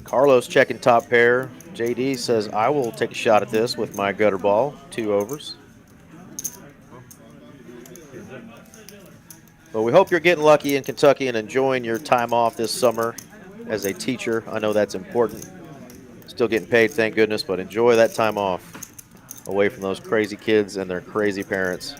Carlos checking top pair. JD says, I will take a shot at this with my gutter ball. 2 overs. But we hope you're getting lucky in Kentucky and enjoying your time off this summer as a teacher. I know that's important. Still getting paid, thank goodness, but enjoy that time off away from those crazy kids and their crazy parents.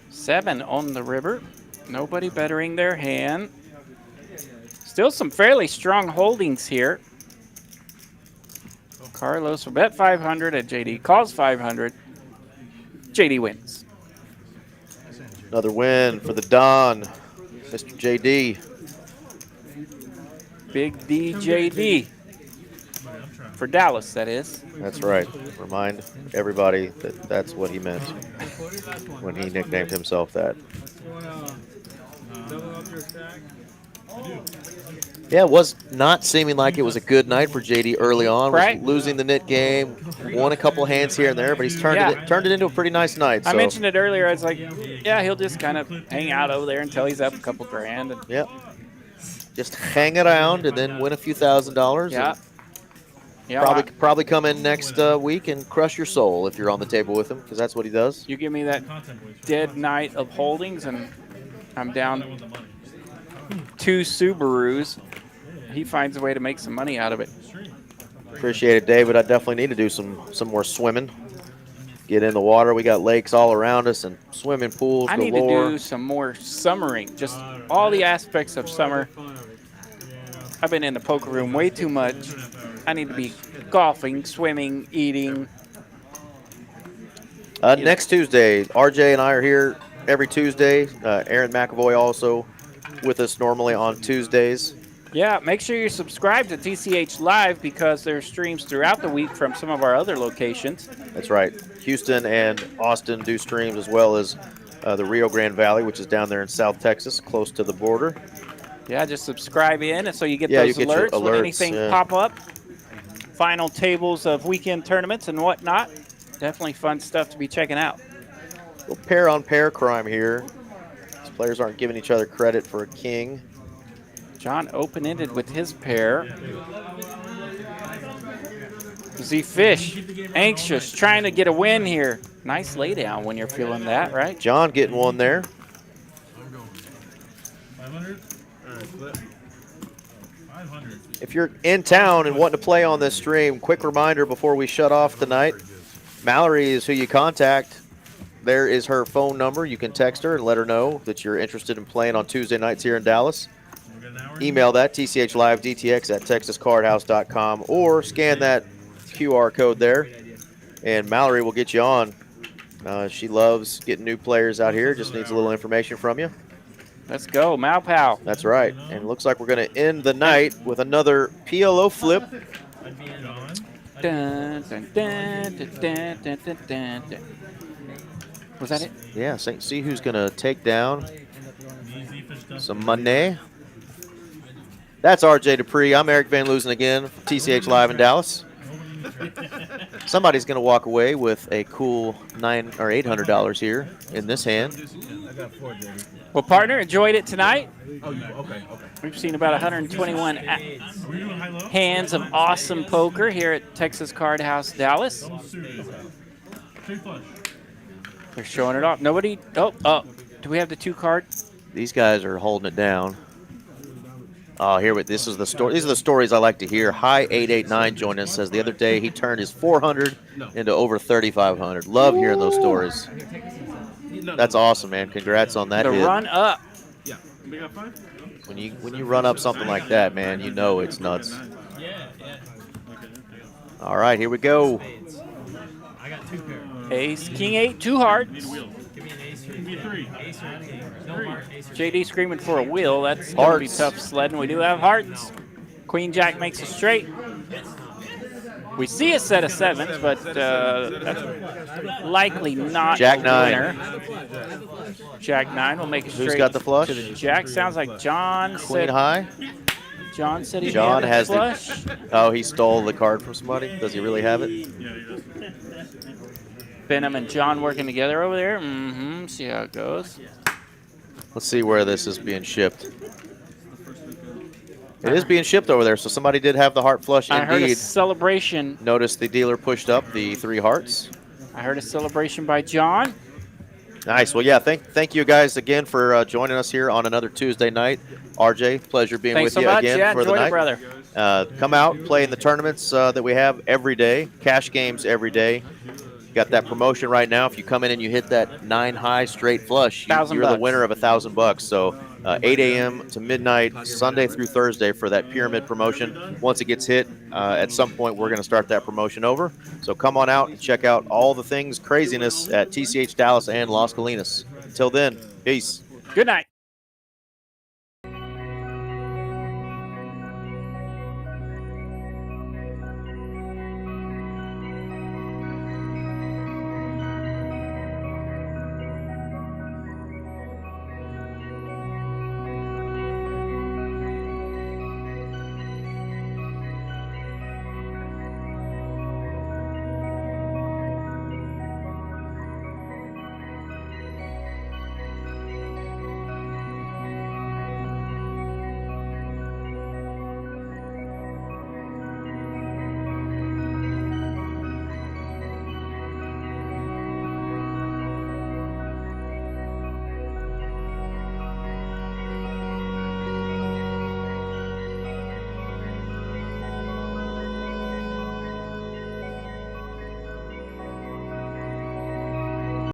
Seven on the river. Nobody bettering their hand. Still some fairly strong holdings here. Carlos will bet 500 and JD calls 500. JD wins. Another win for the Don, Mr. JD. Big DJD. For Dallas, that is. That's right. Remind everybody that that's what he meant when he nicknamed himself that. Yeah, it was not seeming like it was a good night for JD early on. Right. Was losing the knit game, won a couple hands here and there, but he's turned it into a pretty nice night. I So. mentioned it earlier. I was like, yeah, he'll just kind of hang out over there until he's up a couple grand. And Yep. Just hang around and then win a few $1,000s. Yeah. and Yeah, Probably come in next week and crush your soul if you're on the table with him, because that's what he does. you give me that dead night of holdings, and I'm down 2 Subarus. He finds a way to make some money out of it. Appreciate it, David. I definitely need to do some more swimming. Get in the water. We got lakes all around us and swimming pools I need galore. to do some more summering, just all the aspects of summer. I've been in the poker room way too much. I need to be golfing, swimming, eating. Next Tuesday, RJ and I are here every Tuesday. Aaron McAvoy also with us normally on Tuesdays. Yeah, make sure you subscribe to TCH Live because there's streams throughout the week from some of our other locations. That's right. Houston and Austin do streams, as well as the Rio Grande Valley, which is down there in South Texas, close to the border. Yeah, just subscribe in, and so you get Yeah, those you get your alerts when alerts, anything yeah. pop up. Final tables of weekend tournaments and whatnot. Definitely fun stuff to be checking out. Little pair-on-pair crime here. These players aren't giving each other credit for a king. John open-ended with his pair. Z Fish, anxious, trying to get a win here. Nice laydown when you're feeling that, right? John getting one there. 500? All right, flip. 500. If you're in town and wanting to play on this stream, quick reminder before we shut off tonight, Mallory is who you contact. There is her phone number. You can text her and let her know that you're interested in playing on Tuesday nights here in Dallas. Email that, tchlivedtx@texascardhouse.com, or scan that QR code there, and Mallory will get you on. She loves getting new players out here, just needs a little information from you. Let's go, Malpow. That's right, and it looks like we're going to end the night with another PLO flip. Dun, dun, dun, dun, dun, dun, dun, dun, dun. Was that it? Yeah, see who's going to take down some money. That's RJ Dupree. I'm Eric Van Loosen again from TCH Live in Dallas. Somebody's going to walk away with a cool $900 or $800 here in this hand. I got 4, David. Well, partner, enjoyed it tonight. Oh, okay. We've seen about 121 hands of awesome poker here at Texas Card House, Dallas. They're showing it off. Nobody. Oh, do we have the 2 card? These guys are holding it down. Oh, this is the story. These are the stories I like to hear. High 889 joined us, says the other day he turned his 400 into over 3,500. Love hearing those stories. That's awesome, man. Congrats on that The hit. run up. Yeah. We got 5? When you run up something like that, man, you know it's nuts. All right, here we go. I got 2 pairs. Ace, king 8, 2 hearts. Give me an ace or a king. Ace or a king. No heart, ace or JD screaming for a wheel. That's going to be tough sledding. We do have hearts. Queen Jack makes a straight. We see a set of 7s, but that's likely not Jack a 9. winner. Jack 9 will make a straight. Who's got the flush? To the Jack. Sounds like John Queen said. high. John said he John had has the flush. Oh, he stole the card from somebody. Does he really have it? Benham and John working together over there. Mm-hmm. See how it goes. Let's see where this is being shipped. It is being shipped over there, so somebody did have the heart flush. I heard a Indeed. celebration. Notice the dealer pushed up the 3 hearts. I heard a celebration by John. Nice. Well, yeah, thank you guys again for joining us here on another Tuesday night. RJ, pleasure being Thanks with so you much. again Yeah, for the enjoyed it, night. brother. Come out, play in the tournaments that we have every day, cash games every day. Got that promotion right now. If you come in and you hit that 9 high straight flush, you're the $1,000. winner of $1,000. So 8 a.m. to midnight, Sunday through Thursday for that pyramid promotion. Once it gets hit, at some point we're going to start that promotion over. So come on out and check out all the things craziness at TCH Dallas and Las Colinas. Until then, peace. Good night.